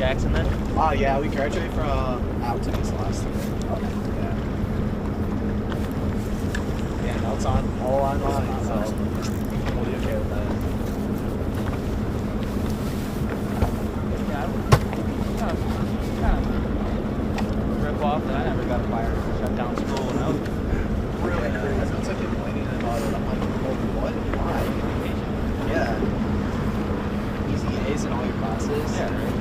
Jackson then? Oh yeah, we graduated from Optimus last year. Okay. Yeah. Yeah, no, it's on all online, so we'll be okay with that. Yeah, I kind of rip off that I never got fired or shut down school when I was really crazy. Everyone's like complaining about it. I'm like, well, what? Why? Yeah. Easy A's in all your classes. Yeah, right.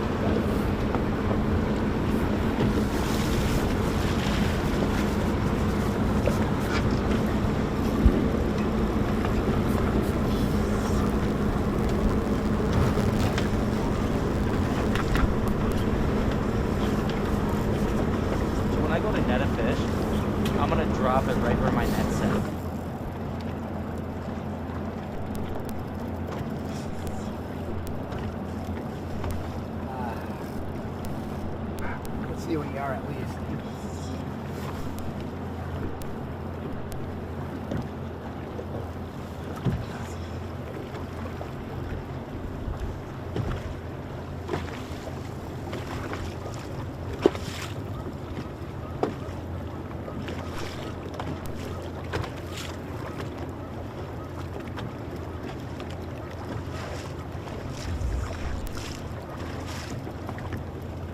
When I go to net a fish, I'm gonna drop it right where my net's set. Let's see what you are at least.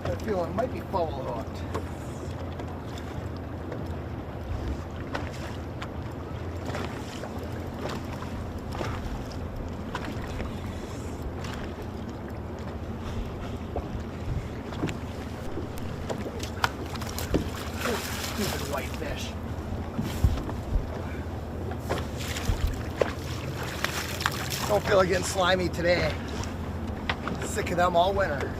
I feel it might be foul hooked. Stupid white fish. Don't feel like getting slimy today. Sick of them all winter.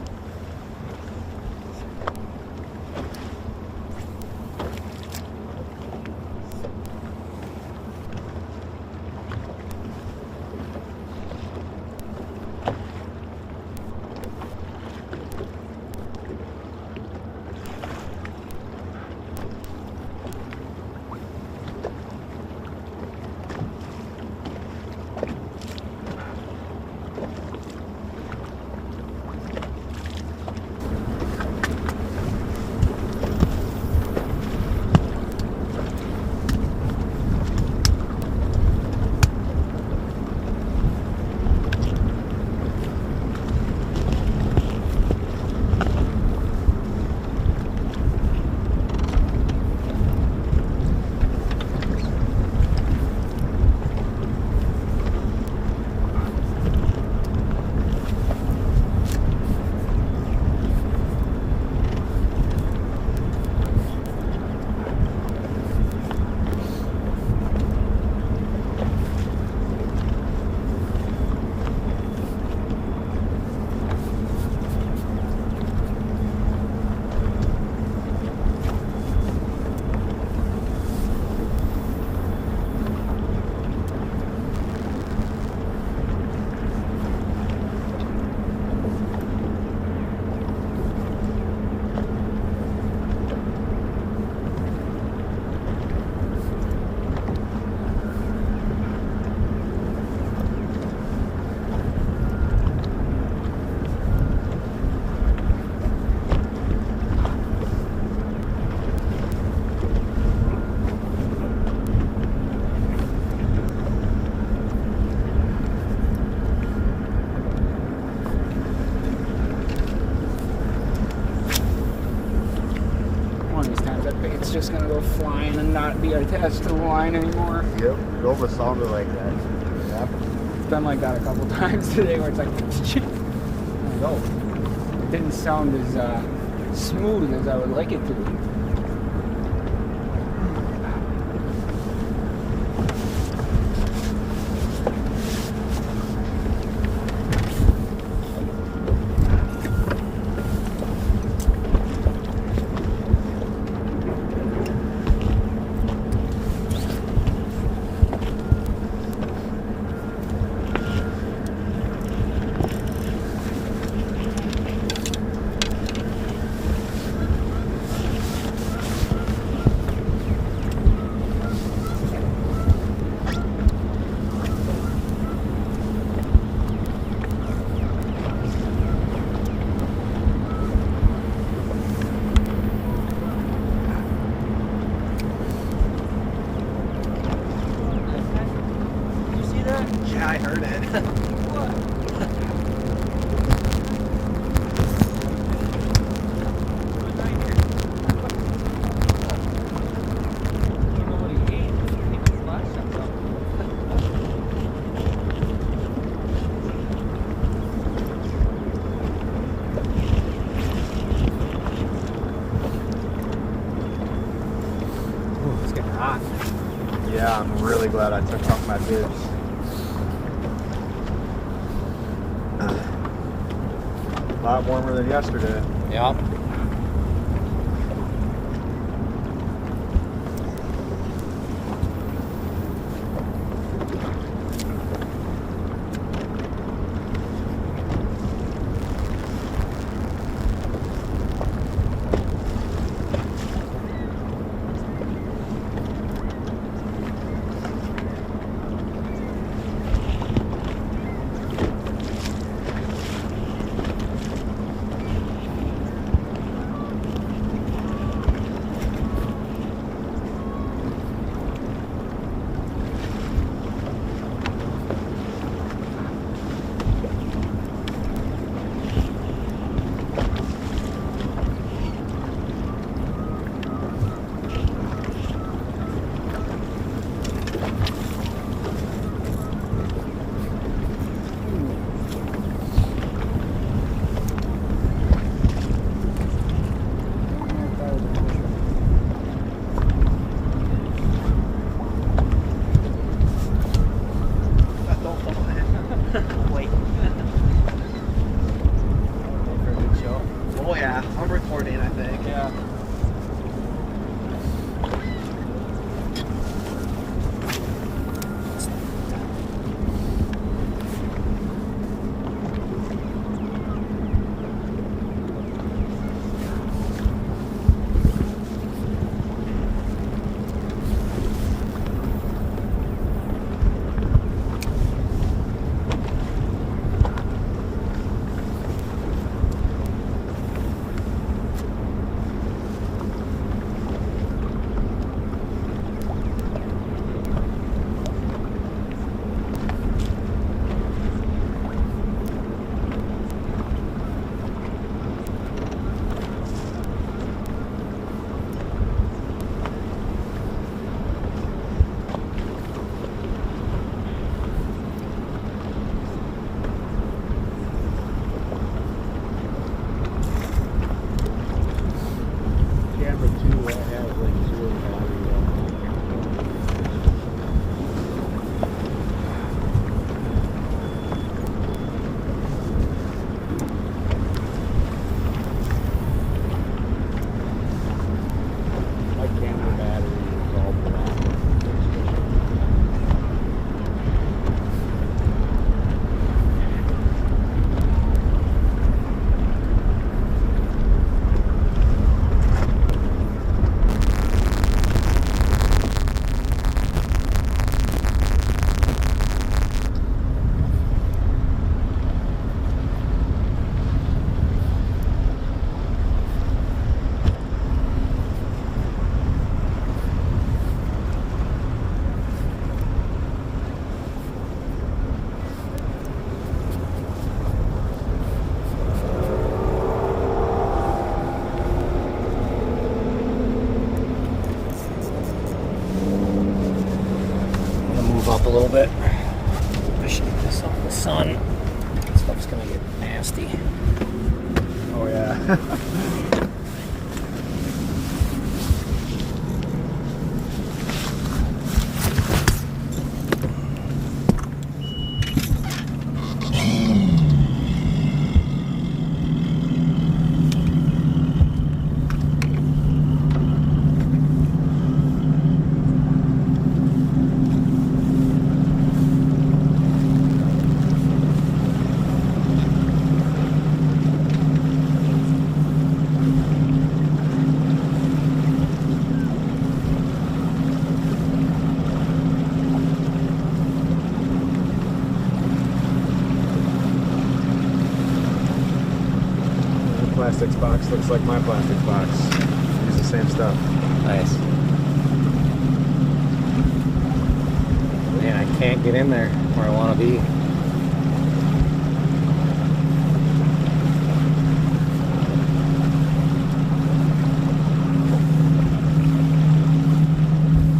It's just gonna go flying and not be attached to the line anymore. Yep, it almost sounded like that. Yeah. It's been like that a couple times today where it's like, no, it didn't sound as smooth as I would like it to. Yeah, I heard it. Ooh, it's getting hot. Yeah, I'm really glad I took off my bibs. A lot warmer than yesterday. Yep. Don't fall in. Wait. For a good show. Oh yeah, I'm recording, I think. Yeah. Camera 2, I have like 0 battery left. My camera battery is all black. Up a little bit. I should get this off the sun. Stuff's gonna get nasty. Oh yeah. Plastics box looks like my plastic box. Use the same stuff. Nice. Man, I can't get in there where I want to be.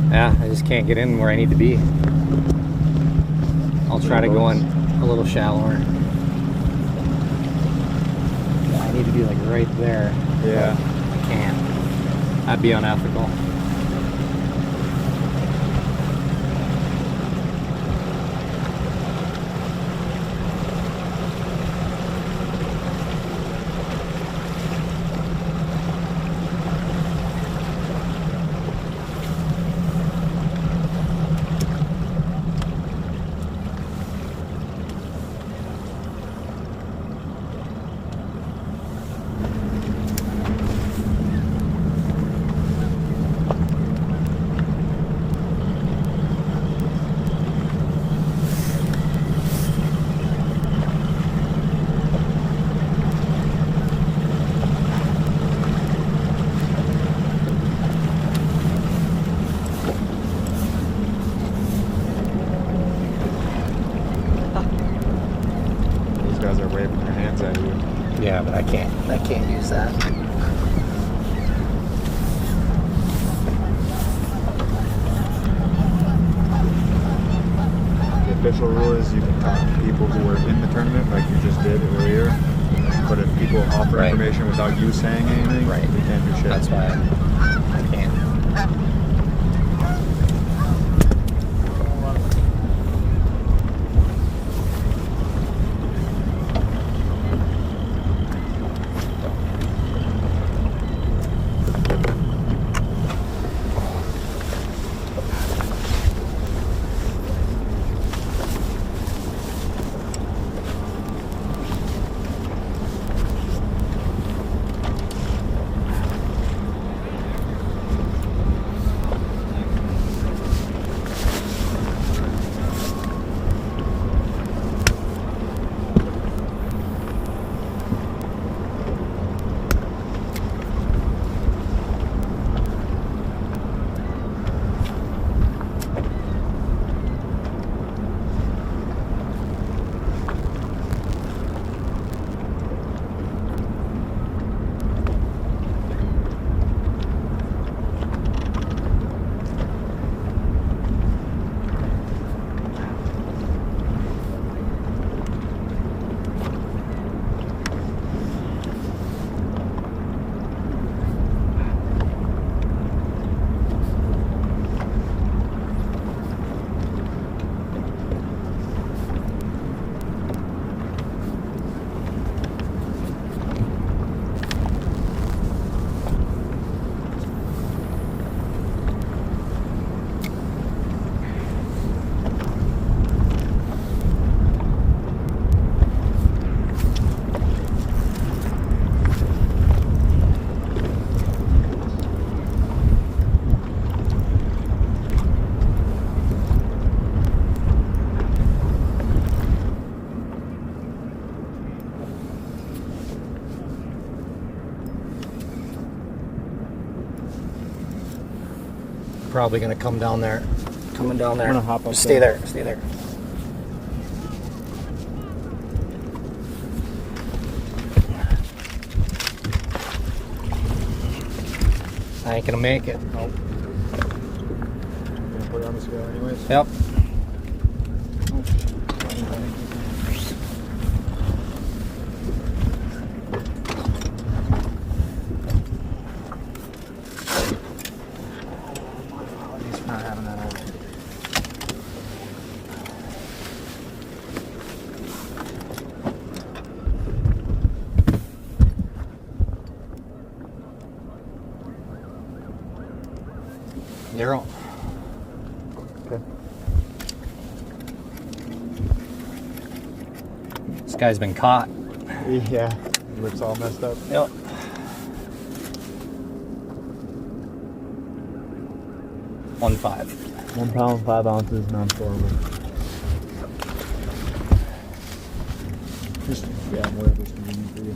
Yeah, I just can't get in where I need to be. I'll try to go in a little shallower. Yeah, I need to be like right there. Yeah. I can't. That'd be unethical. These guys are waving their hands at you. Yeah, but I can't use that. The official rule is you can talk to people who were in the tournament like you just did earlier. But if people offer Right. information without you saying anything, Right. we can't do shit. That's why I can't. Probably gonna come down there. Coming down there. I'm gonna hop up Stay there. there. Stay there. I ain't gonna make it. Nope. Gonna put it on the scale anyways. Yep. He's not having that over. Zero. Okay. This guy's been caught. Yeah. Lips all messed up. Yep. $1.5. 1 pound, 5 ounces, non-storable. Just, yeah, whatever's convenient for you.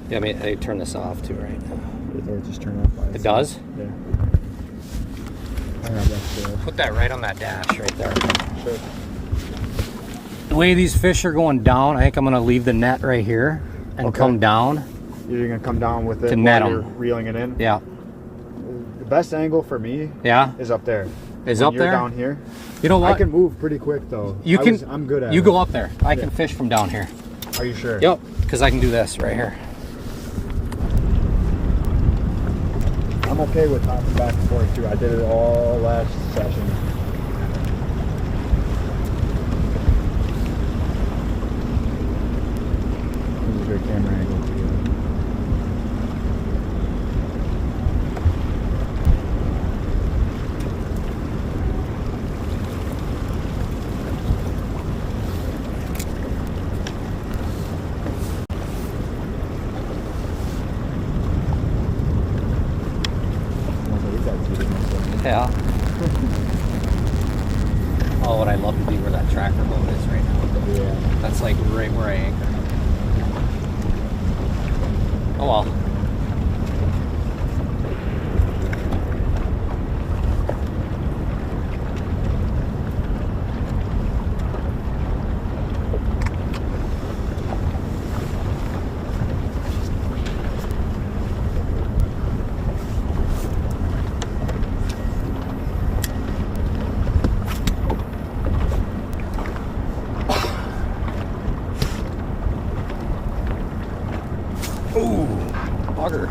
Yeah, I mean, I turn this off too, right? Or just turn off. It does? Yeah. Yeah, that's good. Put that right on that dash right there. Sure. The way these fish are going down, I think I'm gonna leave the net right here and Okay. come down. You're gonna come down with it To while net you're 'em. reeling it in. Yeah. The best angle for me Yeah. is up there. Is When up you're there? down here. You know what? I can move pretty quick though. You can. I'm good at You it. go up there. I can Yeah. fish from down here. Are you sure? Yep. Because I can do this right here. I'm okay with hopping back and forth too. I did it all last session. This is a good camera angle for you. Yeah. Oh, what I love to be where that tracker boat is right now. Yeah. That's like right where I anchor. Oh well. Ooh, bugger.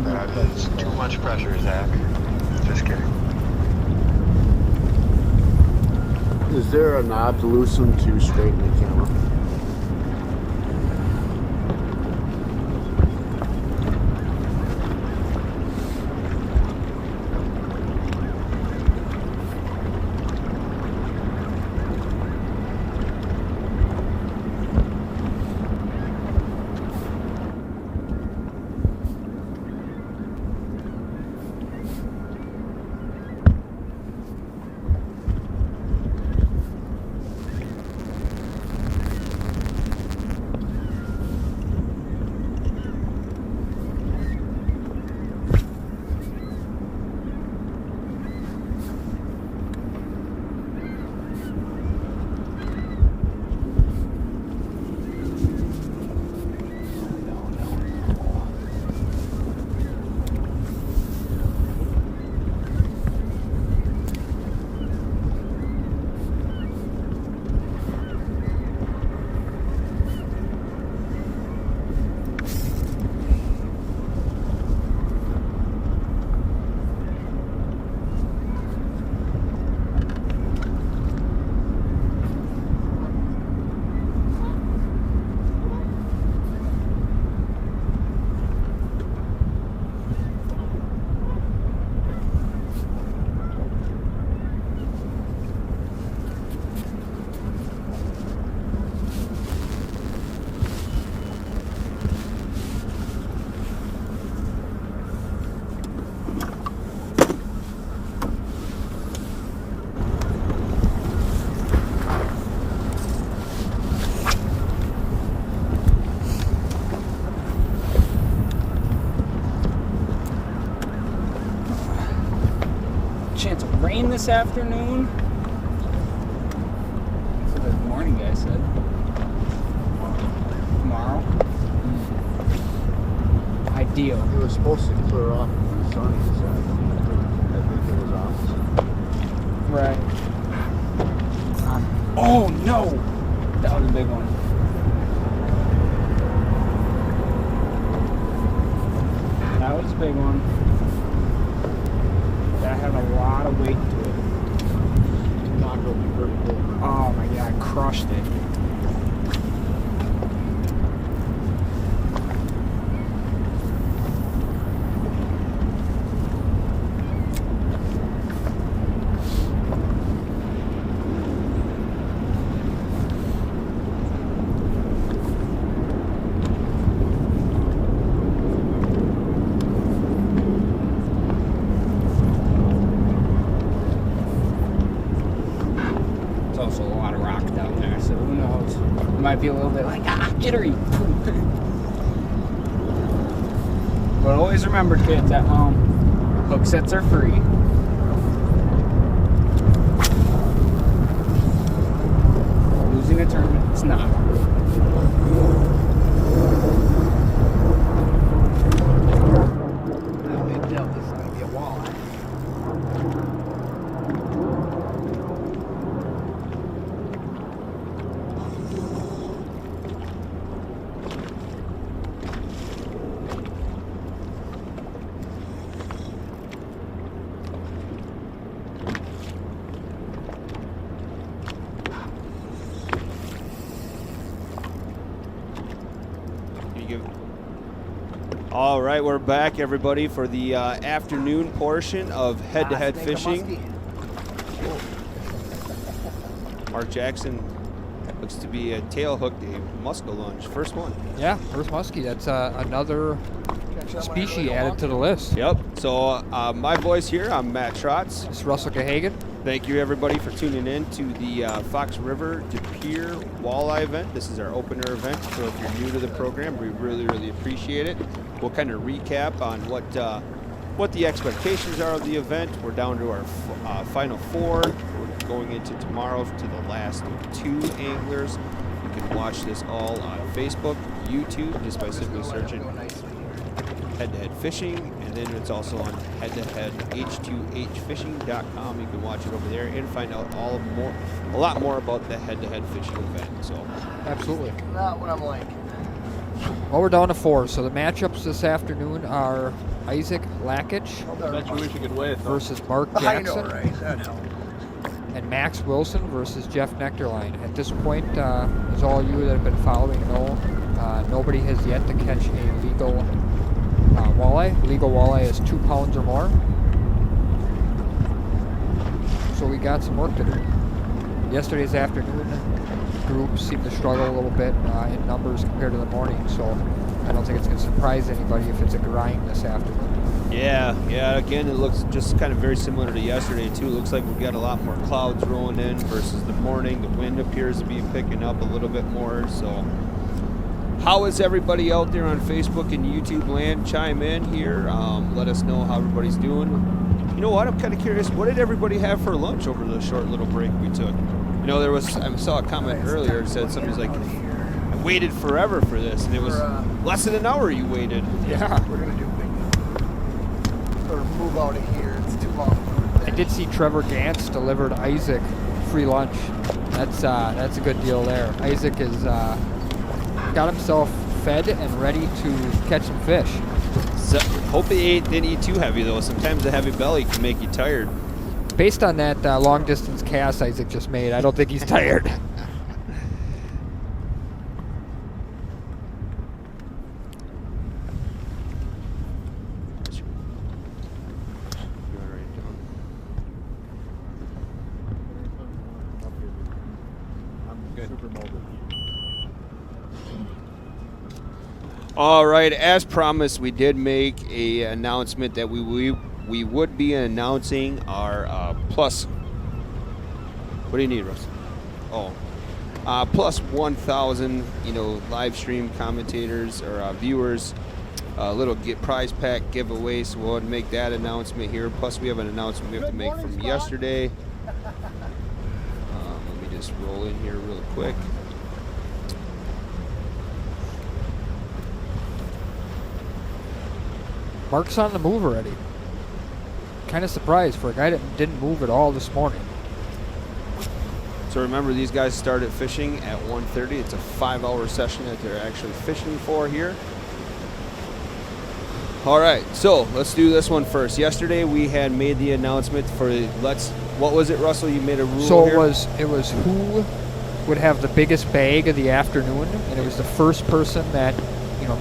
That That is too much pressure, Zach. Just kidding. Is there a knob to loosen to straighten the camera? rain this afternoon. That's what the morning guy said. Tomorrow. Ideal. It was supposed to clear off and be sunny this afternoon. I think it was opposite. Right. Oh no! That was a big one. That was a big one. That had a lot of weight to it. Taco will be pretty good. Oh my god, I crushed it. There's also a lot of rock down there, so who knows? It might be a little bit like, jittery. But always remember, kids at home, hook sets are free. Losing a tournament, it's not. I don't even know if this is going to be a walleye. All right, we're back, everybody, for the afternoon portion of head-to-head fishing. Mark Jackson looks to be tail hooked a muskle lunge. First one. Yeah, first muskie. That's another species added to the list. Yep. So my voice here, I'm Matt Trotz. It's Russell Cahagan. Thank you, everybody, for tuning in to the Fox River De Pere Walleye event. This is our opener event, so if you're new to the program, we really, really appreciate it. We'll kind of recap on what the expectations are of the event. We're down to our final four. We're going into tomorrow to the last two anglers. You can watch this all on Facebook, YouTube, just by simply searching Head-to-Head Fishing, and then it's also on head-to-head h2hfishing.com. You can watch it over there and find out a lot more about the Head-to-Head Fishing event. So, Absolutely. Not what I'm like. Well, we're down to four. So the matchups this afternoon are Isaac Lakich Bet you wish you could win. versus Mark I know, Jackson right? That helps. and Max Wilson versus Jeff Nectarline. At this point, as all you that have been following know, nobody has yet to catch a legal walleye. Legal walleye is 2 pounds or more. So we got some work to do. Yesterday's afternoon groups seemed to struggle a little bit in numbers compared to the morning, so I don't think it's going to surprise anybody if it's a grind this afternoon. yeah, again, it looks just kind of very similar to yesterday, too. It looks like we've got a lot more clouds rolling in versus the morning. The wind appears to be picking up a little bit more, so how is everybody out there on Facebook and YouTube land? Chime in here. Let us know how everybody's doing. You know what? I'm kind of curious. What did everybody have for lunch over the short little break we took? You know, I saw a comment earlier that said somebody's like, I waited forever for this, and it was less than an hour you waited. Yeah. We're going to do big. Or move out of here. It's too long. I did see Trevor Gantz delivered Isaac free lunch. That's a good deal there. Isaac has got himself fed and ready to catch some fish. So, hope they didn't eat too heavy, though. Sometimes a heavy belly can make you tired. Based on that long distance cast Isaac just made, I don't think he's tired. All right, as promised, we did make an announcement that we would be announcing our plus. What do you need, Russ? Oh, plus 1,000, live stream commentators or viewers little prize pack giveaway, so we'll make that announcement here. Plus, we have an announcement we have to make from yesterday. Let me just roll in here real quick. Mark's on the move already. Kind of surprised for a guy that didn't move at all this morning. So remember, these guys started fishing at 1:30. It's a 5-hour session that they're actually fishing for here. All right, so let's do this one first. Yesterday we had made the announcement for what was it, Russell? You made a rule So here? it was who would have the biggest bag of the afternoon, and it was the first person that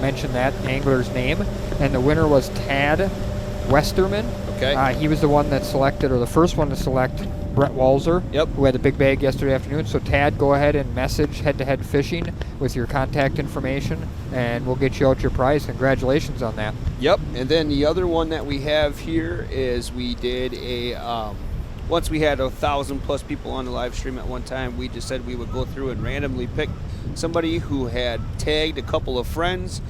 mentioned that angler's name, and the winner was Tad Westerman. Okay. He was the one that selected, or the first one to select, Brett Walzer, Yep. who had the big bag yesterday afternoon. So Tad, go ahead and message Head-to-Head Fishing with your contact information, and we'll get you out your prize. Congratulations on that. Yep, and then the other one that we have here is we did once we had 1,000+ people on the live stream at one time, we just said we would go through and randomly pick somebody who had tagged a couple of friends.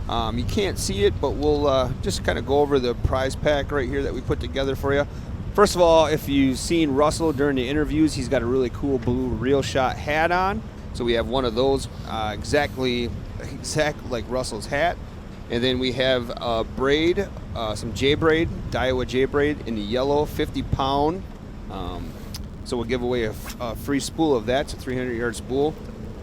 You can't see it, but we'll just kind of go over the prize pack right here that we put together for you. First of all, if you've seen Russell during the interviews, he's got a really cool blue Real Shot hat on. So we have one of those exact like Russell's hat. And then we have a braid, some J-braid, Daiwa J-braid in the yellow, 50-pound. So we'll give away a free spool of that. It's a 300-yard spool.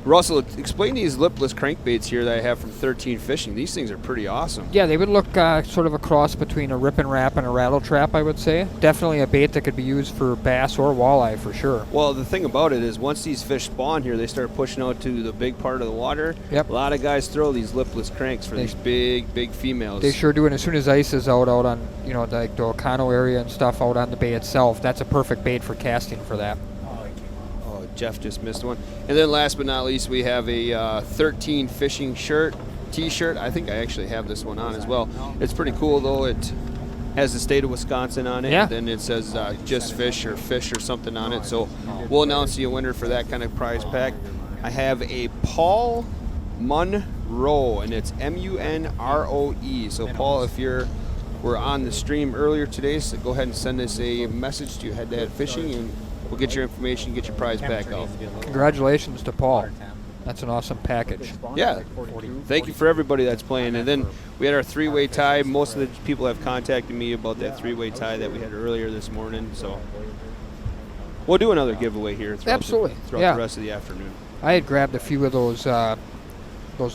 Russell, explain these lipless crankbaits here that I have from 13 Fishing. These things are pretty awesome. Yeah, they would look sort of a cross between a rip and wrap and a rattle trap, I would say. Definitely a bait that could be used for bass or walleye for sure. Well, the thing about it is once these fish spawn here, they start pushing out to the big part of the water. Yep. A lot of guys throw these lipless cranks for these big females. They sure do, and as soon as ice is out on, like the Ocano area and stuff out on the bay itself, that's a perfect bait for casting for that. Oh, Jeff just missed one. And then last but not least, we have a 13 Fishing t-shirt. I think I actually have this one on as well. It's pretty cool, though. It has the state of Wisconsin on it. Yeah. And then it says just fish or something on it. So we'll announce you a winner for that kind of prize pack. I have a Paul Munroe, and it's M-U-N-R-O-E. So Paul, if we're on the stream earlier today, so go ahead and send us a message to Head-to-Head Fishing, and we'll get your information, get your prize back out. Congratulations to Paul. That's an awesome package. Yeah. Thank you for everybody that's playing. And then we had our three-way tie. Most of the people have contacted me about that three-way tie that we had earlier this morning. So we'll do another giveaway here throughout the rest of the afternoon. I had grabbed a few of those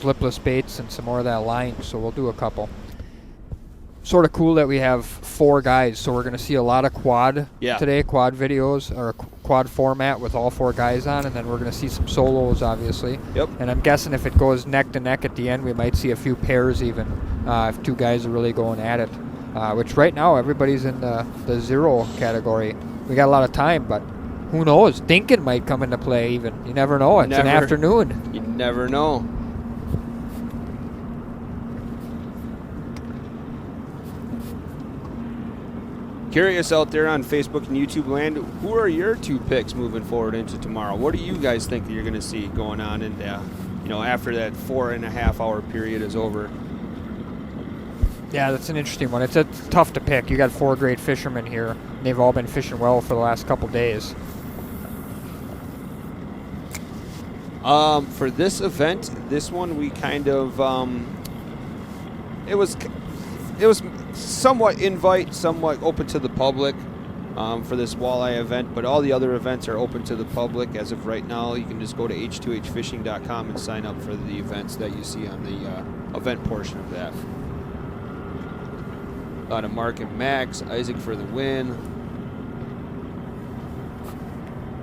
lipless baits and some more of that line, so we'll do a couple. Sort of cool that we have 4 guys, so we're going to see a lot of quad today, quad videos, or quad format with all 4 guys on, and then we're going to see some solos, obviously. Yep. And I'm guessing if it goes neck to neck at the end, we might see a few pairs even, if 2 guys are really going at it, which right now everybody's in the 0 category. We got a lot of time, but who knows? Dinkin might come into play even. You never know. It's an afternoon. You never know. Curious out there on Facebook and YouTube land, who are your 2 picks moving forward into tomorrow? What do you guys think that you're going to see going on in, after that 4.5-hour period is over? Yeah, that's an interesting one. It's tough to pick. You got 4 great fishermen here. They've all been fishing well for the last couple days. For this event, this one we kind of it was somewhat invite, somewhat open to the public for this walleye event, but all the other events are open to the public as of right now. You can just go to h2hfishing.com and sign up for the events that you see on the event portion of that. A lot of Mark and Max, Isaac for the win.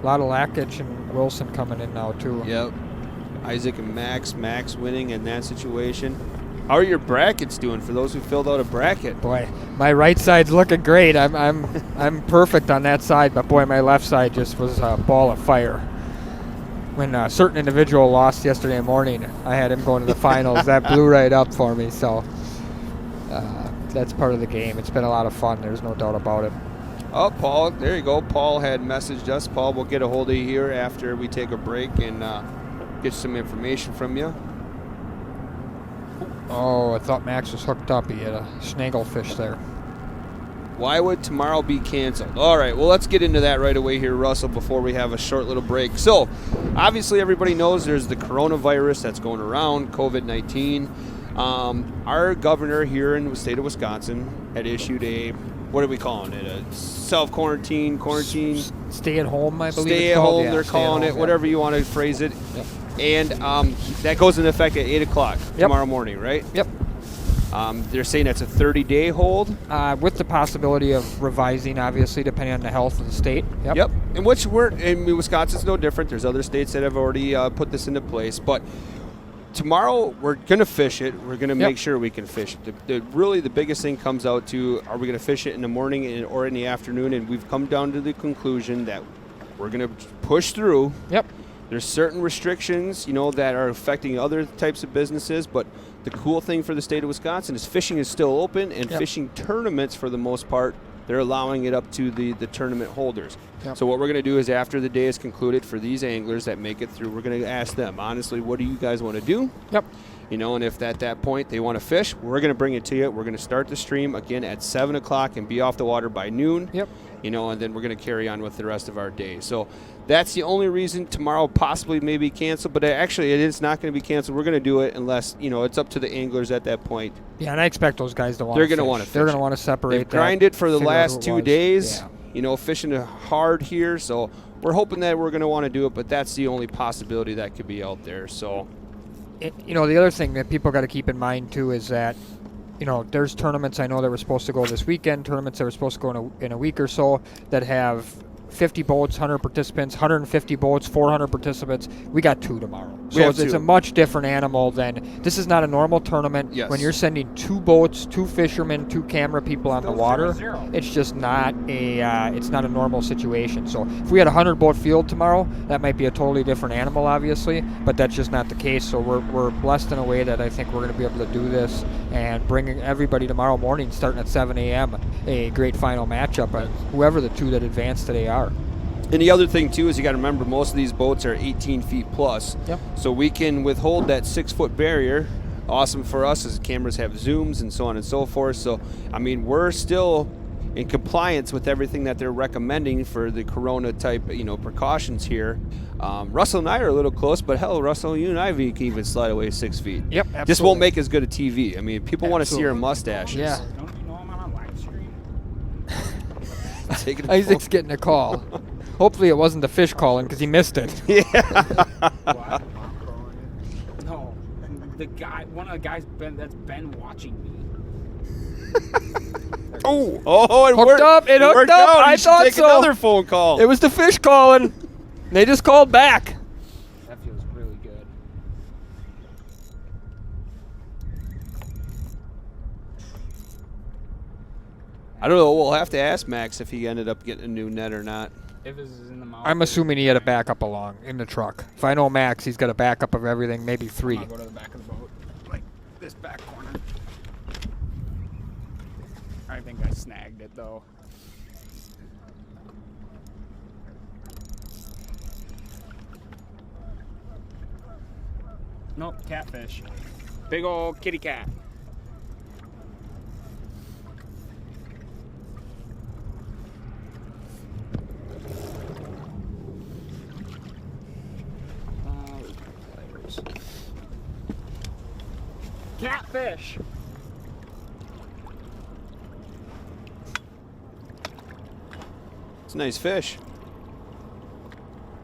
A lot of Lackich and Wilson coming in now too. Yep. Isaac and Max winning in that situation. How are your brackets doing for those who filled out a bracket? Boy, my right side's looking great. I'm perfect on that side, but boy, my left side just was a ball of fire. When a certain individual lost yesterday morning, I had him going to the finals. That blew right up for me. So that's part of the game. It's been a lot of fun. There's no doubt about it. Oh, Paul, there you go. Paul had messaged us. Paul, we'll get a hold of you here after we take a break and get some information from you. Oh, I thought Max was hooked up. He had a snagglefish there. Why would tomorrow be canceled? All right, well, let's get into that right away here, Russell, before we have a short little break. So, obviously, everybody knows there's the coronavirus that's going around, COVID-19. Our governor here in the state of Wisconsin had issued a, what are we calling it, a self-quarantine, Stay at home, I believe. stay it's at called. home, Yeah, they're stay at calling home, it, yeah. whatever you want to phrase it. Yep. And that goes into effect at 8 o'clock tomorrow morning, right? Yep. They're saying that's a 30-day hold. With the possibility of revising, obviously, depending on the health of the state. Yep. And which Wisconsin's no different. There's other states that have already put this into place. But tomorrow we're going to fish it. We're going to make sure we can fish it. Really, the biggest thing comes out to, are we going to fish it in the morning or in the afternoon? And we've come down to the conclusion that we're going to push through. Yep. There's certain restrictions, that are affecting other types of businesses, but the cool thing for the state of Wisconsin is fishing is still open, and fishing tournaments, for the most part, they're allowing it up to the tournament holders. Yep. So what we're going to do is, after the day is concluded, for these anglers that make it through, we're going to ask them, honestly, what do you guys want to do? Yep. And if at that point they want to fish, we're going to bring it to you. We're going to start the stream again at 7 o'clock and be off the water by noon. Yep. And then we're going to carry on with the rest of our day. So that's the only reason tomorrow possibly may be canceled. But actually, it is not going to be canceled. We're going to do it unless, it's up to the anglers at that point. Yeah, and I expect those guys to want They're to going to want to fish. They're going to want to separate They've grinded for the figure out last who it 2 was. days, Yeah. Fishing hard here. So we're hoping that we're going to want to do it. But that's the only possibility that could be out there. So, The other thing that people got to keep in mind, too, is that there's tournaments I know that were supposed to go this weekend, tournaments that were supposed to go in a week or so that have 50 boats, 100 participants, 150 boats, 400 participants. We got 2 tomorrow. So it's a much different animal than, this is not a normal tournament. Yes. When you're sending 2 boats, 2 fishermen, 2 camera people on the water, it's just not it's not a normal situation. So if we had a 100 boat field tomorrow, that might be a totally different animal, obviously, but that's just not the case. So we're blessed in a way that I think we're going to be able to do this and bring everybody tomorrow morning, starting at 7 a.m., a great final matchup on whoever the 2 that advance today are. And the other thing, too, is you got to remember most of these boats are 18 feet plus. Yep. So we can withhold that 6-foot barrier. Awesome for us as cameras have zooms and so on and so forth. So, we're still in compliance with everything that they're recommending for the corona type, precautions here. Russell and I are a little close, but hell, Russell, you and I can even slide away 6 feet. Yep, absolutely. Just won't make as good a TV. People want to see our mustaches. Yeah. Don't you know I'm on a live stream? Taking a Isaac's getting a call. Hopefully it wasn't the fish calling because he missed it. What? No, one of the guys that's been watching me. Oh, it Hooked worked. up, it hooked worked up, out. I You should thought take so. another phone call. It was the fish calling. They just called back. That feels really good. I don't know. We'll have to ask Max if he ended up getting a new net or not. If this is in the mouth. I'm assuming he had a backup along in the truck. If I know Max, he's got a backup of everything, maybe 3. I'll go to the back of the boat, like this back corner. I think I snagged it though. Nope, catfish. Big old kitty cat. Catfish. It's a nice fish.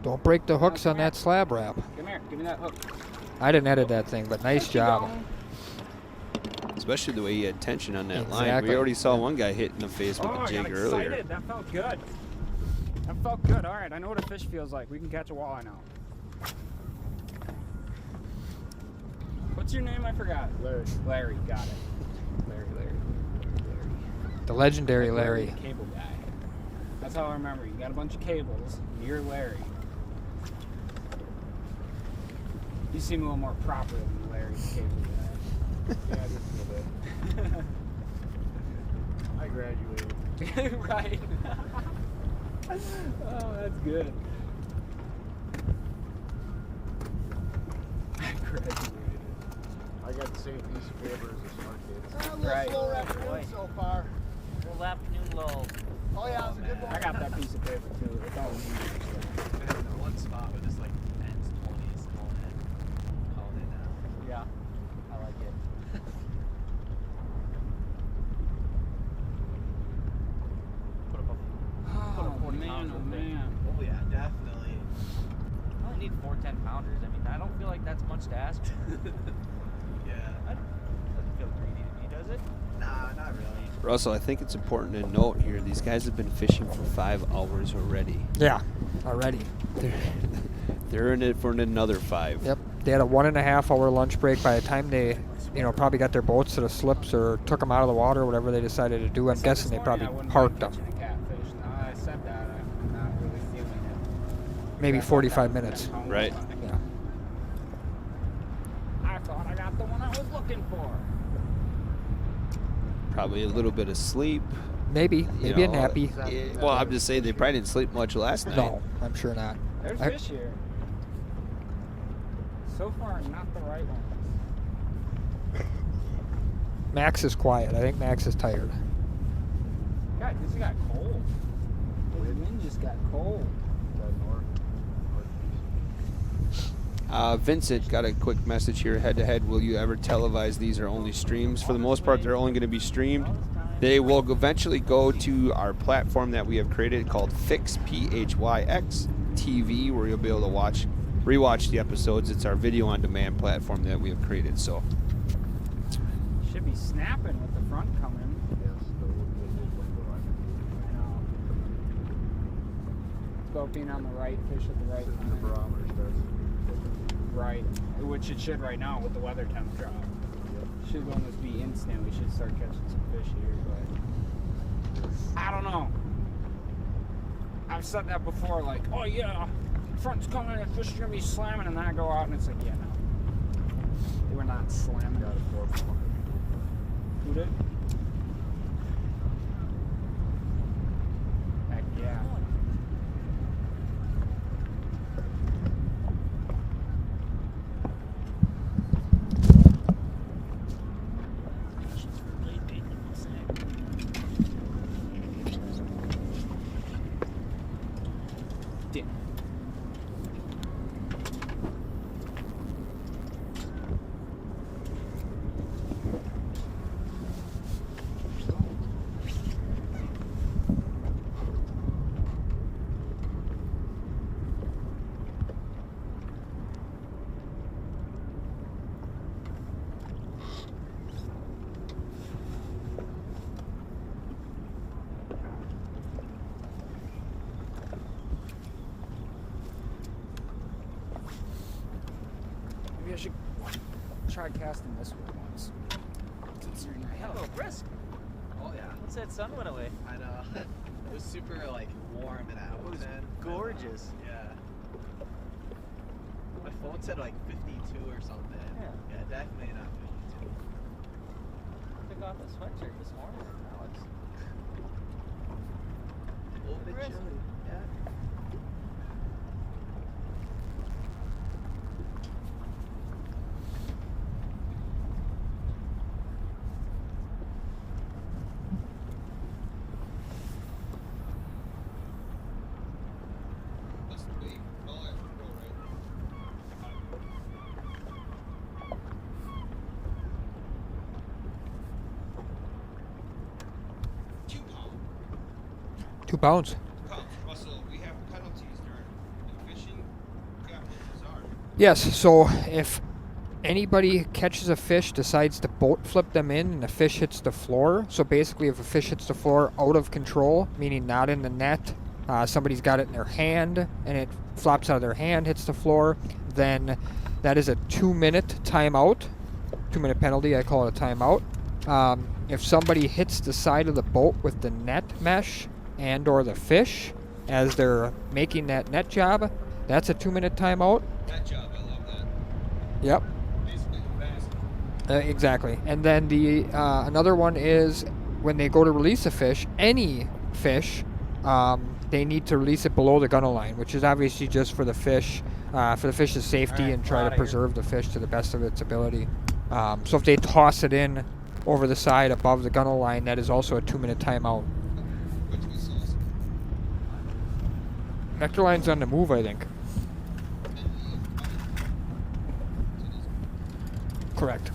Don't break the hooks on that slab wrap. Come here, give me that hook. I didn't edit that thing, but nice job. Especially the way he had tension on that line. Exactly. We already saw one guy hit in the face with Oh, a I got jig excited. earlier. That felt good. That felt good. All right, I know what a fish feels like. We can catch a walleye now. What's your name? I forgot. Larry. Larry, got it. Larry. The legendary Larry. The cable guy. That's how I remember. You got a bunch of cables. And you're Larry. You seem a little more proper than Larry, the cable guy. Yeah, just a little bit. I graduated. Right. Oh, that's good. I graduated. I got the same piece of paper as the smart kids. A little Right. slower afternoon Boy. so far. Little afternoon lull. Oh yeah, it's a good one. I got that piece of paper too. It's all me. I have one spot with just like 10s, 20s, call it now. Yeah, I like it. Put up a Oh 40 man, pounds oh with it. man. Oh yeah, definitely. I only need 4 10-pounders. I mean, I don't feel like that's much to ask. Yeah. Doesn't feel greedy to me, does it? Nah, not really. Russell, I think it's important to note here, these guys have been fishing for 5 hours already. Yeah, already. They're in it for another 5. Yep. They had a 1.5 hour lunch break by the time they, probably got their boats to the slips or took them out of the water, whatever they decided to do. I'm guessing they probably parked them. Catfish. No, I said that. I'm not really feeling it. Maybe I thought 45 that was minutes. that Right. Yeah. I thought I got the one I was looking for. Probably a little bit of sleep. Maybe a nappy. Well, I'm just saying they probably didn't sleep much last night. No, I'm sure not. There's I- fish here. So far, not the right ones. Max is quiet. I think Max is tired. God, this got cold. The wind just got cold. Vincent got a quick message here head to head. Will you ever televise these are only streams? For the most part, they're only going to be streamed. They will eventually go to our platform that we have created called Fix, PHYX TV, where you'll be able to rewatch the episodes. It's our video on demand platform that we have created. So Should be snapping with the front coming. I know. Scoping on the right, fish at the right The time. barometer starts. Right, which it should right now with the weather temp drop. Should almost be instant. We should start catching some fish here, but I don't know. I've said that before, like, oh yeah, front's coming and fish are gonna be slamming, and then I go out and it's like, yeah, no, they were not slamming. Got a 4 pounder. Who did? Heck yeah. Maybe I should try casting this one once. Considering I Yeah, a have little brisk. Oh yeah. Once that sun went away. I know. It was super like warm in Appleton. Gorgeous. Yeah. My phone said like 52 or something. Yeah. Yeah, definitely not 52. Took off the sweatshirt this morning, Alex. A little bit Brisk. chilly. Yeah. £2. Russell, we have penalties during fishing. Yes, so if anybody catches a fish, decides to boat flip them in, and the fish hits the floor, so basically if a fish hits the floor out of control, meaning not in the net, somebody's got it in their hand, and it flops out of their hand, hits the floor, then that is a 2-minute timeout. 2-minute penalty, I call it a timeout. If somebody hits the side of the boat with the net mesh and or the fish as they're making that net job, that's a 2-minute timeout. That job, I love that. Yep. Basically the best. Exactly. And then the another one is when they go to release a fish, any fish, they need to release it below the gunnel line, which is obviously just for the fish's safety Alright, and we're try to outta here. preserve the fish to the best of its ability. So if they toss it in over the side above the gunnel line, that is also a 2-minute timeout. Nectar line's on the move, I think. Correct.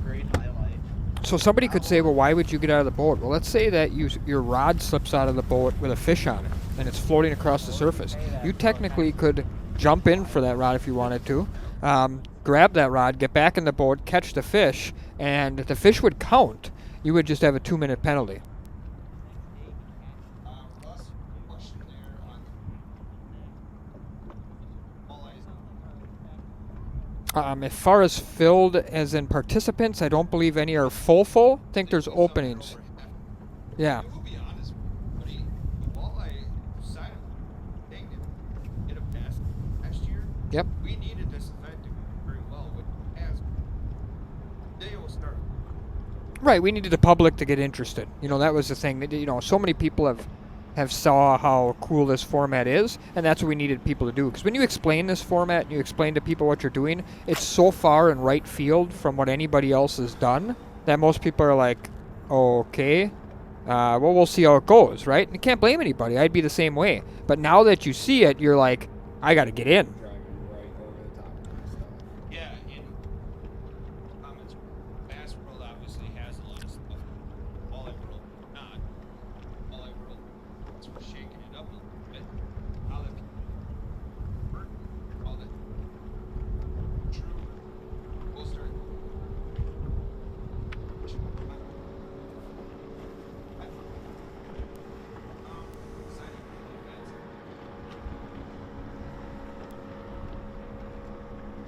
Great highlight. So somebody could say, well, why would you get out of the boat? Well, let's say that your rod slips out of the boat with a fish on it, and it's floating across the surface. You technically could jump in for that rod if you wanted to, grab that rod, get back in the boat, catch the fish, and the fish would count. You would just have a 2-minute penalty. As far as filled as in participants, I don't believe any are full. I think there's openings. Yeah. We'll be honest, buddy, the walleye side of thing did a pass last year. Yep. We needed this event to go very well. As they will start. Right, we needed the public to get interested. You know, that was the thing. That, so many people have saw how cool this format is, and that's what we needed people to do. Because when you explain this format and you explain to people what you're doing, it's so far in right field from what anybody else has done that most people are like, okay, well, we'll see how it goes, right? And you can't blame anybody. I'd be the same way. But now that you see it, you're like, I got to get in. Yeah, in comments, Bass World obviously has a lot of stuff. Walleye World not. Walleye World is shaking it up a little bit. Now that people call it true, we'll start.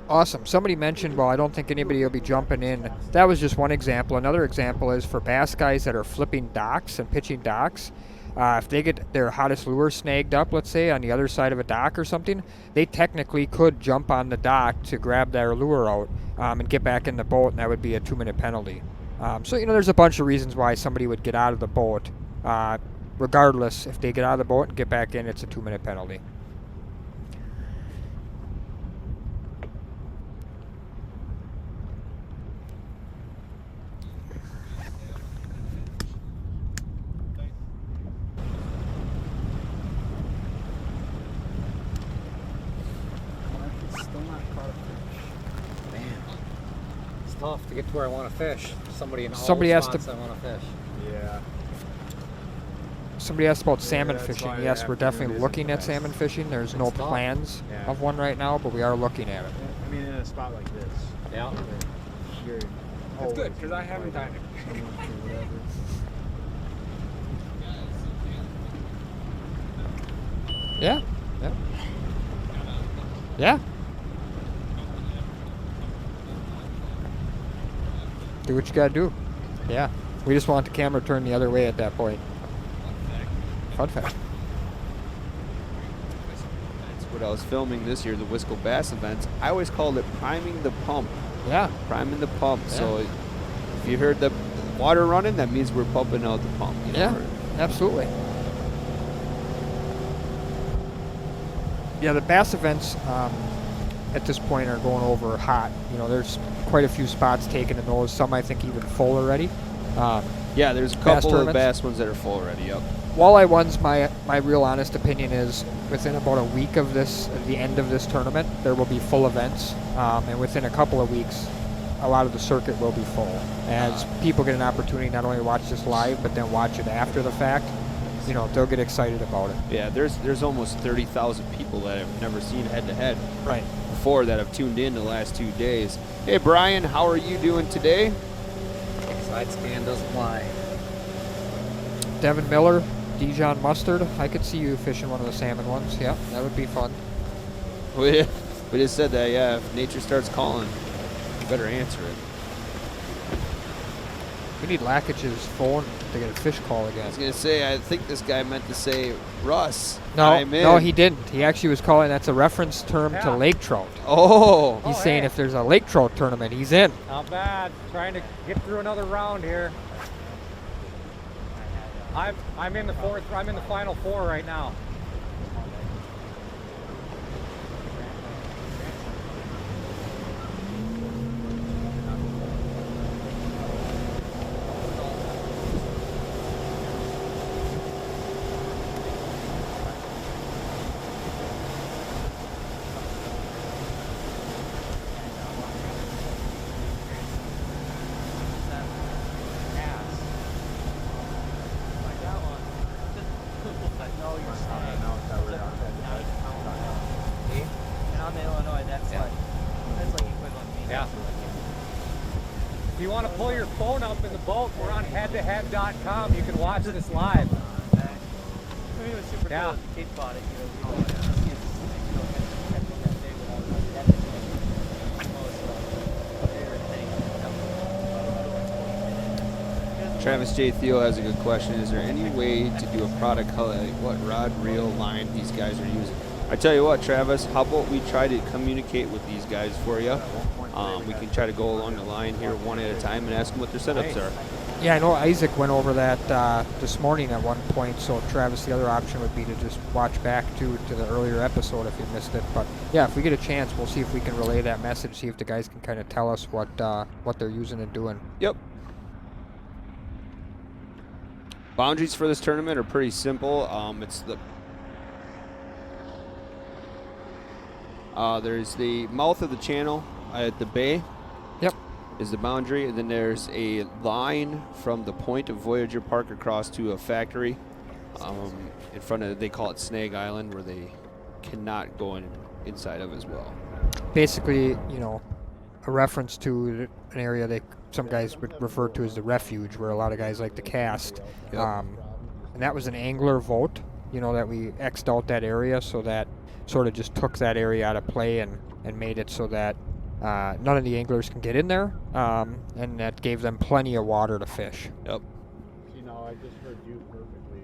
Awesome. Somebody mentioned, well, I don't think anybody will be jumping in. That was just one example. Another example is for bass guys that are flipping docks and pitching docks. If they get their hottest lure snagged up, let's say, on the other side of a dock or something, they technically could jump on the dock to grab their lure out and get back in the boat, and that would be a 2-minute penalty. So, there's a bunch of reasons why somebody would get out of the boat. Regardless, if they get out of the boat and get back in, it's a 2-minute penalty. Still not caught a fish. Man, it's tough to get to where I want to fish. Somebody in all Somebody the has to- spots I want to fish. Yeah. Somebody asked about salmon that's fishing. why Yes, the we're definitely afternoon looking isn't at the salmon best. fishing. There's no It's tough. plans Yeah. of one right now, but we are looking at it. I mean, in a spot like this. Yeah. You're That's always good, because I haven't done it. someone for whatever. Yeah. Yeah. Yeah. Do what you gotta do. Yeah. We just want the camera turned the other way at that point. Fun fact. That's what I was filming this year, the Wisco Bass events. I always called it priming the pump. Yeah. Priming the pump. So if you heard the water running, that means we're pumping out the pump. Yeah. Absolutely. Yeah, the bass events at this point are going over hot. There's quite a few spots taken in those. Some I think even full already. Yeah, there's a Bass couple of tournaments? bass ones that are full already. Yep. Walleye ones, my real honest opinion is within about a week of the end of this tournament, there will be full events, and within a couple of weeks, a lot of the circuit will be full. As people get an opportunity not only to watch this live, but then watch it after the fact, they'll get excited about it. Yeah, there's almost 30,000 people that have never seen head-to-head Right. before that have tuned in the last 2 days. Hey, Brian, how are you doing today? Side scan doesn't lie. Devin Miller, Dijon Mustard. I could see you fishing one of the salmon ones. Yeah, that would be fun. We just said that, yeah, if nature starts calling, you better answer it. We need Lackage's phone to get a fish call I again. was going to say, I think this guy meant to say, Russ, No, I'm in. no, he didn't. He actually was calling, that's a reference term to Yeah. lake trout. Oh, He's Oh, saying hey. if there's a lake trout tournament, he's in. Not bad. Trying to get through another round here. I'm in the fourth. I'm in the final four right now. If you want to pull your phone up in the boat, we're on headtohead.com. You can watch this live. It was super Yeah. cool. Kate bought it. Travis J. Thiel has a good question. Is there any way to do a product highlight what rod, reel, line these guys are using? I tell you what, Travis, how about we try to communicate with these guys for you? We can try to go along the line here one at a time and ask them what their setups are. Yeah, I know Isaac went over that this morning at one point, so Travis, the other option would be to just watch back to the earlier episode if you missed it. But yeah, if we get a chance, we'll see if we can relay that message, see if the guys can kind of tell us what they're using and doing. Yep. Boundaries for this tournament are pretty simple. It's the there's the mouth of the channel at the bay. Yep. Is the boundary, and then there's a line from the point of Voyager Park across to a factory in front of, they call it Snag Island, where they cannot go inside of as well. Basically, you know, a reference to an area some guys would refer to as the refuge, where a lot of guys like to cast. Yep. And that was an angler vote, you know, that we X'd out that area, so that sort of just took that area out of play and made it so that none of the anglers can get in there, and that gave them plenty of water to fish. Yep. You know, I just heard you perfectly.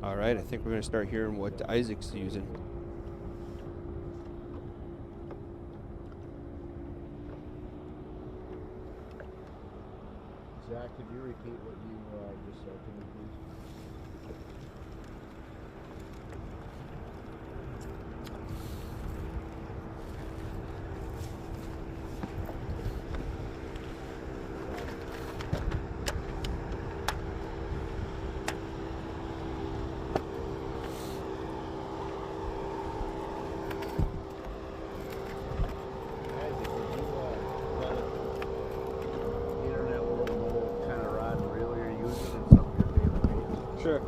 All right, I think we're going to start hearing what Isaac's using. Zach, could you repeat what you just said to me, please? Sure.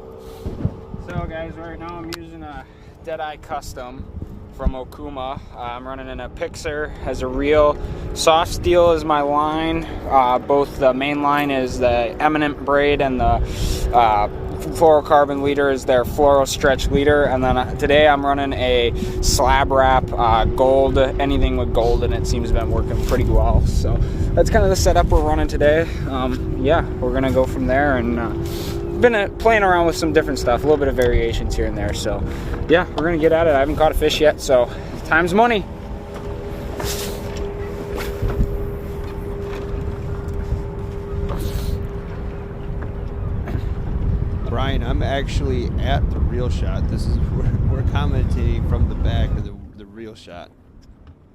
So guys, right now I'm using a Deadeye Custom from Okuma. I'm running in a Pixar as a reel. Soft steel is my line. Both the main line is the Eminent braid, and the fluorocarbon leader is their floral stretch leader. And then today I'm running a slab wrap gold. Anything with gold in it seems to have been working pretty well. So that's kind of the setup we're running today. Yeah, we're gonna go from there, and been playing around with some different stuff, a little bit of variations here and there. So yeah, we're gonna get at it. I haven't caught a fish yet, so time's money. Brian, I'm actually at the reel shot. This is we're commentating from the back of the reel shot.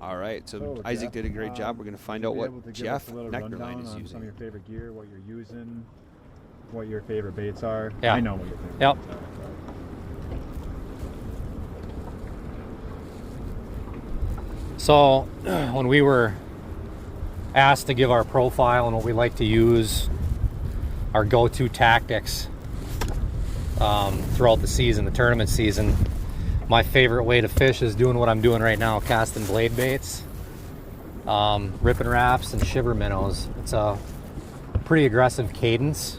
All right, so Isaac Jeff, did a great job. We're going to find out what Jeff Nectarline is Some using. of your favorite gear, what you're using, what your favorite baits are. Yeah. I know what your favorite Yep. baits are. So when we were asked to give our profile and what we like to use, our go-to tactics throughout the season, the tournament season, my favorite way to fish is doing what I'm doing right now, casting blade baits, ripping wraps, and shiver minnows. It's a pretty aggressive cadence,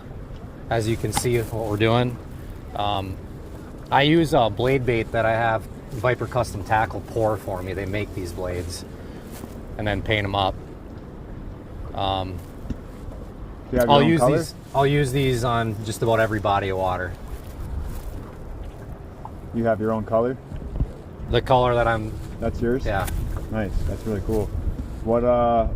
as you can see what we're doing. I use a blade bait that I have Viper Custom Tackle pour for me. They make these blades and then paint them up. Do you have your own color? I'll use these on just about every body of water. You have your own color? The color that I'm, That's yours? yeah. Nice. That's really cool. What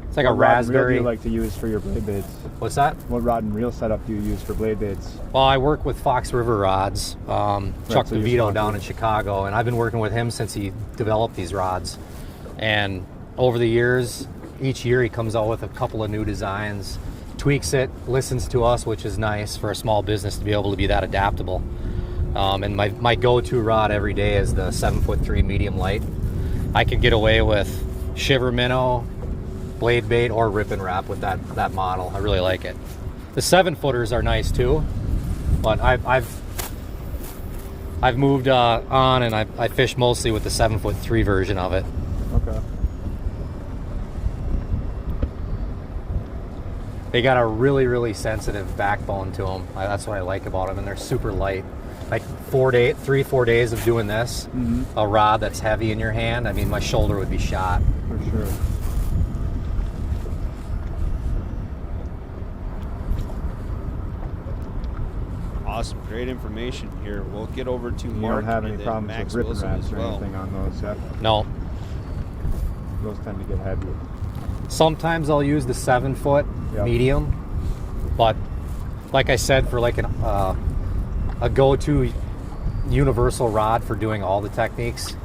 It's like a what rod and reel do raspberry. you like to use for your blade baits? What's that? What rod and reel setup do you use for blade baits? Well, I work with Fox River Rods. Chuck so you're DeVito sponsored. down in Chicago, and I've been working with him since he developed these rods. And over the years, each year he comes out with a couple of new designs, tweaks it, listens to us, which is nice for a small business to be able to be that adaptable. And my go-to rod every day is the 7'3" medium light. I can get away with shiver minnow, blade bait, or rip and wrap with that model. I really like it. The 7-footers are nice too, but I've moved on, and I fish mostly with the 7'3" version of it. Okay. They got a really, really sensitive backbone to them. That's what I like about them, and they're super light. Like 4 days of doing this, a rod that's heavy in your hand, I mean, my shoulder would be shot. For sure. Awesome, great information here. We'll get over to You Mark don't have and any then problems Max with ripping Wilson wraps as or well. anything on those, yeah? No. Those tend to get heavy. Sometimes I'll use the 7-foot Yep. medium, but like I said, for like a go-to universal rod for doing all the techniques,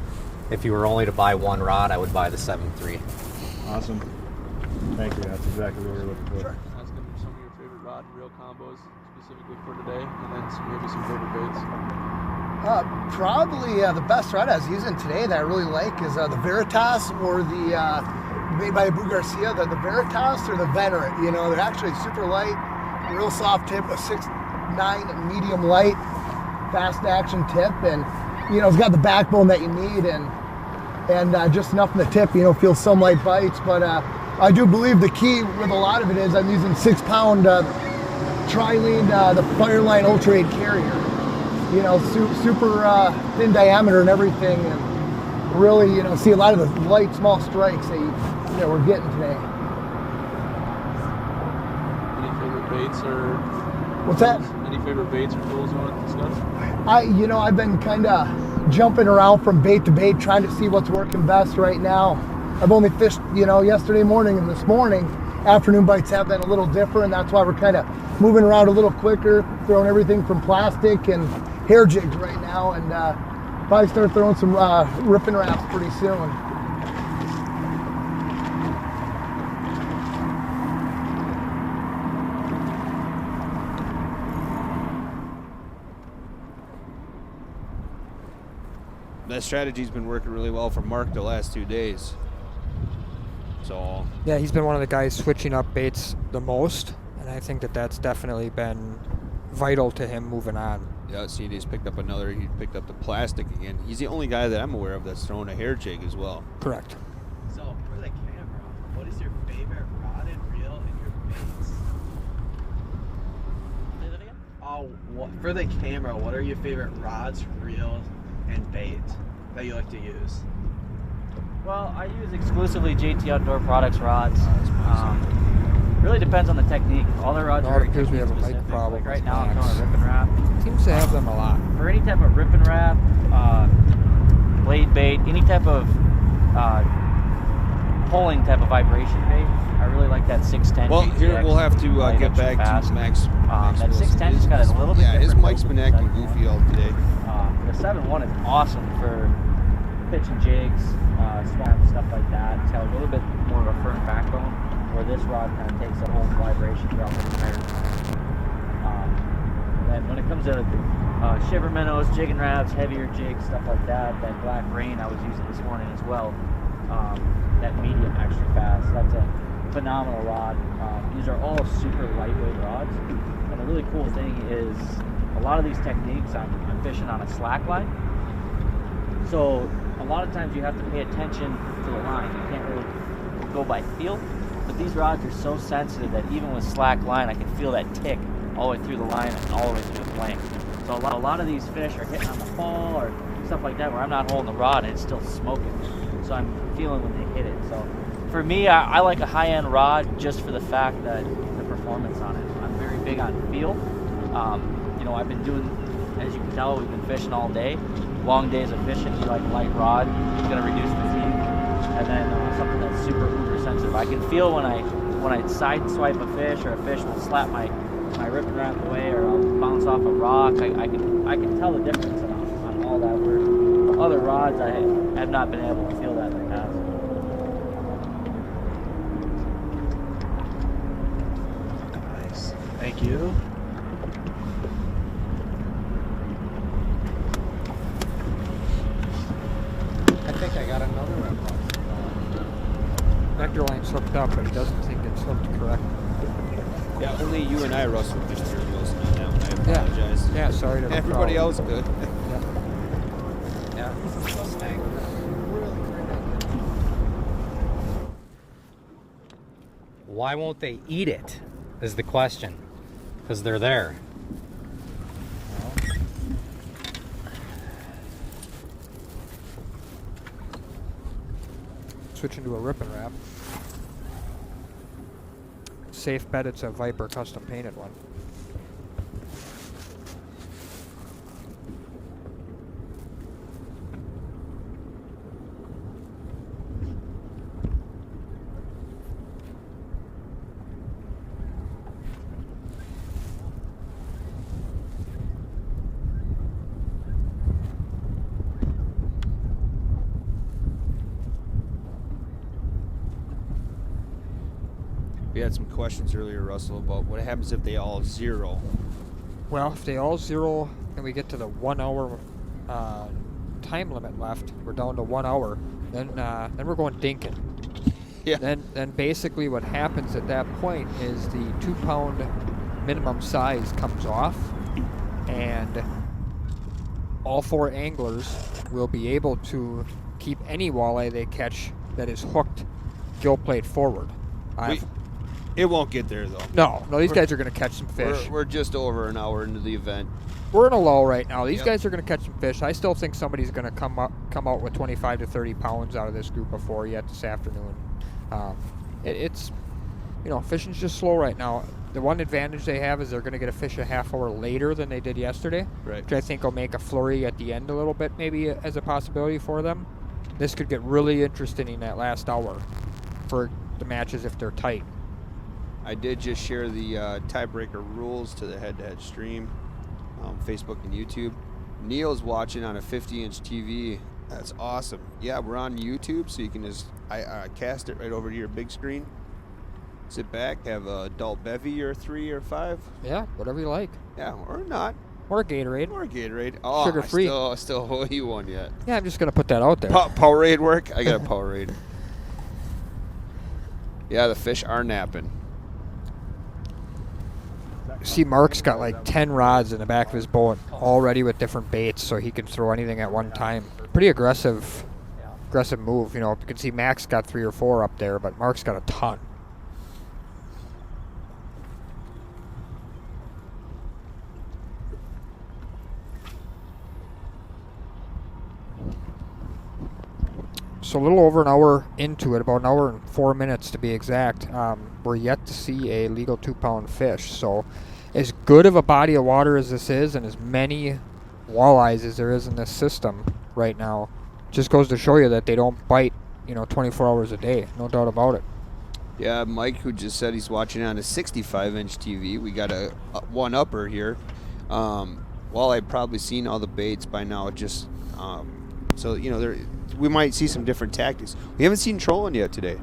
if you were only to buy one rod, I would buy the 7'3". Awesome. Thank you. That's exactly what we're looking for. Sure. That's going to be some of your favorite rod and reel combos specifically for today, and then maybe some favorite baits. Probably the best rod I was using today that I really like is the Veritas, or the made by Abu Garcia, the Veritas or the Veteran. You know, they're actually super light, real soft tip, a 6'9" medium light, fast action tip, and you know, it's got the backbone that you need, and just enough in the tip, you know, feels some light bites. But I do believe the key with a lot of it is I'm using 6-pound Trilene, the Fireline Ultra 8 carrier. You know, super thin diameter and everything, and really, you know, see a lot of the light, small strikes that we're getting today. Any favorite baits or What's that? Any favorite baits or tools you want to discuss? I've been kind of jumping around from bait to bait, trying to see what's working best right now. I've only fished, you know, yesterday morning and this morning. Afternoon bites have been a little different. That's why we're kind of moving around a little quicker, throwing everything from plastic and hair jigs right now, and probably start throwing some ripping wraps pretty soon. That strategy's been working really well for Mark the last 2 days. So Yeah, he's been one of the guys switching up baits the most, and I think that's definitely been vital to him moving on. yeah, see, he picked up the plastic again. He's the only guy that I'm aware of that's throwing a hair jig as well. Correct. So, for the camera, what is your favorite rod and reel and your baits? Say that again? For the camera, what are your favorite rods, reels, and bait that you like to use? Well, I use exclusively JT Outdoor Products rods. Awesome. Really depends on the technique. All the rods No, are it appears we have a mic specific. problem Like right with now, I'm Max. throwing a rip and wrap. Seems to have them a lot. For any type of rip and wrap, blade bait, any type of pulling type of vibration bait, I really like that 610. Well, GTX, here we'll have to light, get extra back fast. to Max. Max that Wilson. 610 just got a little bit Yeah, his different mic's focus been than acting the goofy all today. The 7.1 is awesome for pitching jigs, swamp, stuff like that. It's got a little bit more of a firm backbone, where this rod kind of takes a whole vibration throughout the entire time. And when it comes to shiver minnows, jig and wraps, heavier jigs, stuff like that, that Black Rain I was using this morning as well, that medium extra fast, that's a phenomenal rod. These are all super lightweight rods, and the really cool thing is a lot of these techniques I'm fishing on a slack line, so a lot of times you have to pay attention to the line. You can't really go by feel, but these rods are so sensitive that even with slack line I can feel that tick all the way through the line and all the way through the flank. So a lot of these fish are hitting on the fall or stuff like that where I'm not holding the rod and it's still smoking, so I'm feeling when they hit it. So for me, I like a high-end rod just for the fact that the performance on it. I'm very big on feel. You know, I've been doing, as you can tell, we've been fishing all day. Long days of fishing, you like light rod, it's going to reduce fatigue. and then something that's super uber sensitive. I can feel when I side swipe a fish, or a fish will slap my ripping wrap away, or I'll bounce off a rock. I can tell the difference on all that. Where other rods, I have not been able to feel that in the past. Nice. Thank you. I think I got another one. Nectar line's hooked up, but he doesn't think it's hooked correctly. Yeah, only you and I, Russell, just heard Wilson on that one. I apologize. Yeah, sorry to the Everybody crowd. else good. Yeah. Why won't they eat it is the question. Because they're there. Switching to a rip and wrap. Safe bet it's a Viper custom painted one. We had some questions earlier, Russell, about what happens if they all zero. Well, if they all zero and we get to the 1 hour time limit left, we're down to 1 hour, then we're going dinking. Yeah. Then basically what happens at that point is the 2 pound minimum size comes off, and all 4 anglers will be able to keep any walleye they catch that is hooked gill plate forward. It won't get there, though. No, these guys are going to catch some fish. We're just over an hour into the event. We're in a lull right now. These guys are going to catch some fish. I still think somebody's going to come out with 25 to 30 pounds out of this group of 4 yet this afternoon. It's fishing's just slow right now. The one advantage they have is they're going to get a fish a half hour later than they did yesterday, Right. which I think will make a flurry at the end a little bit, maybe as a possibility for them. This could get really interesting in that last hour for the matches if they're tight. I did just share the tiebreaker rules to the head-to-head stream, Facebook and YouTube. Neil's watching on a 50-inch TV. That's awesome. Yeah, we're on YouTube, so you can just cast it right over to your big screen. Sit back, have a adult bevy or 3 or 5. Yeah, whatever you like. Yeah, or not. Or a Gatorade. Or Gatorade. Oh, Sugar-free. I still owe you one yet. Yeah, I'm just going to put that out there. Powerade work? I got a Powerade. Yeah, the fish are napping. See, Mark's got like 10 rods in the back of his boat, all ready with different baits, so he can throw anything at one time. Pretty aggressive move. You can see Max got 3 or 4 up there, but Mark's got a ton. So a little over an hour into it, about an hour and 4 minutes to be exact, we're yet to see a legal 2 pound fish. So as good of a body of water as this is, and as many walleyes as there is in this system right now, just goes to show you that they don't bite 24 hours a day, no doubt about it. Yeah, Mike, who just said he's watching on a 65-inch TV. We got a one-upper here. Walleye probably seen all the baits by now. Just so we might see some different tactics. We haven't seen trolling yet today.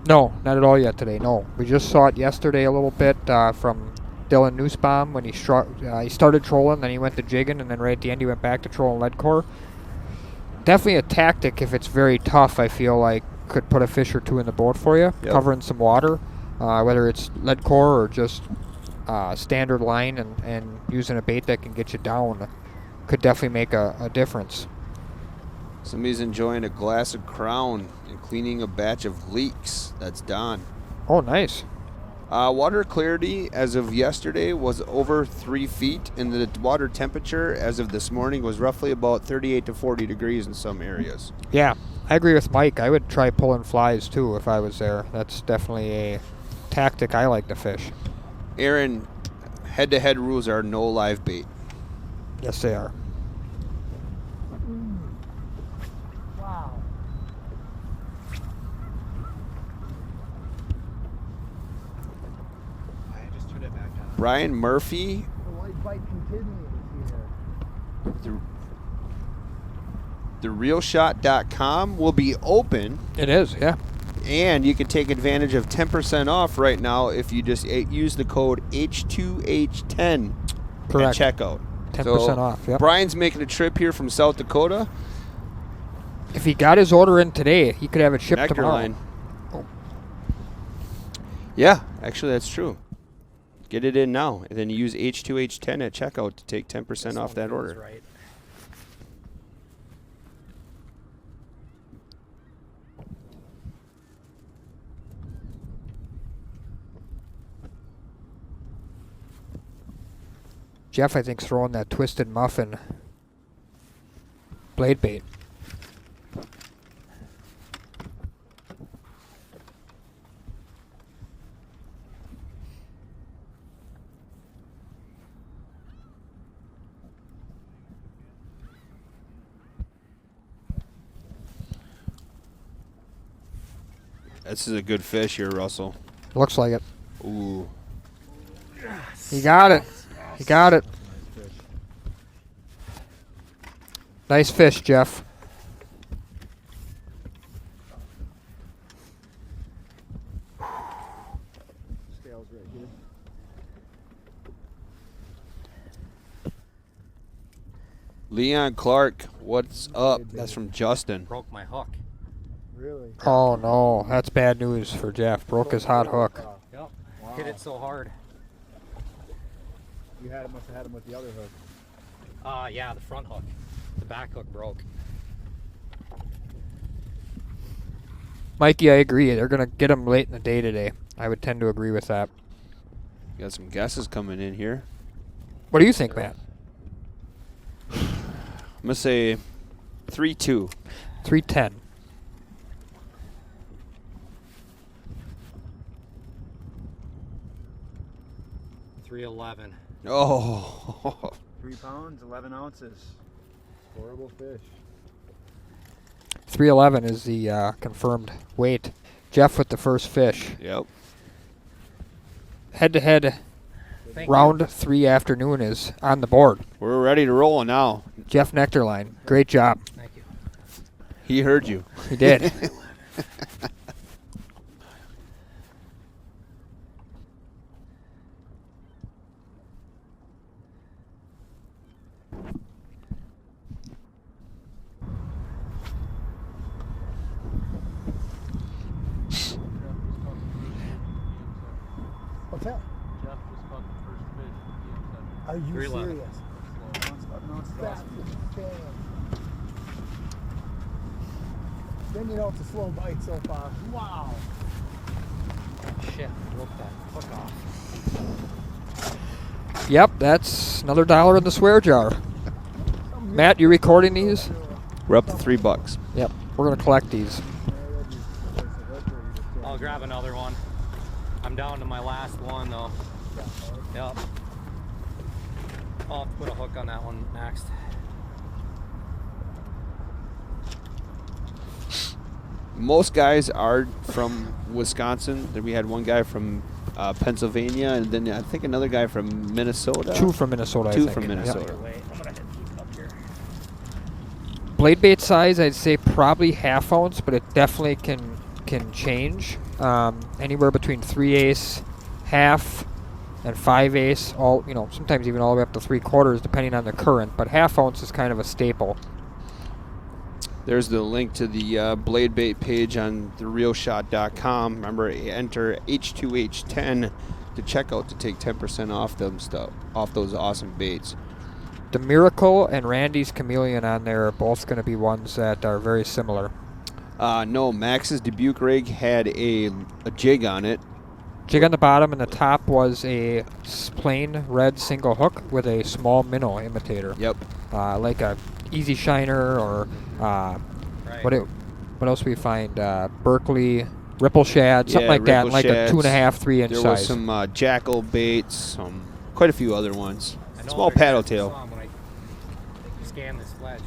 No, not at all yet today. No, we just saw it yesterday a little bit from Dylan Nussbaum when he started trolling, then he went to jigging, and then right at the end he went back to trolling lead core. Definitely a tactic if it's very tough. I feel like could put a fish or 2 in the boat for you, covering some water, whether it's lead core or just standard line and using a bait that can get you down. Could definitely make a difference. Somebody's enjoying a glass of Crown and cleaning a batch of leeks. That's Don. Oh, nice. Water clarity as of yesterday was over 3 feet, and the water temperature as of this morning was roughly about 38 to 40 degrees in some areas. Yeah, I agree with Mike. I would try pulling flies too if I was there. That's definitely a tactic I like to fish. Aaron, head-to-head rules are no live bait. Yes, they are. Wow. Brian Murphy. The light bite continues here. TheRealShot.com will be open, It is, yeah. and you can take advantage of 10% off right now if you just use the code H2H10 Correct. at checkout. 10% off, yep. Brian's making a trip here from South Dakota. If he got his order in today, he could have it shipped Nectar tomorrow. line. Yeah, actually that's true. Get it in now, and then use H2H10 at checkout to take 10% off that order. Right. Jeff, I think, throwing that twisted muffin blade bait. This is a good fish here, Russell. Looks like it. Ooh. He got it. He got it. Nice fish, Jeff. Scales right here. Leon Clark, what's up? That's from Justin. Broke my hook. Really? Oh no, that's bad news for Jeff. Broke his hot hook. Yep. Wow. Hit it so hard. You must have had him with the other hook. Yeah, the front hook. The back hook broke. Mikey, I agree. They're gonna get him late in the day today. I would tend to agree with that. Got some guesses coming in here. What do you think, Matt? I'm gonna say 3-2. 310. $3.11. Oh. 3 pounds, 11 ounces. Horrible fish. 311 is the confirmed weight. Jeff with the first fish. Yep. Head-to-head Thank round 3 afternoon is on the board. We're ready to roll now. Jeff Nectarline, great job. Thank you. He heard you. He did. What's that? Jeff just caught the first fish. Are you 311. serious? That's then you know it's a slow bite so far. Wow. Shit, broke that hook off. Yep, that's another $1 in the swear jar. Matt, you recording these? We're up to $3. Yep, we're going to collect these. I'll grab another one. I'm down to my last one though. Yep. I'll have to put a hook on that one next. Most guys are from Wisconsin. Then we had one guy from Pennsylvania, and then I think another guy from Minnesota. 2 from Minnesota, I Two think. from Yep. Minnesota. Wait, I'm gonna hit these up here. Blade bait size, I'd say probably ½ ounce, but it definitely can change. Anywhere between 3/8, half, and 5/8. All sometimes even all the way up to 3/4, depending on the current. But ½ ounce is kind of a staple. There's the link to the blade bait page on therealshot.com. Remember, enter H2H10 to checkout to take 10% off off those awesome baits. The Miracle and Randy's Chameleon on there are both going to be ones that are very similar. No, Max's Dubuque rig had a jig on it. Jig on the bottom, and the top was a plain red single hook with a small minnow imitator. Yep. Like a Easy Shiner or Right. what else we find? Berkeley Ripple Shad, something like that, Ripple like Shads. a 2.5, 3 inch There size. was some jackal baits, quite a few other ones. I know Small they're paddle just tail. long when I scan this fledge.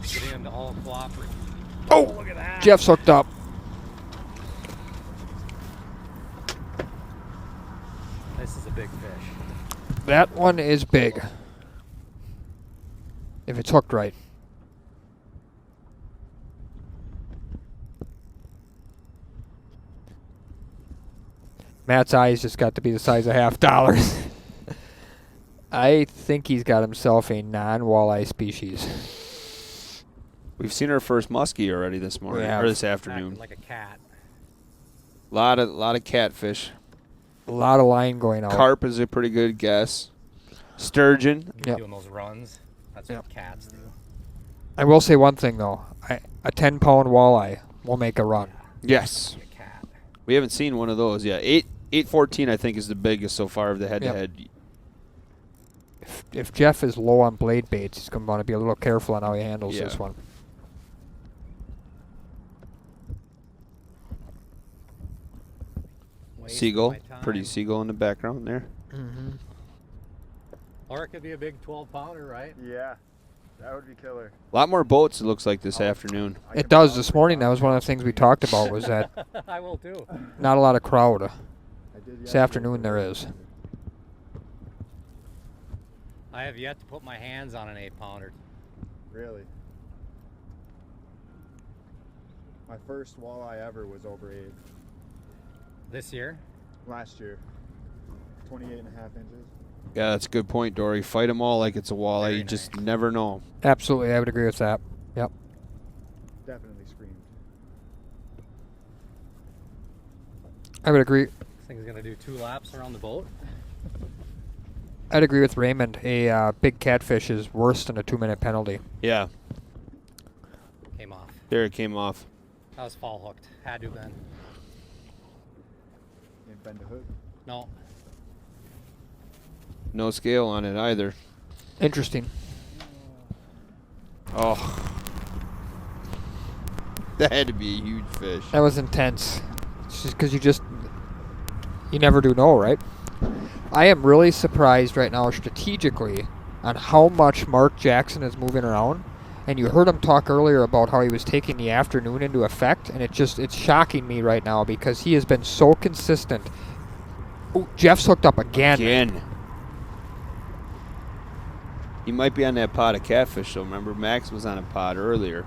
Getting them to all cooperate. Oh, look at that. Jeff's hooked up. That one is big. If it's hooked right. Matt's eyes just got to be the size of $50. I think he's got himself a non-walleye species. We've seen our first muskie already this morning, or this afternoon. Acting like a cat. Lot of catfish. A lot of line going out. Carp is a pretty good guess. Sturgeon. Yep. Doing those runs. That's what cats do. I will say one thing though. A 10-pound walleye will make a run. Yes. We haven't seen one of those yet. 814 I think is the biggest so far of the head-to-head. If Jeff is low on blade baits, he's going to want to be a little careful on how he handles this one. Seagull. Pretty seagull in the background there. Mm-hmm. Or it could be a big 12-pounder, right? Yeah, that would be killer. A lot more boats it looks like this afternoon. It does. This morning, that was one of the things we talked about was that I will too. not a lot of crowd. This afternoon there is. I have yet to put my hands on an 8-pounder. Really? My first walleye ever was over 8. This year? Last year. 28 and a half inches. Yeah, that's a good point, Dory. Fight them all like it's a walleye. You just never know. Absolutely, I would agree with that. Yep. Definitely screamed. I would agree. This thing's going to do 2 laps around the boat. I'd agree with Raymond. A big catfish is worse than a 2-minute penalty. Yeah. Came off. There it came off. That was fall hooked. Had to have been. Didn't bend the hook? No. No scale on it either. Interesting. Oh. That had to be a huge fish. That was intense. It's just because you never do know, right? I am really surprised right now strategically on how much Mark Jackson is moving around. And you heard him talk earlier about how he was taking the afternoon into effect, and it's shocking me right now because he has been so consistent. Ooh, Jeff's hooked up again. He might be on that pot of catfish, though. Remember, Max was on a pot earlier.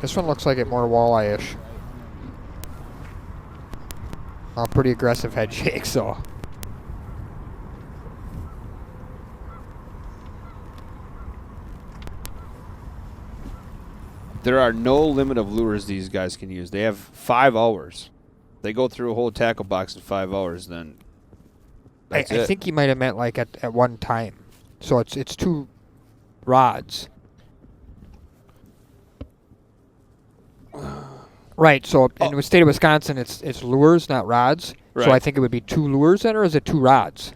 This one looks like it more walleye-ish. Oh, pretty aggressive head shake, so. There are no limit of lures these guys can use. They have 5 hours. They go through a whole tackle box in 5 hours, then that's it. I think he might have meant like at one time. So it's 2 rods. Right, so in the state of Wisconsin, it's lures, not rods. Right. So I think it would be 2 lures then, or is it 2 rods?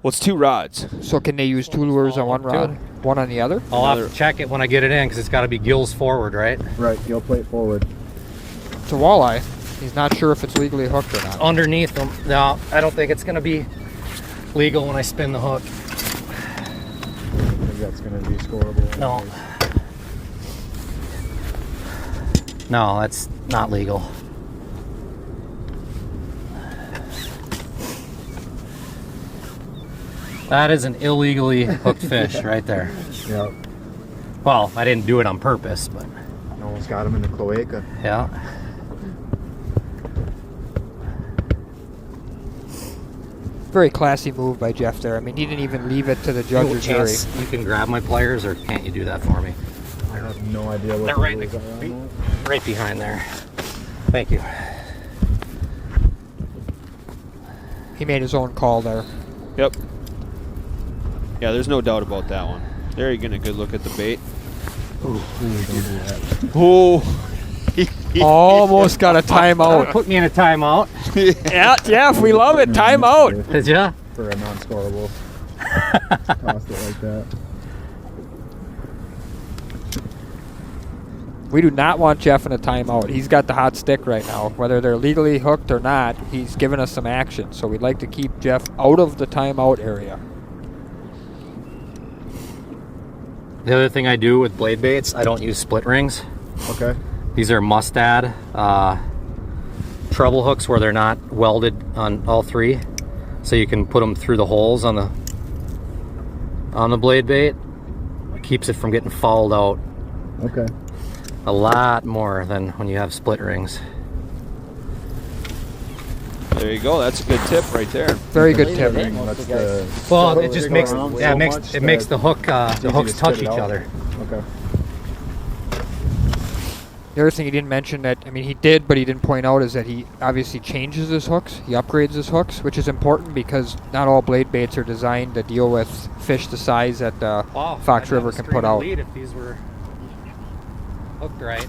Well, it's 2 rods. So can they use 2 lures on one rod, one on the other? I'll have to check it when I get it in because it's got to be gills forward, right? Right, gill plate forward. It's a walleye. He's not sure if it's legally hooked or not. Underneath them. No, I don't think it's going to be legal when I spin the hook. I think that's going to be scoreable. No. No, that's not legal. That is an illegally hooked fish right there. Yep. Well, I didn't do it on purpose, but. Almost got him in the cloaca. Yeah. Very classy move by Jeff there. I mean, he didn't even leave it to the judge or jury. You can grab my pliers, or can't you do that for me? I have no idea what They're the right, rules are on that. right behind there. Thank you. He made his own call there. Yep. Yeah, there's no doubt about that one. There, you're getting a good look at the bait. Ooh, don't do that. Oh. Almost got a timeout. Put me in a timeout. Yeah, Jeff, we love it. Timeout. Did ya? For a non-scoreable. Tossed it like that. We do not want Jeff in a timeout. He's got the hot stick right now. Whether they're legally hooked or not, he's given us some action. So we'd like to keep Jeff out of the timeout area. The other thing I do with blade baits, I don't use split rings. Okay. These are Mustad treble hooks where they're not welded on all 3. So you can put them through the holes on the on the blade bait. It keeps it from getting fouled out Okay. a lot more than when you have split rings. There you go. That's a good tip right there. Very good tip. That's the Well, so it just they makes go around yeah, so it makes much it makes that the hook it's the easy hooks to touch spit each it out. other. Okay. The other thing he didn't mention that, I mean, he did, but he didn't point out, is that he obviously changes his hooks. He upgrades his hooks, which is important because not all blade baits are designed to deal with fish the size that Fox River can put out. Lead if these were hooked right.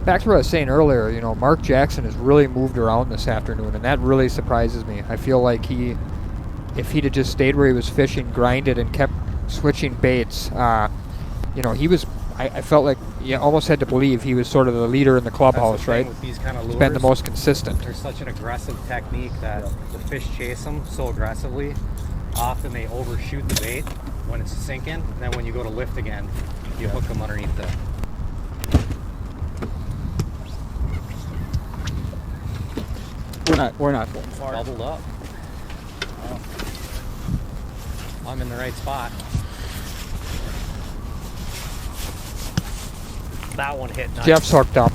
Back to what I was saying earlier, you know, Mark Jackson has really moved around this afternoon, and that really surprises me. I feel like if he'd have just stayed where he was fishing, grinded, and kept switching baits, you know, I felt like you almost had to believe he was sort of the leader in the clubhouse, That's the thing right? with these kind of He's lures, been the most consistent. there's such an aggressive technique that the fish chase them so aggressively. Often they overshoot the bait when it's sinking, and then when you go to lift again, you hook them underneath the. We're not going far. Bubbled up. Oh. I'm in the right spot. That one hit nice. Jeff's hooked up.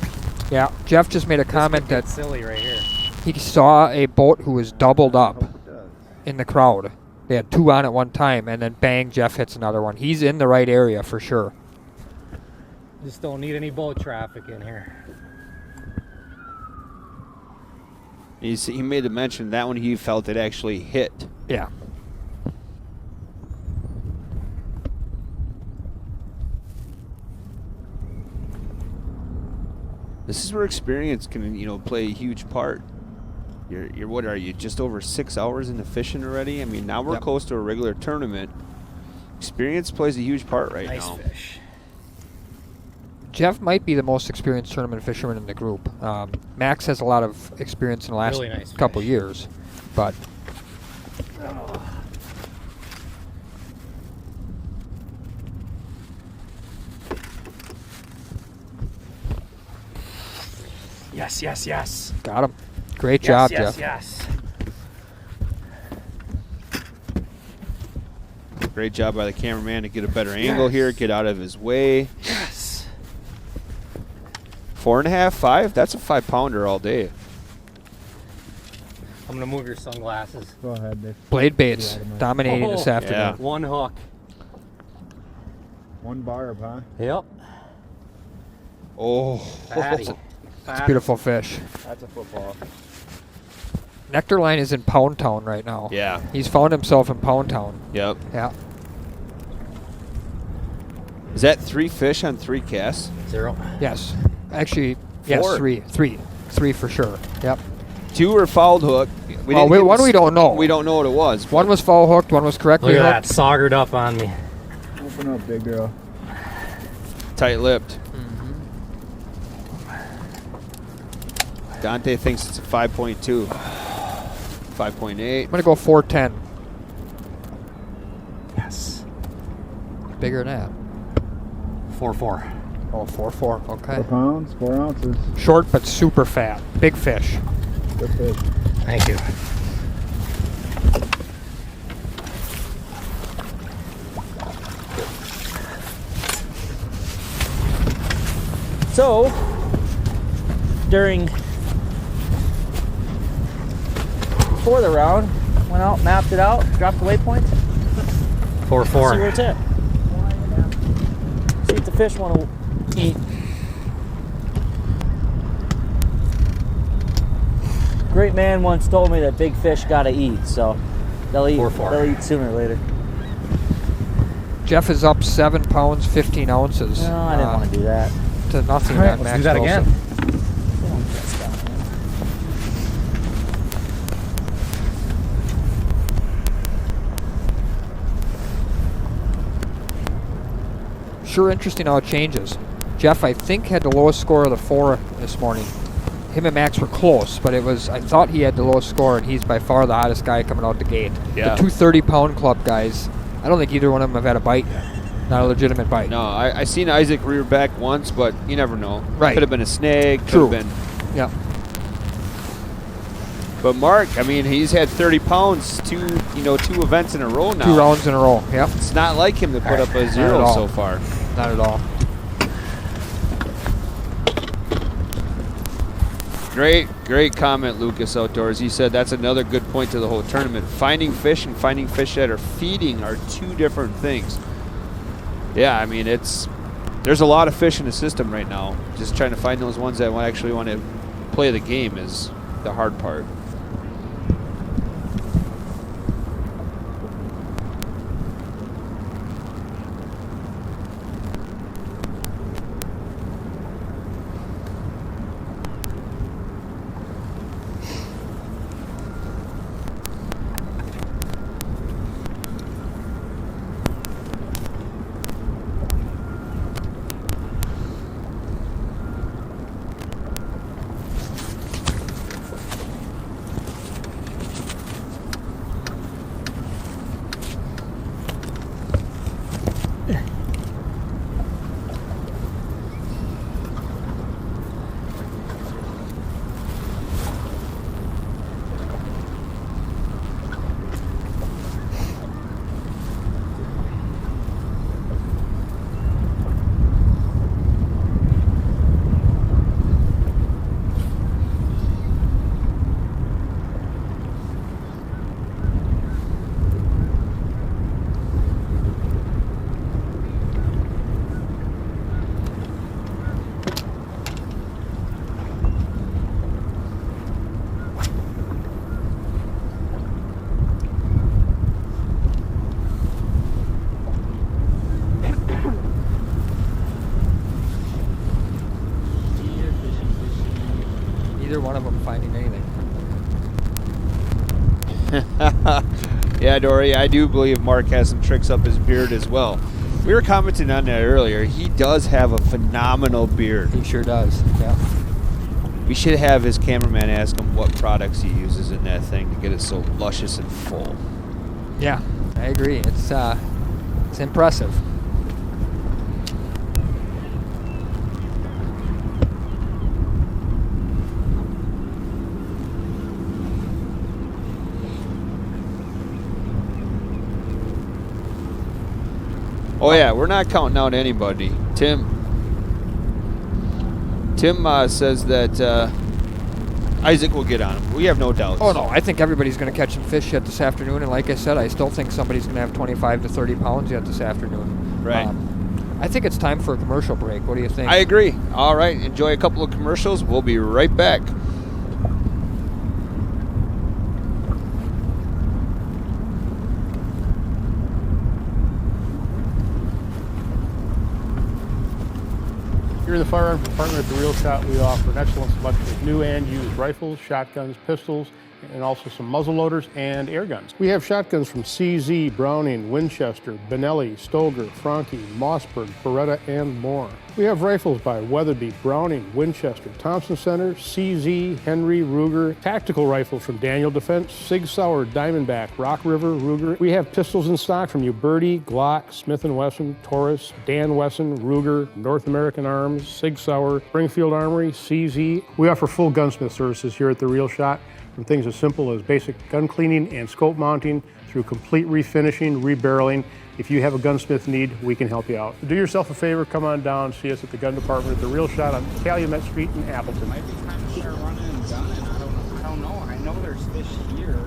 Yeah, Jeff just made a comment This could that get silly right here. he saw a boat who was doubled up in the crowd. They had two on at one time, and then bang, Jeff hits another one. He's in the right area for sure. Just don't need any boat traffic in here. He made a mention that one he felt it actually hit. Yeah. This is where experience can, you know, play a huge part. You're what are you, just over 6 hours into fishing already? I mean, now we're close to a regular tournament. Experience plays a huge part right Nice now. fish. Jeff might be the most experienced tournament fisherman in the group. Max has a lot of experience in the last Really nice couple fish. years, but Yes, yes, yes. got him. Great job, yes, Jeff. yes. Great job by the cameraman to get a better angle here, get out of his way. Yes. 4.5, 5? That's a 5-pounder all day. I'm gonna move your sunglasses. Go ahead, Dave. Blade baits dominating this Oh, afternoon. yeah. One hook. One barb, huh? Yep. Oh, Fatty. It's a beautiful fish. That's a football. Nectarline is in Pound Town right now. yeah. He's found himself in Pound Town. Yep. Yeah. Is that 3 fish on 3 casts? 0. Yes. Actually, yes, 4. 3. 3 for sure. Yep. 2 were fouled hook. Well, didn't get one the we don't know. We don't know what it was. One was foul hooked, one was correctly Look at hooked. that, saugered up on me. Open up, big girl. Tight-lipped. Dante thinks it's a 5.2. 5.8. I'm going to go 410. Yes. Bigger than that. 4-4. Oh, 4.4. 4 Okay. pounds, 4 ounces. Short but super fat. Big fish. Good fish. Thank you. So, before the round, went out, mapped it out, dropped the waypoints, see 4-4. where it's at. See if the fish want to eat. Great man once told me that big fish gotta eat, so they'll eat. 4-4. They'll eat sooner or later. Jeff is up 7 pounds, 15 ounces. No, I didn't want to do that. To nothing All right, on let's Max do that Wilson. again. They don't get stuff, man. Sure interesting how it changes. Jeff, I think, had the lowest score of the 4 this morning. Him and Max were close, but it was, I thought he had the lowest score, and he's by far the hottest guy coming out the gate. Yeah. The 230-pound club guys, I don't think either one of them have had a bite yet. Not a legitimate bite. No, I seen Isaac rear back once, but you never know. Right. Could have been a snag. True. Could have been. Yeah. But Mark, I mean, he's had 30 pounds two events in a row now. 2 rounds in a row. Yep. It's not like him to put up a 0 so far. Not at all. Great comment, Lucas Outdoors. He said that's another good point to the whole tournament. Finding fish and finding fish that are feeding are 2 different things. Yeah, I mean, there's a lot of fish in the system right now. Just trying to find those ones that actually want to play the game is the hard part. Neither one of them finding anything. Yeah, Dory, I do believe Mark has some tricks up his beard as well. We were commenting on that earlier. He does have a phenomenal beard. He sure does. Yeah. We should have his cameraman ask him what products he uses in that thing to get it so luscious and full. Yeah, I agree. It's impressive. Oh yeah, we're not counting out anybody. Tim says that Isaac will get on him. We have no doubts. Oh no, I think everybody's going to catch some fish yet this afternoon, and like I said, I still think somebody's going to have 25 to 30 pounds yet this afternoon. Right. I think it's time for a commercial break. What do you think? I agree. All right, enjoy a couple of commercials. We'll be right back. Here in the firearms department at the Real Shot, we offer an excellent selection of new and used rifles, shotguns, pistols, and also some muzzle loaders and air guns. We have shotguns from CZ, Browning, Winchester, Benelli, Stoeger, Franke, Mossberg, Beretta, and more. We have rifles by Weatherby, Browning, Winchester, Thompson Center, CZ, Henry, Ruger, tactical rifles from Daniel Defense, Sig Sauer, Diamondback, Rock River, Ruger. We have pistols in stock from Uberti, Glock, Smith & Wesson, Taurus, Dan Wesson, Ruger, North American Arms, Sig Sauer, Springfield Armory, CZ. We offer full gunsmith services here at the Real Shot, from things as simple as basic gun cleaning and scope mounting through complete refinishing, rebarreling. If you have a gunsmith need, we can help you out. Do yourself a favor, come on down, see us at the gun department at the Real Shot on Calumet Street in Appleton. Might be time to start running and gunning. I don't know. I know there's fish here.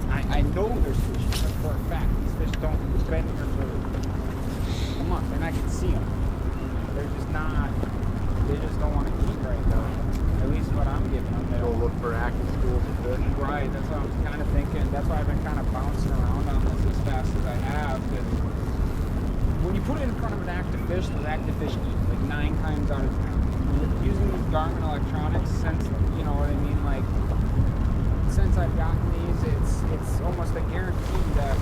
I know there's fish here for a fact. These fish don't been here for a month, and I can see them. They're just not. They just don't want to eat right now. At least what I'm giving them. They don't look for active schools of fish. Right, that's what I was kind of thinking. That's why I've been kind of bouncing around on this as fast as I have. Because when you put it in front of an active fish, the active fish eat like 9 times out of 10. Using these Garmin electronics, since you know what I mean, like since I've gotten these, it's almost a guarantee that.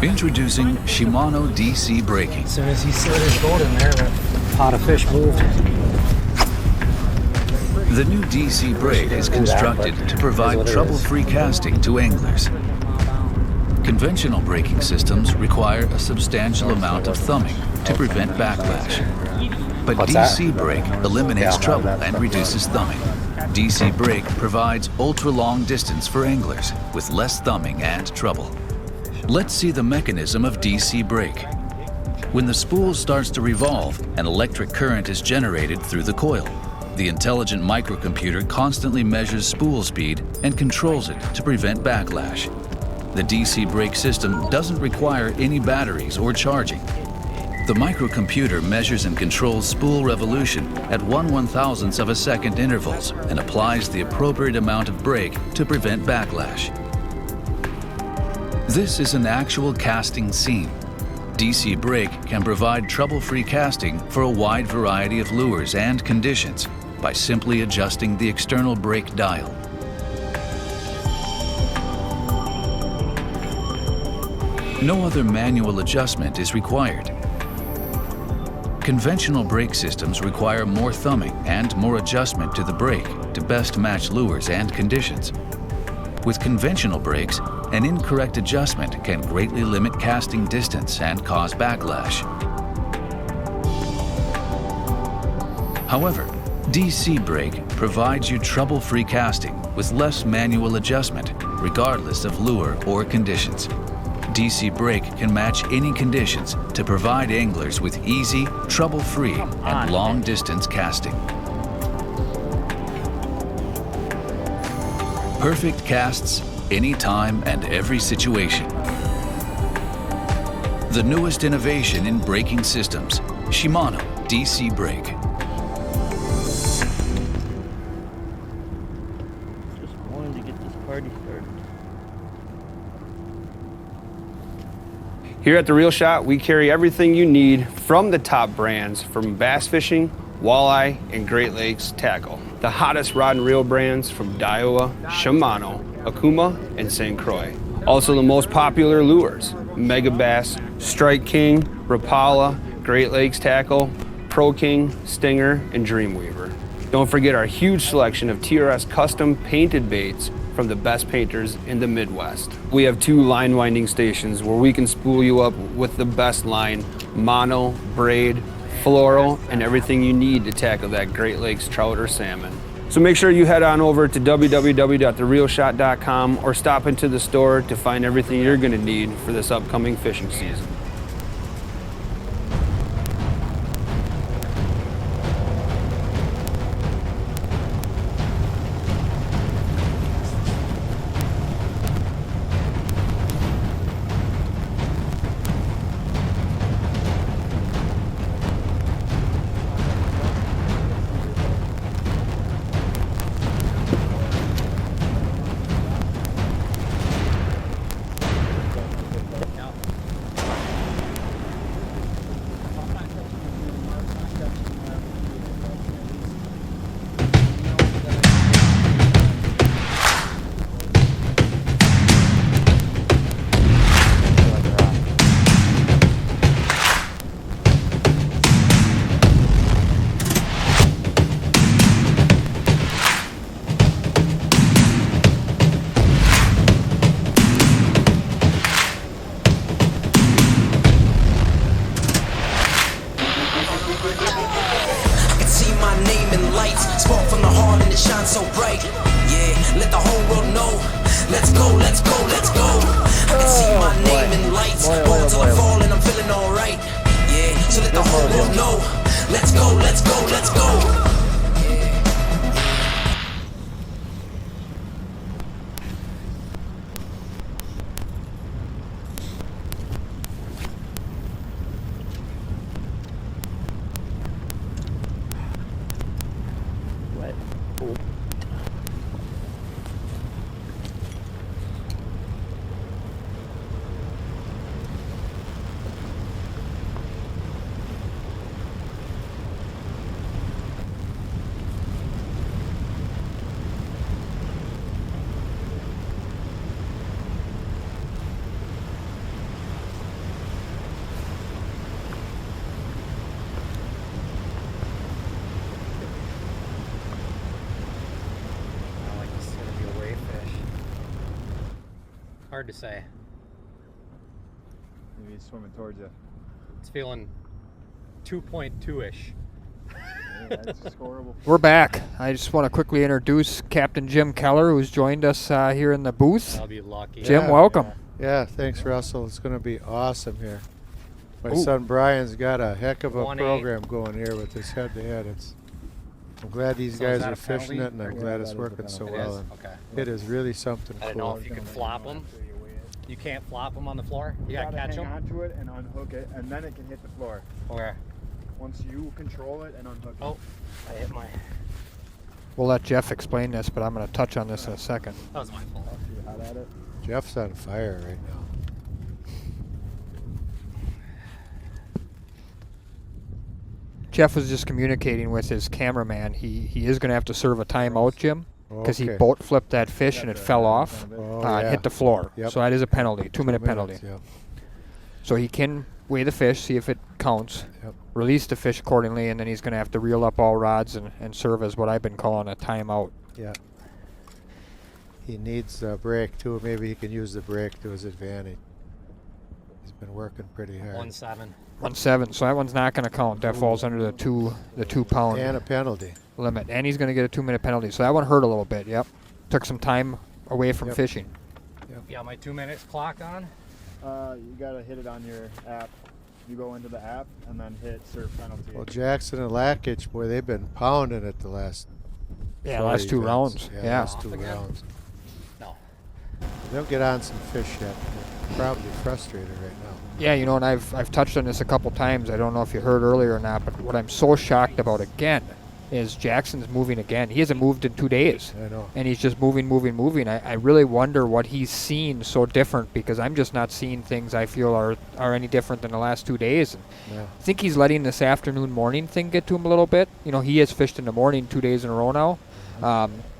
Introducing Shimano DC braking. As soon as he slid his boat in there, that pot of fish moved. The new DC brake is constructed to provide trouble-free casting to anglers. Conventional braking systems require a substantial amount of thumbing to prevent backlash. But What's that? DC brake eliminates Yeah, trouble that's and not reduces thumbing. DC brake provides ultra-long distance for anglers with less thumbing and trouble. Let's see the mechanism of DC brake. When the spool starts to revolve, an electric current is generated through the coil. The intelligent microcomputer constantly measures spool speed and controls it to prevent backlash. The DC brake system doesn't require any batteries or charging. The microcomputer measures and controls spool revolution at 1/1000th of a second intervals and applies the appropriate amount of brake to prevent backlash. This is an actual casting scene. DC brake can provide trouble-free casting for a wide variety of lures and conditions by simply adjusting the external brake dial. No other manual adjustment is required. Conventional brake systems require more thumbing and more adjustment to the brake to best match lures and conditions. With conventional brakes, an incorrect adjustment can greatly limit casting distance and cause backlash. However, DC brake provides you trouble-free casting with less manual adjustment, regardless of lure or conditions. DC brake can match any conditions to provide anglers with easy, trouble-free, and long-distance casting. Perfect casts anytime and every situation. The newest innovation in braking systems, Shimano DC brake. Just wanted to get this party started. Here at The Real Shot, we carry everything you need from the top brands, from bass fishing, walleye, and Great Lakes tackle. The hottest rod and reel brands from Daiwa, Shimano, Akuma, and St. Croix. Also the most popular lures, Mega Bass, Strike King, Rapala, Great Lakes tackle, Pro King, Stinger, and Dreamweaver. Don't forget our huge selection of TRS custom painted baits from the best painters in the Midwest. We have 2 line winding stations where we can spool you up with the best line, mono, braid, floral, and everything you need to tackle that Great Lakes trout or salmon. So make sure you head on over to www.therealshot.com or stop into the store to find everything you're gonna need for this upcoming fishing season. Hard to say. he's swimming towards you. It's feeling 2.2-ish. Yeah, it's just horrible. We're back. I just want to quickly introduce Captain Jim Keller, who's joined us here in the booth. I'll be lucky. Jim, welcome. Yeah, thanks, Russell. It's going to be awesome here. My Ooh. son Brian's got a heck of a 1-8. program going here with this head-to-head. I'm glad these So is guys that are a penalty? fishing it, and I'm Yeah, glad that it's is a working so penalty. It well. is? and Okay. It is really something I didn't cool. know if you could flop them. You can't flop them on the floor? You gotta catch hang them? onto it and unhook it, and then it can hit the floor. Where? Once you control it and unhook Oh, I hit my... We'll let Jeff explain this, but I'm going to touch on this in a second. That was my fault. it. After you're hot at it. Jeff's on fire right now. Jeff was just communicating with his cameraman. He is going to have to serve a timeout, Jim, because he Okay. boat flipped that fish and it fell off Oh, and yeah. hit the floor. Yep. So that is a penalty, 2-minute penalty. minutes, Yep. So he can weigh the fish, see if it counts, Yep. release the fish accordingly, and then he's going to have to reel up all rods and serve as what I've been calling a timeout. Yeah. He needs a break too. Maybe he can use the break to his advantage. He's been working pretty hard. 1-7. 1-7, so that one's not going to count. That falls under the 2 pound And a penalty. limit, and he's going to get a 2-minute penalty. So that one hurt a little bit. Yep, took some time away from Yep. fishing. Yeah, my 2 minutes clock on. You gotta hit it on your app. You go into the app and then hit serve penalty. Well, Jackson and Lackage, boy, they've been pounding it the last. Yeah, 40 last 2 events. rounds. Yeah. Last 2 Again? rounds. No. They'll get on some fish yet. They're probably frustrated right now. Yeah, you know, and I've touched on this a couple times. I don't know if you heard earlier or not, but what I'm so shocked about again is Jackson's moving again. He hasn't moved in 2 days. I know. And he's just moving. I really wonder what he's seen so different, because I'm just not seeing things I feel are any different than the last 2 days. And Yeah. I think he's letting this afternoon-morning thing get to him a little bit. You know, he has fished in the morning 2 days in a row now,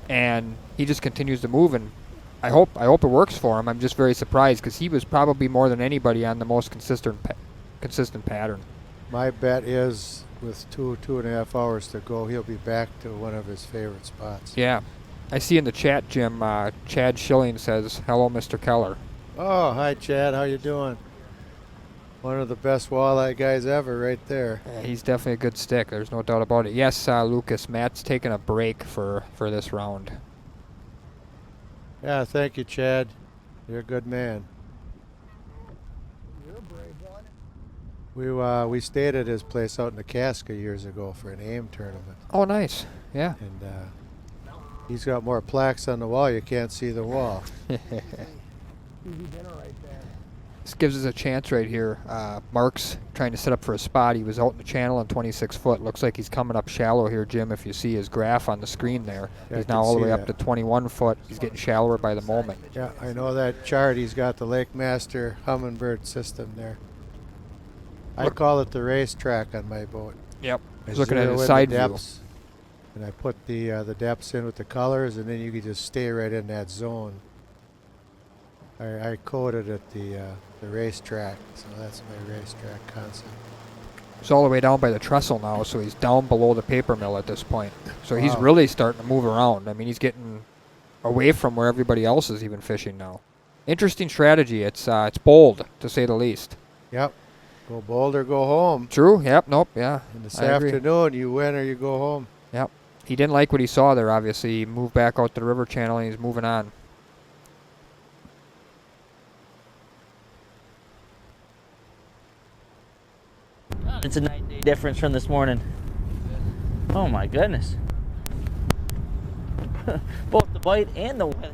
and he just continues to move. And I hope it works for him. I'm just very surprised, because he was probably more than anybody on the most consistent pattern. My bet is with 2.5 hours to go, he'll be back to one of his favorite spots. Yeah. I see in the chat, Jim, Chad Schilling says, "Hello, Mr. Keller." Oh, hi, Chad. How you doing? One of the best walleye guys ever right there. Yeah, he's definitely a good stick. There's no doubt about it. Yes, Lucas, Matt's taking a break for this round. Yeah, thank you, Chad. You're a good man. You're a brave one. We stayed at his place out in the Casca years ago for an AIM tournament. Oh, nice. Yeah. And he's got more plaques on the wall. You can't see the wall. Easy dinner right there. This gives us a chance right here. Mark's trying to set up for a spot. He was out in the channel on 26 foot. Looks like he's coming up shallow here, Jim, if you see his graph on the screen there. Yeah, I He's can now all the see way up to that. 21 foot. He's getting shallower by the moment. Yeah, I know that chart. He's got the Lake Master Humminbird system there. I call it the racetrack on my boat. Yep. I He's looking at zero his in side the view. depths, and I put the depths in with the colors, and then you can just stay right in that zone. I coded it the racetrack, so that's my racetrack concept. He's all the way down by the trestle now, so he's down below the paper mill at this point. So he's Wow. really starting to move around. I mean, he's getting away from where everybody else is even fishing now. Interesting strategy. It's bold, to say the least. Yep. Go bold or go home. True. Yep. Nope. Yeah. And this I agree. afternoon, you win or you go home. Yep. He didn't like what he saw there, obviously. He moved back out to the river channel, and he's moving on. It's a night day difference from this morning. Oh my goodness. Both the bite and the weather.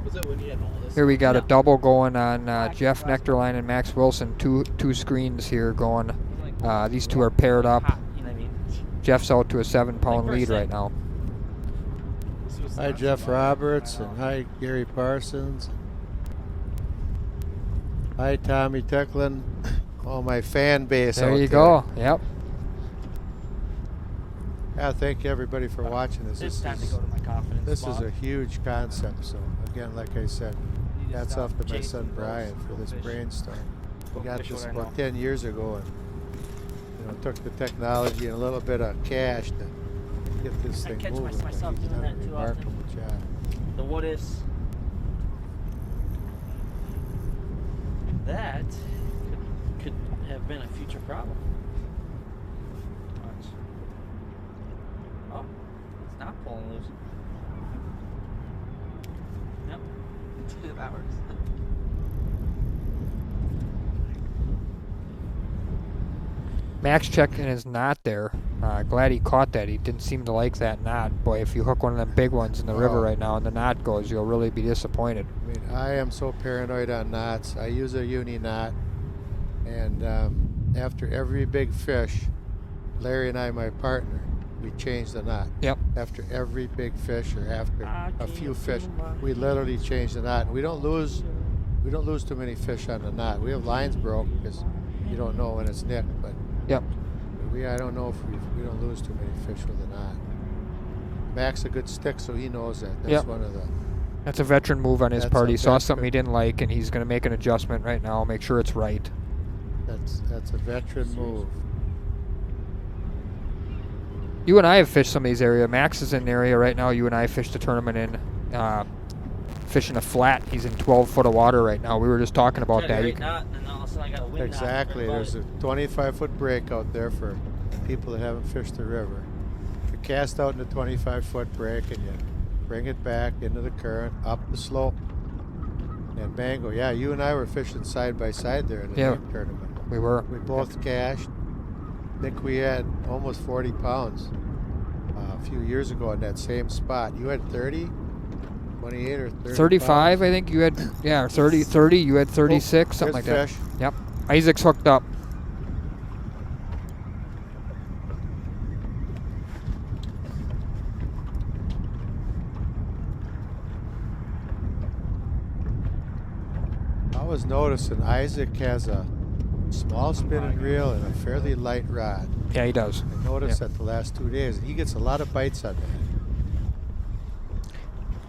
Was it when you had all this? Here we got a double going on Jeff Nectarline and Max Wilson. Two screens here going. These two are paired up. You know what I mean? Jeff's out to a 7-pound lead right now. Hi, Jeff Roberts, and hi, Gary Parsons. Hi, Tommy Tecklin. All my fan base There out you go. Yep. Yeah, thank you everybody for watching this. It's time to go to my confidence This spot. is a huge concept. So again, like I said, You just hats stop off to my chasing son those Brian for this fish. brainstorm. We Go got fish this what I about know. 10 years ago, and took the technology and a little bit of cash to get this I thing catch moving. but myself he's doing done a that too remarkable job. The what ifs. that could have been a future problem. Watch. Oh, it's not pulling loose. Yep. 2 hours. Max checking his knot there. Glad he caught that. He didn't seem to like that knot. Boy, if you hook one of them big ones in the river right now and the knot goes, you'll really be disappointed. I mean, I am so paranoid on knots. I use a uni knot, and after every big fish, Larry and I, my partner, we change the knot. Yep. After every big fish or after a few fish, we literally change the knot. And we don't lose too many fish on the knot. We have lines broke because you don't know when it's nicked, but yep. I don't know if we don't lose too many fish with a knot. Mac's a good stick, so he knows that. That's Yep. one of the. That's a veteran move on his That's part. a He saw veteran- something he didn't like, and he's going to make an adjustment right now, make sure it's right. That's a veteran move. You and I have fished some of these areas. Max is in the area right now. You and I fished a tournament in fishing a flat. He's in 12 foot of water right now. We were just talking about that. You can, Knot, and then all of a sudden I got a wind knot Exactly. right There's a 25-foot break out there for people that haven't fished the river. You cast out in the 25-foot break and you bring it back into the current, up the slope, and bango. Yeah, you and I were fishing side by side there in the Yeah. Cape tournament. we were. We both cashed. I think we had almost 40 pounds a few years ago in that same spot. You had 30, 28 or 30 35, pounds. I think you had. Yeah, 30. You had 36, something like Good that. fish. Yep. Isaac's hooked up. I was noticing Isaac has a small spinning reel and a fairly light rod. Yeah, he does. I noticed that the last 2 days. He gets a lot of bites on that.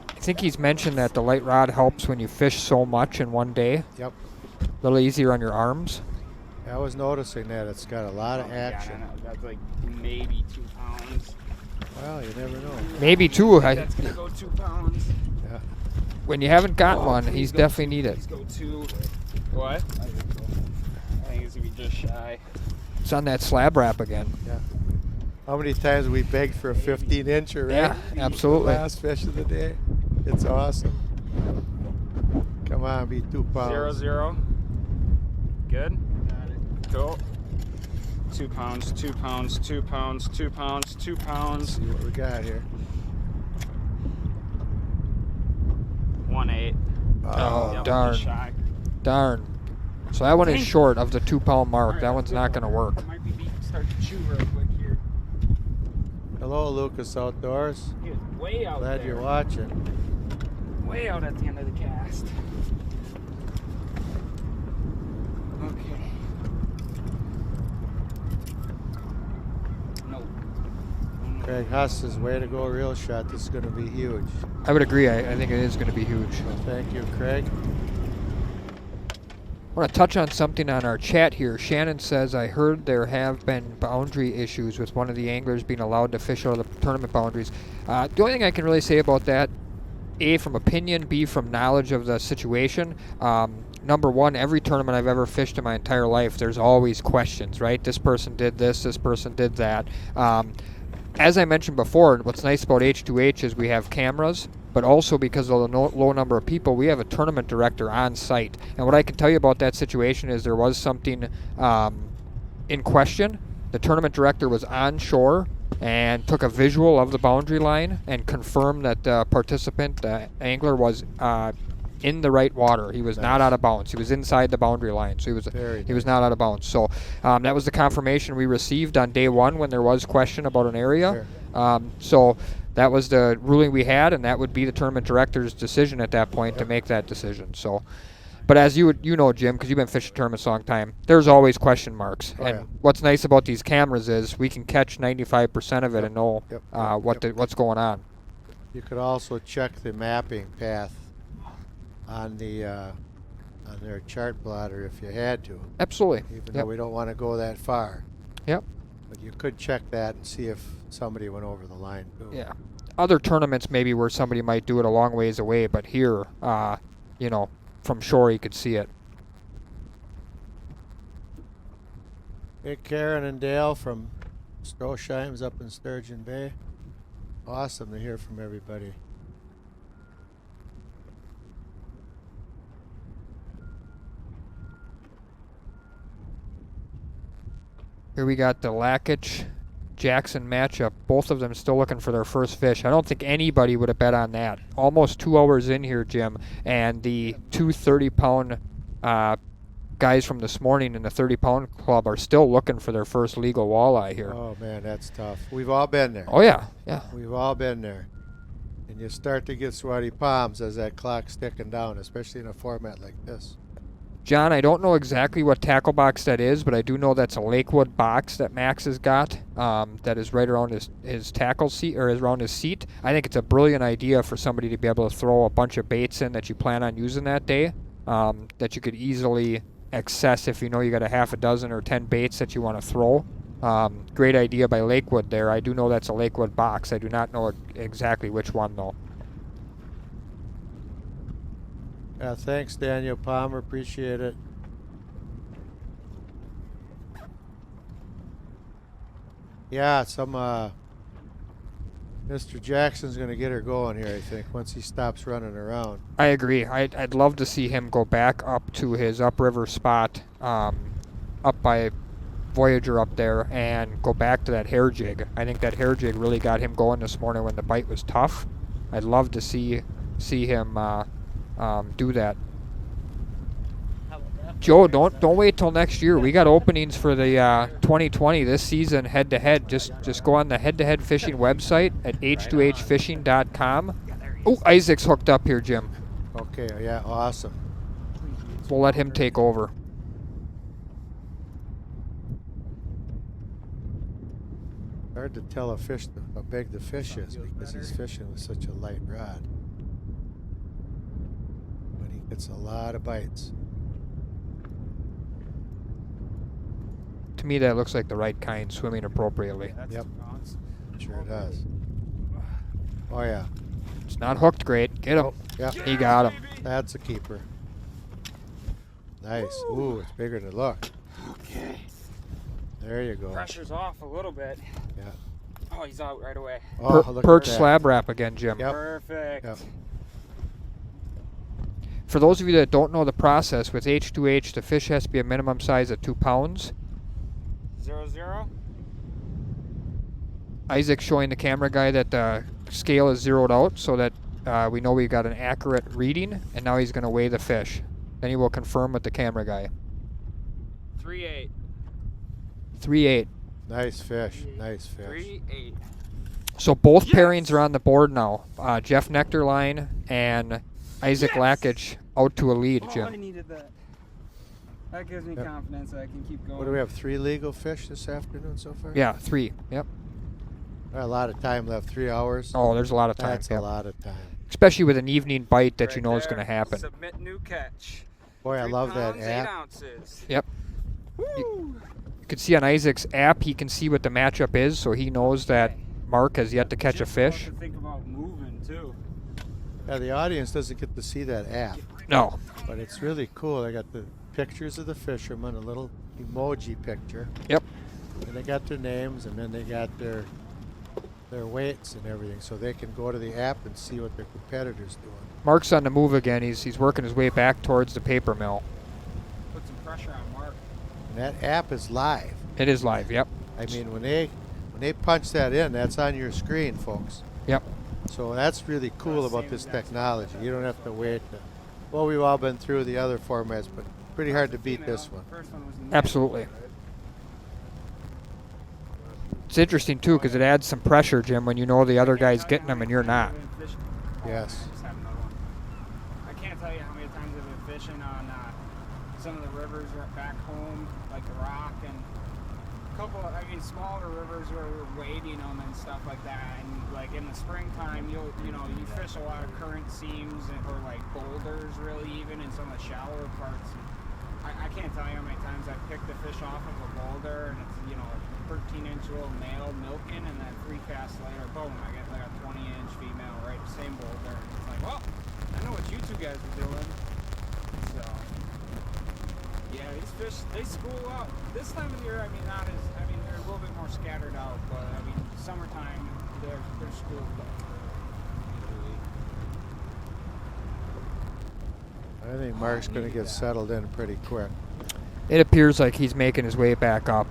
I think he's mentioned that the light rod helps when you fish so much in one day. Yep. A little easier on your arms. I was noticing that it's got a lot of action. Yeah, I know. That's like maybe 2 pounds. Well, you never know. Maybe two. That's gonna go 2 pounds. Yeah. When you haven't got one, Please he's go definitely two, need it. Please go 2. What? I think it's gonna be just shy. It's on that slab wrap again. Yeah. How many times we begged for a 15-incher, right? Yeah, absolutely. The last fish of the day. It's awesome. Come on, be 2 pounds. 0-0. Good. Go. 2 pounds, 2 pounds, 2 pounds, 2 pounds, 2 Let's pounds. see what we got here. 1-8. Oh, Yep, darn. just shy. Darn. So that one is Dang. short of the 2 pound mark. Alright, That one's not going to work. Might be start to chew real quick here. Hello, Lucas Outdoors. He was way out Glad there. you're watching. Way out at the end of the cast. Okay. No. Craig Huss's way to go reel shot. This is going to be huge. I would agree. I think it is going to be huge. So thank you, Craig. I want to touch on something on our chat here. Shannon says, I heard there have been boundary issues with one of the anglers being allowed to fish out of the tournament boundaries. The only thing I can really say about that, A, from opinion, B, from knowledge of the situation. Number one, every tournament I've ever fished in my entire life, there's always questions, right? This person did this person did that. As I mentioned before, what's nice about H2H is we have cameras, but also because of the low number of people, we have a tournament director on site. And what I can tell you about that situation is there was something in question. The tournament director was on shore and took a visual of the boundary line and confirmed that the participant, the angler, was in the right water. He was not out of bounds. He was inside the boundary line, so he was not out of bounds. So that was the confirmation we received on day one when there was question about an area. So that was the ruling we had, and that would be the tournament director's decision at that point to make that decision. So, but as you know, Jim, because you've been fishing tournaments a long time, there's always question marks. And what's nice about these cameras is we can catch 95% of it and know what's going on. You could also check the mapping path on the on their chart plotter if you had to. Absolutely. Even though we don't want to go that far. Yep. But you could check that and see if somebody went over the line too. Yeah. Other tournaments maybe where somebody might do it a long ways away, but here, from shore you could see it. Hey, Karen and Dale from Stroheims up in Sturgeon Bay. Awesome to hear from everybody. Here we got the Lakich Jackson matchup. Both of them still looking for their first fish. I don't think anybody would have bet on that. Almost 2 hours in here, Jim, and the two 30-pound guys from this morning in the 30-pound club are still looking for their first legal walleye here. Oh man, that's tough. We've all been there. Oh yeah, yeah. We've all been there. And you start to get sweaty palms as that clock's ticking down, especially in a format like this. John, I don't know exactly what tackle box that is, but I do know that's a Lakewood box that Max has got that is right around his tackle seat, or is around his seat. I think it's a brilliant idea for somebody to be able to throw a bunch of baits in that you plan on using that day, that you could easily access if you know you got a half a dozen or 10 baits that you want to throw. Great idea by Lakewood there. I do know that's a Lakewood box. I do not know exactly which one though. Thanks, Daniel Palmer. Appreciate it. Yeah, Mr. Jackson's going to get her going here, I think, once he stops running around. I agree. I'd love to see him go back up to his upriver spot, up by Voyager up there, and go back to that hair jig. I think that hair jig really got him going this morning when the bite was tough. I'd love to see him do that. Joe, don't wait till next year. We got openings for the 2020 this season head to head. Just go on the head to head fishing website at h2hfishing.com. Oh, Isaac's hooked up here, Jim. Okay, yeah, awesome. We'll let him take over. Hard to tell how big the fish is because he's fishing with such a light rod. But he gets a lot of bites. To me, that looks like the right kind, swimming appropriately. Yep, sure does. Oh yeah. It's not hooked great. Get him. Yep. He got him. That's a keeper. Nice. Ooh, it's bigger than it looked. Okay. There you go. Pressure's off a little bit. Yeah. Oh, he's out right away. Oh, look Perch at that. slab wrap again, Jim. Yep. Perfect. Yep. For those of you that don't know the process, with H2H, the fish has to be a minimum size of 2 pounds. 0-0. Isaac's showing the camera guy that the scale is zeroed out so that we know we got an accurate reading, and now he's going to weigh the fish. Then he will confirm with the camera guy. 3-8. 3.8. Nice fish. Nice fish. 3-8. So both pairings are on the board now. Jeff Nectarline and Isaac Lakich out to a lead, Jim. I needed that. That gives me confidence that I can keep going. What do we have? 3 legal fish this afternoon so far? Yeah, 3. Yep. A lot of time left. 3 hours. Oh, there's a lot of time. That's a lot of time. Especially with an evening bite that Right you know is there. going to happen. Submit new catch. Boy, I 3 love that pounds, app. 8 ounces. Yep. You can see on Isaac's app, he can see what the matchup is, so he knows that Mark has yet to catch a fish. To think about moving too. Yeah, the audience doesn't get to see that app. No. But it's really cool. They got the pictures of the fishermen, a little emoji picture. Yep. And they got their names, and then they got their weights and everything, so they can go to the app and see what their competitors doing. Mark's on the move again. He's working his way back towards the paper mill. Put some pressure on Mark. And that app is live. It is live. Yep. I mean, when they punch that in, that's on your screen, folks. Yep. So that's really cool about this technology. You don't have to wait. Well, we've all been through the other formats, but pretty hard to beat this one. Absolutely. It's interesting too because it adds some pressure, Jim, when you know the other guy's getting them and you're not. Yes. I can't tell you how many times I've been fishing on some of the rivers back home, like the Rock, and a couple of, smaller rivers where we're wading them and stuff like that. And like in the springtime, you fish a lot of current seams or like boulders, really, even in some of the shallower parts. I can't tell you how many times I've picked the fish off of a boulder and it's, a 13-inch little male milking, and then 3 casts later, boom, I get like a 20-inch female, right? Same boulder. And it's like, well, I know what you two guys are doing. So. Yeah, these fish, they school up. This time of year, I mean, not as, I mean, they're a little bit more scattered out, but I mean, summertime, they're schooled up. I think Mark's going to get settled in pretty quick. It appears like he's making his way back up.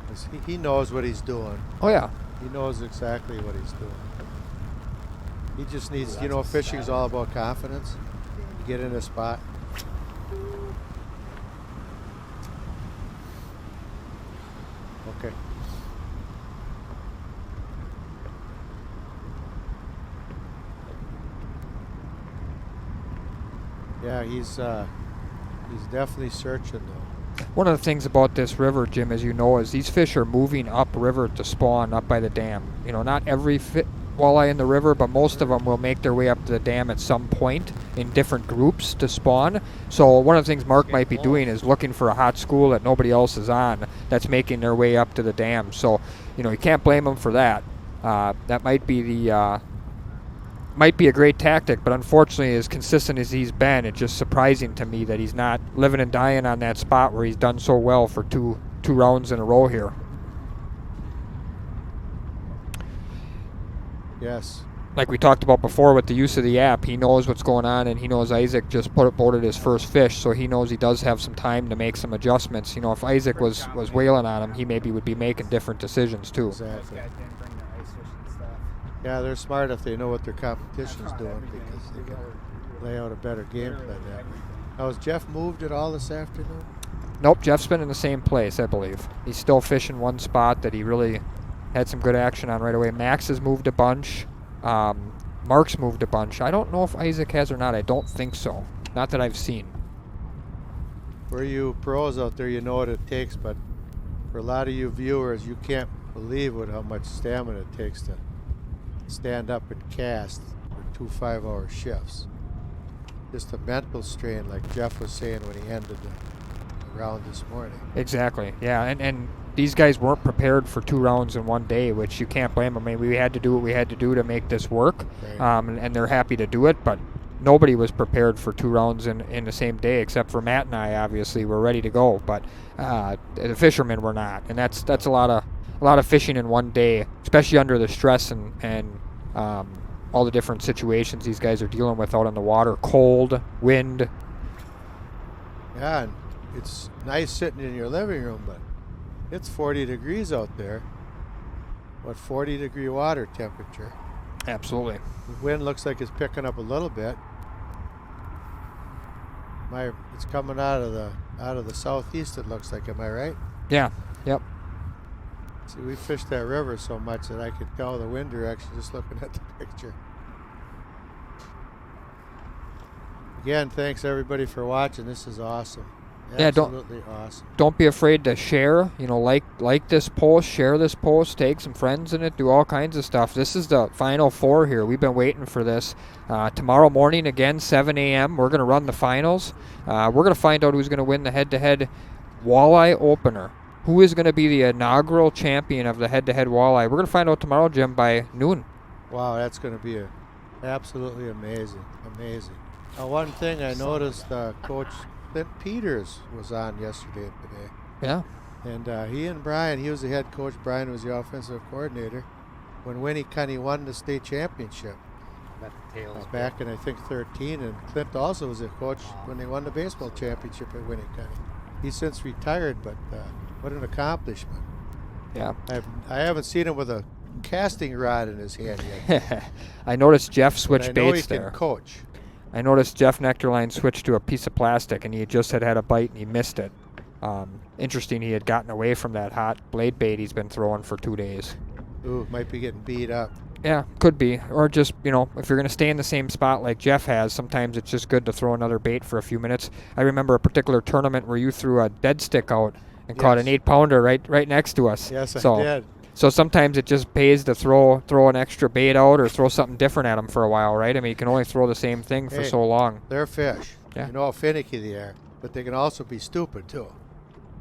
'Cause he knows what he's doing. Oh, yeah. He knows exactly what he's doing. He just needs, you know, fishing is all about confidence. You get in a spot. Okay. Yeah, he's definitely searching though. One of the things about this river, Jim, as you know, is these fish are moving upriver to spawn up by the dam. You know, not every walleye in the river, but most of them will make their way up to the dam at some point in different groups to spawn. So one of the things Mark might be doing is looking for a hot school that nobody else is on that's making their way up to the dam. So, you know, you can't blame him for that. That might be the might be a great tactic, but unfortunately, as consistent as he's been, it's just surprising to me that he's not living and dying on that spot where he's done so well for two rounds in a row here. Yes. Like we talked about before with the use of the app, he knows what's going on, and he knows Isaac just boated his first fish, so he knows he does have some time to make some adjustments. You know, if Isaac was whaling on him, he maybe would be making different decisions too. Exactly. Yeah, they're smart if they know what their competition's doing because they can lay out a better game plan that way. Now, has Jeff moved at all this afternoon? Nope, Jeff's been in the same place, I believe. He's still fishing one spot that he really had some good action on right away. Max has moved a bunch. Mark's moved a bunch. I don't know if Isaac has or not. I don't think so. Not that I've seen. For you pros out there, you know what it takes, but for a lot of you viewers, you can't believe how much stamina it takes to stand up and cast for 2 5-hour shifts. Just a mental strain, like Jeff was saying when he ended the round this morning. Exactly, yeah, and these guys weren't prepared for 2 rounds in one day, which you can't blame them. I mean, we had to do what we had to do to make this work, right. And they're happy to do it, but nobody was prepared for 2 rounds in the same day, except for Matt and I. Obviously, we're ready to go, but the fishermen were not, and that's a lot of fishing in one day, especially under the stress and all the different situations these guys are dealing with out on the water, cold, wind. Yeah, and it's nice sitting in your living room, but it's 40 degrees out there. What, 40-degree water temperature? Absolutely. The wind looks like it's picking up a little bit. It's coming out of the southeast. It looks like. Am I right? Yeah. Yep. See, we fished that river so much that I could tell the wind direction just looking at the picture. Again, thanks everybody for watching. This is awesome. Absolutely awesome. Don't be afraid to share. You know, like this post, share this post, tag some friends in it, do all kinds of stuff. This is the final 4 here. We've been waiting for this. Tomorrow morning, again, 7 a.m., we're going to run the finals. We're going to find out who's going to win the head-to-head walleye opener. Who is going to be the inaugural champion of the head-to-head walleye? We're going to find out tomorrow, Jim, by noon. Wow, that's going to be absolutely amazing. Amazing. Now, one thing I noticed, Coach Clint Peters was on yesterday and today. Yeah. And he and Brian, he was the head coach, Brian was the offensive coordinator, when Winnicunny won the state championship. Back in, I think, 13. And Clint also was a coach when they won the baseball championship at Winnicunny. He's since retired, but what an accomplishment. Yeah. I haven't seen him with a casting rod in his hand yet. I noticed Jeff switched I know baits he can there. coach. I noticed Jeff Nectarline switched to a piece of plastic, and he just had a bite, and he missed it. Interesting, he had gotten away from that hot blade bait he's been throwing for 2 days. Ooh, might be getting beat up. Yeah, could be. Or just, you know, if you're going to stay in the same spot like Jeff has, sometimes it's just good to throw another bait for a few minutes. I remember a particular tournament where you threw a dead stick out and caught an 8-pounder right next to us. Yes, I did. So sometimes it just pays to throw an extra bait out or throw something different at them for a while, right? I mean, you can only throw the same thing for so long. They're fish. Yeah. You know how finicky they are, but they can also be stupid too.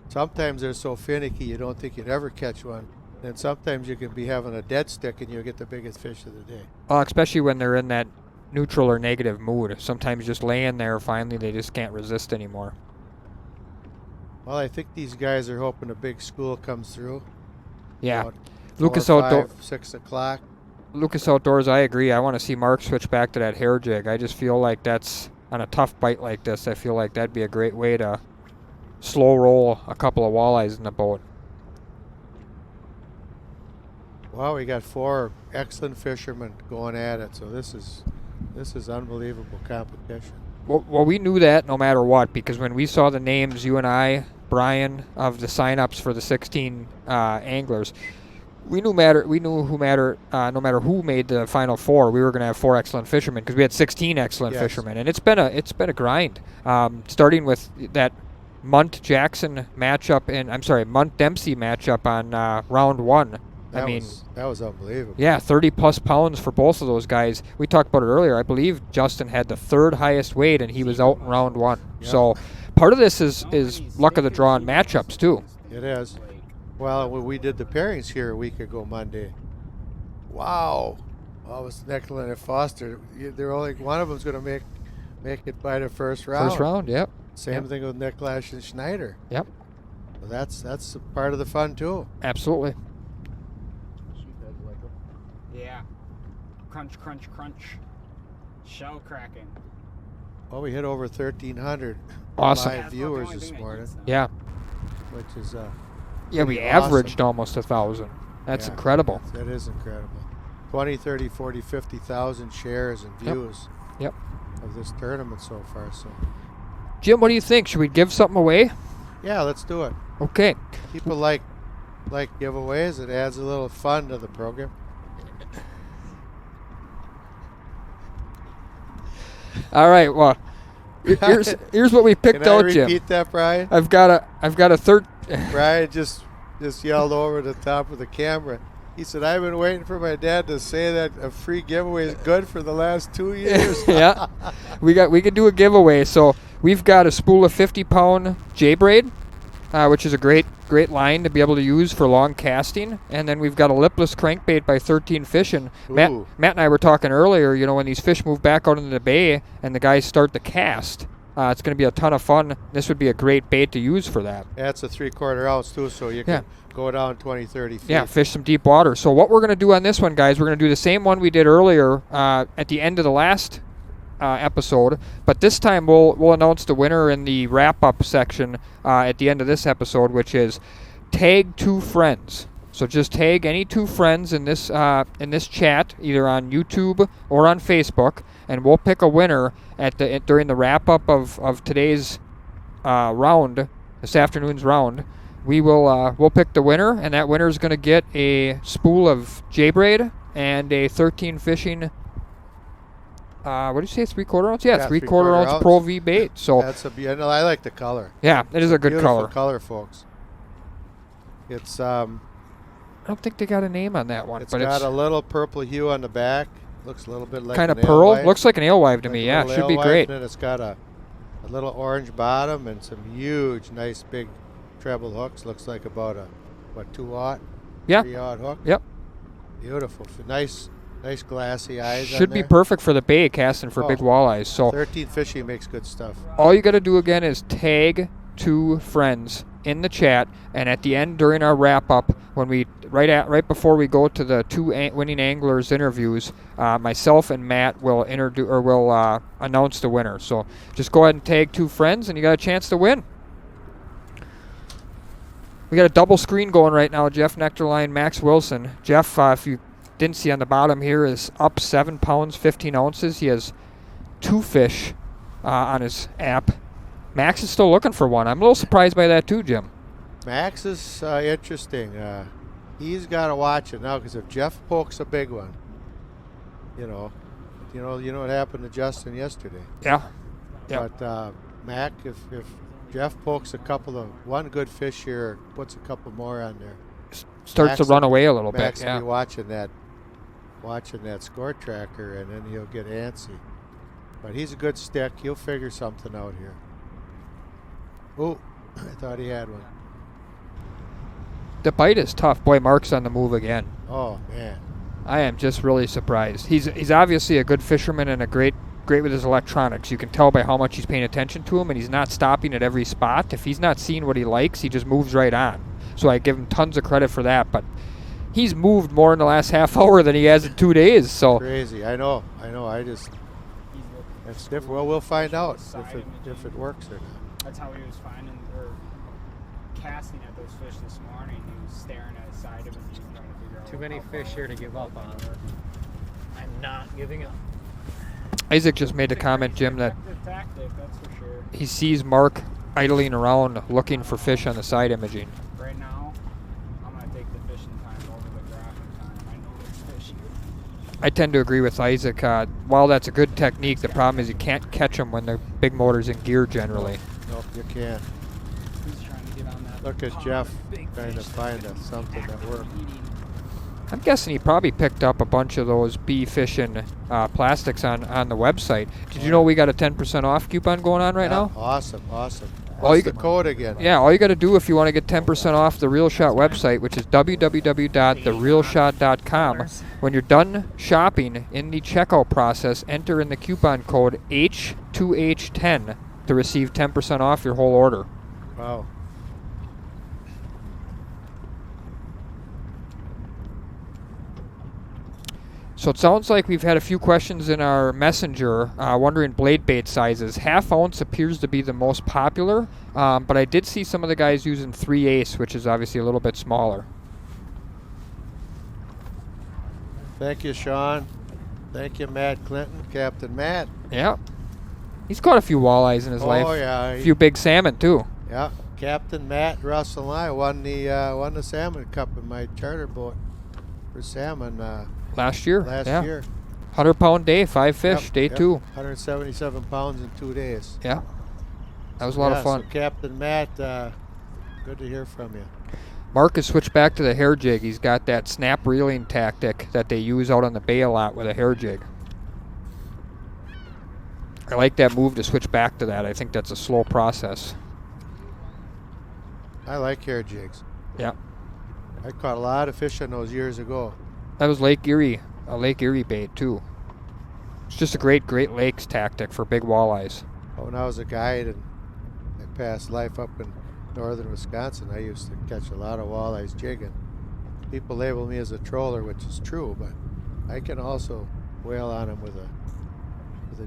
Sometimes they're so finicky you don't think you'd ever catch one. And sometimes you can be having a dead stick and you'll get the biggest fish of the day. Especially when they're in that neutral or negative mood. Sometimes just laying there, finally they just can't resist anymore. Well, I think these guys are hoping a big school comes through. Yeah. About Lucas 4, Outdoor. 5, 6 o'clock. Lucas Outdoors, I agree. I want to see Mark switch back to that hair jig. I just feel like that's, on a tough bite like this, I feel like that'd be a great way to slow roll a couple of walleyes in the boat. Well, we got 4 excellent fishermen going at it, so this is unbelievable competition. Well, we knew that no matter what, because when we saw the names, you and I, Brian, of the signups for the 16 anglers, no matter who made the final 4, we were going to have 4 excellent fishermen because we had 16 excellent fishermen, and it's been a grind. Starting with that Munt Dempsey matchup on round 1. That was unbelievable. Yeah, 30 plus pounds for both of those guys. We talked about it earlier. I believe Justin had the 3rd highest weight, and he was out in round 1. Yep. So part of this is luck of the draw and matchups too. It is. Well, when we did the pairings here a week ago Monday, wow. Well, it was Necklin and Foster. They're only one of them's going to make it by the first round. First round, yep. Same thing with Nicklash and Schneider. Yep. So that's part of the fun too. Absolutely. Yeah. Crunch, crunch, crunch. Shell cracking. Well, we hit over 1,300 awesome live viewers this morning. Yeah. Which is yeah, we averaged almost 1,000. That's incredible. That is incredible. 20, 30, 40, 50,000 shares and views of this tournament so far. So, Jim, what do you think? Should we give something away? Yeah, let's do it. Okay. People like giveaways. It adds a little fun to the program. All right. Well, here's what we picked out, Jim. Can I repeat that, Brian? I've got a third. Brian just yelled over the top of the camera. He said, "I've been waiting for my dad to say that a free giveaway is good for the last 2 years." Yeah, we can do a giveaway. So we've got a spool of 50-pound J-braid, which is a great line to be able to use for long casting. And then we've got a lipless crankbait by 13 Fishing. Matt and I were talking earlier. You know, when these fish move back out into the bay and the guys start to cast, it's going to be a ton of fun. This would be a great bait to use for that. That's a 3/4 ounce too, so you can go down 20, 30 feet. Yeah, fish some deep water. So what we're going to do on this one, guys, we're going to do the same one we did earlier at the end of the last episode, but this time we'll announce the winner in the wrap-up section at the end of this episode, which is tag 2 friends. So just tag any 2 friends in this chat, either on YouTube or on Facebook, and we'll pick a winner during the wrap-up of today's round, this afternoon's round. We'll pick the winner, and that winner is going to get a spool of J-braid and a 13 Fishing. What did you say? 3/4 ounce? Yeah, 3/4 ounce Pro V bait. So I like the color. Yeah, it is a good Beautiful color, folks. It's I don't think they got a name on that one, it's but got a little purple hue on the back. Looks a little bit like kind an of pearl. alewife. Looks like an alewife to me. Yeah, should be great. And it's got a little orange bottom and some huge, nice big treble hooks. Looks like about a 2-aught, 3-aught hook. Yep. Beautiful, nice glassy eyes. Should be perfect for the bay casting for big walleyes. So 13 Fishing makes good stuff. All you got to do again is tag 2 friends in the chat, and at the end during our wrap up, when we right before we go to the 2 winning anglers interviews, myself and Matt will announce the winner. So just go ahead and tag 2 friends, and you got a chance to win. We got a double screen going right now. Jeff Nectarline, Max Wilson. Jeff, if you didn't see on the bottom here, is up 7 pounds 15 ounces. He has 2 fish on his app. Max is still looking for one. I'm a little surprised by that too, Jim. Max is interesting. He's got to watch it now, because if Jeff pokes a big one, you know what happened to Justin yesterday. Yeah. But Mac, if Jeff pokes one good fish here, puts a couple more on there, starts to run away a little bit. Max will be watching that score tracker, and then he'll get antsy. But he's a good stick. He'll figure something out here. Oh, I thought he had one. The bite is tough. Boy, Mark's on the move again. Oh, man. I am just really surprised. He's obviously a good fisherman and a great great with his electronics. You can tell by how much he's paying attention to him, and he's not stopping at every spot. If he's not seeing what he likes, he just moves right on. So I give him tons of credit for that. But he's moved more in the last half hour than he has in 2 days. So Crazy. I know. I just, that's different. Well, we'll find out if it works or not. That's how he was finding or casting at those fish this morning. He was staring at his side of him, trying to figure out. Too many fish here to give up on. I'm not giving up. Isaac just made the comment, Jim, that Tactic, that's for sure. he sees Mark idling around looking for fish on the side imaging. Right now, I'm gonna take the fishing time over the graphing time. I know there's fish here. I tend to agree with Isaac. While that's a good technique, the problem is you can't catch them when the big motor's in gear generally. Nope, you can't. He's trying to get on that. Look at Jeff trying to find something that works. I'm guessing he probably picked up a bunch of those bee fishing plastics on the website. Did you know we got a 10% off coupon going on right now? Awesome. All you What's the code again? Yeah, all you got to do if you want to get 10% off the Real Shot website, which is www.therealshot.com, when you're done shopping, in the checkout process, enter in the coupon code H2H10 to receive 10% off your whole order. Wow. So it sounds like we've had a few questions in our messenger wondering blade bait sizes. 1/2 ounce appears to be the most popular, but I did see some of the guys using 3/8, which is obviously a little bit smaller. Thank you, Sean. Thank you, Matt Clinton, Captain Matt. Yeah. He's caught a few walleyes in his life. Oh yeah. A few big salmon too. Yeah. Captain Matt, Russell, and I won the Salmon Cup in my charter boat for salmon. Last year. Last yeah. year. 100-pound day, 5 fish, Yep, day yep. 2. 177 pounds in 2 days. Yeah. That was a lot of fun. So Captain Matt, good to hear from you. Mark has switched back to the hair jig. He's got that snap reeling tactic that they use out on the bay a lot with a hair jig. I like that move to switch back to that. I think that's a slow process. I like hair jigs. Yeah. I caught a lot of fish on those years ago. That was Lake Erie, a Lake Erie bait too. It's just a great Lakes tactic for big walleyes. When I was a guide and I passed life up in northern Wisconsin, I used to catch a lot of walleyes jigging. People label me as a troller, which is true, but I can also whale on them with a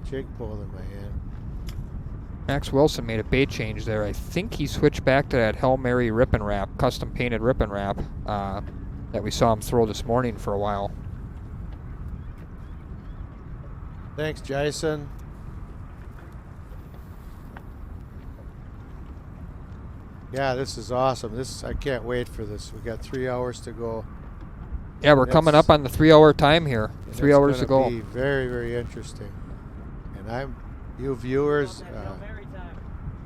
jig pole in my hand. Max Wilson made a bait change there. I think he switched back to that Hail Mary rip and wrap, custom painted rip and wrap that we saw him throw this morning for a while. Thanks, Jason. Yeah, this is awesome. I can't wait for this. We got 3 hours to go. Yeah, we're coming up on the 3-hour time here. 3 hours to go. It's going to be very, very interesting. And you viewers,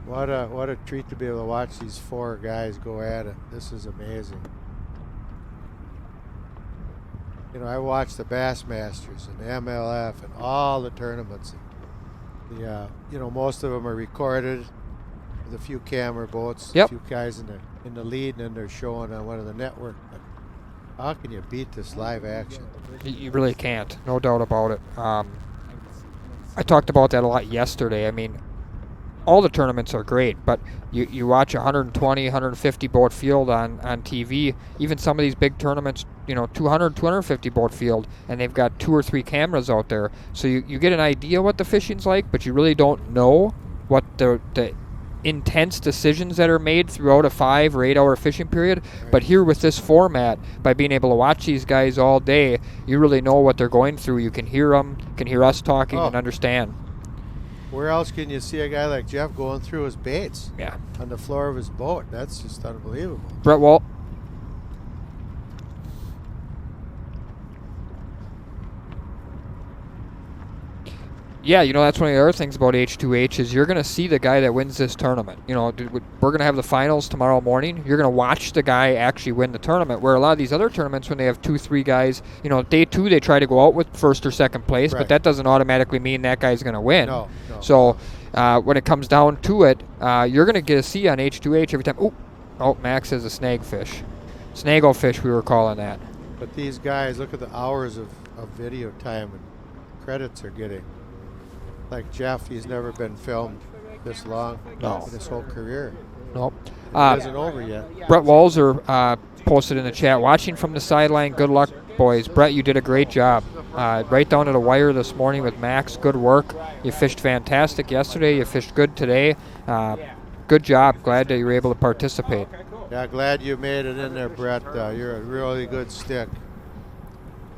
what a treat to be able to watch these 4 guys go at it. This is amazing. You know, I watched the Bassmasters and the MLF and all the tournaments. Most of them are recorded with a few camera boats, yep. A few guys in the lead, and then they're showing on one of the network. But how can you beat this live action? You really can't, no doubt about it. I talked about that a lot yesterday. I mean, all the tournaments are great, but you watch 120, 150 boat field on TV, even some of these big tournaments, 200, 250 boat field, and they've got 2 or 3 cameras out there. So you get an idea what the fishing's like, but you really don't know what the intense decisions that are made throughout a 5 or 8 hour fishing period. Right. But here with this format, by being able to watch these guys all day, you really know what they're going through. You can hear them, can hear us talking and understand. Where else can you see a guy like Jeff going through his baits? Yeah. On the floor of his boat. That's just unbelievable. Brett Walt. Yeah, that's one of the other things about H2H is you're going to see the guy that wins this tournament. We're going to have the finals tomorrow morning. You're going to watch the guy actually win the tournament, where a lot of these other tournaments, when they have 2, 3 guys, day 2 they try to go out with first or second place, right. But that doesn't automatically mean that guy's going to win. No. So when it comes down to it, you're going to get a see on H2H every time. Oh, Max has a snagfish. Snagglefish, we were calling that. But these guys, look at the hours of video time and credits they're getting. like Jeff, he's never been filmed this long No. in his whole career. Nope. It isn't over yet. Brett Walzer posted in the chat, watching from the sideline, good luck, boys. Brett, you did a great job. Right down to the wire this morning with Max. Good work. You fished fantastic yesterday. You fished good today. Good job. Glad that you were able to participate. Yeah, glad you made it in there, Brett. You're a really good stick.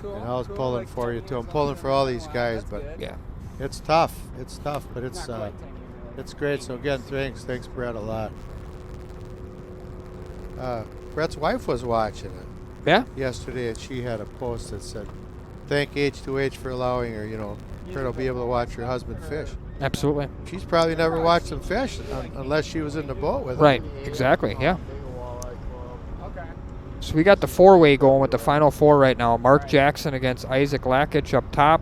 And I was pulling for you too. I'm pulling for all these guys, but yeah, it's tough. It's tough, but it's great. So again, thanks Brett a lot. Brett's wife was watching it. Yeah. Yesterday, and she had a post that said, "Thank H2H for allowing her, her to be able to watch her husband fish." Absolutely. She's probably never watched him fish unless she was in the boat with him. Right. Exactly. Yeah. So we got the four-way going with the final four right now. Mark Jackson against Isaac Lakich up top.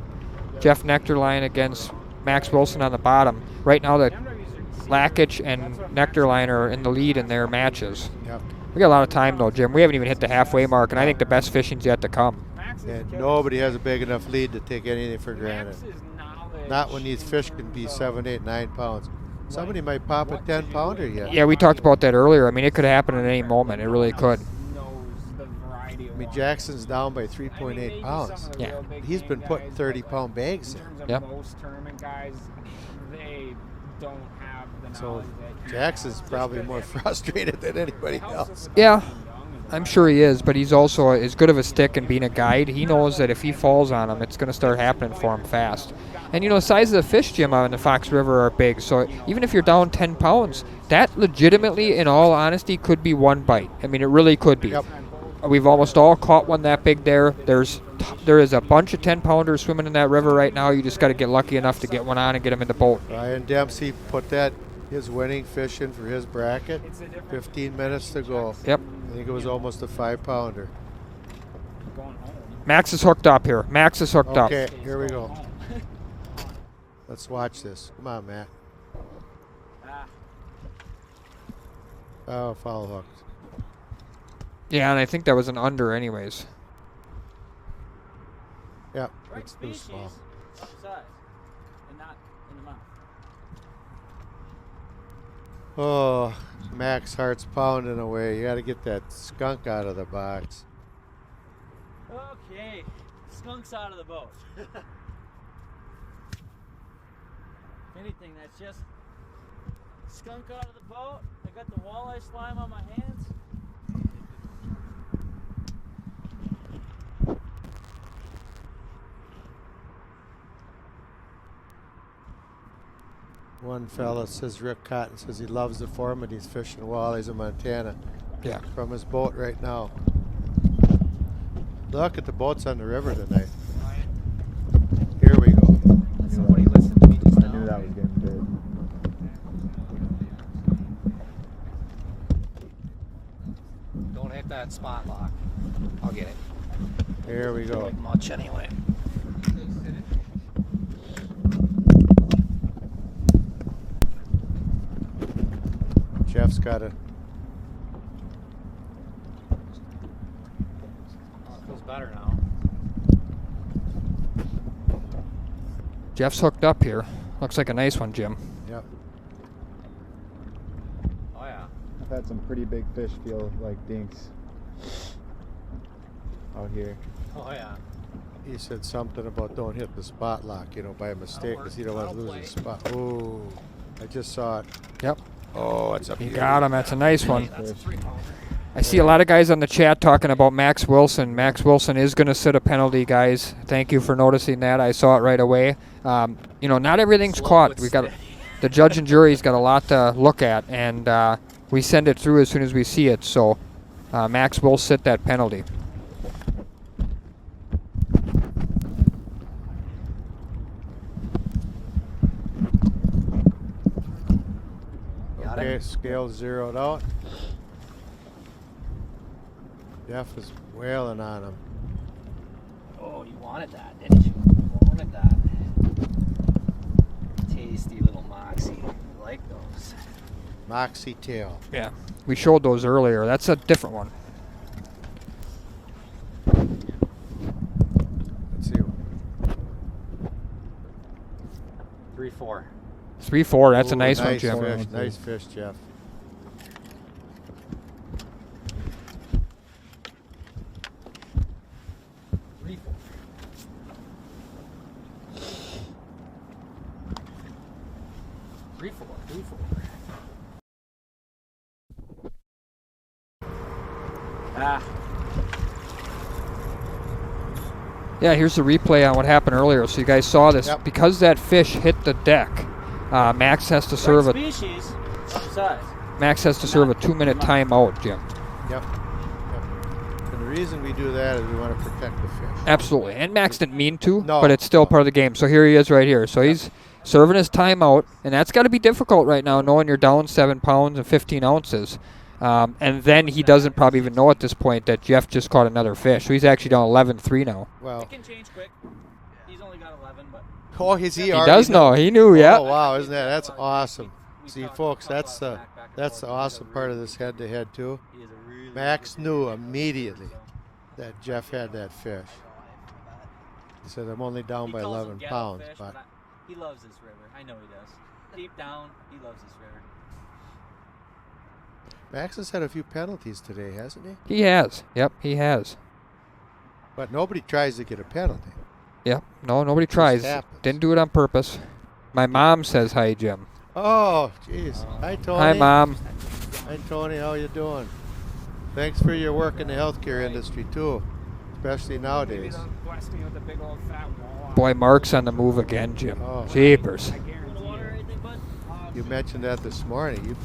Jeff Nectarline against Max Wilson on the bottom. Right now, the Lakich and Nectarline are in the lead in their matches. Yep. We got a lot of time, though, Jim. We haven't even hit the halfway mark, and I think the best fishing's yet to come. And nobody has a big enough lead to take anything for granted. Not when these fish can be 7, 8, 9 pounds. Somebody might pop a 10-pounder yet. Yeah, we talked about that earlier. I mean, it could happen at any moment. It really could. I mean, Jackson's down by 3.8 pounds. Yeah. He's been putting 30-pound bags in. Yep. Most tournament guys, they don't have the So knowledge that Jackson's probably more frustrated than anybody else. Yeah, I'm sure he is, but he's also as good of a stick and being a guide. He knows that if he falls on him, it's going to start happening for him fast. And, the size of the fish, Jim, out in the Fox River are big. So even if you're down 10 pounds, that legitimately, in all honesty, could be one bite. I mean, it really could be. Yep. We've almost all caught one that big there. There is a bunch of 10-pounders swimming in that river right now. You just got to get lucky enough to get one on and get them in the boat. Ryan Dempsey put his winning fish in for his bracket. 15 minutes to go. Yep. I think it was almost a 5-pounder. Max is hooked up here. Max is hooked up. Okay, here we go. Let's watch this. Come on, Matt. Oh, foul hooked. Yeah, and I think that was an under anyways. Yep, it's too small. Upsize and not in the mouth. Oh, Max heart's pounding away. You got to get that skunk out of the box. Okay, skunk's out of the boat. If anything, that's just skunk out of the boat. I got the walleye slime on my hands. One fella says, Rick Cotton says he loves the format. He's fishing walleyes in Montana. Yeah. From his boat right now. Look at the boats on the river tonight. Here we go. Somebody listened to me just now. I knew that was getting big. Don't hit that spot lock. I'll get it. Here we go. Much anyway. Jeff's got it. Oh, it feels better now. Jeff's hooked up here. Looks like a nice one, Jim. Yep. Oh yeah. I've had some pretty big fish feel like dinks out here. Oh yeah. He said something about don't hit the spot lock, by mistake, because he don't want to lose his spot. Oh, I just saw it. Yep. Oh, it's a You beauty. got him. That's a nice one. That's a 3-pounder. I see a lot of guys on the chat talking about Max Wilson. Max Wilson is going to sit a penalty, guys. Thank you for noticing that. I saw it right away. Not everything's caught. We got the judge and jury's got a lot to look at, and we send it through as soon as we see it. So Max will sit that penalty. Okay, scale zeroed out. Jeff is wailing on him. Oh, you wanted that, didn't you? You wanted that. Tasty little Moxie. I like those. Moxie tail. Yeah, we showed those earlier. That's a different one. Let's see. 3-4. 3-4. That's a Ooh, nice one, Jim. Fish. Nice fish, Jeff. 3-4. Ah. Yeah, here's the replay on what happened earlier. So you guys saw this. Yep. Because that fish hit the deck, Max has to serve Species. Size. Max has to serve a 2-minute timeout, Jim. Yep. And the reason we do that is we want to protect the fish. Absolutely. And Max didn't mean to, No, but it's still no. part of the game. So here he is right here. So he's serving his timeout, and that's got to be difficult right now, knowing you're down 7 pounds and 15 ounces. And then he doesn't probably even know at this point that Jeff just caught another fish. So he's actually down 11-3 now. Well, It can change quick. He's only got 11, but oh, he He does know. He knew, yeah. Oh, wow, isn't that's awesome. See, folks, that's the awesome part of this head-to-head, too. Max knew immediately that Jeff had that fish. He said, I'm only down by 11 pounds. But he loves this river. I know he does. Deep down, he loves this river. Max has had a few penalties today, hasn't he? He has. Yep, he has. But nobody tries to get a penalty. Yep. No, nobody tries. happens. Didn't do it on purpose. My mom says hi, Jim. Oh, jeez. Hi, Tony. Hi, Mom. Hi, Tony. How you doing? Thanks for your work in the healthcare industry, too, especially nowadays. Blessed me with a big old fat walleye. Boy, Mark's on the move again, Jim. Oh. Jeepers. You mentioned that this morning.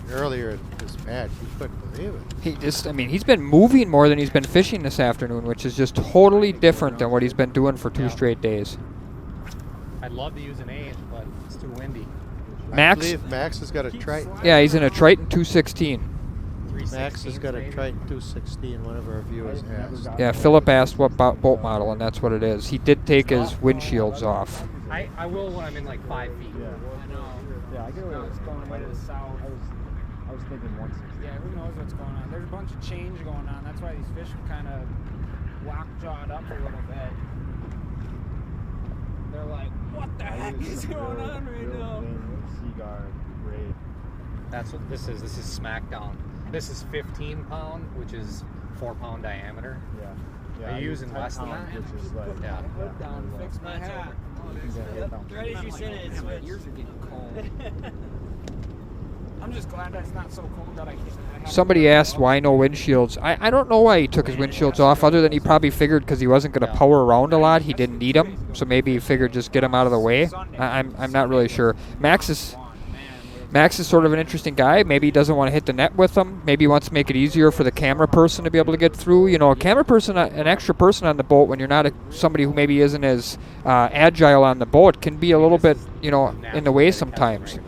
Earlier in this match, you couldn't believe it. He's been moving more than he's been fishing this afternoon, which is just totally different than what he's been doing for 2 straight days. I'd love to use an 8, but it's too windy. I believe Max has got a Triton. Yeah, he's in a Triton 216. Max has got a Triton 216, one of our viewers asked. Yeah, Philip asked what boat model, and that's what it is. He did take his windshields off. I will when I'm in like 5 feet. I know. Yeah, I get where It's going way to the south. I was thinking 160. Yeah, who knows what's going on? There's a bunch of change going on. That's why these fish are kind of lock-jawed up a little bit. They're like, what the heck is going on right now? Seaguard, great. That's what this is. This is Smackdown. This is 15 pound, which is 4 pound diameter. Yeah. Are you using less than that? Which is like, Yeah. Put down, fix my hat. Right as you said it, it's My ears are getting cold. I'm just glad that it's not so cold that I can't. Somebody asked why no windshields. I don't know why he took his windshields off, other than he probably figured because he wasn't going to power around a lot, he didn't need them. So maybe he figured just get them out of the way. I'm not really sure. Max is sort of an interesting guy. Maybe he doesn't want to hit the net with them. Maybe he wants to make it easier for the camera person to be able to get through. You know, a camera person, an extra person on the boat when you're not somebody who maybe isn't as agile on the boat can be a little bit, in the way sometimes.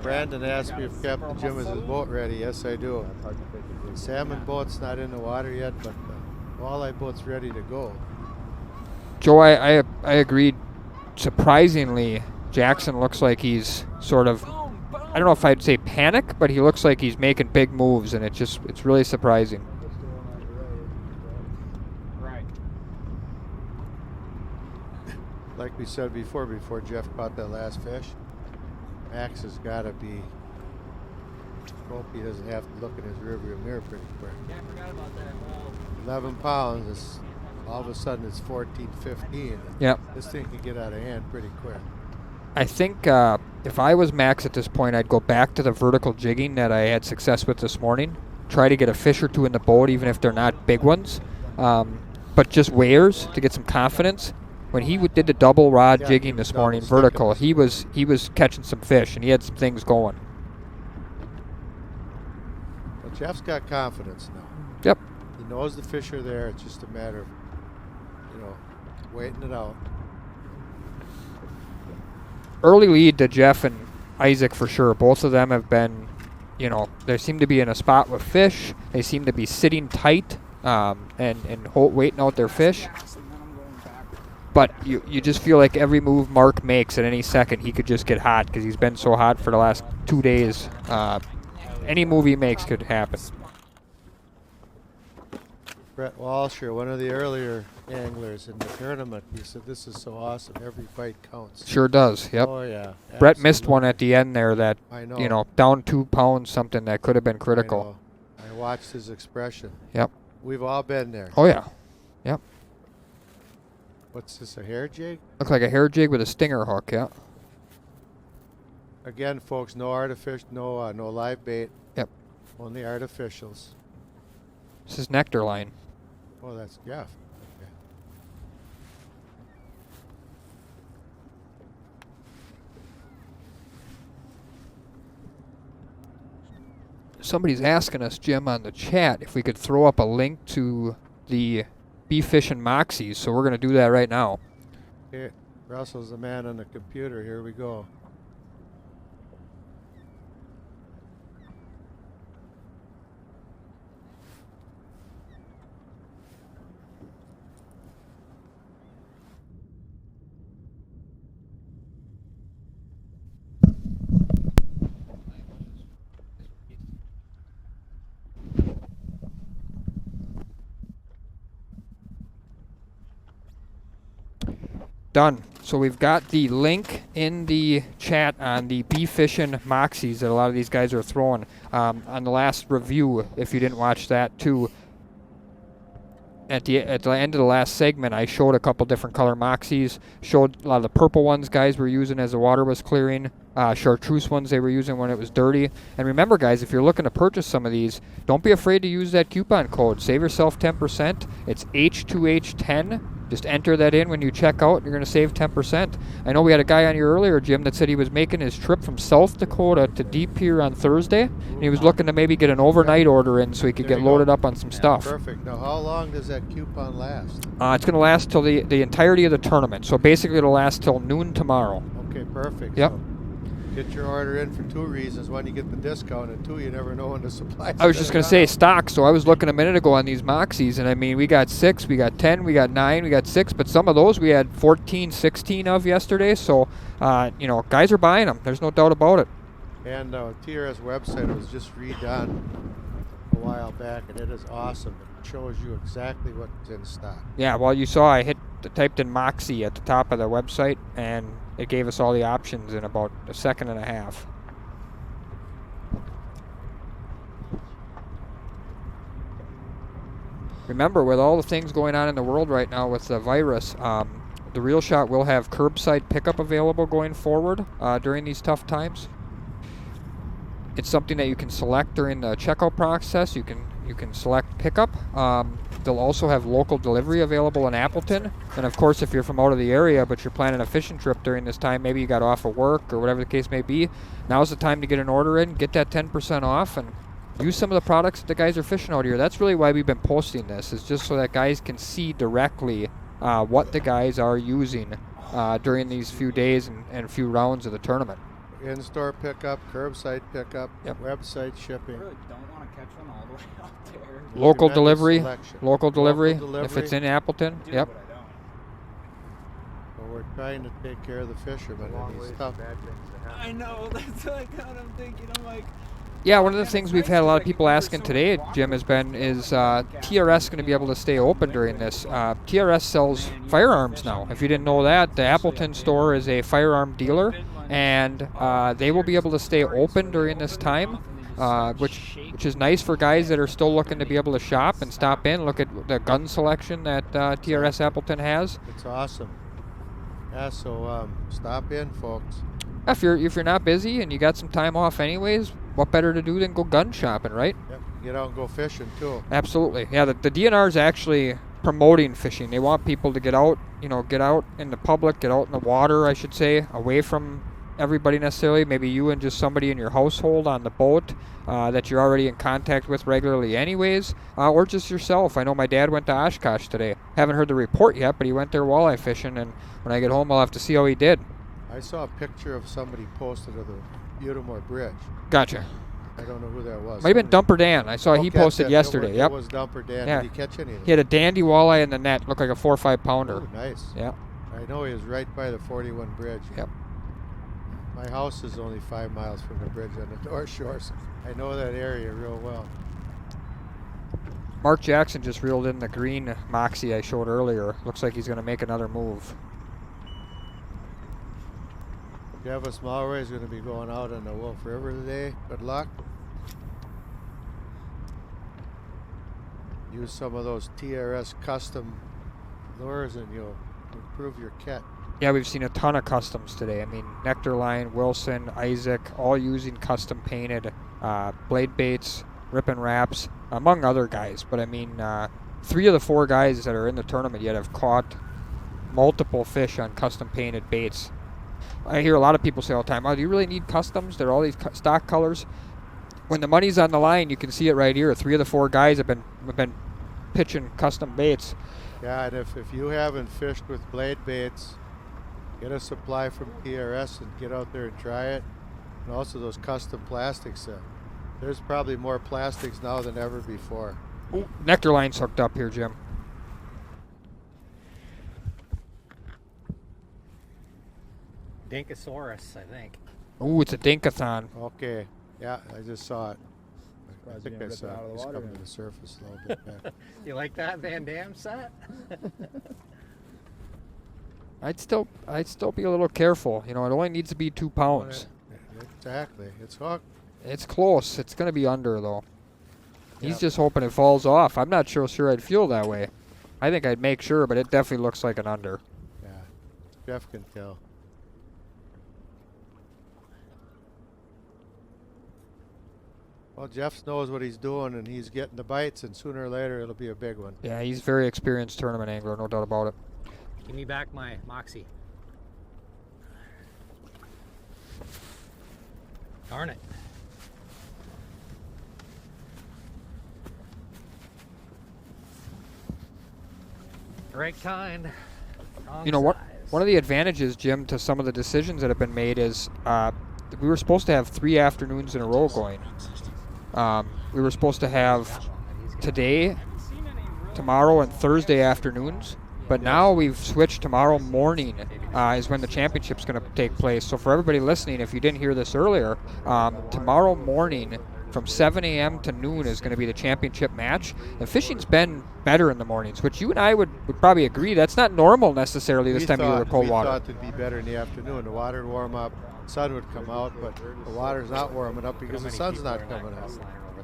Brandon asked me if Captain Jim has his boat ready. Yes, I do. The salmon boat's not in the water yet, but the walleye boat's ready to go. Joe, I agreed. Surprisingly, Jackson looks like he's sort of, I don't know if I'd say panic, but he looks like he's making big moves, and it's really surprising. Right. Like we said before Jeff caught that last fish, Max has got to be, hope he doesn't have to look in his rearview mirror pretty quick. Yeah, I forgot about that. 11 pounds, all of a sudden it's 14, 15. Yep. This thing can get out of hand pretty quick. I think if I was Max at this point, I'd go back to the vertical jigging that I had success with this morning. Try to get a fish or two in the boat, even if they're not big ones. But just weirs to get some confidence. When he did the double rod jigging this morning, vertical, he was catching some fish, and he had some things going. But Jeff's got confidence now. Yep. He knows the fish are there. It's just a matter of, waiting it out. Early lead to Jeff and Isaac for sure. Both of them have been, they seem to be in a spot with fish. They seem to be sitting tight and waiting out their fish. But you just feel like every move Mark makes at any second, he could just get hot because he's been so hot for the last 2 days. Any move he makes could happen. Brett Walsher, one of the earlier anglers in the tournament, he said this is so awesome. Every bite counts. Sure does. Yep. Oh yeah. Brett missed absolutely. one at the end there that, I know. you know, down 2 pounds, something that could have been critical. I watched his expression. Yep. We've all been there. Oh yeah. Yep. What's this, a hair jig? Looks like a hair jig with a stinger hook. Yeah. Again, folks, no artificial, no live bait. Yep. Only artificials. This is nectar line. Oh, that's Jeff. Okay. Somebody's asking us, Jim, on the chat if we could throw up a link to the Bee Fishing Moxies. So we're going to do that right now. Okay, Russell's the man on the computer. Here we go. Done. So we've got the link in the chat on the Bee Fishing Moxies that a lot of these guys are throwing. On the last review, if you didn't watch that too, at the end of the last segment, I showed a couple different color Moxies, showed a lot of the purple ones guys were using as the water was clearing, chartreuse ones they were using when it was dirty. And remember, guys, if you're looking to purchase some of these, don't be afraid to use that coupon code. Save yourself 10%. It's H2H10. Just enter that in when you check out. You're going to save 10%. I know we had a guy on here earlier, Jim, that said he was making his trip from South Dakota to Deep Pier on Thursday, and he was looking to maybe get an overnight order in so he could get loaded up on some stuff. Perfect. Now, how long does that coupon last? It's going to last till the entirety of the tournament. So basically, it'll last till noon tomorrow. Okay, perfect. Yep. So get your order in for 2 reasons. One, you get the discount, and 2, you never know when the supplies I was just going to say stock. So I was looking a minute ago on these Moxies, and I mean, we got 6, we got 10, we got 9, we got 6, but some of those we had 14, 16 of yesterday. So, you know, guys are buying them. There's no doubt about it. And TRS website was just redone a while back, and it is awesome. It shows you exactly what's in stock. Yeah, well, you saw I typed in Moxie at the top of the website, and it gave us all the options in about a second and a half. Remember, with all the things going on in the world right now with the virus, the Real Shot will have curbside pickup available going forward during these tough times. It's something that you can select during the checkout process. You can select pickup. They'll also have local delivery available in Appleton. And of course, if you're from out of the area but you're planning a fishing trip during this time, maybe you got off of work or whatever the case may be, now's the time to get an order in, get that 10% off, and use some of the products that the guys are fishing out here. That's really why we've been posting this, is just so that guys can see directly what the guys are using during these few days and few rounds of the tournament. In-store pickup, curbside pickup, website shipping. I really don't want to catch one all the way out there. Local delivery, Local delivery. if it's in Appleton. Yep. Well, we're trying to take care of the fishermen in these tough. I know, that's like what I'm thinking. I'm like, Yeah, one of the things we've had a lot of people asking today, Jim, is TRS going to be able to stay open during this? TRS sells firearms now. If you didn't know that, the Appleton store is a firearm dealer, and they will be able to stay open during this time, which is nice for guys that are still looking to be able to shop and stop in, look at the gun selection that TRS Appleton has. It's awesome. Yeah, so stop in, folks. If you're not busy and you got some time off anyways, what better to do than go gun shopping, right? Yep. Get out and go fishing too. Absolutely. Yeah, the DNR is actually promoting fishing. They want people to get out in the public, get out in the water, I should say, away from everybody necessarily, maybe you and just somebody in your household on the boat that you're already in contact with regularly anyways, or just yourself. I know my dad went to Oshkosh today. Haven't heard the report yet, but he went there walleye fishing, and when I get home I'll have to see how he did. I saw a picture of somebody posted of the Utamore Bridge. Gotcha. I don't know who that was. Might have been Dumper Dan. I saw he posted yesterday. It was Dumper Dan. Yeah. Did he catch anything? He had a dandy walleye in the net. Looked like a 4 or 5 pounder. Oh, nice. Yeah. I know he was right by the 41 bridge. Yep. My house is only 5 miles from the bridge on the North Shore, so I know that area real well. Mark Jackson just reeled in the green Moxie I showed earlier. Looks like he's going to make another move. Jeff Smallray is going to be going out on the Wolf River today. Good luck. Use some of those TRS custom lures and you'll improve your catch. Yeah, we've seen a ton of customs today. I mean, Nectarline, Wilson, Isaac, all using custom painted blade baits, ripping wraps, among other guys. But I mean, 3 of the 4 guys that are in the tournament yet have caught multiple fish on custom painted baits. I hear a lot of people say all the time, oh, do you really need customs? They're all these stock colors. When the money's on the line, you can see it right here. 3 of the 4 guys have been pitching custom baits. Yeah, and if you haven't fished with blade baits, get a supply from TRS and get out there and try it. And also those custom plastics. There's probably more plastics now than ever before. Ooh, Nectarline's hooked up here, Jim. Dinkosaurus, I think. Ooh, it's a Dinkathon. Okay. Yeah, I just saw it. I Surprised think you I didn't rip it saw out of it. the It's water coming to then. the surface a little bit back. You like that Van Damme set? I'd still be a little careful. You know, it only needs to be 2 pounds. Exactly. It's hooked. It's close. It's going to be under, though. He's Yep. just hoping it falls off. I'm not sure I'd feel that way. I think I'd make sure, but it definitely looks like an under. Yeah. Jeff can tell. Well, Jeff knows what he's doing, and he's getting the bites, and sooner or later it'll be a big one. Yeah, he's a very experienced tournament angler, no doubt about it. Give me back my Moxie. Darn it. Right kind. Wrong You know what? size. One of the advantages, Jim, to some of the decisions that have been made is we were supposed to have 3 afternoons in a row going. We were supposed to have today, tomorrow, and Thursday afternoons. But now we've switched. Tomorrow morning is when the championship's going to take place. So for everybody listening, if you didn't hear this earlier, tomorrow morning from 7 a.m. to noon is going to be the championship match. And fishing's been better in the mornings, which you and I would probably agree. That's not normal necessarily this time of year with cold water. We thought it'd be better in the afternoon. The water would warm up, sun would come out, but the water's not warming up because the sun's not coming out.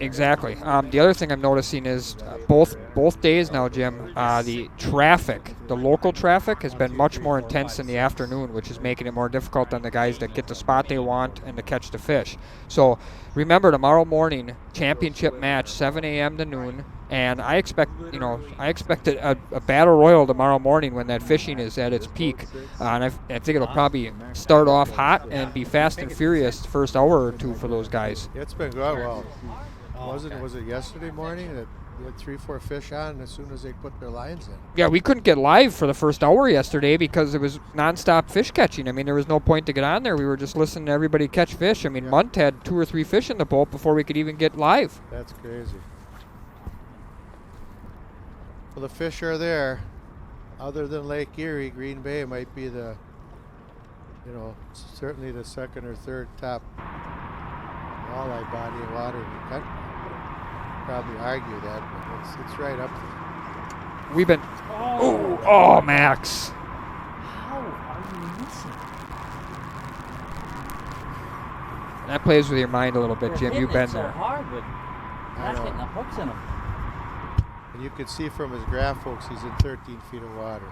Exactly. The other thing I'm noticing is both days now, Jim, the traffic, the local traffic has been much more intense in the afternoon, which is making it more difficult on the guys that get the spot they want and to catch the fish. So remember, tomorrow morning, championship match, 7 a.m. to noon, and I expect a battle royal tomorrow morning when that fishing is at its peak. And I think it'll probably start off hot and be fast and furious the first hour or 2 for those guys. It's been good. Well, was it yesterday morning that we had 3-4 fish on as soon as they put their lines in? Yeah, we couldn't get live for the first hour yesterday because it was nonstop fish catching. I mean, there was no point to get on there. We were just listening to everybody catch fish. I mean, Munt had 2 or 3 fish in the boat before we could even get live. That's crazy. Well, the fish are there. Other than Lake Erie, Green Bay might be certainly the 2nd or 3rd top walleye body of water in the country. Probably argue that, but it's right up there. We've been. Oh, Max. How are you missing? That plays with your mind a little bit, They're Jim. hitting You've been it so there. hard, but I not know. hitting the hooks in them. And you can see from his graph, folks, he's in 13 feet of water.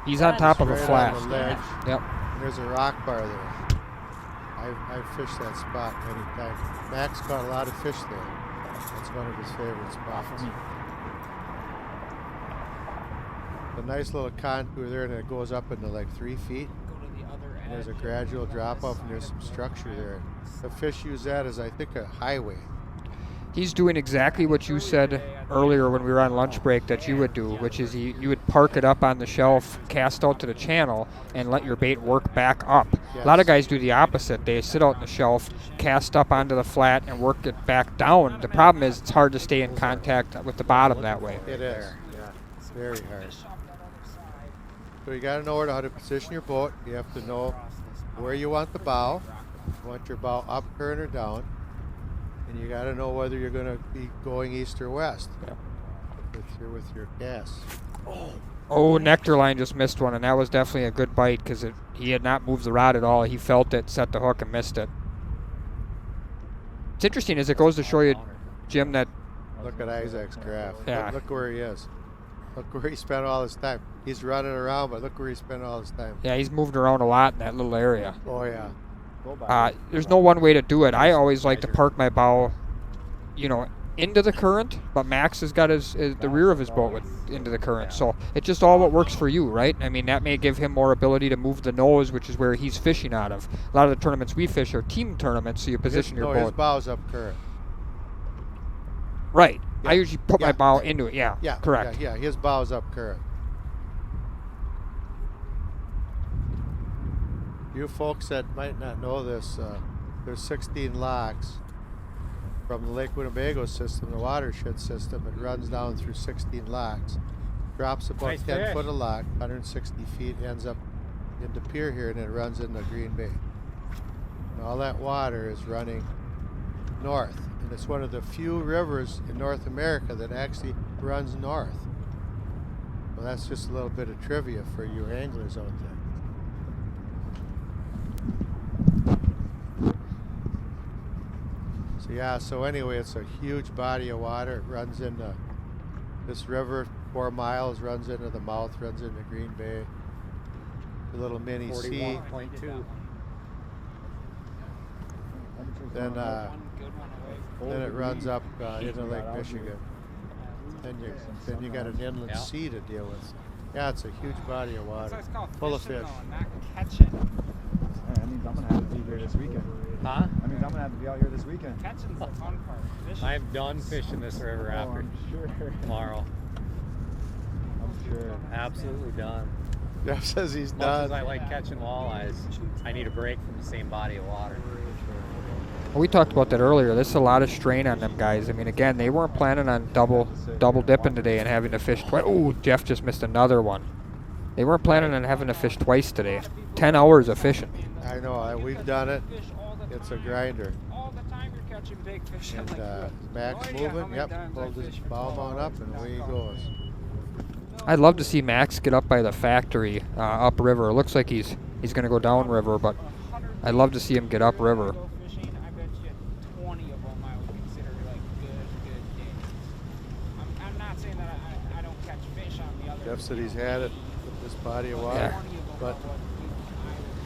He's on top of a Right flat. on the ledge. Yep. And there's a rock bar there. I've fished that spot many times. Max caught a lot of fish there. That's one of his favorite spots. A nice little contour there, and it goes up into like 3 feet. And there's a gradual drop off, and there's some structure there. The fish use that as, I think, a highway. He's doing exactly what you said earlier when we were on lunch break that you would do, which is you would park it up on the shelf, cast out to the channel, and let your bait work back up. Yes. A lot of guys do the opposite. They sit out on the shelf, cast up onto the flat, and work it back down. The problem is it's hard to stay in contact with the bottom that way. It is. Yeah, it's very hard. So you got to know how to position your boat. You have to know where you want the bow. You want your bow up, current, or down. And you got to know whether you're going to be going east or west. Yeah. with your gas. Oh, Nectarline just missed one, and that was definitely a good bite because he had not moved the rod at all. He felt it, set the hook, and missed it. It's interesting as it goes to show you, Jim, that... Look at Isaac's graph. Yeah. Look where he is. Look where he spent all his time. He's running around, but look where he spent all his time. Yeah, he's moved around a lot in that little area. Oh, yeah. There's no one way to do it. I always like to park my bow, into the current, but Max has got the rear of his boat into the current. So it's just all what works for you, right? I mean, that may give him more ability to move the nose, which is where he's fishing out of. A lot of the tournaments we fish are team tournaments, so you position your boat. His bow's up current. Right. Yeah. I usually put my bow into it. Yeah. Yeah. Correct. Yeah, his bow's up current. You folks that might not know this, there's 16 locks from the Lake Winnebago system, the watershed system. It runs down through 16 locks, drops about Nice 10 fish. foot a lock, 160 feet, ends up into pier here, and it runs into Green Bay. And all that water is running north, and it's one of the few rivers in North America that actually runs north. Well, that's just a little bit of trivia for you anglers out there. So anyway, it's a huge body of water. It runs into this river, 4 miles, runs into the mouth, runs into Green Bay. The little mini sea. 41.2. Then it runs up into Lake Michigan. Then you got an inland sea to deal with. Yeah, it's a huge body of water, full of fish. That means I'm gonna have to be here this weekend. Huh? That means I'm gonna have to be out here this weekend. Catching's the fun part. Fishing. I'm done fishing this river after I'm sure. tomorrow. I'm sure. Absolutely done. Jeff says he's As much done. as I like catching walleyes, I need a break from the same body of water. We talked about that earlier. There's a lot of strain on them guys. I mean, again, they weren't planning on double dipping today and having to fish twice. Oh, Jeff just missed another one. They weren't planning on having to fish twice today. 10 hours of fishing. I know, we've done it. It's a grinder. All the time you're catching big fish. And I'm like, Max no idea how moving, many yep, times I pulled his fish bow with mount up and away he goes. I'd love to see Max get up by the factory upriver. It looks like he's going to go downriver, but I'd love to see him get upriver. go fishing, I bet you 20 of them I would consider like good days. I'm not saying that I don't catch fish on the other. Jeff said he's had it with this body of water, Yeah. but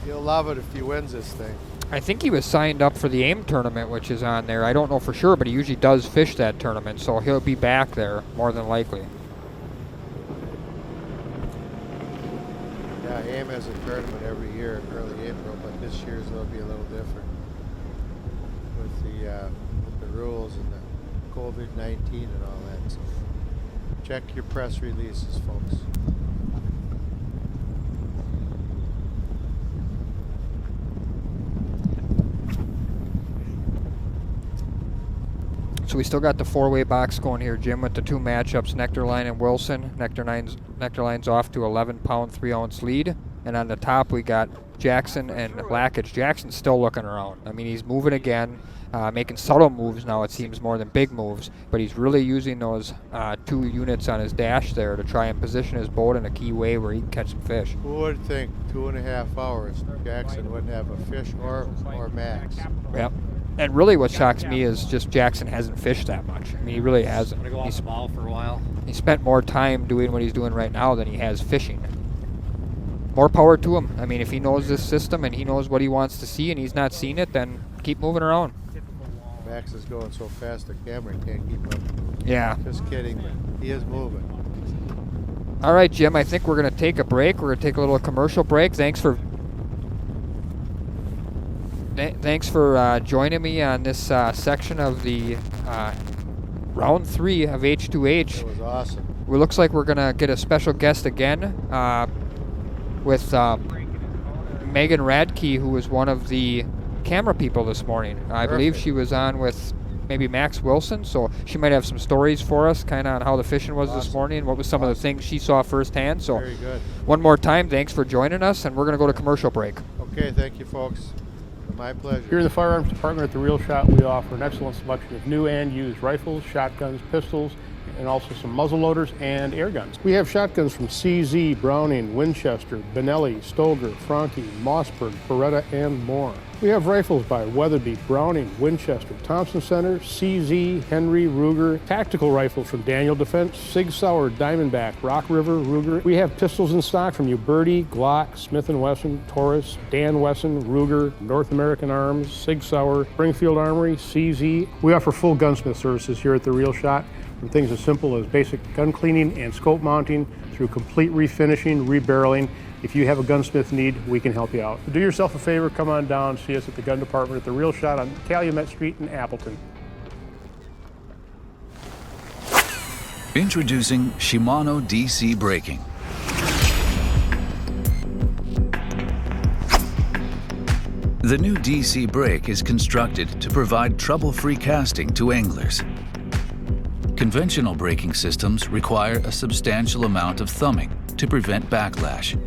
he'll love it if he wins this thing. I think he was signed up for the AIM tournament, which is on there. I don't know for sure, but he usually does fish that tournament, so he'll be back there more than likely. Yeah, AIM has a tournament every year in early April, but this year's will be a little different with the rules and the COVID-19 and all that. So check your press releases, folks. So we still got the four-way box going here, Jim, with the two matchups, Nectarline and Wilson. Nectarline's off to 11-pound, 3-ounce lead. And on the top, we got Jackson and Lackage. Jackson's still looking around. I mean, he's moving again, making subtle moves now, it seems, more than big moves. But he's really using those 2 units on his dash there to try and position his boat in a key way where he can catch some fish. Who would think 2.5 hours Jackson wouldn't have a fish or Max? Yep. And really what shocks me is just Jackson hasn't fished that much. I mean, he really hasn't. I'm gonna go off the bow for a while. He spent more time doing what he's doing right now than he has fishing. More power to him. I mean, if he knows this system and he knows what he wants to see and he's not seeing it, then keep moving around. Max is going so fast the camera can't keep up. Yeah. Just kidding, but he is moving. All right, Jim, I think we're going to take a break. We're going to take a little commercial break. Thanks for joining me on this section of the round 3 of H2H. It was awesome. It looks like we're going to get a special guest again with Megan Radke, who was one of the camera people this morning. I believe she was on with maybe Max Wilson, so she might have some stories for us kind of on how the fishing was this morning, what was some of the things she saw firsthand. So Very good. One more time, thanks for joining us, and we're going to go to commercial break. Okay, thank you, folks. My pleasure. Here in the Firearms Department at the Real Shot, we offer an excellent selection of new and used rifles, shotguns, pistols, and also some muzzle loaders and air guns. We have shotguns from CZ, Browning, Winchester, Benelli, Stoger, Franke, Mossberg, Beretta, and more. We have rifles by Weatherby, Browning, Winchester, Thompson Center, CZ, Henry, Ruger, tactical rifles from Daniel Defense, Sig Sauer, Diamondback, Rock River, Ruger. We have pistols in stock from Uberti, Glock, Smith & Wesson, Taurus, Dan Wesson, Ruger, North American Arms, Sig Sauer, Springfield Armory, CZ. We offer full gunsmith services here at The Real Shot, from things as simple as basic gun cleaning and scope mounting through complete refinishing, rebarreling. If you have a gunsmith need, we can help you out. So do yourself a favor, come on down, see us at the gun department at The Real Shot on Calumet Street in Appleton. Introducing Shimano DC Braking. The new DC brake is constructed to provide trouble-free casting to anglers. Conventional braking systems require a substantial amount of thumbing to prevent backlash.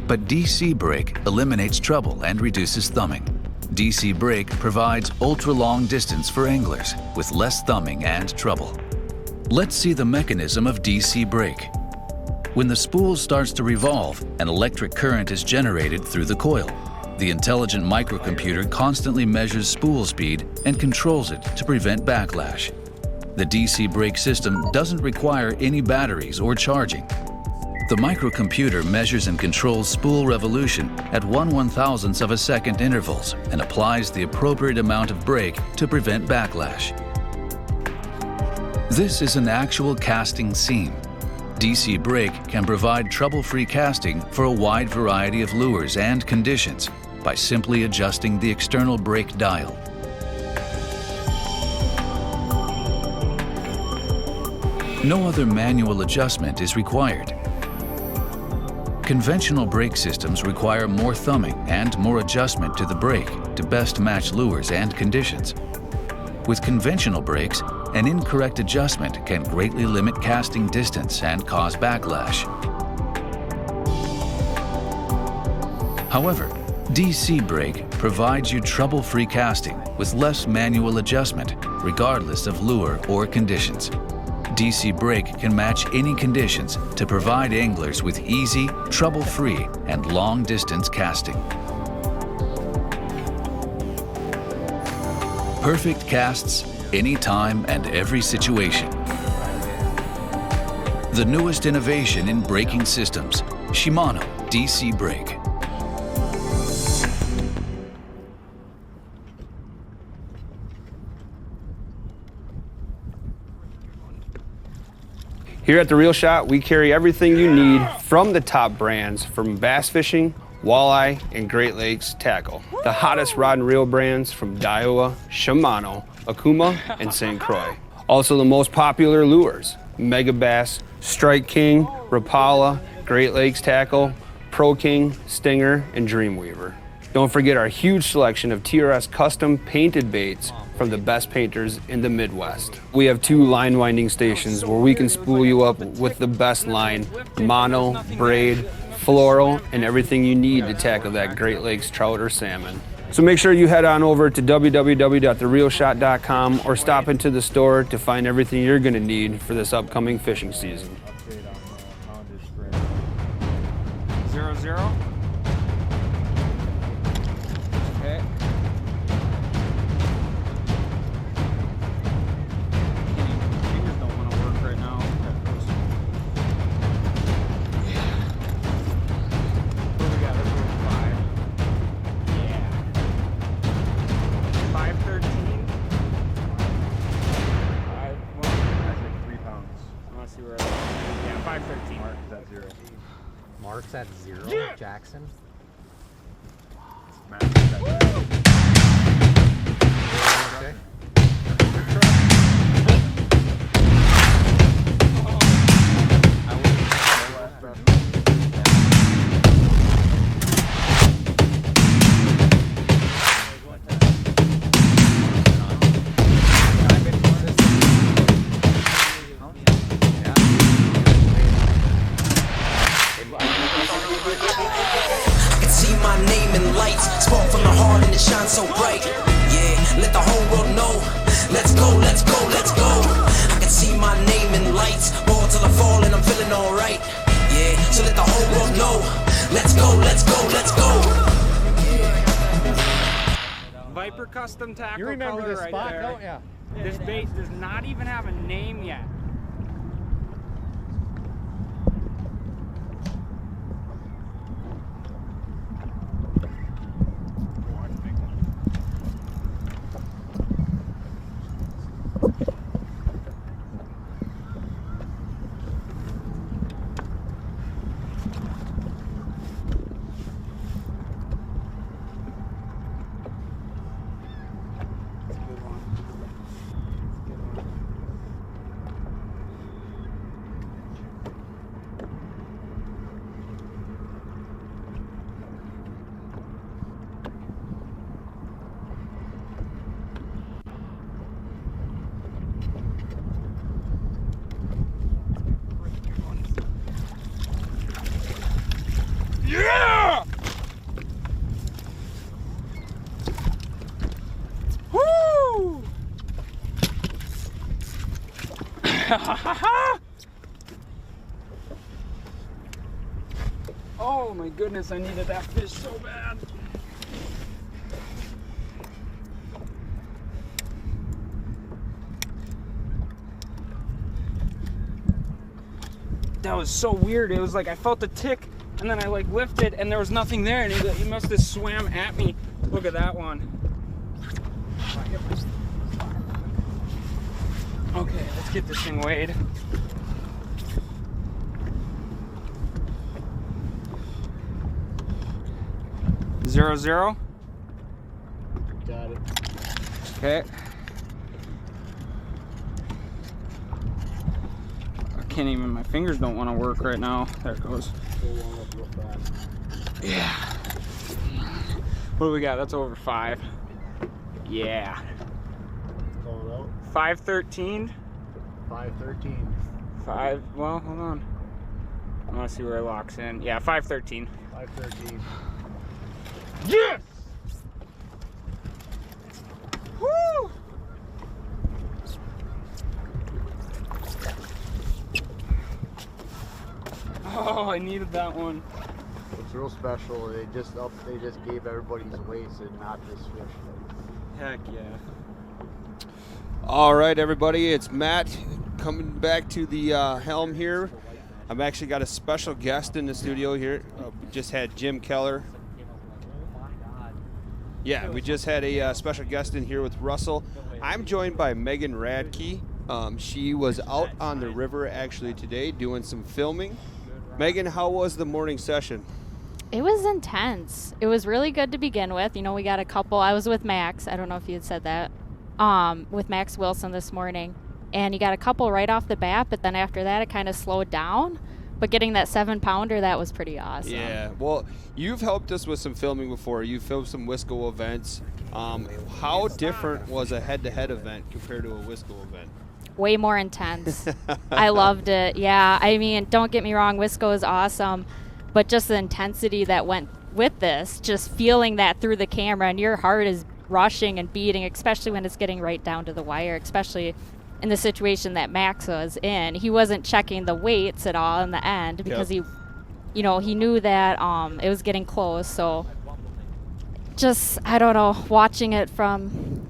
But DC brake eliminates trouble and reduces thumbing. DC brake provides ultra-long distance for anglers with less thumbing and trouble. Let's see the mechanism of DC brake. When the spool starts to revolve, an electric current is generated through the coil. The intelligent microcomputer constantly measures spool speed and controls it to prevent backlash. The DC brake system doesn't require any batteries or charging. The microcomputer measures and controls spool revolution at 1/1000th of a second intervals and applies the appropriate amount of brake to prevent backlash. This is an actual casting seam. DC brake can provide trouble-free casting for a wide variety of lures and conditions by simply adjusting the external brake dial. No other manual adjustment is required. Conventional brake systems require more thumbing and more adjustment to the brake to best match lures and conditions. With conventional brakes, an incorrect adjustment can greatly limit casting distance and cause backlash. However, DC brake provides you trouble-free casting with less manual adjustment, regardless of lure or conditions. DC brake can match any conditions to provide anglers with easy, trouble-free, and long-distance casting. Perfect casts anytime and every situation. The newest innovation in braking systems, Shimano DC brake. Here at The Real Shot, we carry everything you need from the top brands, from bass fishing, walleye, and Great Lakes tackle. The hottest rod and reel brands from Daiwa, Shimano, Akuma, and St. Croix. Also the most popular lures, Mega Bass, Strike King, Rapala, Great Lakes tackle, Pro King, Stinger, and Dreamweaver. Don't forget our huge selection of TRS custom painted baits from the best painters in the Midwest. We have 2 line winding stations where we can spool you up with the best line, mono, braid, floral, and everything you need to tackle that Great Lakes trout or salmon. So make sure you head on over to www.therealshot.com or stop into the store to find everything you're gonna need for this upcoming fishing season. 0-0. Okay. Fingers don't want to work right now. What do we got? Let's go with 5. Yeah. 513. 5. That's like 3 pounds. I want to see where. Yeah, 513. Mark is at 0. Mark's at 0. Yeah. Jackson. Matt is at 0. Okay. Spark from the heart and it shines so bright. Yeah, let the whole world know. Let's go, let's go, let's go. I can see my name in lights. Let's go, let's go, let's go. Viper custom tackle. You remember color this right spot, there. don't ya? This bait does not even have a name yet. Yeah! Woo! Oh my goodness, I needed that fish so bad. That was so weird. It was like I felt the tick and then I like lifted and there was nothing there and he must have swam at me. Look at that one. Okay, let's get this thing weighed. Zero, zero. Got it. Okay. I can't even, my fingers don't want to work right now. There it goes. Yeah. What do we got? That's over 5. Yeah. Going out. 513. 513. 5. Well, hold on. I want to see where it locks in. Yeah, 513. 513. Yes! Woo! Oh, I needed that one. It's real special. They just gave everybody's weights and not this fish. Heck yeah. All right, everybody, it's Matt coming back to the helm here. I've actually got a special guest in the studio here. We just had Jim Keller. Yeah, we just had a special guest in here with Russell. I'm joined by Megan Radke. She was out on the river actually today doing some filming. Megan, how was the morning session? It was intense. It was really good to begin with. You know, we got a couple. I was with Max. I don't know if you had said that. With Max Wilson this morning. And you got a couple right off the bat, but then after that it kind of slowed down. But getting that 7-pounder, that was pretty awesome. Yeah, well, you've helped us with some filming before. You've filmed some Wisco events. How different was a head-to-head event compared to a Wisco event? Way more intense. I loved it. Yeah, I mean, don't get me wrong, Wisco is awesome, but just the intensity that went with this, just feeling that through the camera, and your heart is rushing and beating, especially when it's getting right down to the wire, especially in the situation that Max was in. He wasn't checking the weights at all in the end because he knew that it was getting close. So just, I don't know, watching it from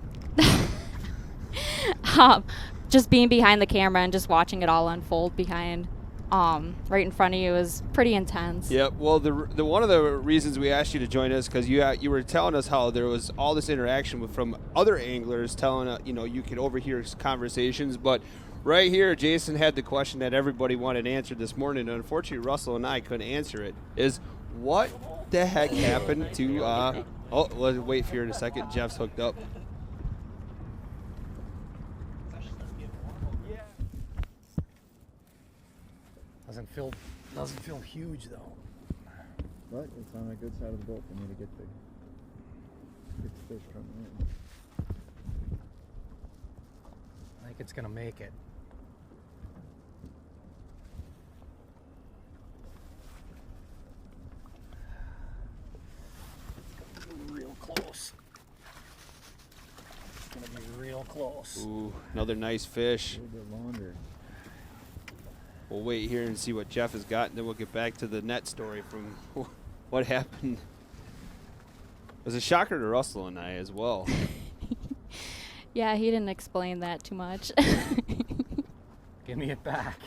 just being behind the camera and just watching it all unfold behind right in front of you was pretty intense. Yeah, well, the one of the reasons we asked you to join us because you were telling us how there was all this interaction from other anglers telling you could overhear conversations, but right here Jason had the question that everybody wanted answered this morning, and unfortunately Russell and I couldn't answer it, is what the heck happened to let's wait for you in a second. Jeff's hooked up. Doesn't feel huge though. But it's on the good side of the boat for me to get the fish coming in. I think it's gonna make it. Real close. It's gonna be real close. Ooh, another nice fish. A little bit longer. We'll wait here and see what Jeff has got, and then we'll get back to the net story from what happened. It was a shocker to Russell and I as well. Yeah, he didn't explain that too much. Give me it back.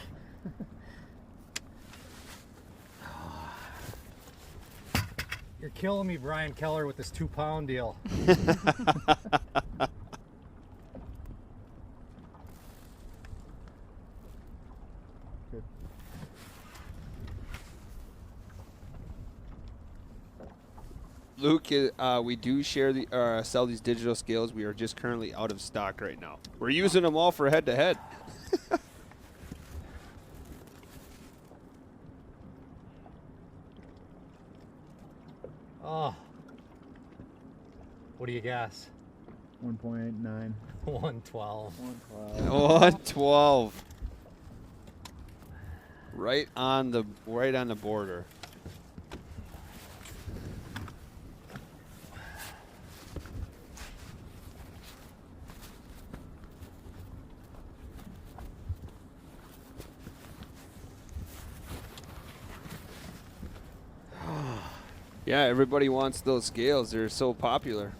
You're killing me, Brian Keller, with this 2-pound deal. Luke, we do share the sell these digital scales. We are just currently out of stock right now. We're using them all for head-to-head. Oh. What do you guess? 1.9. 112. 112. Right on the border. Yeah, everybody wants those scales. They're so popular.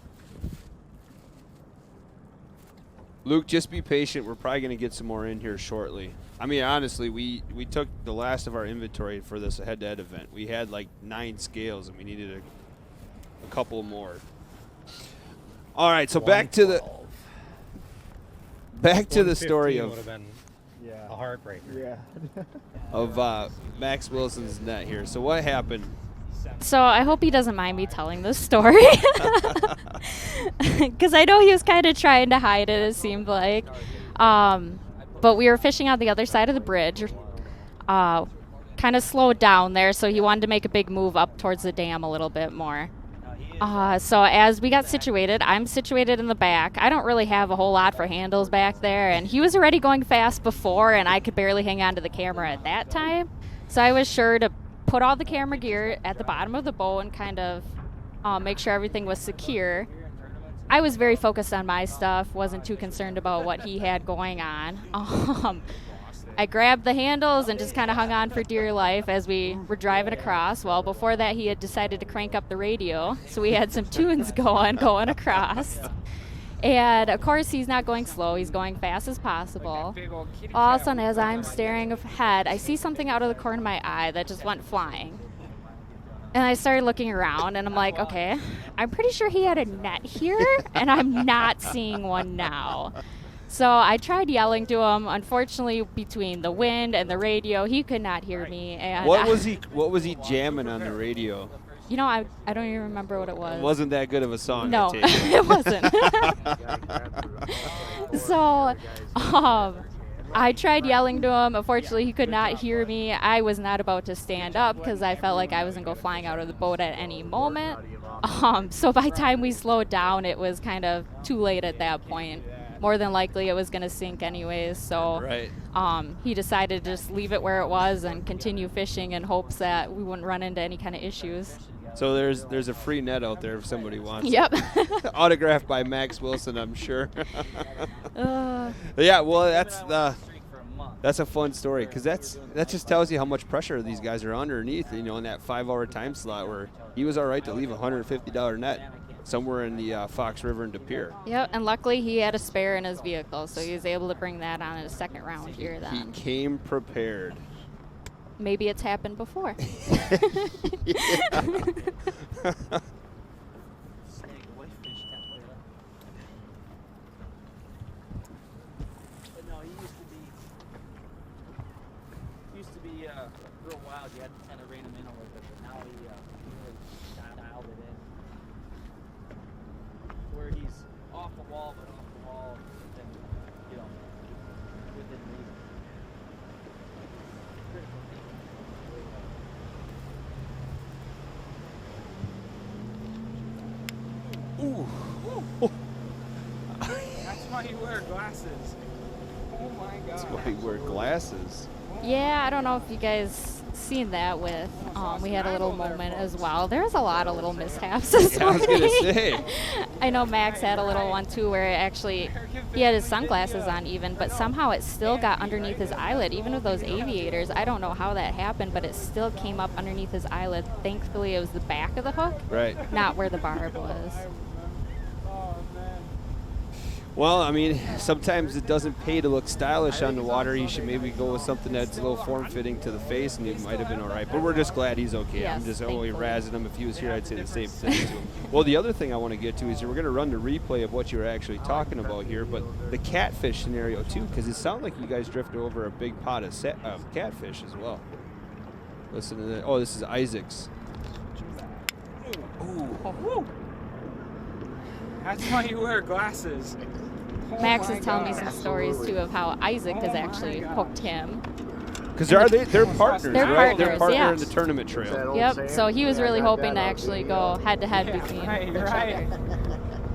Luke, just be patient. We're probably going to get some more in here shortly. I mean, honestly, we took the last of our inventory for this head-to-head event. We had like 9 scales, and we needed a couple more. All right, so back to the story of would have been a heartbreaker. Yeah. of Max Wilson's net here. So what happened? So I hope he doesn't mind me telling this story. Because I know he was kind of trying to hide it, it seemed like. But we were fishing on the other side of the bridge. Kind of slowed down there, so he wanted to make a big move up towards the dam a little bit more. So as we got situated, I'm situated in the back. I don't really have a whole lot for handles back there, and he was already going fast before, and I could barely hang on to the camera at that time. So I was sure to put all the camera gear at the bottom of the boat and kind of make sure everything was secure. I was very focused on my stuff, wasn't too concerned about what he had going on. I grabbed the handles and just kind of hung on for dear life as we were driving across. Well, before that, he had decided to crank up the radio, so we had some tunes going across. And, of course, he's not going slow. He's going fast as possible. All of a sudden, as I'm staring ahead, I see something out of the corner of my eye that just went flying. And I started looking around, and I'm like, okay, I'm pretty sure he had a net here, and I'm not seeing one now. So I tried yelling to him. Unfortunately, between the wind and the radio, he could not hear me. And What was he jamming on the radio? You know, I don't even remember what it was. It wasn't that good of a song. No, I take it. it wasn't. So I tried yelling to him. Unfortunately, he could not hear me. I was not about to stand up because I felt like I was going to go flying out of the boat at any moment. So by the time we slowed down, it was kind of too late at that point. More than likely, it was going to sink anyways. So he decided to just leave it where it was and continue fishing in hopes that we wouldn't run into any kind of issues. So there's a free net out there if somebody wants Yep. it. Autographed by Max Wilson, I'm sure. Yeah, well, that's a fun story because that just tells you how much pressure these guys are underneath, you know, in that 5-hour time slot where he was all right to leave a $150 net somewhere in the Fox River in De Pere. Yep, and luckily he had a spare in his vehicle, so he was able to bring that on in his second round here then. He came prepared. Maybe it's happened before. Real wild. You had to kind of rein him in a little bit, but now he really dialed it in. Where he's off the wall, but off the wall, and you know, within reason. Ooh. That's why you wear glasses. Oh my god. That's why you wear glasses. Yeah, I don't know if you guys seen that with, we had a little moment as well. There's a lot of little mishaps this Yeah, I was morning. gonna say. I know Max had a little one too where it actually, he had his sunglasses on even, but somehow it still got underneath his eyelid, even with those aviators. I don't know how that happened, but it still came up underneath his eyelid. Thankfully, it was the back of the hook, Right. not where the barb was. Well, I mean, sometimes it doesn't pay to look stylish on the water. You should maybe go with something that's a little form-fitting to the face, and he might have been all right. But we're just glad he's okay. Yes, I'm just only thankfully. razzing him. If he was here, I'd say the same thing to him. Well, the other thing I want to get to is we're going to run the replay of what you were actually talking about here, but the catfish scenario too, because it sounded like you guys drifted over a big pot of catfish as well. Listen to that. Oh, this is Isaac's. Ooh. That's why you wear glasses. Max Oh my is telling me God. some stories too of how Isaac has actually hooked him. Because they're partners, They're right? They're partners, partner yeah. in the tournament trail. Yep. So he was really hoping to actually go head-to-head between Right, each right. other.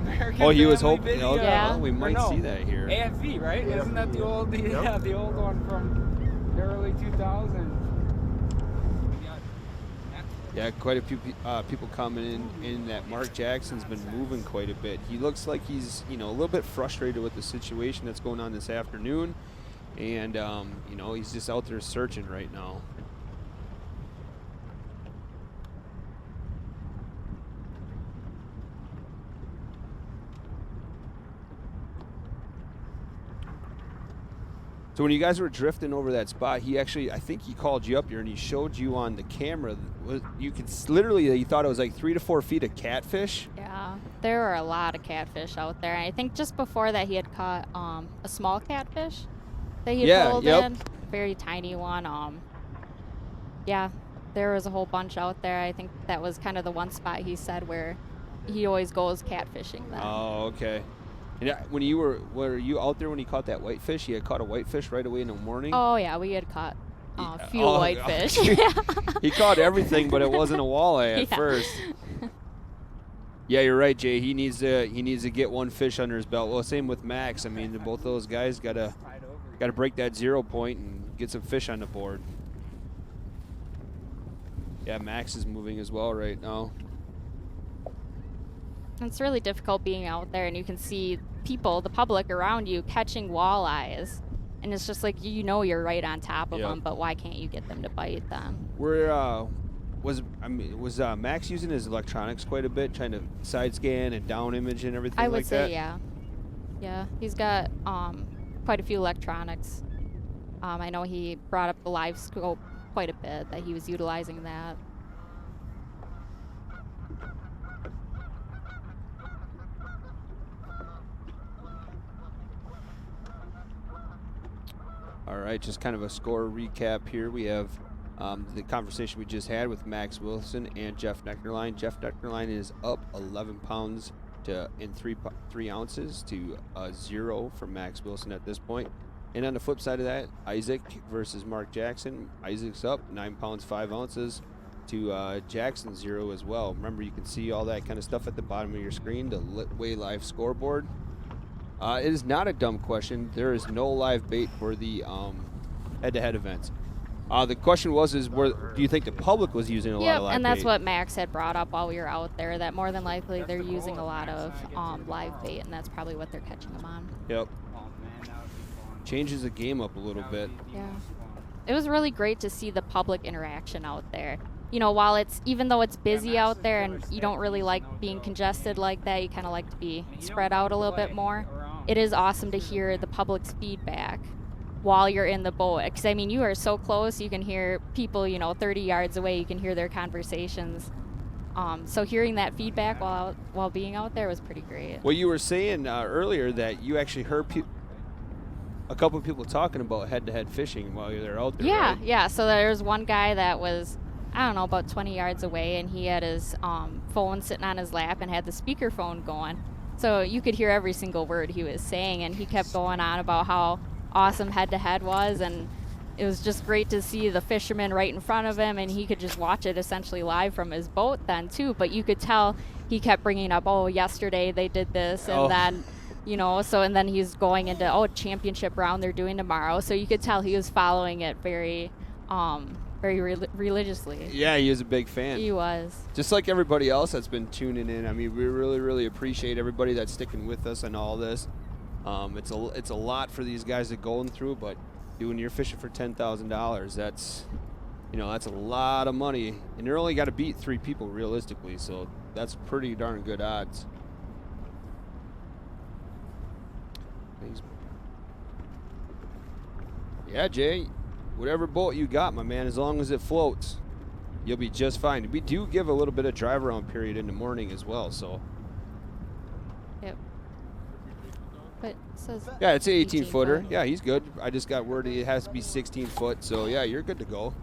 American Oh, he was Family hoping. Video. Okay, Yeah. well, we Or might no, see that here. AFV, right? Isn't that the old, the old one from the early 2000s? Yeah, quite a few people coming in that Mark Jackson's been moving quite a bit. He looks like he's, a little bit frustrated with the situation that's going on this afternoon. And, he's just out there searching right now. So when you guys were drifting over that spot, he actually, I think he called you up here and he showed you on the camera. You could literally, he thought it was like 3 to 4 feet of catfish. Yeah, there were a lot of catfish out there. I think just before that he had caught a small catfish that he had pulled in, very tiny one. Yeah, there was a whole bunch out there. I think that was kind of the one spot he said where he always goes catfishing then. Oh, okay. And when were you out there when he caught that whitefish? He had caught a whitefish right away in the morning? Oh, yeah, we had caught a few Oh, whitefish. okay. He caught everything, but it wasn't a walleye at first. Yeah, you're right, Jay. He needs to get one fish under his belt. Well, same with Max. I mean, both those guys gotta break that 0 point and get some fish on the board. Yeah, Max is moving as well right now. It's really difficult being out there and you can see people, the public around you, catching walleyes. And it's just like, you're right on top of them, but why can't you get them to bite them? Was Max using his electronics quite a bit, trying to side scan and down image and everything I like would say, that? yeah. Yeah, he's got quite a few electronics. I know he brought up the live scope quite a bit, that he was utilizing that. All right, just kind of a score recap here. We have the conversation we just had with Max Wilson and Jeff Nectarline. Jeff Nectarline is up 11 pounds in 3 ounces to 0 for Max Wilson at this point. And on the flip side of that, Isaac versus Mark Jackson. Isaac's up 9 pounds 5 ounces to Jackson 0 as well. Remember, you can see all that kind of stuff at the bottom of your screen, the Litway Live scoreboard. It is not a dumb question. There is no live bait for the head-to-head events. The question was, do you think the public was using a lot of live bait? And that's what Max had brought up while we were out there, that more than likely they're using a lot of live bait, and that's probably what they're catching them on. Yep. Changes the game up a little bit. Yeah. It was really great to see the public interaction out there. Even though it's busy out there and you don't really like being congested like that, you kind of like to be spread out a little bit more. It is awesome to hear the public's feedback while you're in the boat. Because, you are so close, you can hear people, 30 yards away, you can hear their conversations. So hearing that feedback while being out there was pretty great. Well, you were saying earlier that you actually heard a couple of people talking about head-to-head fishing while you're out there, right? Yeah. So there was one guy that was, about 20 yards away, and he had his phone sitting on his lap and had the speakerphone going. So you could hear every single word he was saying, and he kept going on about how awesome head-to-head was, and it was just great to see the fisherman right in front of him, and he could just watch it essentially live from his boat then, too. But you could tell he kept bringing up, yesterday they did this, and then you know. So and then he's going into championship round they're doing tomorrow. So you could tell he was following it very religiously. Yeah, he was a big fan. He was. Just like everybody else that's been tuning in. I mean, we really, really appreciate everybody that's sticking with us on all this. It's a lot for these guys to going through, but when you're fishing for $10,000, that's a lot of money, and they're only got to beat 3 people realistically, so that's pretty darn good odds. Yeah, Jay, whatever boat you got, my man, as long as it floats, you'll be just fine. We do give a little bit of drive around period in the morning as well, so. Yep. But it says yeah, it's an 18 footer. foot. Yeah, he's good. I just got word it has to be 16 foot, so yeah, you're good to go.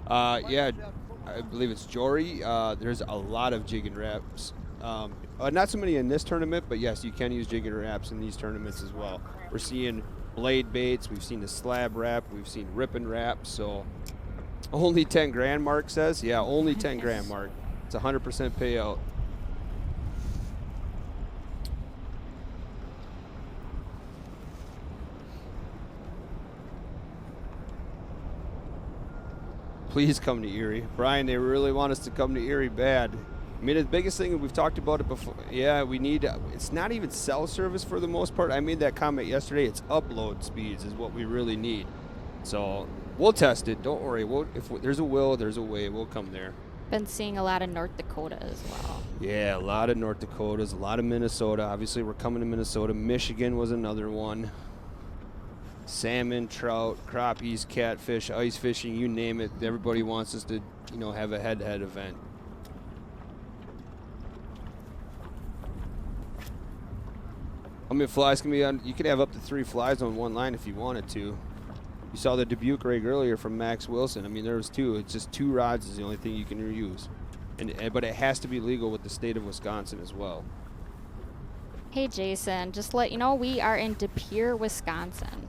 Yeah, I believe it's Jory. There's a lot of jig and wraps. Not so many in this tournament, but yes, you can use jig and wraps in these tournaments as well. We're seeing blade baits. We've seen the slab wrap. We've seen rip and wrap. So only 10 grand, Mark says. Yeah, only 10 grand, Mark. It's 100% payout. Please come to Erie. Brian, they really want us to come to Erie bad. I mean, the biggest thing, we've talked about it before. Yeah, we need, it's not even cell service for the most part. I made that comment yesterday. It's upload speeds is what we really need. So we'll test it. Don't worry. If there's a will, there's a way. We'll come there. Been seeing a lot of North Dakota as well. Yeah, a lot of North Dakotas, a lot of Minnesota. Obviously, we're coming to Minnesota. Michigan was another one. Salmon, trout, crappies, catfish, ice fishing, you name it. Everybody wants us to, have a head-to-head event. How many flies can be on? You could have up to 3 flies on one line if you wanted to. You saw the Dubuque rig earlier from Max Wilson. I mean, there was 2. It's just 2 rods is the only thing you can use. But it has to be legal with the state of Wisconsin as well. Hey, Jason, just to let you know, we are in De Pere, Wisconsin.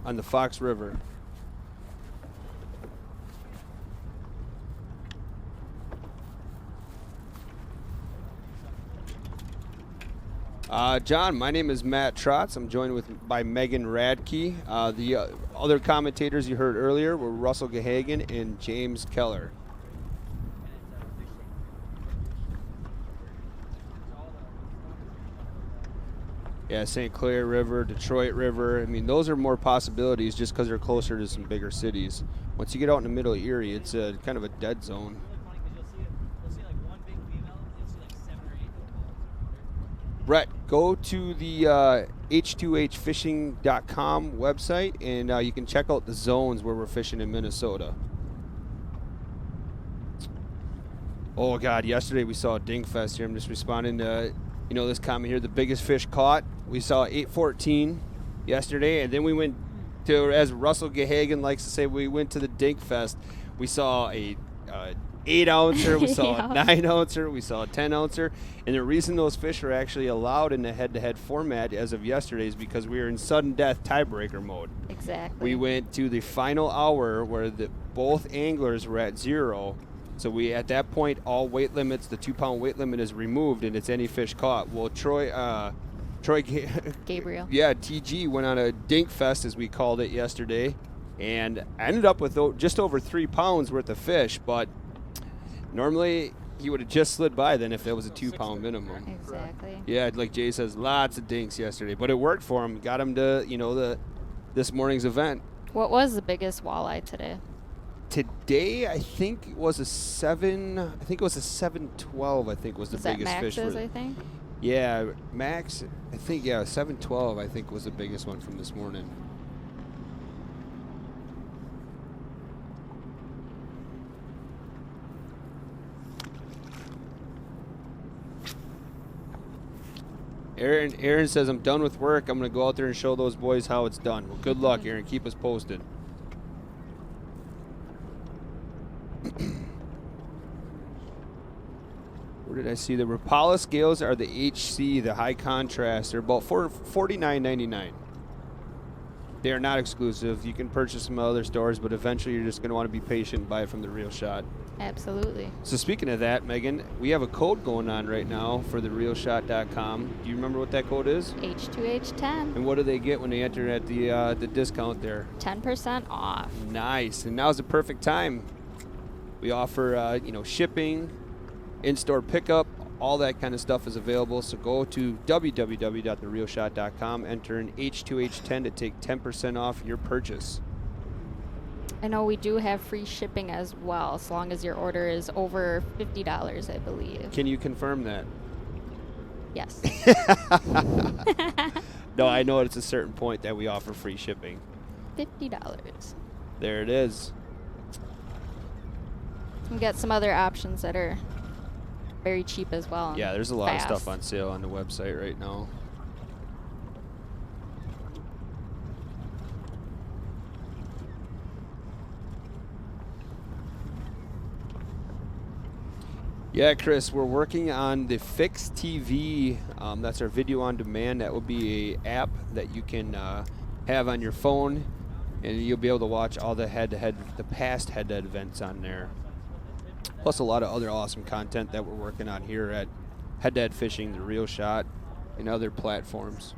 On the Fox River. John, my name is Matt Trotz. I'm joined by Megan Radke. The other commentators you heard earlier were Russell Gehagen and James Keller. Yeah, St. Clair River, Detroit River. I mean, those are more possibilities just because they're closer to some bigger cities. Once you get out in the middle of Erie, it's kind of a dead zone. Brett, go to the h2hfishing.com website, and you can check out the zones where we're fishing in Minnesota. Oh, God, yesterday we saw a Dingfest here. I'm just responding to, this comment here. The biggest fish caught, we saw 814 yesterday, and then we went to, as Russell Gehagen likes to say, we went to the Dingfest. We saw a 8-ouncer, we saw a 9-ouncer, we saw a 10-ouncer, and the reason those fish are actually allowed in the head-to-head format as of yesterday is because we were in sudden death tiebreaker mode. Exactly. We went to the final hour where both anglers were at 0, so we at that point all weight limits, the 2-pound weight limit is removed, and it's any fish caught. Well, Troy Gabriel. Yeah, TG went on a dink fest, as we called it yesterday, and I ended up with just over 3 pounds worth of fish, but normally he would have just slid by then if that was a 2-pound minimum. Exactly. Yeah, like Jay says, lots of dinks yesterday, but it worked for him. Got him to this morning's event. What was the biggest walleye today? Today, I think it was a 712. I think was the biggest fish. Max's, I think. Yeah, Max. I think 712. I think was the biggest one from this morning. Aaron says, I'm done with work. I'm going to go out there and show those boys how it's done. Well, good luck, Aaron. Keep us posted. Where did I see the Rapala scales are the HC, the high contrast. They're about $49.99. They are not exclusive. You can purchase them at other stores, but eventually you're just going to want to be patient and buy it from the Real Shot. Absolutely. So speaking of that, Megan, we have a code going on right now for the realshot.com. Do you remember what that code is? H2H10. And what do they get when they enter at the discount there? 10% off. Nice. And now's the perfect time. We offer, shipping, in-store pickup, all that kind of stuff is available. So go to www.therealshot.com, enter in H2H10 to take 10% off your purchase. I know we do have free shipping as well, as long as your order is over $50, I believe. Can you confirm that? Yes. No, I know it's a certain point that we offer free shipping. $50. There it is. We got some other options that are very cheap as well. Yeah, there's a lot fast. of stuff on sale on the website right now. Yeah, Chris, we're working on the Fix TV. That's our video on demand. That will be a app that you can have on your phone, and you'll be able to watch all the past head-to-head events on there. Plus a lot of other awesome content that we're working on here at Head-to-Head Fishing, The Real Shot, and other platforms.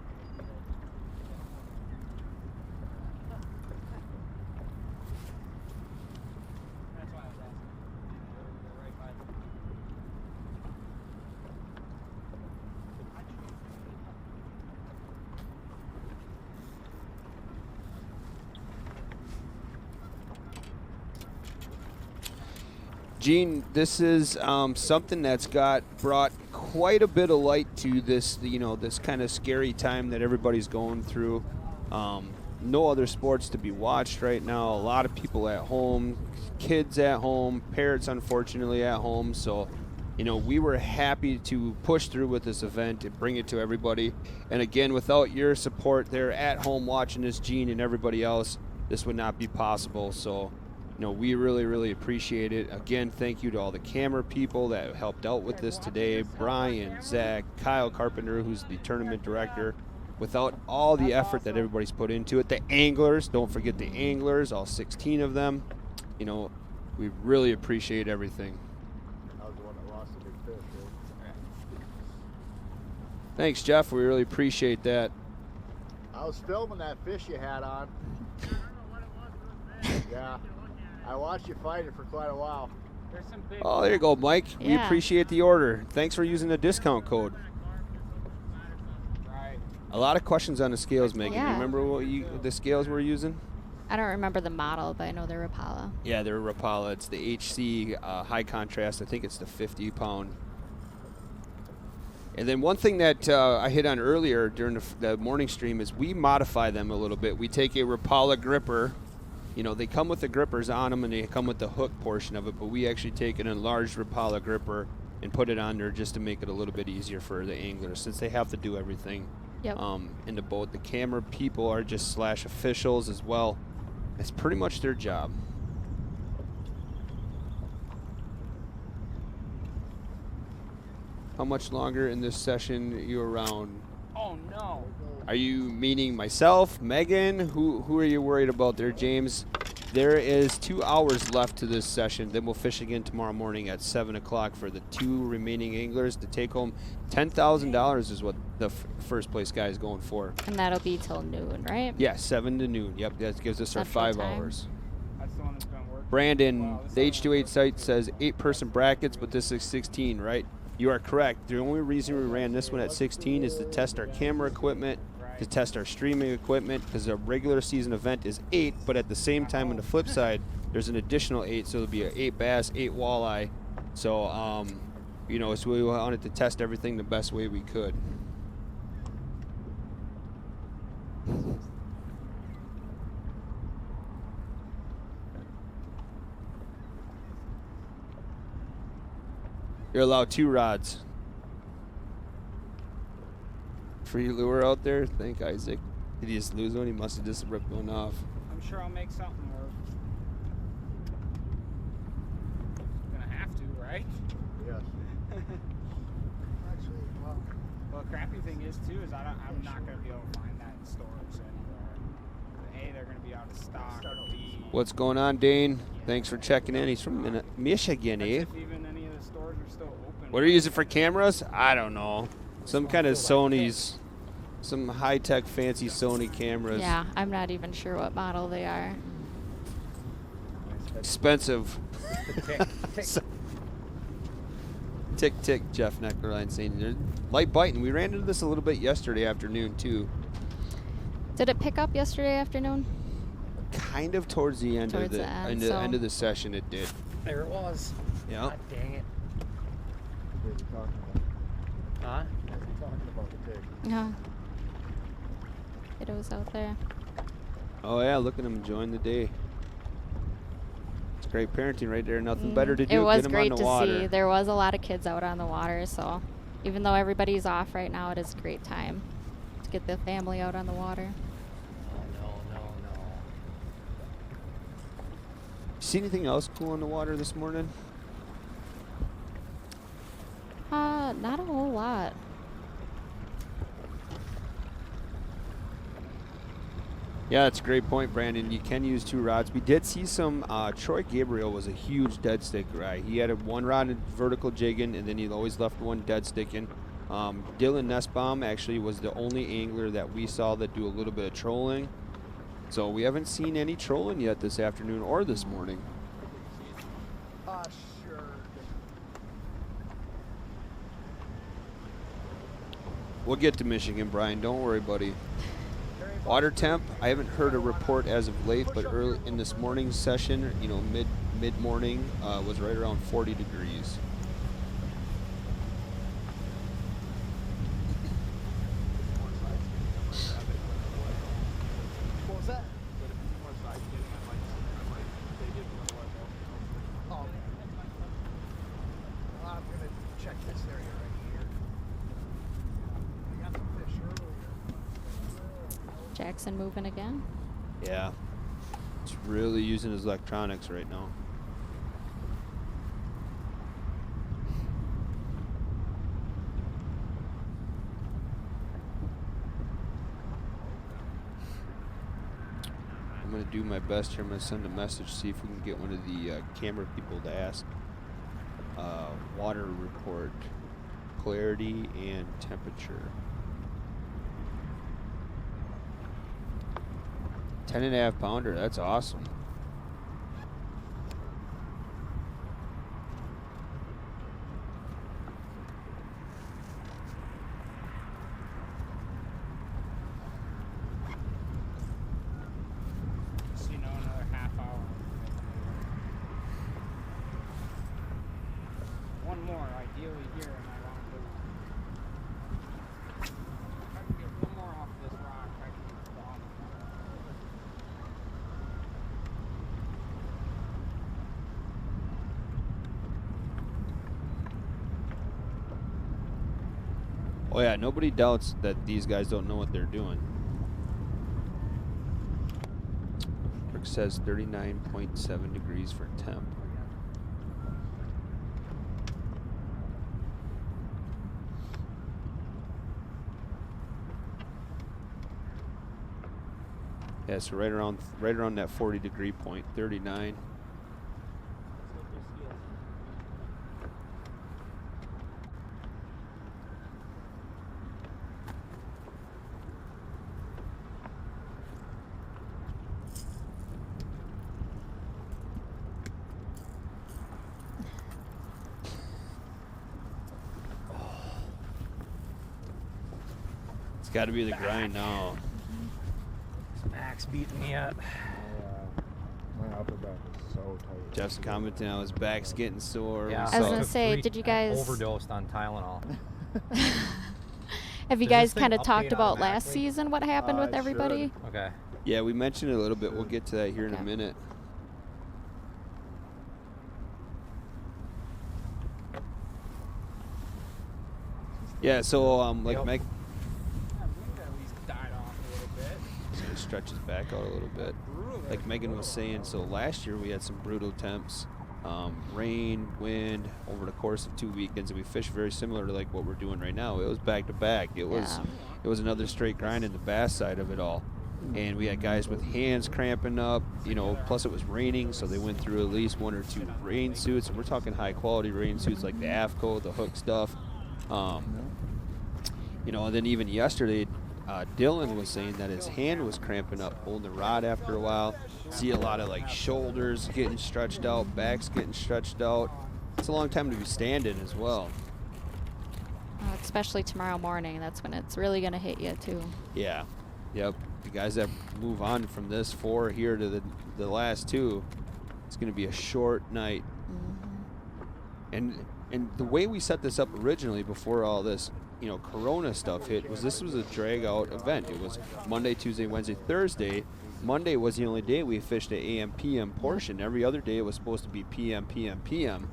Gene, this is something that's brought quite a bit of light to this, this kind of scary time that everybody's going through. No other sports to be watched right now. A lot of people at home, kids at home, parents unfortunately at home. So, we were happy to push through with this event and bring it to everybody. And again, without your support there at home watching this, Gene and everybody else, this would not be possible. So, we really, really appreciate it. Again, thank you to all the camera people that helped out with this today. Brian, Zach, Kyle Carpenter, who's the tournament director. Without all the effort that everybody's put into it. The anglers, don't forget the anglers, all 16 of them. We really appreciate everything. I was the one that lost the big fish, right? Thanks, Jeff. We really appreciate that. I was filming that fish you had on. Yeah. I watched you fight it for quite a while. Oh, there you go, Mike. Yeah. We appreciate the order. Thanks for using the discount code. A lot of questions on the scales, Megan. Yeah. You remember the scales we're using? I don't remember the model, but I know they're Rapala. Yeah, they're Rapala. It's the HC high contrast. I think it's the 50-pound. And then one thing that I hit on earlier during the morning stream is we modify them a little bit. We take a Rapala gripper. They come with the grippers on them and they come with the hook portion of it, but we actually take an enlarged Rapala gripper and put it on there just to make it a little bit easier for the anglers since they have to do everything in the boat. The camera people are just /officials as well. It's pretty much their job. How much longer in this session are you around? Oh no. Are you meaning myself, Megan? Who are you worried about there, James? There is 2 hours left to this session. Then we'll fish again tomorrow morning at 7 o'clock for the 2 remaining anglers to take home $10,000 is what the first place guy is going for. And that'll be till noon, right? Yeah, 7 to noon. Yep, that gives us our Central 5 time. hours. That's the one that's been working. Brandon, the H28 site says 8-person brackets, but this is 16, right? You are correct. The only reason we ran this one at 16 is to test our camera equipment, to test our streaming equipment, because a regular season event is 8, but at the same time on the flip side, there's an additional 8, so it'll be an 8 bass, 8 walleye. So, so we wanted to test everything the best way we could. You're allowed 2 rods. Free lure out there? Thank Isaac. Did he just lose one? He must have just ripped one off. I'm sure I'll make something work. Gonna have to, right? Yes. Actually, Well, the crappy thing is too is I'm not gonna be able to find that in stores anywhere. A, they're gonna be out of stock. B, What's going on, Dane? Thanks for checking in. He's from Michigan, eh? If even any of the stores are still open. What are you using for cameras? I don't know. Some kind of Sony's, some high-tech fancy Sony cameras. Yeah, I'm not even sure what model they are. Expensive. Tick, tick, Jeff Neckerline saying they're light biting. We ran into this a little bit yesterday afternoon, too. Did it pick up yesterday afternoon? Kind of towards the end Towards of the end, end of the session, it did. There it was. Yeah. God dang it. Huh? Yeah. It was out there. Oh yeah, look at him enjoying the day. It's great parenting right there. Nothing better to do. It was Get him great on the to water. see. There was a lot of kids out on the water, so even though everybody's off right now, it is a great time to get the family out on the water. No. See anything else cool on the water this morning? Not a whole lot. Yeah, that's a great point, Brandon. You can use 2 rods. We did see some. Troy Gabriel was a huge dead stick guy. He had one rod in vertical jigging, and then he always left one dead sticking. Dylan Nussbaum actually was the only angler that we saw that do a little bit of trolling. So we haven't seen any trolling yet this afternoon or this morning. Sure. We'll get to Michigan, Brian. Don't worry, buddy. Water temp, I haven't heard a report as of late, but early in this morning's session, you know, mid-morning, was right around 40 degrees. What was that? Oh. I'm going to check this area right here. We got some fish earlier. Jackson moving again. Yeah. It's really using his electronics right now. I'm going to do my best here. I'm going to send a message, see if we can get one of the camera people to ask. Water report, clarity, and temperature. 10.5 pounder, that's awesome. So, another half hour. One more, ideally here, and I want to. If I can get one more off this rock, I can get the bottom. Oh yeah, nobody doubts that these guys don't know what they're doing. Rick says 39.7 degrees for temp. Yeah, so right around that 40 degree point, 39. It's got to be the grind now. Max beating me up. My upper back is so tight. Jeff's commenting on his back's getting sore. Yeah, I was gonna say, did you guys overdosed on Tylenol? Have you Does guys this thing kind of talked update about last automatically? season? What happened with It everybody? should. Okay. Yeah, we mentioned it a little bit. We'll get to that here in a Okay. minute. Yeah, so like Yep. Meg, Yeah, wind at least died off a little bit. so it stretches back out a little bit. Like Megan was saying, so last year we had some brutal temps, rain, wind over the course of 2 weekends, and we fished very similar to like what we're doing right now. It was back to back. It was Yeah. it was another straight grind in the bass side of it all. and we had guys with hands cramping up, you know, plus it was raining, so they went through at least 1 or 2 rain suits, and we're talking high quality rain suits like the AFCO, the hook stuff. You know, and then even yesterday, Dylan was saying that his hand was cramping up holding the rod after a while. See a lot of like shoulders getting stretched out, backs getting stretched out. It's a long time to be standing as well. Especially tomorrow morning. That's when it's really going to hit you, too. Yeah. Yep. The guys that move on from this 4 here to the last 2, it's going to be a short night. And the way we set this up originally before all this, you know, Corona stuff hit, was this was a drag out event. It was Monday, Tuesday, Wednesday, Thursday. Monday was the only day we fished the AM PM portion. Every other day it was supposed to be PM PM PM.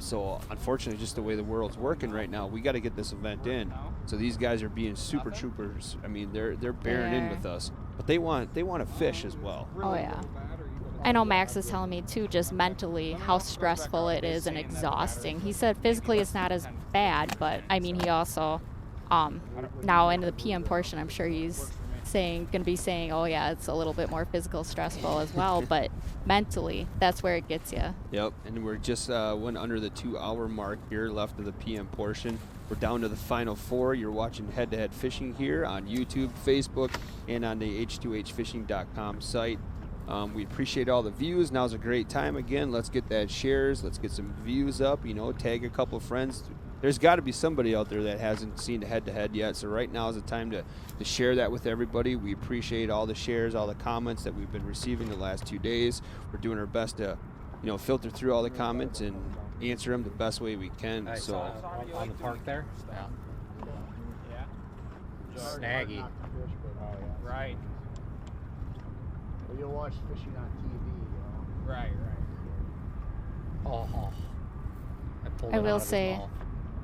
So unfortunately, just the way the world's working right now, we got to get this event in. So these guys are being super troopers. I mean, they're bearing in with us, but they want to fish as well. Oh yeah. I know Max is telling me too, just mentally, how stressful it is and exhausting. He said physically it's not as bad, but I mean, he also, now into the PM portion, I'm sure he's gonna be saying, oh yeah, it's a little bit more physical stressful as well, but mentally, that's where it gets you. Yep, and we're just went under the 2-hour mark here left of the PM portion. We're down to the final 4. You're watching Head to Head Fishing here on YouTube, Facebook, and on the h2hfishing.com site. We appreciate all the views. Now's a great time again. Let's get that shares. Let's get some views up. You know, tag a couple of friends. There's got to be somebody out there that hasn't seen the head-to-head yet. So right now is the time to share that with everybody. We appreciate all the shares, all the comments that we've been receiving the last 2 days. We're doing our best to, you know, filter through all the comments and answer them the best way we can. I so saw on the park there. Yeah. Snaggy. Right. Well, you'll watch fishing on TV, you know. Right. Oh. I will say,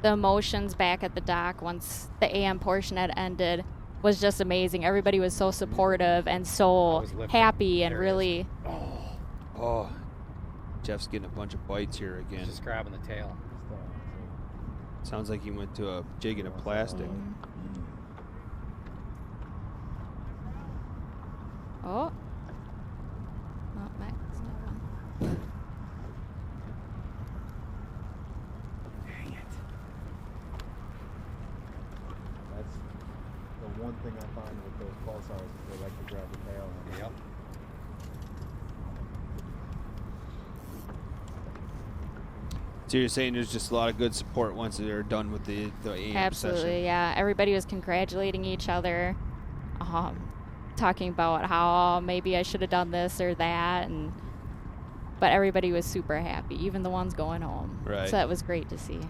the emotions back at the dock once the AM portion had ended was just amazing. Everybody was so supportive and so happy and really. Oh, Jeff's getting a bunch of bites here again. Just grabbing the tail. Sounds like he went to a jig in a plastic. Oh. Not Max. That one. That's the one thing I find with those pulsars is they like to grab the tail. Yep. So you're saying there's just a lot of good support once they're done with the AM Absolutely, session? yeah. Everybody was congratulating each other, talking about how maybe I should have done this or that, but everybody was super happy, even the ones going home. Right. So that was great to see.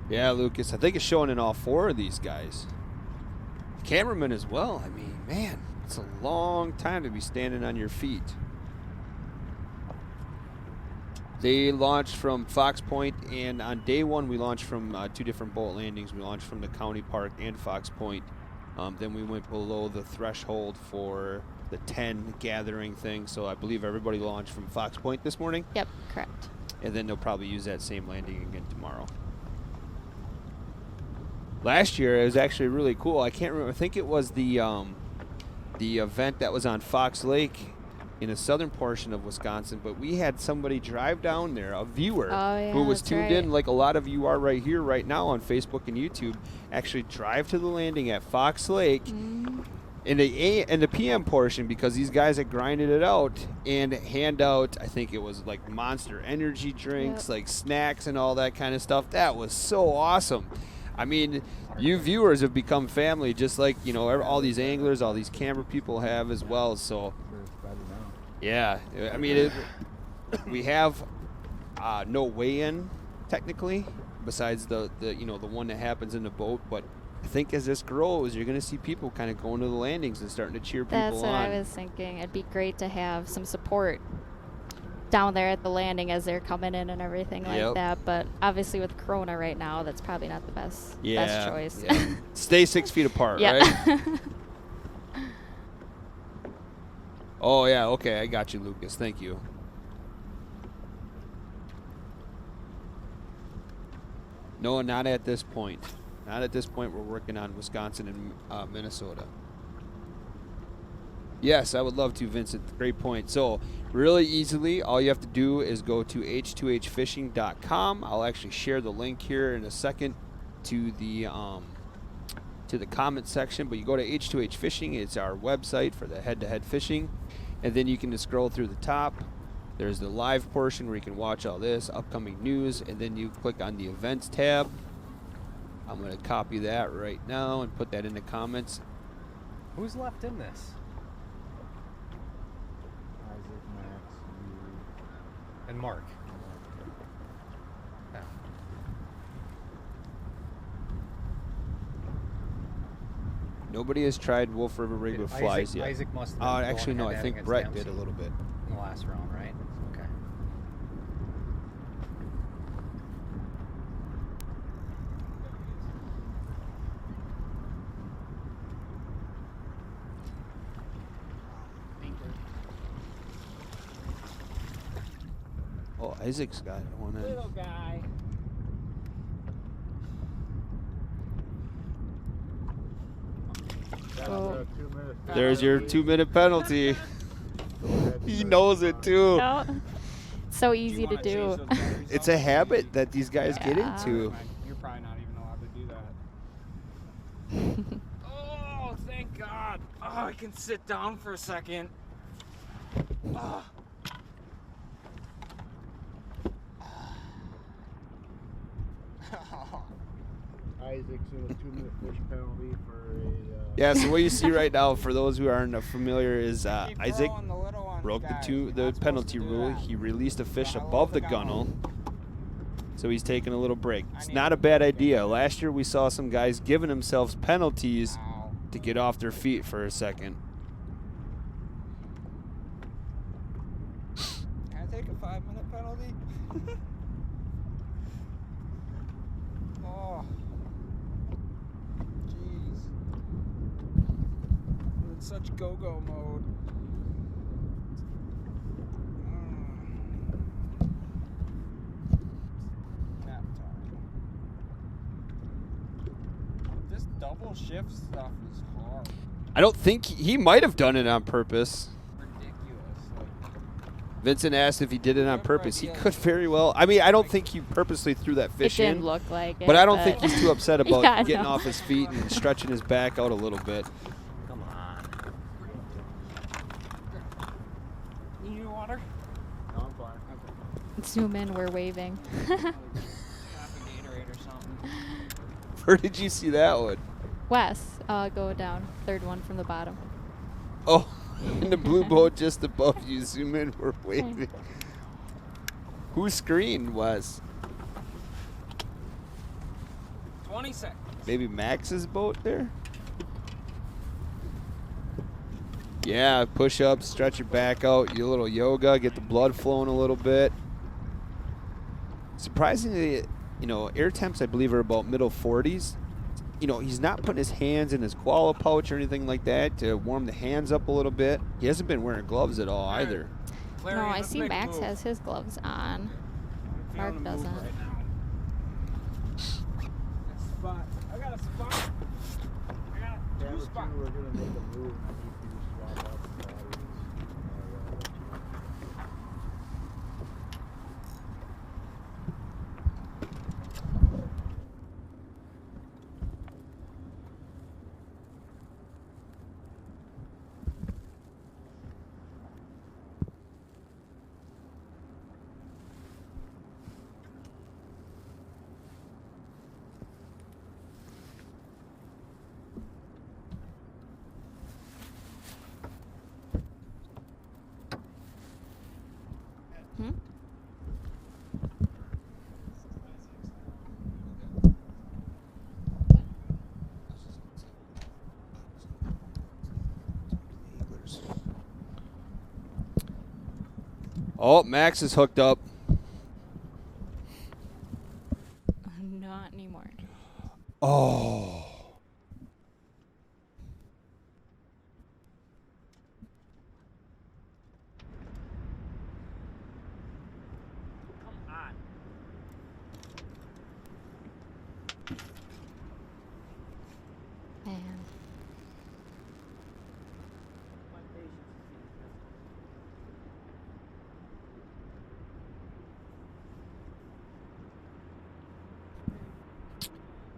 Yeah, Lucas, I think it's showing in all 4 of these guys. Cameraman as well. I mean, man, it's a long time to be standing on your feet. They launched from Fox Point, and on day 1 we launched from 2 different boat landings. We launched from the county park and Fox Point. Then we went below the threshold for the 10 gathering thing. So I believe everybody launched from Fox Point this morning. Yep, correct. And then they'll probably use that same landing again tomorrow. Last year it was actually really cool. I can't remember. I think it was the event that was on Fox Lake in the southern portion of Wisconsin, but we had somebody drive down there, a viewer who was tuned in like a lot of you are right here right now on Facebook and YouTube, actually drive to the landing at Fox Lake in the PM portion, because these guys had grinded it out, and hand out, I think it was like Monster energy drinks, like snacks and all that kind of stuff. That was so awesome. I mean, you viewers have become family, just like, you know, all these anglers, all these camera people have as well. So, yeah, I mean, we have no weigh-in technically, besides the you know, the one that happens in the boat. But I think as this grows, you're going to see people kind of going to the landings and starting to cheer people on. That's what I was thinking. It'd be great to have some support down there at the landing as they're coming in and everything like that. But obviously with Corona right now, that's probably not the best choice. Yeah. Stay 6 feet apart, right? Oh, yeah, okay, I got you, Lucas. Thank you. No, not at this point. Not at this point. We're working on Wisconsin and Minnesota. Yes, I would love to, Vincent. Great point. So really easily, all you have to do is go to h2hfishing.com. I'll actually share the link here in a second to the comment section. But you go to H2H Fishing. It's our website for the head-to-head fishing. And then you can just scroll through the top. There's the live portion where you can watch all this, upcoming news, and then you click on the events tab. I'm going to copy that right now and put that in the comments. Who's left in this? Isaac, Max, you. And Mark. Yeah. Nobody has tried Wolf River rig with flies yet. Isaac must have been Actually, no, I going think against Brett Dempsey did a little bit. in the last round, right? Okay. Oh, Isaac's got one in. Little guy. Oh. There's your 2-minute penalty. He knows it too. No. So easy to do. It's a habit that these guys get into. You're probably not even allowed to do that. Oh, thank God. Oh, I can sit down for a second. Oh. Isaac's in a 2-minute fish penalty for a. Yeah, so what you see right now, for those who aren't familiar, is Isaac broke the penalty rule. He released a fish above the gunnel, so he's taking a little break. It's not a bad idea. Last year we saw some guys giving themselves penalties to get off their feet for a second. Can I take a 5-minute penalty? Oh. Jeez. I'm in such go-go mode. Nap time. This double shift stuff is hard. I don't think he might have done it on purpose. Vincent asked if he did it on purpose. He could very well. I mean, I don't think he purposely threw that fish in. It didn't look like it. But I don't think he's too upset about Yeah, getting no. off his feet and stretching his back out a little bit. Come on. You need water? No, I'm fine. Okay. Zoom in, we're waving. Half a Gatorade or something. Where did you see that one? Wes, go down. Third one from the bottom. Oh, in the blue boat just above you. Zoom in, we're waving. Whose screen was? 20 seconds. Maybe Max's boat there? Yeah, push up, stretch your back out, your little yoga, get the blood flowing a little bit. Surprisingly, you know, air temps I believe are about middle 40s. You know, he's not putting his hands in his koala pouch or anything like that to warm the hands up a little bit. He hasn't been wearing gloves at all either. No, I see Max has his gloves on. Mark doesn't. Spot. I got a spot. I got two spots. We're gonna make a move. And I need you to swap out the batteries. Hmm? Oh, Max is hooked up. Not anymore. Oh. Man.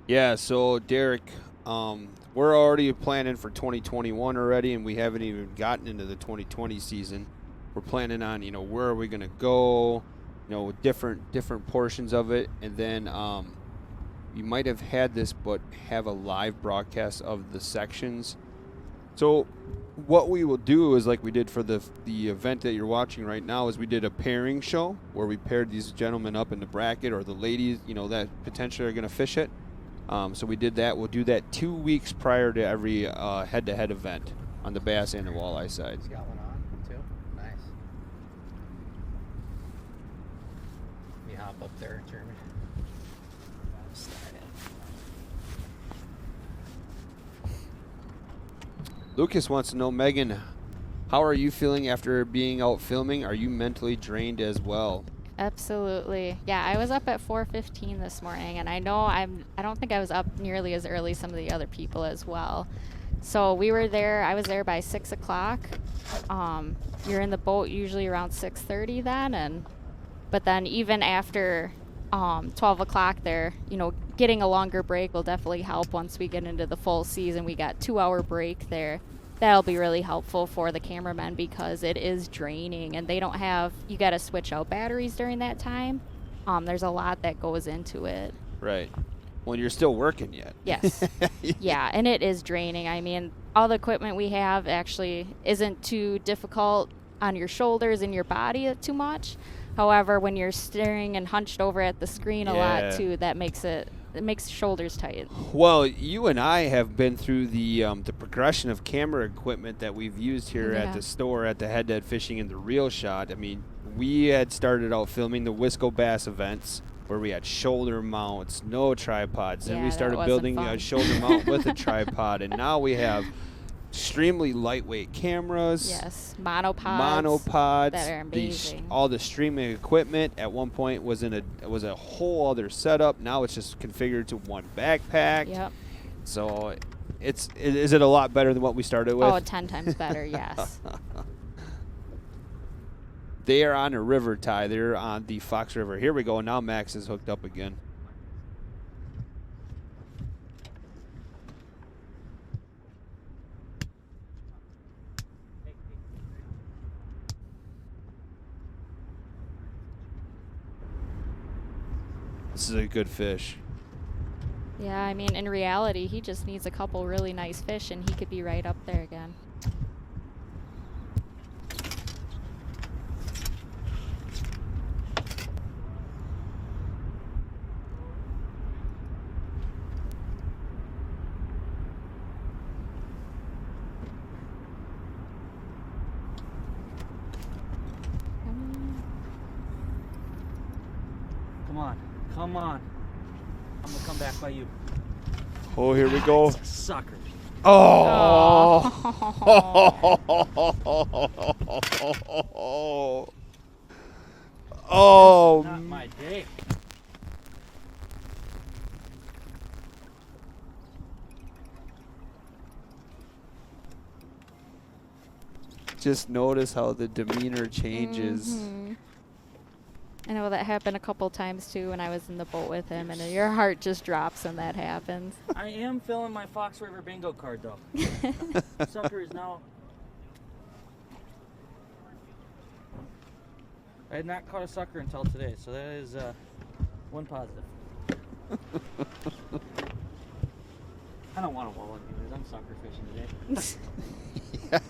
Yeah, so Derek, we're already planning for 2021 already, and we haven't even gotten into the 2020 season. We're planning on, where are we gonna go, different portions of it, and then you might have had this, but have a live broadcast of the sections. So what we will do is, like we did for the event that you're watching right now, is we did a pairing show where we paired these gentlemen up in the bracket, or the ladies, that potentially are gonna fish it. So we did that. We'll do that 2 weeks prior to every head-to-head event on the bass and the walleye side. He's got one on, too. Nice. Let me hop up there, Jeremy. Lucas wants to know, Megan, how are you feeling after being out filming? Are you mentally drained as well? Absolutely. Yeah, I was up at 4:15 this morning, and I know I don't think I was up nearly as early as some of the other people as well. So I was there by 6 o'clock. You're in the boat usually around 6:30 then, but then even after 12 o'clock there, getting a longer break will definitely help once we get into the full season. We got 2-hour break there. That'll be really helpful for the cameramen because it is draining, and you got to switch out batteries during that time. There's a lot that goes into it. Right. Well, you're still working yet. Yes. Yeah, and it is draining. I mean, all the equipment we have actually isn't too difficult on your shoulders and your body too much. However, when you're staring and hunched over at the screen a lot too, that makes shoulders tight. Well, you and I have been through the progression of camera equipment that we've used here at the store, at the Head-to-Head Fishing and the Reel Shot. I mean, we had started out filming the Wisco Bass events where we had shoulder mounts, no tripods. Then we started building a shoulder mount with a tripod, and now we have extremely lightweight cameras. Yes, monopods that are amazing. All the streaming equipment at one point was a whole other setup. Now it's just configured to one backpack. Yep. So is it a lot better than what we started with? Oh, 10 times better, yes. They are on a river tie. They're on the Fox River. Here we go. Now Max is hooked up again. This is a good fish. Yeah, I mean, in reality, he just needs a couple really nice fish, and he could be right up there again. Come on. I'm going to come back by you. Oh, here we go. It's a sucker. Oh. Oh. Not my day. Just notice how the demeanor changes. Mm-hmm. I know that happened a couple times too when I was in the boat with him, and your heart just drops when that happens. I am filling my Fox River bingo card though. Sucker is now. I had not caught a sucker until today, so that is one positive. I don't want to walleye anyways. I'm sucker fishing today.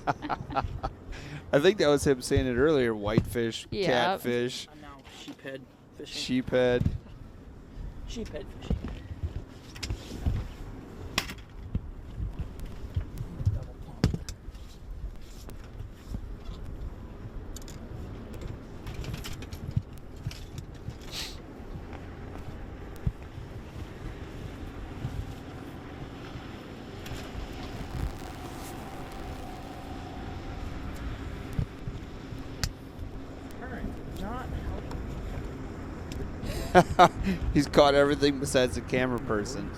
I think that was him saying it earlier. Whitefish, catfish. I'm now sheephead fishing. Sheephead. Sheephead fishing. He's caught everything besides the camera person.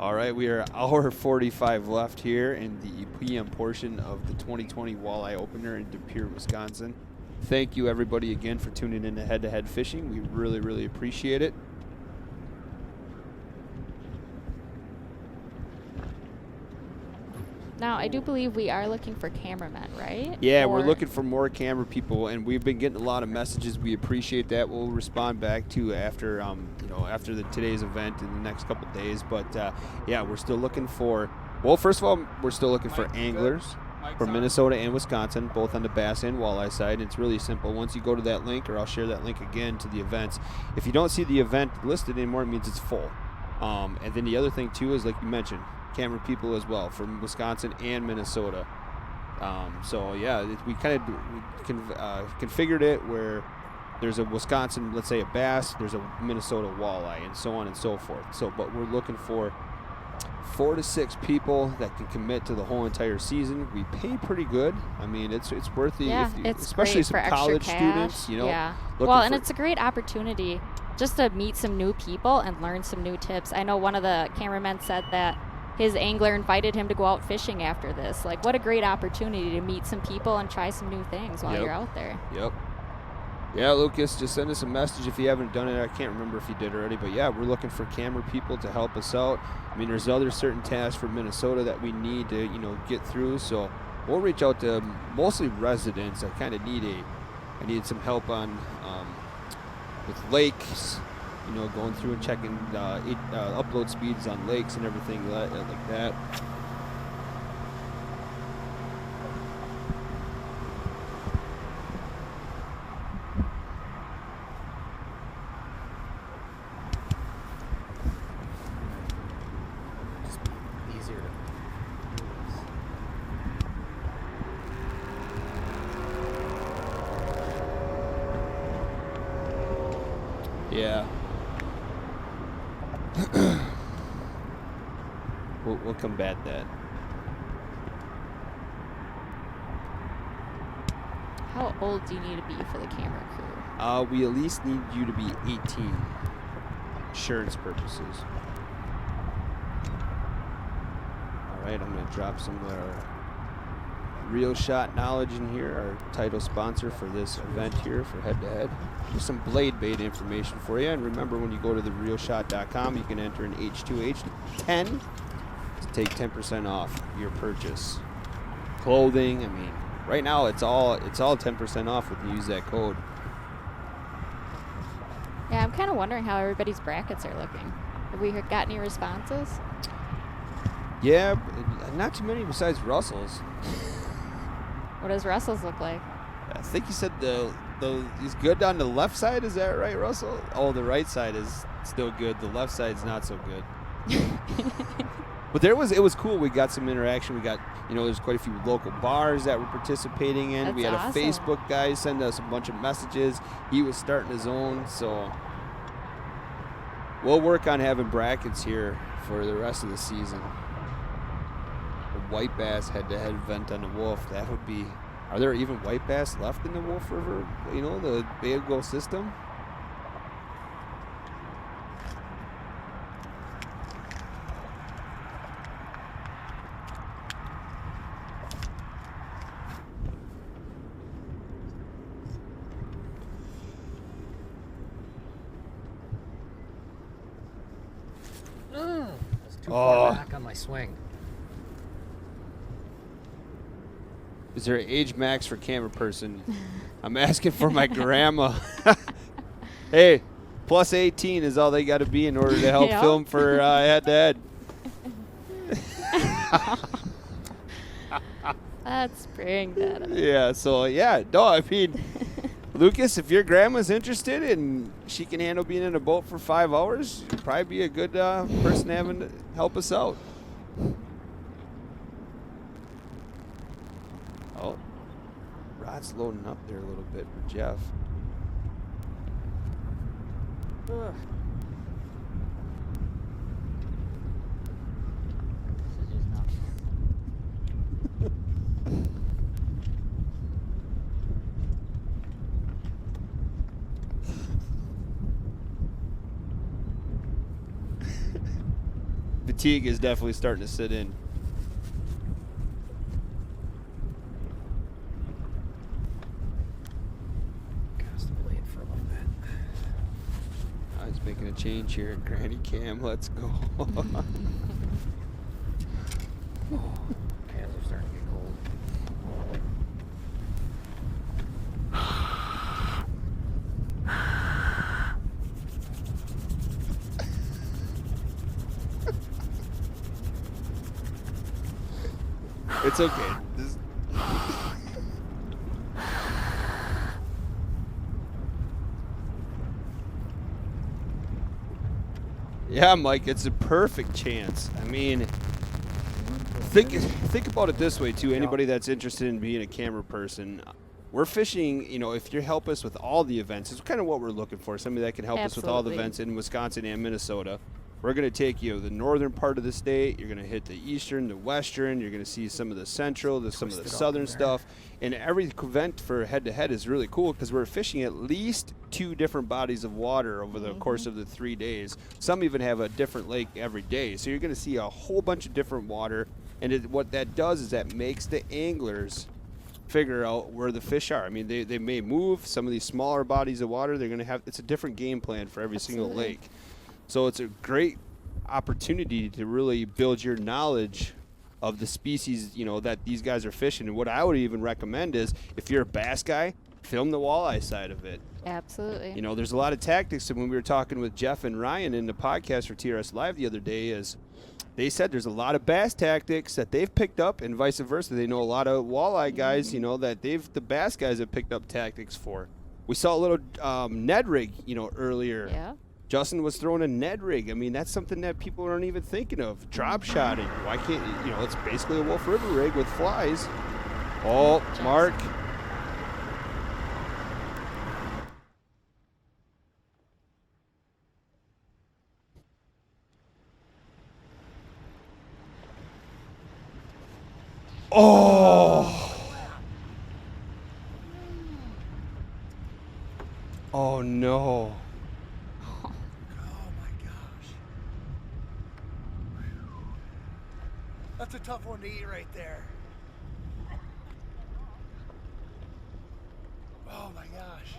All right, we are hour 45 left here in the PM portion of the 2020 Walleye Opener in De Pere, Wisconsin. Thank you, everybody, again for tuning in to Head to Head Fishing. We really, really appreciate it. Now, I do believe we are looking for cameramen, right? Yeah, Or- we're looking for more camera people, and we've been getting a lot of messages. We appreciate that. We'll respond back to after, after today's event in the next couple days. But yeah, we're still looking for. Well, first of all, we're still looking for anglers from Minnesota and Wisconsin, both on the bass and walleye side. It's really simple. Once you go to that link, or I'll share that link again to the events. If you don't see the event listed anymore, it means it's full. And then the other thing too is, like you mentioned, camera people as well from Wisconsin and Minnesota. So yeah, we configured it where there's a Wisconsin, let's say a bass, there's a Minnesota walleye, and so on and so forth. So, but we're looking for 4 to 6 people that can commit to the whole entire season. We pay pretty good. I mean, it's worth it. Yeah, it's especially great some for extra college cash. students. You know, Yeah. looking Well, and for- it's a great opportunity just to meet some new people and learn some new tips. I know one of the cameramen said that his angler invited him to go out fishing after this. Like, what a great opportunity to meet some people and try some new things while Yep. you're out there. Yep. Yeah, Lucas, just send us a message if you haven't done it. I can't remember if you did already, but yeah, we're looking for camera people to help us out. I mean, there's other certain tasks for Minnesota that we need to, get through. So we'll reach out to mostly residents. I need some help on with lakes, going through and checking upload speeds on lakes and everything like that. Easier to Yeah. We'll combat that. How old do you need to be for the camera crew? We at least need you to be 18, insurance purposes. All right, I'm going to drop some of our Real Shot knowledge in here, our title sponsor for this event here for Head to Head. There's some blade bait information for you. And remember, when you go to therealshot.com, you can enter an H2H10 to take 10% off your purchase. Clothing, I mean, right now it's all 10% off when you use that code. Yeah, I'm kind of wondering how everybody's brackets are looking. Have we got any responses? Yeah, not too many besides Russell's. What does Russell's look like? I think you said he's good on the left side. Is that right, Russell? Oh, the right side is still good. The left side's not so good. But it was cool. We got some interaction. We got, there's quite a few local bars that were participating in. We had That's a awesome. Facebook guy send us a bunch of messages. He was starting his own, so we'll work on having brackets here for the rest of the season. The white bass head-to-head event on the Wolf. That would be. Are there even white bass left in the Wolf River? The Bago system. That's too far back on my swing. Is there an age max for camera person? I'm asking for my grandma. Hey, plus 18 is all they got to be in order to help Yep. film for head-to-head. Let's bring that up. Yeah, so yeah, no, I mean, Lucas, if your grandma's interested and she can handle being in a boat for 5 hours, you'd probably be a good person having to help us out. Oh, rod's loading up there a little bit for Jeff. Ugh. fatigue is definitely starting to sit in. Cast the blade for a little bit. I was making a change here at Granny Cam. Let's go. Hands are starting to get cold. It's okay. Yeah, Mike, it's a perfect chance. I mean, think about it this way too. Anybody that's interested in being a camera person, we're fishing. You know, if you help us with all the events, it's kind of what we're looking for. Somebody that can help us with all the events in Wisconsin and Minnesota. We're going to take you the northern part of the state. You're going to hit the eastern, the western. You're going to see some of the central, some of the southern stuff. And every event for head-to-head is really cool because we're fishing at least 2 different bodies of water over the course of the 3 days. Some even have a different lake every day. So you're going to see a whole bunch of different water. And what that does is that makes the anglers figure out where the fish are. I mean, they may move some of these smaller bodies of water. They're going to have, it's a different game plan for every single lake. So it's a great opportunity to really build your knowledge of the species, you know, that these guys are fishing. And what I would even recommend is if you're a bass guy, film the walleye side of it. Absolutely. You know, there's a lot of tactics. And when we were talking with Jeff and Ryan in the podcast for TRS Live the other day, is they said there's a lot of bass tactics that they've picked up and vice versa. They know a lot of walleye guys, you know, that the bass guys have picked up tactics for. We saw a little Ned rig, you know, earlier. Yeah. Justin was throwing a Ned rig. I mean, that's something that people aren't even thinking of. Drop shotting. Why can't, you know, it's basically a Wolf River rig with flies. Oh, Mark. Oh. Oh, no. That's a tough one to eat right there. Oh my gosh.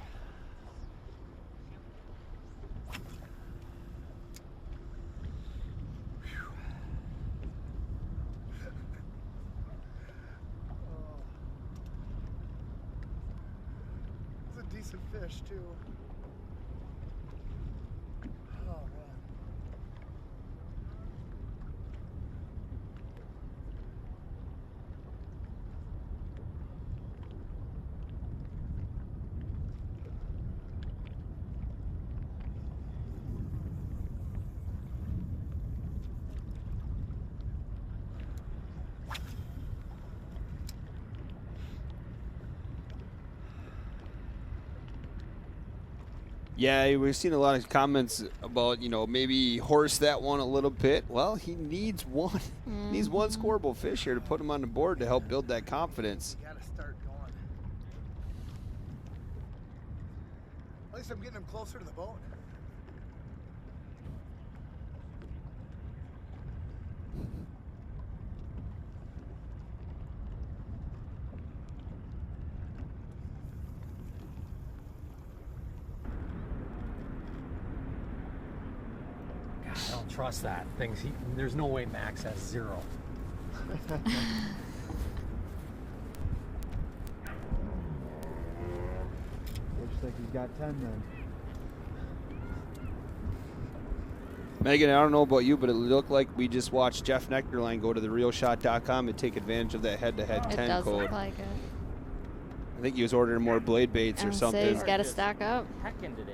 It's a decent fish too. Oh man. Yeah, we've seen a lot of comments about, you know, maybe horse that one a little bit. Well, he needs one. He needs one scoreable fish here to put him on the board to help build that confidence. You gotta start going. At least I'm getting him closer to the boat. I don't trust that. There's no way Max has 0. Looks like he's got 10 then. Megan, I don't know about you, but it looked like we just watched Jeff Nectarline go to therealshot.com and take advantage of that head-to-head 10 It does code. look like it. I think he was ordering more blade baits or something. He's got to stock up. Heckin' today.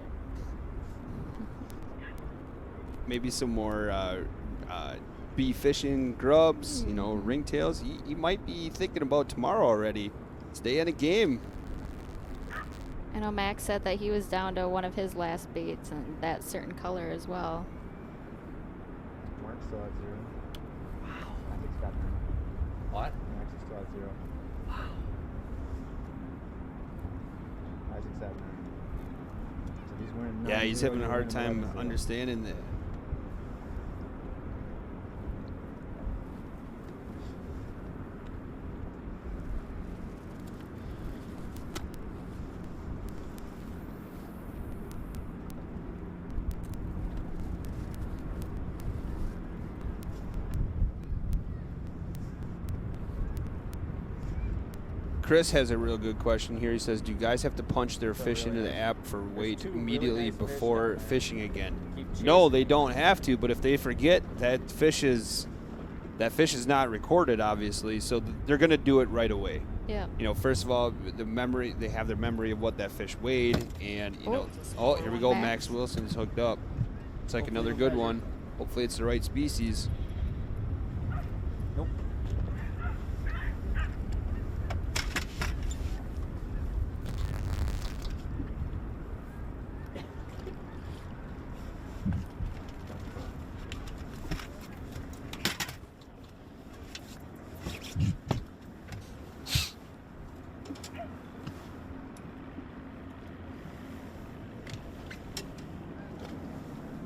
Maybe some more bee fishing grubs, you know, ringtails. You might be thinking about tomorrow already. Stay in a game. I know Max said that he was down to one of his last baits and that certain color as well. Mark still at 0. Wow. Isaac's got 9. What? Max is still at 0. Wow. Isaac's at 9. So he's winning 9. Yeah, he's having a hard time understanding that. Chris has a real good question here. He says, do you guys have to punch their fish into the app for weight immediately before fishing again? No, they don't have to, but if they forget, that fish is not recorded, obviously, so they're going to do it right away. Yeah. You know, first of all, they have their memory of what that fish weighed, and, you know, oh, here we go, Max Wilson's hooked up. It's like another good one. Hopefully it's the right species. Nope.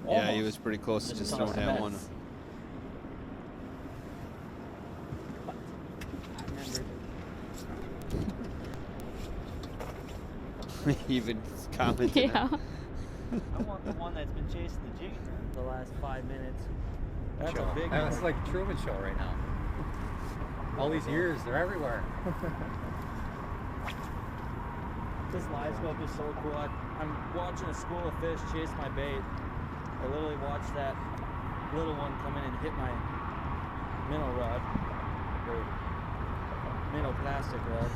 Yeah, he was pretty close to just throwing that one. Even commented. Yeah. I want the one that's been chasing the jig the last 5 minutes. That's Show. a big one. It's like Truman Show right now. All these years, they're everywhere. This live scope is so cool. I'm watching a school of fish chase my bait. I literally watched that little one come in and hit my minnow rod, or minnow plastic rod.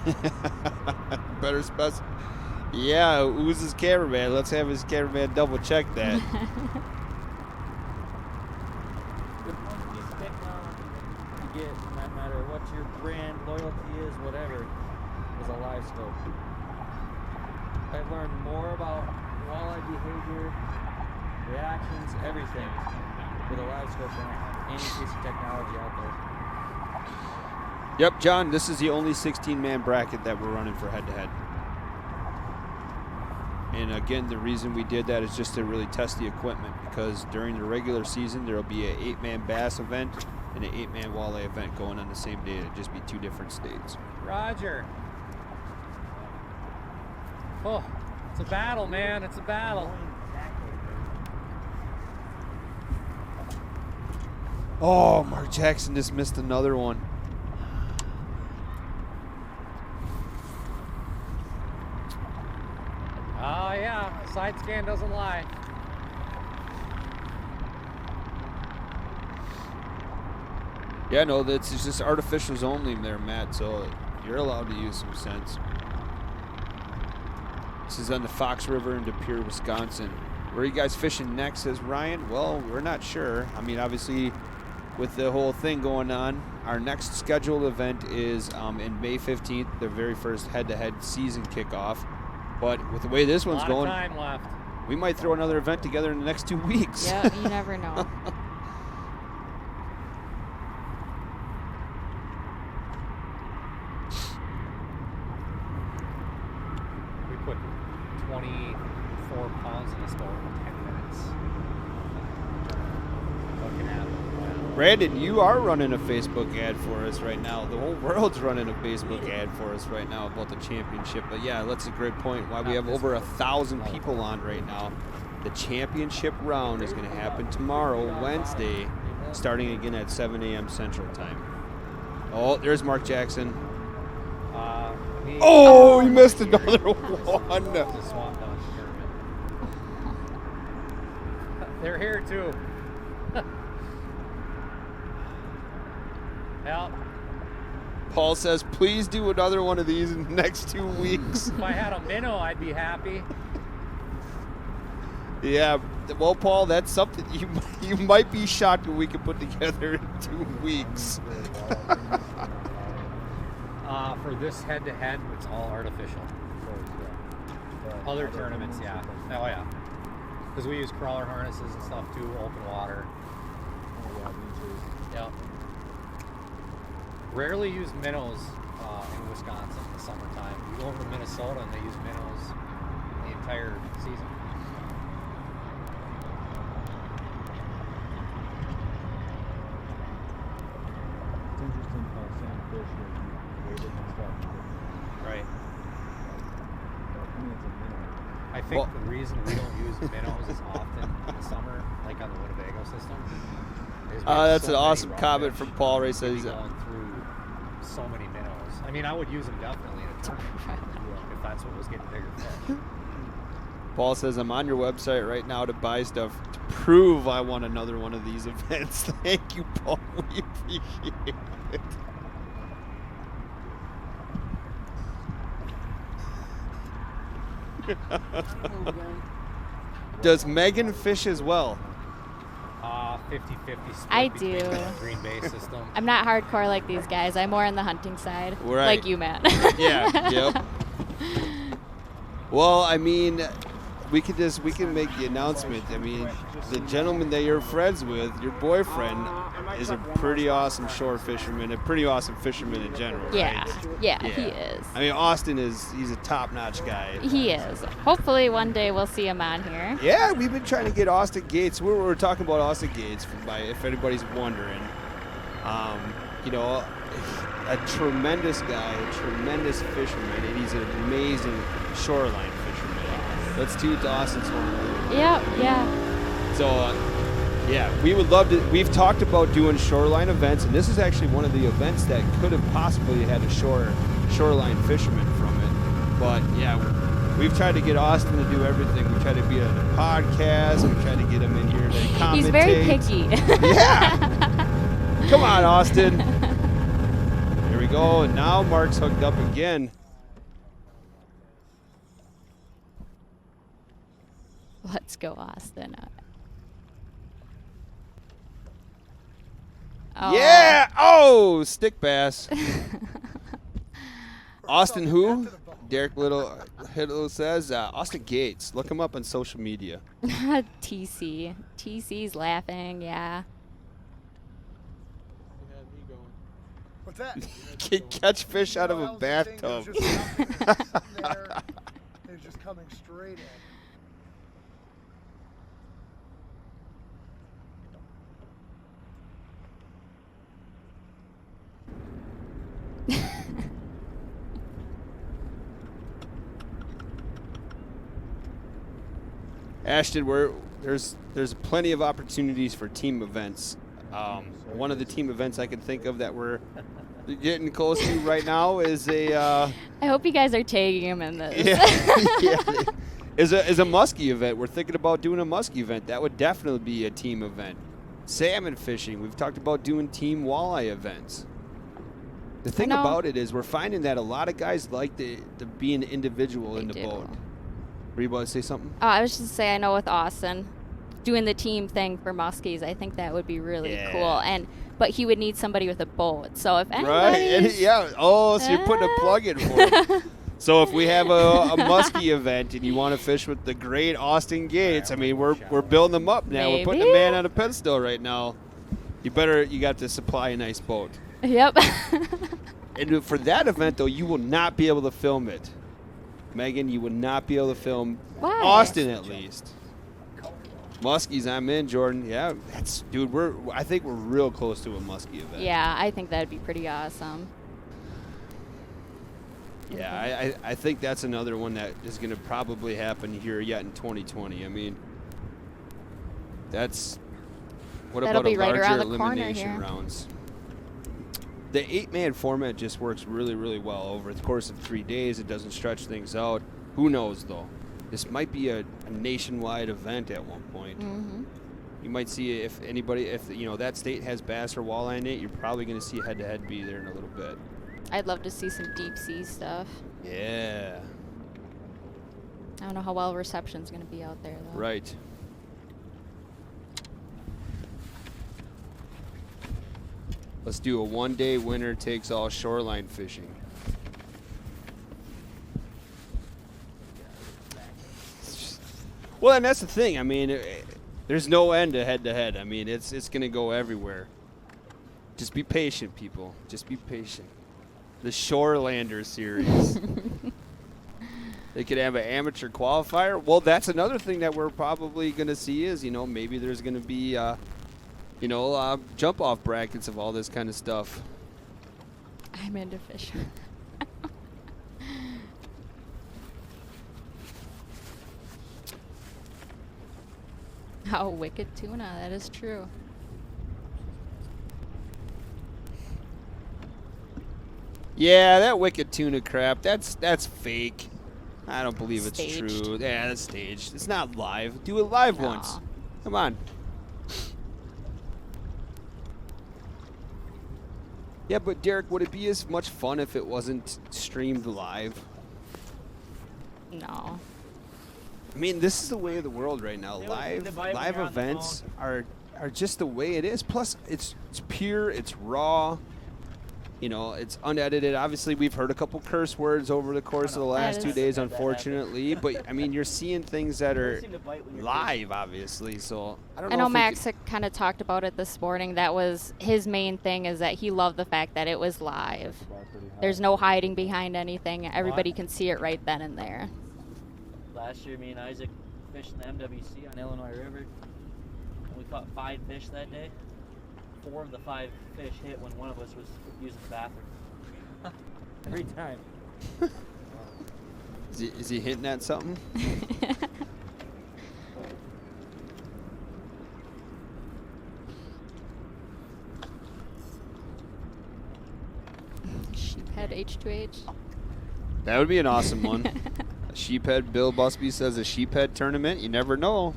Better specify. Yeah, who's his cameraman? Let's have his cameraman double check that. The one piece of technology you get, no matter what your brand loyalty is, whatever, is a live scope. I've learned more about walleye behavior, reactions, everything with a live scope than I have any piece of technology out there. Yep, John, this is the only 16-man bracket that we're running for head-to-head. And again, the reason we did that is just to really test the equipment, because during the regular season, there will be an 8-man bass event and an 8-man walleye event going on the same day. It'll just be 2 different states. Roger. Oh, it's a battle, man. It's a battle. Oh, Mark Jackson just missed another one. Oh, yeah. Side scan doesn't lie. Yeah, no, it's just artificials only there, Matt, so you're allowed to use some sense. This is on the Fox River in De Pere, Wisconsin. Where are you guys fishing next, says Ryan? Well, we're not sure. I mean, obviously, with the whole thing going on, our next scheduled event is in May 15th, the very first head-to-head season kickoff. But with the way this one's going, time left. We might throw another event together in the next 2 weeks. Yeah, you never know. We put 24 pounds in this boat in 10 minutes. Looking at it. Brandon, you are running a Facebook ad for us right now. The whole world's running a Facebook ad for us right now about the championship. But yeah, that's a great point. Why we have over 1,000 people on right now. The championship round is going to happen tomorrow, Wednesday, starting again at 7 a.m. Central Time. Oh, there's Mark Jackson. Oh, he missed another one. They're here too. Help. Paul says, please do another one of these in the next 2 weeks. If I had a minnow, I'd be happy. Yeah, well, Paul, that's something you might be shocked what we can put together in 2 weeks. For this head-to-head, it's all artificial. Other tournaments, yeah. Oh, yeah. Because we use crawler harnesses and stuff too, open water. Yep. Rarely use minnows in Wisconsin in the summertime. You go over to Minnesota and they use minnows the entire season. It's interesting how some fish are weighted and stuff. Right. I think the reason we don't use minnows as often in the summer, like on the Winnebago system, is we have That's so an many awesome rough comment fish from Paul. Ray we'd be says, going through so many minnows. I mean, I would use them definitely in a tournament if that's what was getting bigger fish. Paul says, I'm on your website right now to buy stuff to prove I want another one of these events. Thank you, Paul. We appreciate it. Does Megan fish as well? 50-50 split I between do. the Green Bay system. I'm not hardcore like these guys. I'm more on the hunting side, Right. like you, Matt. Yeah, yep. Well, I mean, we can make the announcement. I mean, the gentleman that you're friends with, your boyfriend, is a pretty awesome shore fisherman, a pretty awesome fisherman in general, Yeah, right? yeah, he is. I mean, Austin he's a top-notch guy. He is. Hopefully one day we'll see him on here. Yeah, we've been trying to get Austin Gates. We're talking about Austin Gates, if anybody's wondering. You know, a tremendous guy, a tremendous fisherman, and he's an amazing shoreline fisherman. Let's toot Austin's horn. Yeah. So, yeah, we would love to. We've talked about doing shoreline events, and this is actually one of the events that could have possibly had a shoreline fisherman from it. But yeah, we've tried to get Austin to do everything. We tried to be on the podcast. We tried to get him in here to commentate. He's very picky. Yeah. Come on, Austin. Here we go. And now Mark's hooked up again. Let's go, Austin. Oh. Yeah! Oh, stick bass. Austin who? Derek Little says Austin Gates. Look him up on social media. TC. TC's laughing, yeah. What's that? Can catch fish out of a bathtub. It's just coming straight in. Ashton, there's plenty of opportunities for team events. One of the team events I can think of that we're getting close to right now is a. I hope you guys are tagging him in this. Yeah. Is a muskie event. We're thinking about doing a muskie event. That would definitely be a team event. Salmon fishing. We've talked about doing team walleye events. The thing about it is we're finding that a lot of guys like to be an individual in the boat. Were you about to say something? Oh, I was just to say, I know with Austin, doing the team thing for muskies, I think that would be really cool. But he would need somebody with a boat. So if anybody, yeah. Oh, so you're putting a plug in for him. So if we have a muskie event and you want to fish with the great Austin Gates, I mean, we're building them up now. Maybe. We're putting the man on a pedestal right now. You got to supply a nice boat. Yep. And for that event, though, you will not be able to film it. Megan, you would not be able to film Austin at least. Muskies, I'm in, Jordan. Yeah, dude, I think we're real close to a muskie event. Yeah, I think that'd be pretty awesome. Yeah, I think that's another one that is going to probably happen here yet in 2020. I mean, what That'll about be a right around larger the corner elimination here. rounds? The 8-man format just works really, really well over the course of 3 days. It doesn't stretch things out. Who knows, though? This might be a nationwide event at one point. Mm-hmm. You might see if that state has bass or walleye in it, you're probably going to see head-to-head be there in a little bit. I'd love to see some deep sea stuff. Yeah. I don't know how well reception's going to be out there, though. Right. Let's do a one-day winner takes all shoreline fishing. Well, and that's the thing. I mean, there's no end to head-to-head. I mean, it's going to go everywhere. Just be patient, people. Just be patient. The Shorelander series. They could have an amateur qualifier. Well, that's another thing that we're probably going to see is, maybe there's going to be, jump-off brackets of all this kind of stuff. I'm into fishing. Oh, wicked tuna. That is true. Yeah, that wicked tuna crap. That's fake. I don't believe it's Staged. true. Yeah, that's staged. It's not live. Do it live No. once. Come on. Yeah, but Derek, would it be as much fun if it wasn't streamed live? No. I mean, this is the way of the world right now. Live events are just the way it is. Plus, it's pure, it's raw. You know, it's unedited. Obviously, we've heard a couple curse words over the course of the last 2 days, unfortunately. But I mean, you're seeing things that are live, obviously. So I don't know. I know if Max had kind of talked about it this morning. That was his main thing, is that he loved the fact that it was live. There's no hiding behind anything. Everybody can see it right then and there. Last year, me and Isaac fished in the MWC on Illinois River. And we caught 5 fish that day. 4 of the 5 fish hit when one of us was using the bathroom. Every time. Is he hinting at something? Sheephead H2H. That would be an awesome one. A sheephead. Bill Busby says a sheephead tournament. You never know.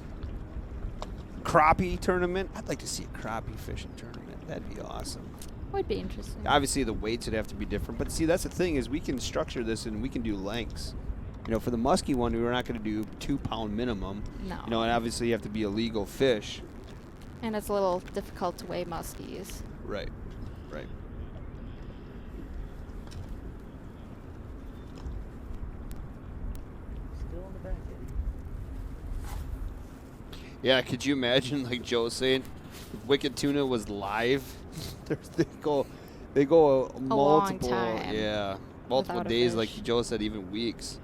Crappie tournament. I'd like to see a crappie fishing tournament. That'd be awesome. Would be interesting. Obviously, the weights would have to be different. But see, that's the thing, is we can structure this and we can do lengths. You know, for the muskie one, we were not going to do 2-pound minimum. No. You know, and obviously you have to be a legal fish. And it's a little difficult to weigh muskies. Right. Right. Still in the back, Eddie. Yeah, could you imagine, like Joe saying, if Wicked Tuna was live? they go multiple, time yeah, multiple without a days, fish. like Joe said, even weeks.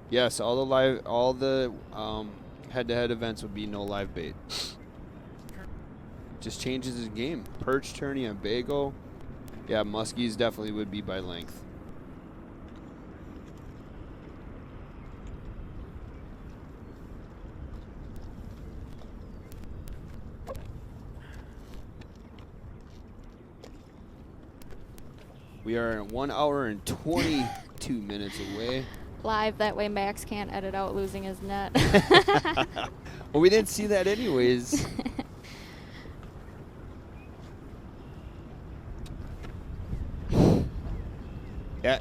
Yes, all the head-to-head events would be no live bait. Just changes his game. Perch tourney on Bago. Yeah, muskies definitely would be by length. We are 1 hour and 22 minutes away. Live, that way Max can't edit out losing his net. Well, we didn't see that anyways. Yeah.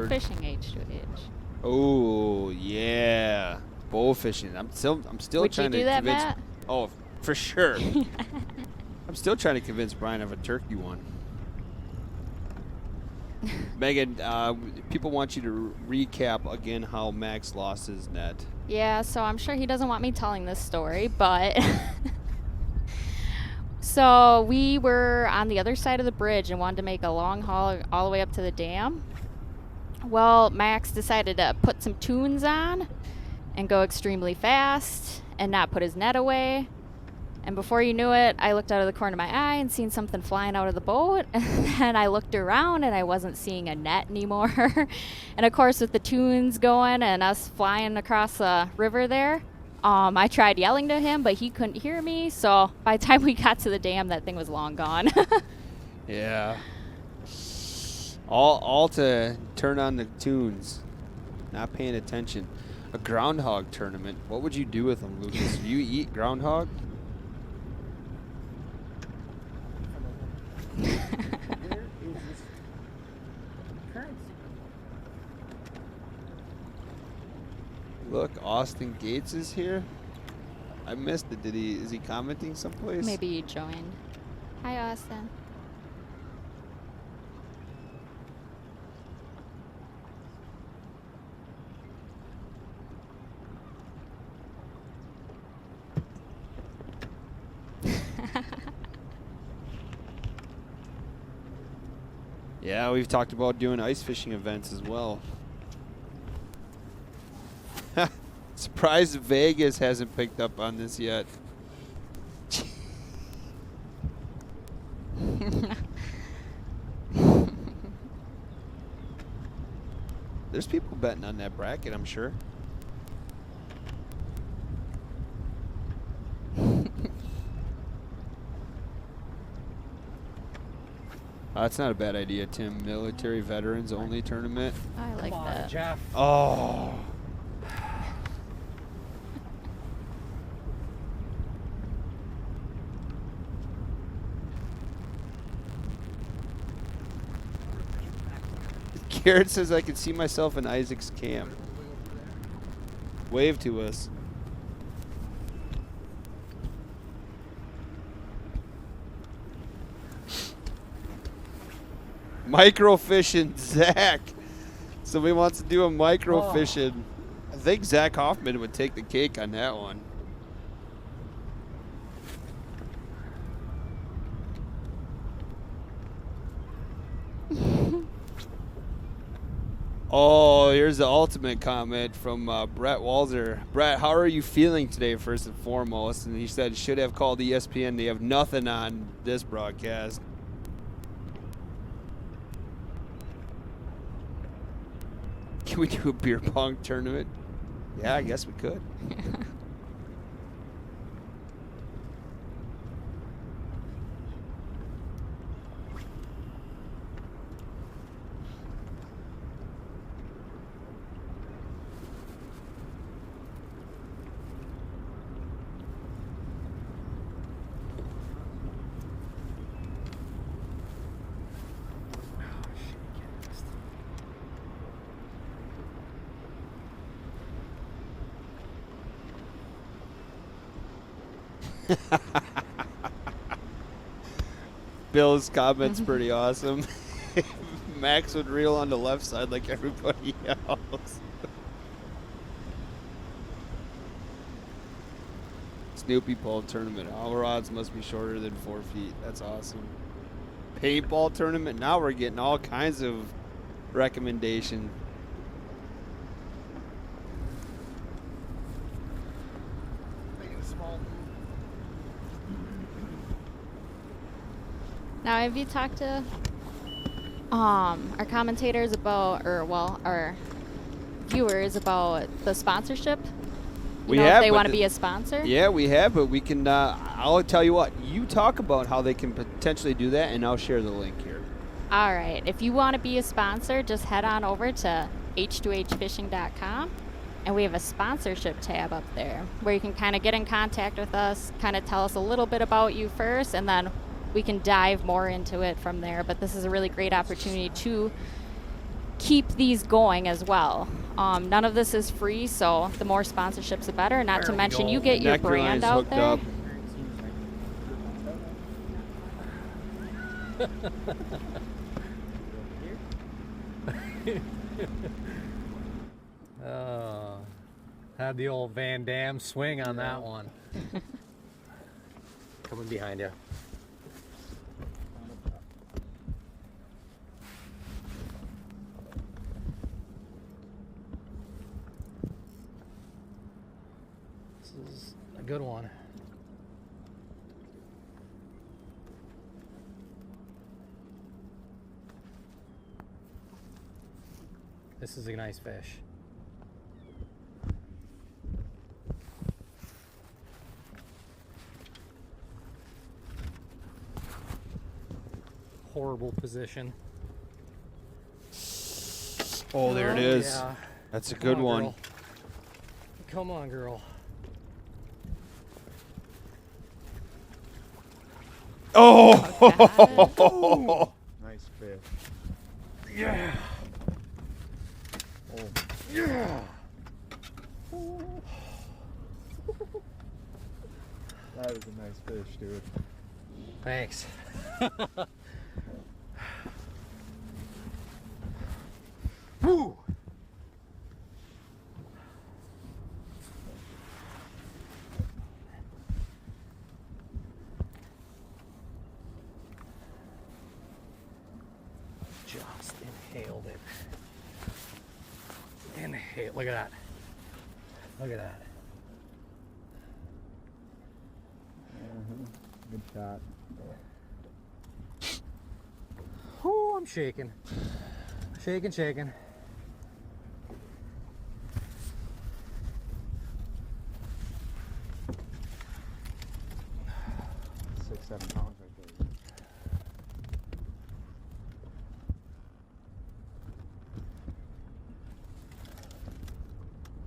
Fishing H2H. Oh yeah, bow fishing. I'm still Would trying you do to that, convince. Matt? Oh, for sure. I'm still trying to convince Brian of a turkey one. Megan, people want you to recap again how Max lost his net. Yeah, so I'm sure he doesn't want me telling this story, but so we were on the other side of the bridge and wanted to make a long haul all the way up to the dam. Well, Max decided to put some tunes on and go extremely fast and not put his net away. And before you knew it, I looked out of the corner of my eye and seen something flying out of the boat. And I looked around and I wasn't seeing a net anymore. And of course, with the tunes going and us flying across the river there, I tried yelling to him, but he couldn't hear me. So by the time we got to the dam, that thing was long gone. Yeah. All to turn on the tunes, not paying attention. A groundhog tournament. What would you do with them, Lucas? Do you eat groundhog? Where is this currency? Look, Austin Gates is here. I missed it. Is he commenting someplace? Maybe you joined. Hi, Austin. Yeah, we've talked about doing ice fishing events as well. Surprised Vegas hasn't picked up on this yet. betting on that bracket, I'm sure. That's not a bad idea, Tim. Military veterans only tournament. I like that. Jeff. Oh. Garrett says I can see myself in Isaac's camp. Wave to us. Microfishing, Zach. Somebody wants to do a microfishing. I think Zach Hoffman would take the cake on that one. Oh, here's the ultimate comment from Brett Walzer. Brett, how are you feeling today, first and foremost? And he said, should have called ESPN. They have nothing on this broadcast. Can we do a beer pong tournament? Yeah, I guess we could. Bill's comment's pretty awesome. Max would reel on the left side like everybody else. Snoopy Ball tournament. All rods must be shorter than 4 feet. That's awesome. Paintball tournament. Now we're getting all kinds of recommendation. Now, have you talked to our commentators about, or well, our viewers about the sponsorship? We know, have. if they want to be a sponsor? Yeah, we have, but we can. I'll tell you what. You talk about how they can potentially do that, and I'll share the link here. All right. If you want to be a sponsor, just head on over to h2hfishing.com, and we have a sponsorship tab up there where you can kind of get in contact with us, kind of tell us a little bit about you first, and then we can dive more into it from there. But this is a really great opportunity to keep these going as well. None of this is free, so the more sponsorships, the better. Not to mention, you get your brand out there. Had the old Van Damme swing on that one. Coming behind you. This is a good one. This is a nice fish. Horrible position. Oh, there it is. Yeah. That's a good one. Girl. Come on, girl. Oh! Nice fish. Yeah. Oh. Yeah. That is a nice fish, dude. Thanks. Woo! Just inhaled it. Inhale. Look at that. Look at that. Good shot. Oh, I'm shaking. Shaking, shaking. 7 pounds right there.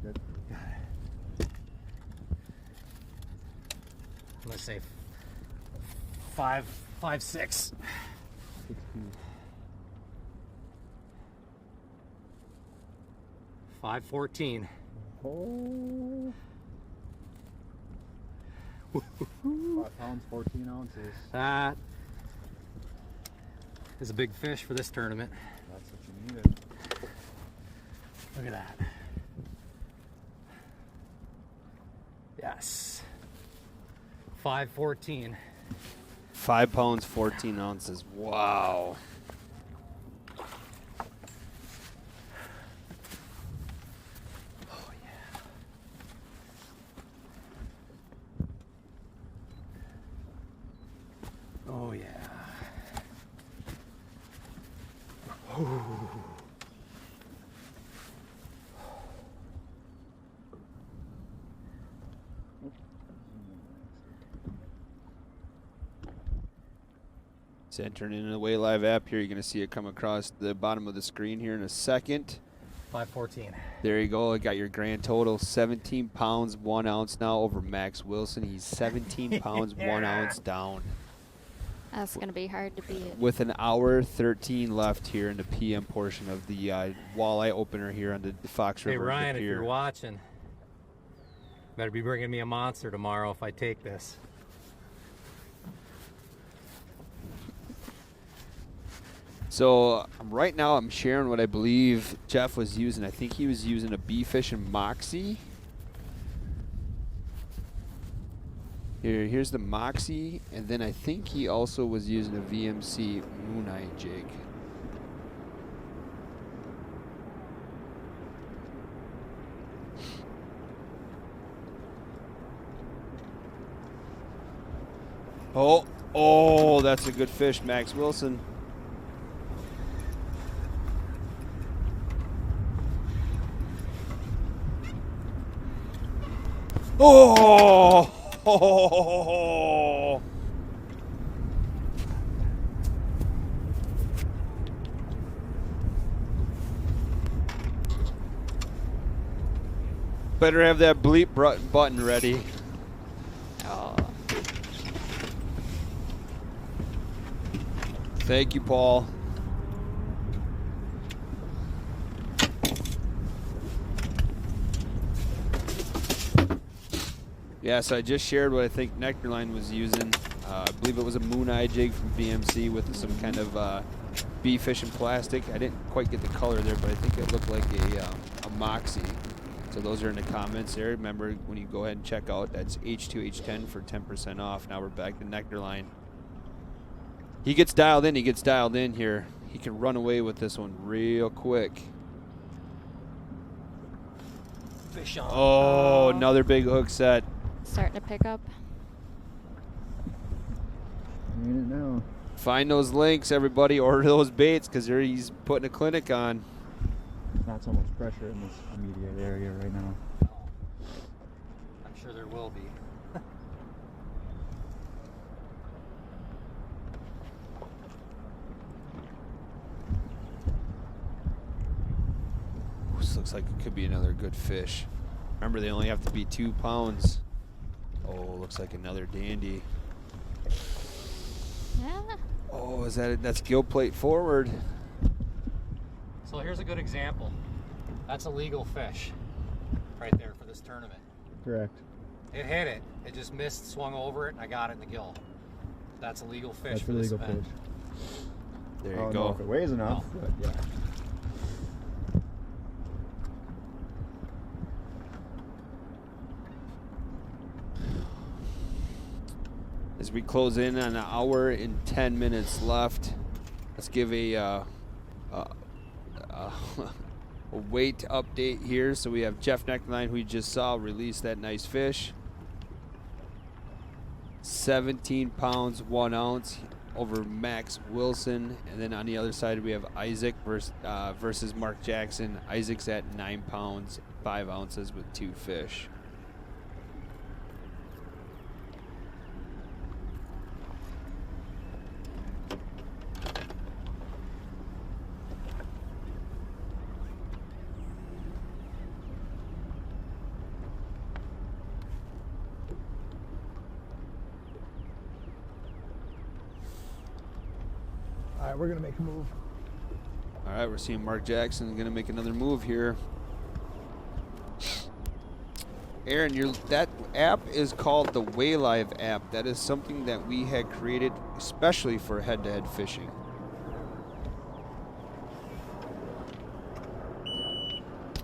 Good. I'm gonna say 5, 5, 6. 5:14. Oh. 5 pounds, 14 ounces. That is a big fish for this tournament. That's what you needed. Look at that. Yes. 5:14. 5 pounds, 14 ounces. Wow. Oh yeah. Oh. It's entering into the Way Live app here. You're going to see it come across the bottom of the screen here in a second. 5:14. There you go. I got your grand total. 17 pounds, 1 ounce now over Max Wilson. He's 17 pounds, 1 ounce down. That's going to be hard to beat. With an hour 13 left here in the PM portion of the walleye opener here on the Fox River. Hey Ryan, if here. you're watching, better be bringing me a monster tomorrow if I take this. So right now I'm sharing what I believe Jeff was using. I think he was using a B-Fish and Moxie. Here's the Moxie, and then I think he also was using a VMC Mooneye jig. Oh, that's a good fish, Max Wilson. Oh! Better have that bleep button ready. Oh. Thank you, Paul. Yeah, so I just shared what I think Nectarline was using. I believe it was a Mooneye jig from VMC with some kind of B-Fish and plastic. I didn't quite get the color there, but I think it looked like a Moxie. So those are in the comments there. Remember, when you go ahead and check out, that's H2H10 for 10% off. Now we're back to Nectarline. He gets dialed in here. He can run away with this one real quick. Fish on. Oh, another big hook set. Starting to pick up. Need it now. Find those links, everybody. Order those baits because he's putting a clinic on. Not so much pressure in this immediate area right now. I'm sure there will be. This looks like it could be another good fish. Remember, they only have to be 2 pounds. Oh, looks like another dandy. Yeah. Oh, is that it? That's gill plate forward. So here's a good example. That's a legal fish right there for this tournament. Correct. It hit it. It just missed, swung over it, and I got it in the gill. That's a legal fish That's for a this legal event. fish. There I you don't go. know if it weighs enough, but yeah. As we close in on an hour and 10 minutes left, let's give a weight update here. So we have Jeff Nectarline, who you just saw, release that nice fish. 17 pounds, 1 ounce over Max Wilson. And then on the other side, we have Isaac versus Mark Jackson. Isaac's at 9 pounds, 5 ounces with 2 fish. right, we're gonna make a move. All right, we're seeing Mark Jackson going to make another move here. Aaron, that app is called the Walleye app. That is something that we had created especially for head-to-head fishing.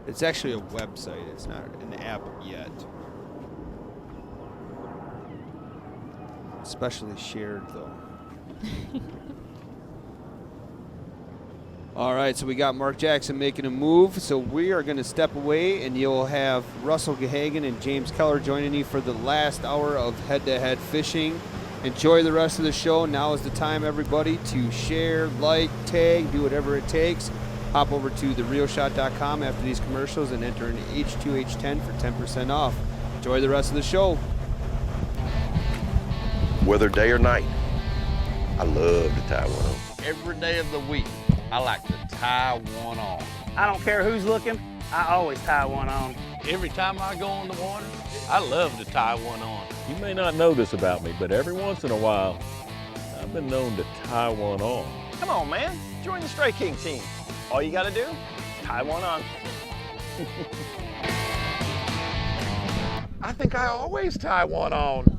It's actually a website. It's not an app yet. Especially shared, though. All right, so we got Mark Jackson making a move. So we are going to step away, and you'll have Russell Gahagan and James Keller joining you for the last hour of head-to-head fishing. Enjoy the rest of the show. Now is the time, everybody, to share, like, tag, do whatever it takes. Hop over to therealshot.com after these commercials and enter an H2H10 for 10% off. Enjoy the rest of the show. Whether day or night, I love to tie one on. Every day of the week, I like to tie one on. I don't care who's looking, I always tie one on. Every time I go in the water, I love to tie one on. You may not know this about me, but every once in a while, I've been known to tie one on. Come on, man, join the Stray King team. All you gotta do, tie one on. I think I always tie one on.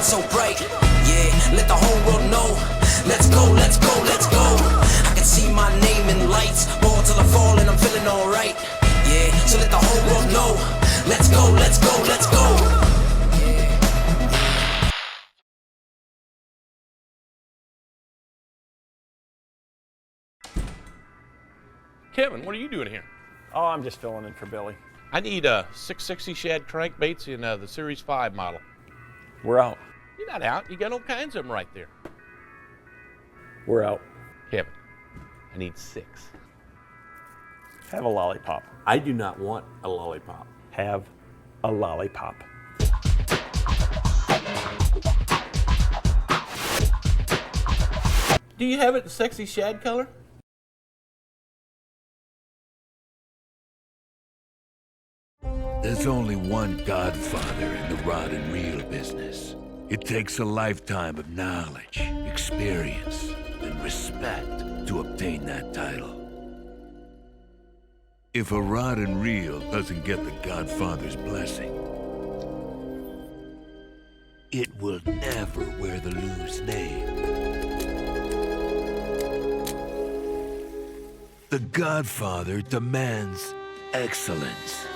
So bright, yeah, let the whole world know. Let's go, let's go, let's go. I can see my name in lights, ball till I fall and I'm feeling alright. Yeah, so let the whole world know. Let's go, let's go, let's go. Kevin, what are you doing here? Oh, I'm just filling in for Billy. I need 660 shad crankbaits in the Series 5 model. We're out. You're not out. You got all kinds of them right there. We're out. Kevin, I need 6. Have a lollipop. I do not want a lollipop. Have a lollipop. Do you have it in sexy shad color? There's only one godfather in the rod and reel business. It takes a lifetime of knowledge, experience, and respect to obtain that title. If a rod and reel doesn't get the godfather's blessing, it will never wear the Lou's name. The godfather demands excellence.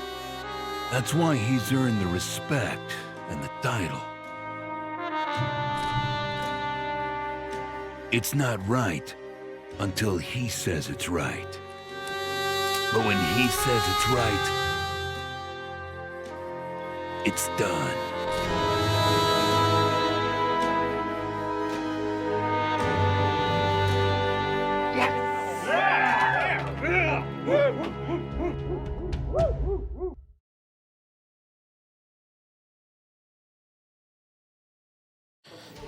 That's why he's earned the respect and the title. It's not right until he says it's right. But when he says it's right, it's done.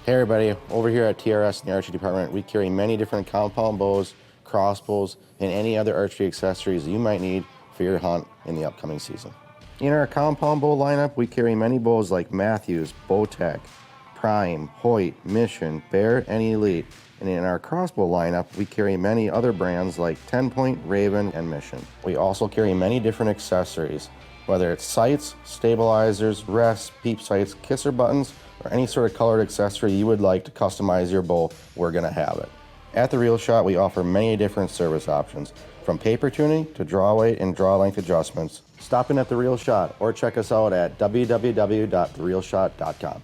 Hey everybody, over here at TRS in the archery department, we carry many different compound bows, crossbows, and any other archery accessories you might need for your hunt in the upcoming season. In our compound bow lineup, we carry many bows like Matthews, Bowtech, Prime, Hoyt, Mission, Bear, and Elite. And in our crossbow lineup, we carry many other brands like 10-Point, Raven, and Mission. We also carry many different accessories, whether it's sights, stabilizers, rests, peep sights, kisser buttons, or any sort of colored accessory you would like to customize your bow, we're gonna have it. At The Reel Shot, we offer many different service options, from paper tuning to draw weight and draw length adjustments. Stop in at The Reel Shot or check us out at www.thereelshot.com.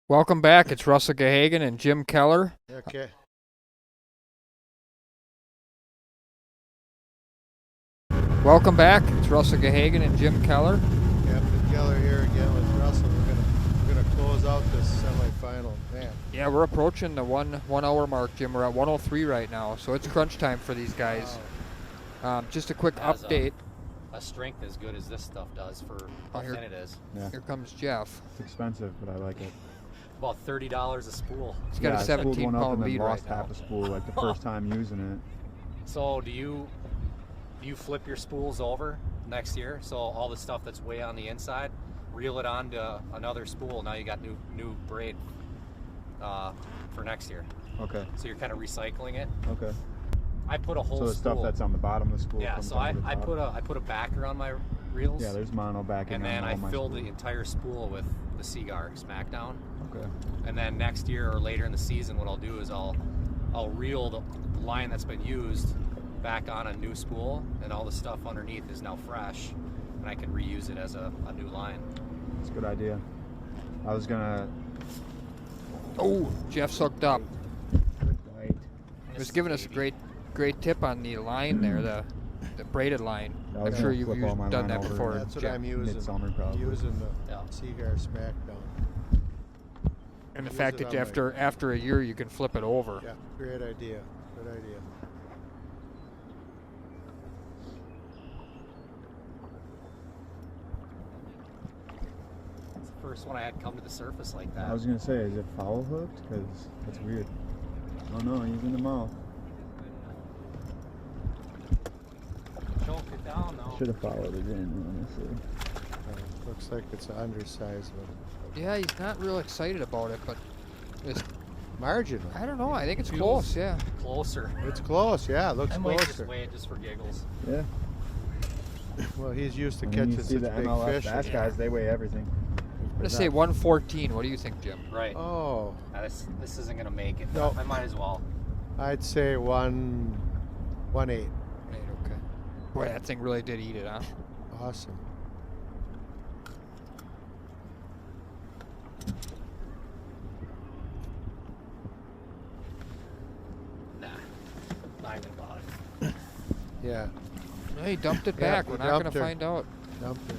Welcome back. It's Russell Gahagan and Jim Keller. Okay. Welcome back. It's Russell Gahagan and Jim Keller. Captain Keller here again with Russell. We're gonna close out this semifinal. Man. Yeah, we're approaching the one hour mark, Jim. We're at 103 right now, so it's crunch time for these guys. Just a quick update. A strength as good as this stuff does for how thin it is. Yeah. Here comes Jeff. It's expensive, but I like it. About $30 a spool. He's got a 17-pound lead right lost half a spool like the first time using it. So do you flip your spools over next year? So all the stuff that's way on the inside, reel it onto another spool. Now you got new braid for next year. Okay. So you're kind of recycling it. Okay. I put a whole So the spool. stuff that's on the bottom of the spool. Yeah. comes So onto the I top. put a backer on my reels. Yeah, there's mono backing. And then on I all my filled the spools. entire spool with the Seagar Smackdown. Okay. And then next year or later in the season, what I'll do is I'll reel the line that's been used back on a new spool, and all the stuff underneath is now fresh, and I can reuse it as a new line. That's a good idea. I was gonna. Oh, Jeff's hooked up. Right. He was giving us a great tip on the line there, the braided line. I was I'm sure gonna you've flip all my done line that over. before. That's what Jeff. I'm using. Midsummer, probably. Using the Seagar Smackdown. And the Use fact it that on after a year you can flip it over. Yeah, great idea. Good idea. It's the first one I had come to the surface like that. I was gonna say, is it foul hooked? Because that's weird. Oh no, he's in the mouth. Choke it down though. Should have followed it in, honestly. Looks like it's an undersized one. Yeah, he's not real excited about it, but it's marginal. I don't know. I think it's Feels close. Yeah. Closer. It's close. Yeah, it looks I might closer. just weigh it just for giggles. Yeah. Well, he's used to And then catching you see such the big MLS fish. bass guys, they weigh everything. I'm gonna say 114. What do you think, Jim? Right. Oh. This isn't gonna make it. No. I might as well. I'd say 1.8. Okay. Boy, that thing really did eat it, huh? Awesome. Nah. Not even about it. Yeah. No, he dumped it Yeah, back. he We're not gonna dumped her. find out. Dumped it.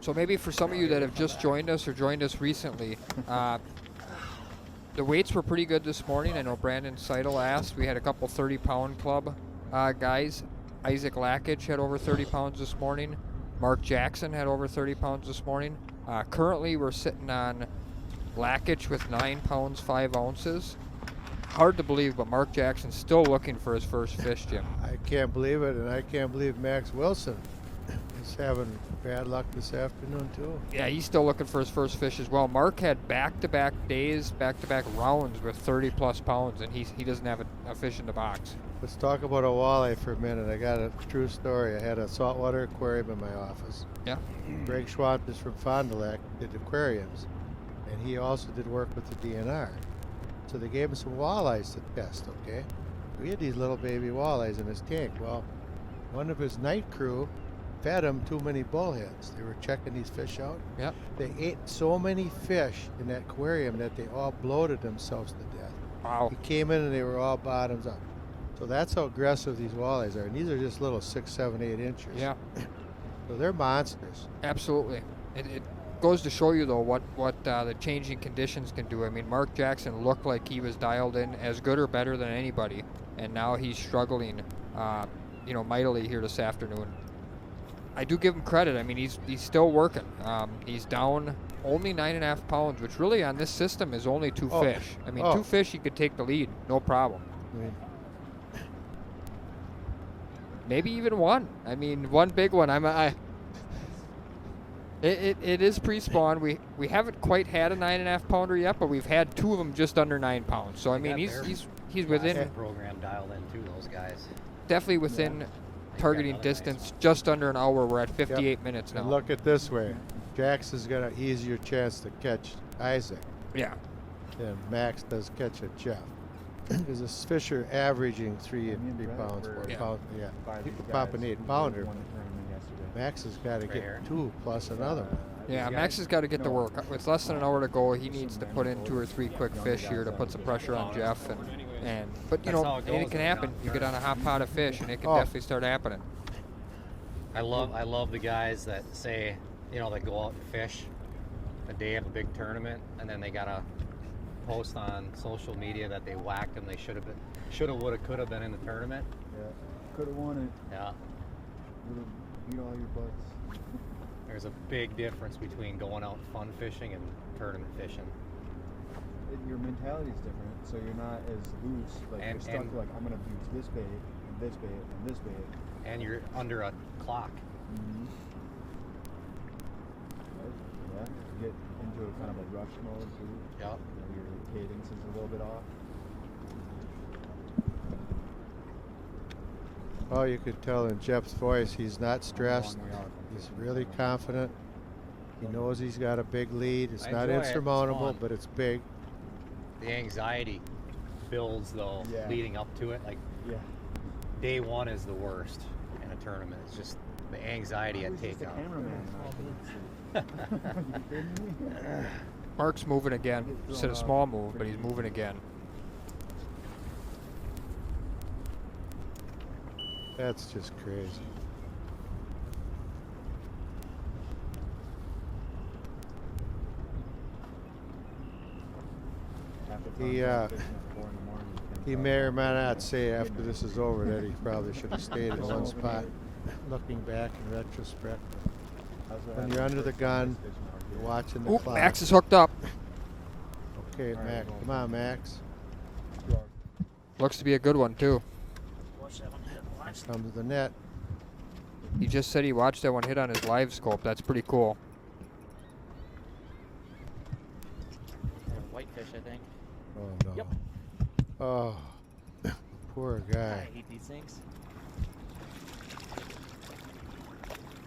So maybe for some of you that have just joined us or joined us recently, the weights were pretty good this morning. I know Brandon Seidel asked. We had a couple 30-pound club guys. Isaac Lackage had over 30 pounds this morning. Mark Jackson had over 30 pounds this morning. Currently, we're sitting on Lackage with 9 pounds, 5 ounces. Hard to believe, but Mark Jackson's still looking for his first fish, Jim. I can't believe it, and I can't believe Max Wilson is having bad luck this afternoon, too. Yeah, he's still looking for his first fish as well. Mark had back-to-back days, back-to-back rounds with 30-plus pounds, and he doesn't have a fish in the box. Let's talk about a walleye for a minute. I got a true story. I had a saltwater aquarium in my office. Yeah. Greg Schwab is from Fond du Lac, did aquariums, and he also did work with the DNR. So they gave him some walleyes to test, okay? We had these little baby walleyes in his tank. Well, one of his night crew fed them too many bullheads. They were checking these fish out. Yep. They ate so many fish in that aquarium that they all bloated themselves to death. Wow. He came in and they were all bottoms up. So that's how aggressive these walleyes are. And these are just little 6, 7, 8 inches. Yeah. So they're monsters. Absolutely. It goes to show you, though, what the changing conditions can do. I mean, Mark Jackson looked like he was dialed in as good or better than anybody, and now he's struggling, mightily here this afternoon. I do give him credit. I mean, he's still working. He's down only 9.5 pounds, which really on this system is only 2 fish. I mean, 2 fish, he could take the lead, no problem. Maybe even 1. I mean, 1 big one. It is pre-spawn. We haven't quite had a 9.5 pounder yet, but we've had 2 of them just under 9 pounds. So I mean, he's within program dialed in too. Those guys definitely within targeting distance. Just under an hour. We're at 58 minutes now. And look at this way. Jackson's got an easier chance to catch Isaac. Yeah. Than Max does catch a Jeff. Because this fish are averaging 3 pounds, 4 pounds. Yeah. He could pop an 8 pounder. Max has got to get 2 plus another one. Yeah, Max has got to get to work. With less than an hour to go, he needs to put in 2 or 3 quick fish here to put some pressure on Jeff. But anything can happen. You get on a hot pot of fish, and it can definitely start happening. I love the guys that say, they go out and fish a day of a big tournament, and then they gotta post on social media that they whacked them. They shoulda, woulda, coulda been in the tournament. Yeah, coulda won it. Yeah. Would've beat all your butts. There's a big difference between going out fun fishing and tournament fishing. Your mentality is different, so you're not as loose. Like you're stuck like, I'm gonna use this bait and this bait and this bait. And you're under a clock. Mm-hmm. Yeah, you get into a kind of a rush mode too. Yep. Your cadence is a little bit off. Oh, you could tell in Jeff's voice he's not stressed. He's really confident. He knows he's got a big lead. It's not insurmountable, but it's big. The anxiety builds though, leading up to it. Like day 1 is the worst in a tournament. It's just the anxiety at takeoff. Mark's moving again. It's a small move, but he's moving again. That's just crazy. He may or may not say after this is over that he probably should have stayed in one spot. Looking back in retrospect, when you're under the gun, you're watching the clock. Max is hooked up. Okay, Max. Come on, Max. Looks to be a good one, too. Comes the net. He just said he watched that one hit on his live scope. That's pretty cool. Whitefish, I think. Oh, no. Yep. Oh, poor guy. I hate these things.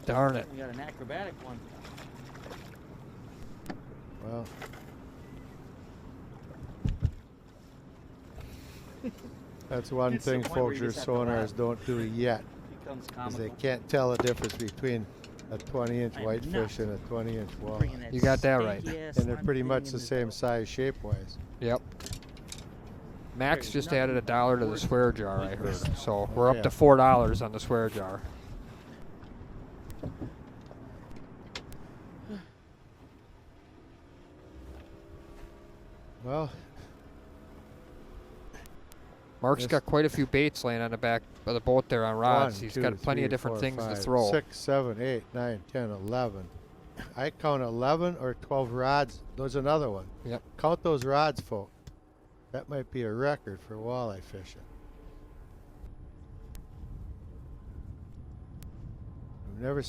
Darn it. We got an acrobatic one. Well. That's one thing folks your sonars don't do yet, is they can't tell the difference between a 20-inch whitefish and a 20-inch walleye. You got that right. And they're pretty much the same size shape-wise. Yep. Max just added $1 to the swear jar, I heard. So we're up to $4 on the swear jar. Well, Mark's got quite a few baits laying on the back of the boat there on rods. He's got plenty of different things to throw. 6, 7, 8, 9, 10, 11. I count 11 or 12 rods. There's another one. Yep. Count those rods, folks. That might be a record for walleye fishing. Have you ever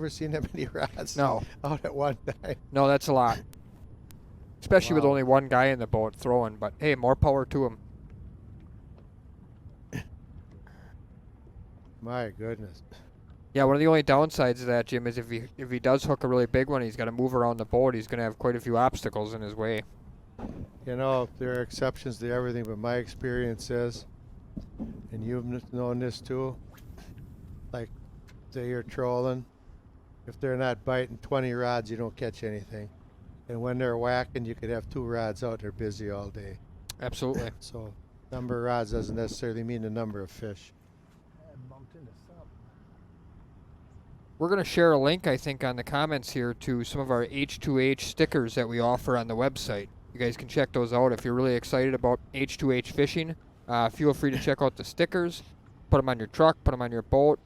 seen that many rods? No. Out at one time? No, that's a lot. Especially with only one guy in the boat throwing. But hey, more power to him. My goodness. Yeah, one of the only downsides of that, Jim, is if he does hook a really big one, he's got to move around the boat. He's going to have quite a few obstacles in his way. You know, there are exceptions to everything, but my experience is, and you've known this too, like you're trolling. If they're not biting 20 rods, you don't catch anything. And when they're whacking, you could have 2 rods out. They're busy all day. Absolutely. So number of rods doesn't necessarily mean the number of fish. We're going to share a link, I think, on the comments here to some of our H2H stickers that we offer on the website. You guys can check those out if you're really excited about H2H fishing. Feel free to check out the stickers. Put them on your truck, put them on your boat.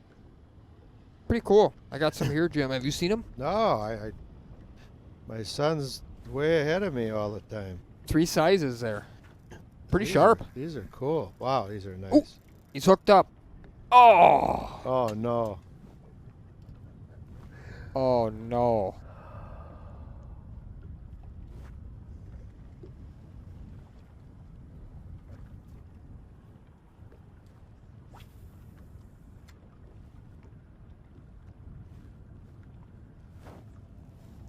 Pretty cool. I got some here, Jim. Have you seen them? No, my son's way ahead of me all the time. 3 sizes there. Pretty sharp. These are cool. Wow, these are nice. Ooh, he's hooked up. Oh! Oh, no. Oh, no.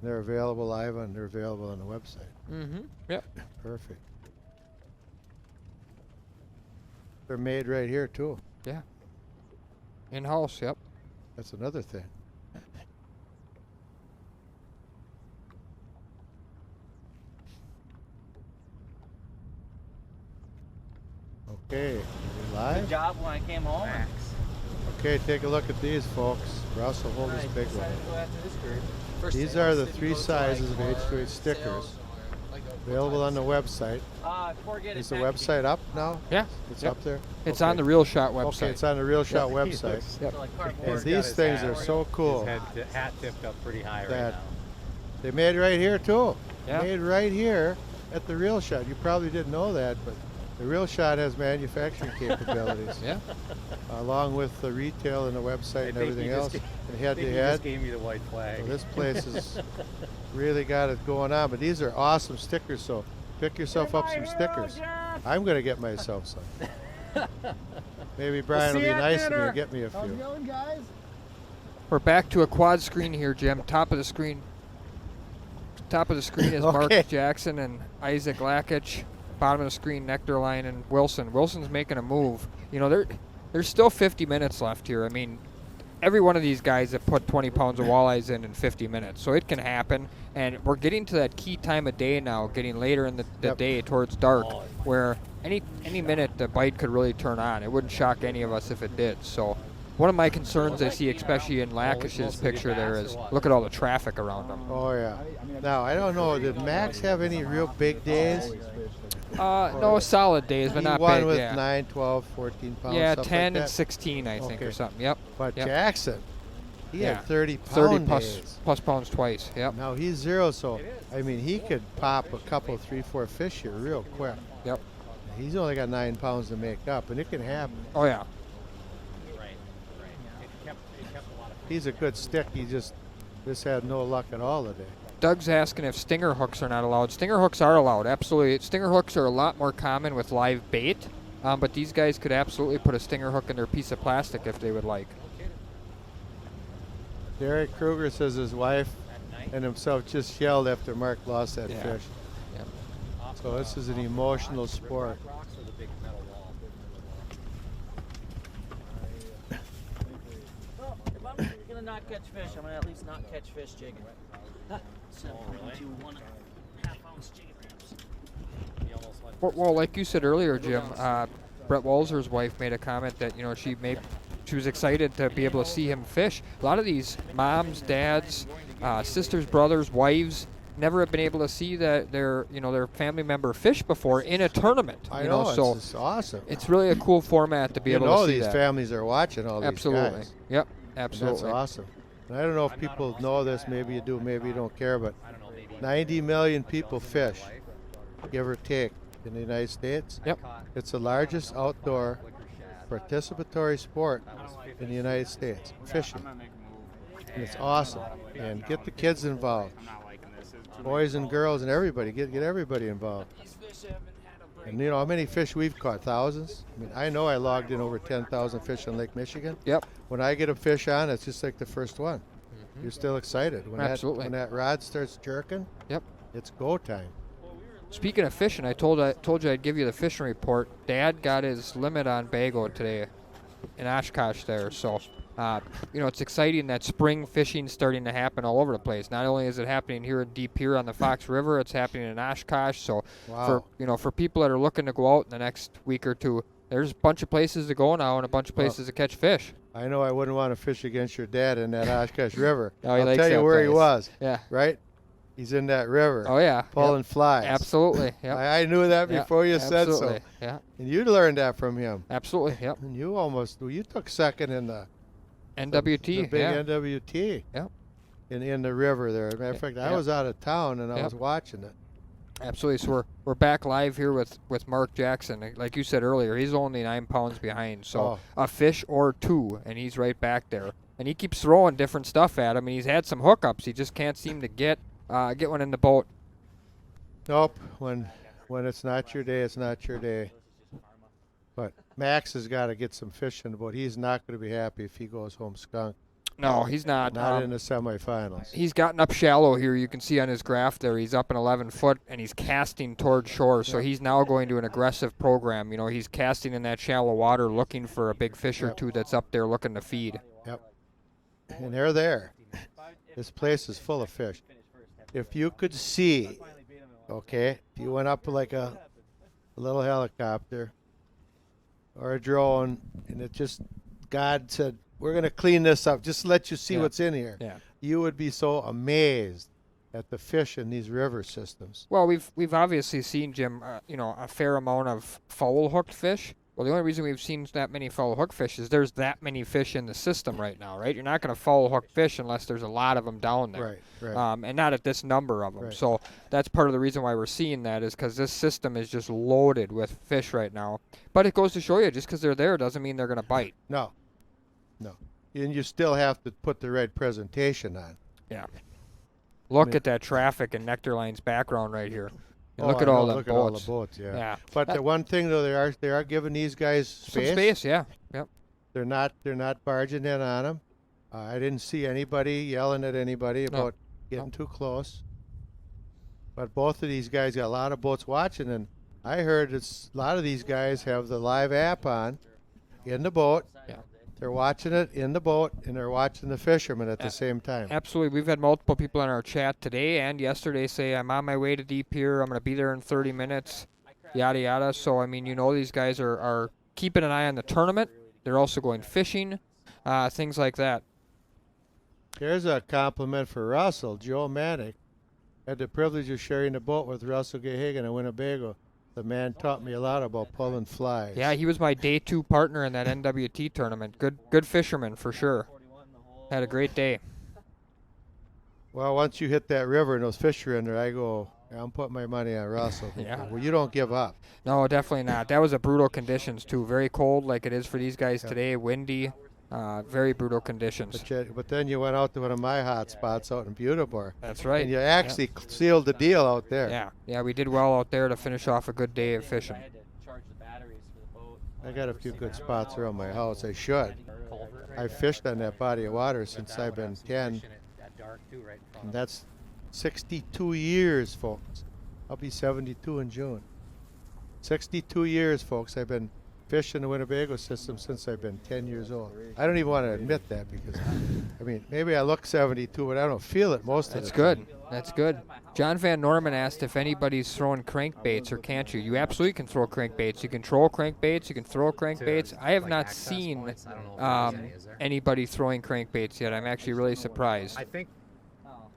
They're available live and they're available on the website. Mm-hmm. Yep. Perfect. They're made right here, too. Yeah. In-house, yep. That's another thing. Okay, are we live? Good job when I came home. Okay, take a look at these, folks. Russ will hold this big Decided to go one. after this group. These are the 3 sizes of H2H stickers. Available on the website. Is the website up now? Yeah. It's Yep. up there? It's Okay. on the Real Shot website. Okay, it's on the Real Shot website. Yep. And these things are so cool. His hat tipped up pretty high right that now. they made right here too. Yeah. Made right here at the Real Shot. You probably didn't know that, but the Real Shot has manufacturing capabilities. Yeah. Along with the retail and the website and everything else. And head to He head. just gave me the white flag. So this place has really got it going on. But these are awesome stickers, so pick yourself up some stickers. I'm going to get myself some. Maybe Brian will be nice to me and get me a few. We're back to a quad screen here, Jim. Top of the screen. Top of the screen is Mark Okay. Jackson and Isaac Lakich. Bottom of the screen, Nectarline and Wilson. Wilson's making a move. You know, there's still 50 minutes left here. I mean, every one of these guys have put 20 pounds of walleyes in 50 minutes. So it can happen. And we're getting to that key time of day now, getting later in the day towards dark, where any minute the bite could really turn on. It wouldn't shock any of us if it did. So one of my concerns I see, especially in Lakich's picture there, is look at all the traffic around him. Oh, yeah. Now, I don't know, did Max have any real big days? No solid days, but He not won big. with Yeah. 9, 12, 14 pounds. Yeah, stuff 10 like and that? 16, I think, or Okay. something. Yep. But Yep. Jackson, he Yeah. had 30 plus, days. pounds twice. Yep. Now he's 0, so I mean he could pop a couple, 3, 4 fish here real quick. Yep. He's only got 9 pounds to make up, and it can happen. Oh yeah. He's a good stick. He just had no luck at all today. Doug's asking if stinger hooks are not allowed. Stinger hooks are allowed, absolutely. Stinger hooks are a lot more common with live bait, but these guys could absolutely put a stinger hook in their piece of plastic if they would like. Derek Kruger says his wife and himself just yelled after Mark lost that Yeah. fish. Yep. So this is an emotional sport. Well, if I'm gonna not catch fish, I'm gonna at least not catch fish jigging. 7.2 1.5 ounce jigging wraps. Well, like you said earlier, Jim, Brett Walzer's wife made a comment that she was excited to be able to see him fish. A lot of these moms, dads, sisters, brothers, wives never have been able to see their family member fish before in a tournament. I you know, so it's awesome. It's really a cool format to be able to see these that. families are watching all Absolutely. these guys. Yep, And absolutely. that's awesome. And I don't know if people know this, maybe you do, maybe you don't care, but 90 million people fish, give or take, in the United States. Yep. It's the largest outdoor participatory sport in the United States, fishing. And it's awesome. And get the kids involved. Boys and girls and everybody, get everybody involved. And you know how many fish we've caught? Thousands? I mean, I know I logged in over 10,000 fish on Lake Michigan. Yep. When I get a fish on, it's just like the first one. Mm-hmm. You're still excited. Absolutely. When that rod starts jerking, Yep. it's go time. Speaking of fishing, I told you I'd give you the fishing report. Dad got his limit on Bago today. in Oshkosh there. So, it's exciting that spring fishing starting to happen all over the place. Not only is it happening here in Deep here on the Fox River, it's happening in Oshkosh. So, Wow. for people that are looking to go out in the next week or two, there's a bunch of places to go now and a bunch of places to catch fish. I know I wouldn't want to fish against your dad in that Oshkosh River. Oh, he I'll likes tell you that where he place. was. Yeah. Right? He's in that river. Oh, yeah. Pulling flies. Absolutely. Yep. I knew that before you said so. Absolutely. Yeah. And you learned that from him. Absolutely. Yep. And you took second in the NWT. the big NWT. Yep. In the river there. As a matter of fact, I was out of town and I was watching it. Absolutely. So we're back live here with Mark Jackson. Like you said earlier, he's only 9 pounds behind. So a fish or two, and he's right back there. And he keeps throwing different stuff at him, and he's had some hookups. He just can't seem to get one in the boat. Nope. When it's not your day, it's not your day. But Max has got to get some fish in the boat. He's not going to be happy if he goes home skunked. No, he's not. Not in the semifinals. He's gotten up shallow here. You can see on his graph there, he's up an 11 foot, and he's casting toward shore. So he's now going to an aggressive program. He's casting in that shallow water, looking for a big fish or two that's up there looking to feed. Yep. And they're there. This place is full of fish. If you could see, if you went up like a little helicopter or a drone, and God said, we're going to clean this up, just let you see what's in here. Yeah. You would be so amazed at the fish in these river systems. Well, we've obviously seen, Jim, a fair amount of foul hooked fish. Well, the only reason we've seen that many foul hook fish is there's that many fish in the system right now, right? You're not going to foul hook fish unless there's a lot of them down there. Right. And not at this number of them. Right. So that's part of the reason why we're seeing that is because this system is just loaded with fish right now. But it goes to show you, just because they're there doesn't mean they're going to bite. No. And you still have to put the right presentation on. Yeah. Look at that traffic in Nectarline's background right here. And look at all the boats. Look at all the boats, yeah. But the one thing though, they are giving these guys space. Some space, yeah. Yep. They're not barging in on them. I didn't see anybody yelling at anybody about getting too close. But both of these guys got a lot of boats watching, and I heard a lot of these guys have the live app on in the boat. Yeah. They're watching it in the boat, and they're watching the fishermen at the same time. Absolutely. We've had multiple people in our chat today and yesterday say, I'm on my way to Deep here. I'm going to be there in 30 minutes, yada, yada. So, these guys are keeping an eye on the tournament. They're also going fishing, things like that. Here's a compliment for Russell. Joe Manick had the privilege of sharing the boat with Russell Gehagen in Winnebago. The man taught me a lot about pulling flies. Yeah, he was my day 2 partner in that NWT tournament. Good fisherman for sure. Had a great day. Well, once you hit that river and those fish are in there, I go, I'm putting my money on Russell. Yeah. Well, you don't give up. No, definitely not. That was a brutal conditions too. Very cold, like it is for these guys today. Windy, very brutal conditions. But then you went out to one of my hot spots out in Beautiful. That's right. And you actually sealed the deal out there. Yeah, we did well out there to finish off a good day of fishing. I got a few good spots around my house. I should. I fished on that body of water since I've been 10. And that's 62 years, folks. I'll be 72 in June. 62 years, folks. I've been fishing the Winnebago system since I've been 10 years old. I don't even want to admit that because, maybe I look 72, but I don't feel it most of the time. That's good. John Van Norman asked if anybody's throwing crankbaits or can't you. You absolutely can throw crankbaits. You can troll crankbaits. You can throw crankbaits. I have not seen anybody throwing crankbaits yet. I'm actually really surprised.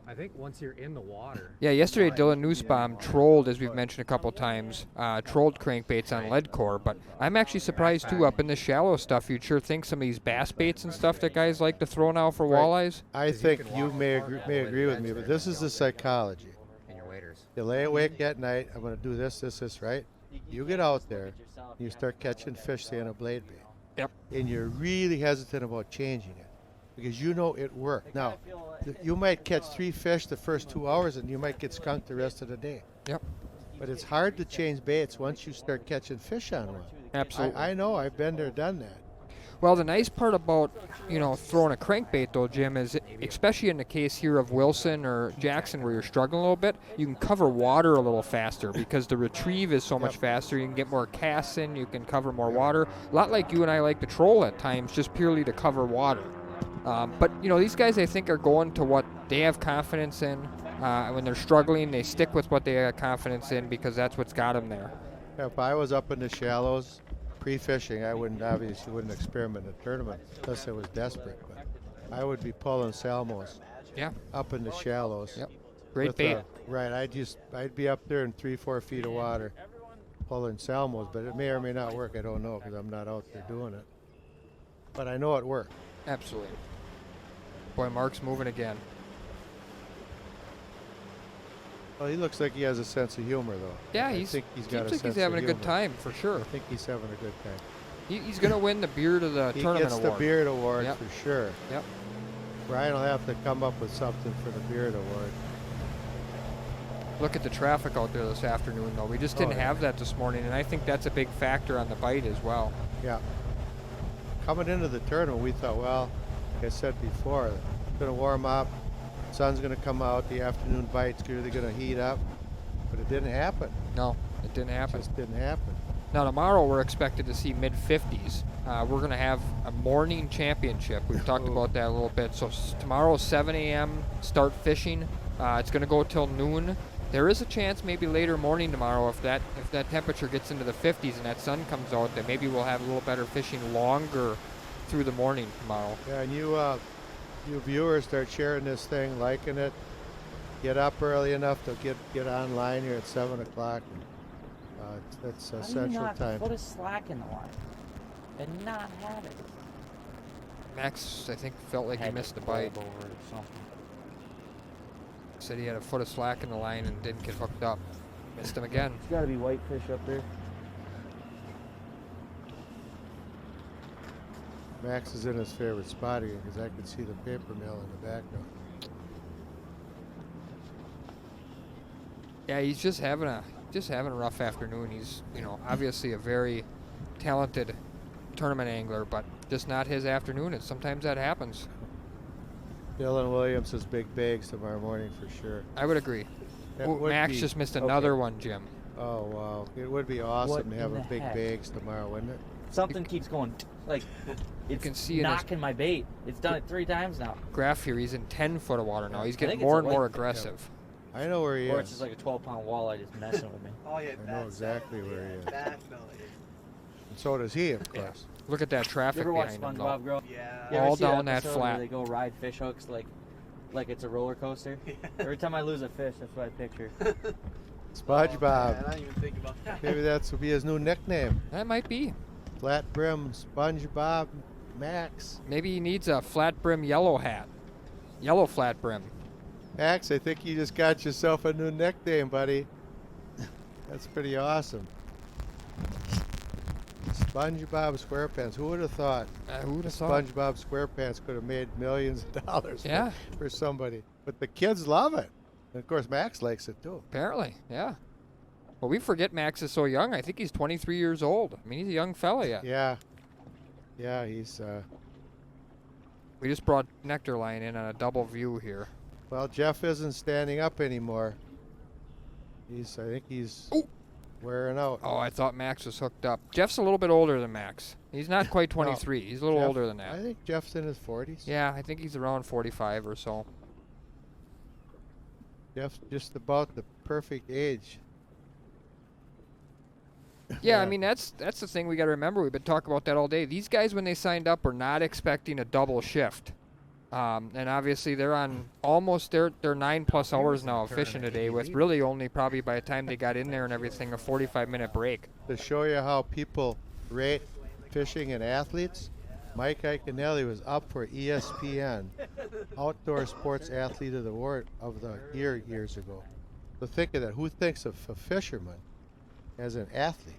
I think once you're in the water. Yeah, yesterday Dylan Nussbaum trolled, as we've mentioned a couple times, trolled crankbaits on lead core. But I'm actually surprised too. Up in the shallow stuff, you'd sure think some of these bass baits and stuff that guys like to throw now for walleyes. I think you may agree with me, but this is the psychology. You lay awake at night. I'm going to do this, right? You get out there, you start catching fish, say on a blade bait. Yep. And you're really hesitant about changing it because you know it worked. Now, you might catch 3 fish the first 2 hours and you might get skunked the rest of the day. Yep. But it's hard to change baits once you start catching fish on one. Absolutely. I know. I've been there, done that. Well, the nice part about, throwing a crankbait, though, Jim, is especially in the case here of Wilson or Jackson where you're struggling a little bit, you can cover water a little faster because the retrieve is so much faster. You can get more casts in. You can cover more water. A lot like you and I like to troll at times, just purely to cover water. But, these guys, I think, are going to what they have confidence in. When they're struggling, they stick with what they have confidence in because that's what's got them there. If I was up in the shallows, pre-fishing, I wouldn't experiment in a tournament unless I was desperate. But I would be pulling salmos. Yeah. Up in the shallows. Yep. Great bait. Right. I'd be up there in 3-4 feet of water, pulling salmos. But it may or may not work. I don't know because I'm not out there doing it. But I know it worked. Absolutely. Boy, Mark's moving again. Well, he looks like he has a sense of humor, though. Yeah, I think he's got a sense he's having of a good humor. time for sure. I think he's having a good time. He's going to win the Beard of the Tournament He gets Award. the Beard Award Yep. for sure. Yep. Brian will have to come up with something for the Beard Award. Look at the traffic out there this afternoon, though. We just didn't have that this morning, and I think that's a big factor on the bite as well. Yeah. Coming into the tournament, we thought, well, like I said before, it's going to warm up, sun's going to come out, the afternoon bite's really going to heat up, but it didn't happen. No, it didn't happen. It just didn't happen. Now, tomorrow we're expected to see mid-50s. We're going to have a morning championship. We've talked about that a little bit. So tomorrow, 7 a.m., start fishing. It's going to go till noon. There is a chance maybe later morning tomorrow if that temperature gets into the 50s and that sun comes out, that maybe we'll have a little better fishing longer through the morning tomorrow. Yeah, and you viewers start sharing this thing, liking it. Get up early enough to get online here at 7 o'clock. That's Central Time. Put a slack in the line and not have it. Max, I think, felt like he missed the bite. Over or something. Said he had a foot of slack in the line and didn't get hooked up. Missed him again. There's got to be whitefish up there. Max is in his favorite spot again because I can see the paper mill in the background. Yeah, he's just having a rough afternoon. He's, obviously a very talented tournament angler, but just not his afternoon. And sometimes that happens. Dylan Williams has big bags tomorrow morning for sure. I would agree. Max just missed another one, Jim. Oh, wow. It would be awesome to have a big bags tomorrow, wouldn't it? Something keeps going, you can see knocking my bait. It's done it 3 times now. Graph here, he's in 10 foot of water now. He's I getting think more it's and a more white- aggressive. I know where he Or is. it's just like a 12-pound walleye just messing with me. Oh yeah, I know exactly where he is. Definitely. And so does he, of course. Look at that You traffic ever watch behind him, though. SpongeBob Girl? Yeah. You ever All see down that episode flat. Where they go ride fish hooks like it's a roller coaster. Every time I lose a fish, that's what I picture. SpongeBob. Man, I didn't even think about that. Maybe that will be his new nickname. That might be. Flat brim SpongeBob Max. Maybe he needs a flat brim yellow hat. Yellow flat brim. Max, I think you just got yourself a new nickname, buddy. That's pretty awesome. SpongeBob SquarePants. Who would have thought? Who would have thought? SpongeBob SquarePants could have made millions of dollars Yeah. for somebody. But the kids love it. And of course, Max likes it too. Apparently, yeah. Well, we forget Max is so young. I think he's 23 years old. I mean, he's a young fella yet. Yeah. Yeah, he's... We just brought Nectar Line in on a double view here. Well, Jeff isn't standing up anymore. I think he's wearing out. Oh, I thought Max was hooked up. Jeff's a little bit older than Max. He's not quite 23. He's a little Jeff- older than that. I think Jeff's in his 40s. Yeah, I think he's around 45 or so. Jeff's just about the perfect age. Yeah, I mean, that's the thing we got to remember. We've been talking about that all day. These guys, when they signed up, were not expecting a double shift. And obviously, they're on almost their 9+ hours now of fishing a day, with really only probably by the time they got in there and everything, a 45-minute break. To show you how people rate fishing and athletes, Mike Iaconelli was up for ESPN Outdoor Sports Athlete of the Year years ago. So think of that. Who thinks of a fisherman as an athlete?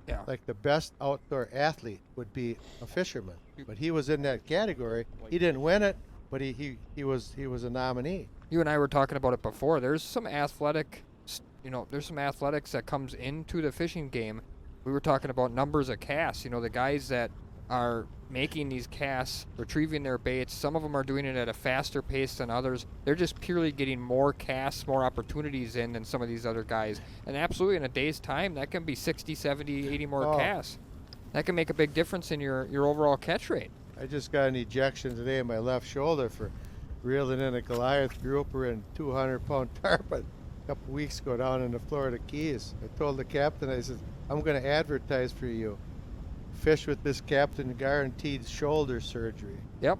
Yeah. Like the best outdoor athlete would be a fisherman. But he was in that category. He didn't win it, but he was a nominee. You and I were talking about it before. There's some athletics that comes into the fishing game. We were talking about numbers of casts. The guys that are making these casts, retrieving their baits. Some of them are doing it at a faster pace than others. They're just purely getting more casts, more opportunities in than some of these other guys. And absolutely, in a day's time, that can be 60, 70, 80 more casts. That can make a big difference in your overall catch rate. I just got an ejection today in my left shoulder for reeling in a Goliath grouper and 200-pound tarpon a couple weeks ago down in the Florida Keys. I told the captain, I said, I'm going to advertise for you. Fish with this captain guaranteed shoulder surgery. Yep.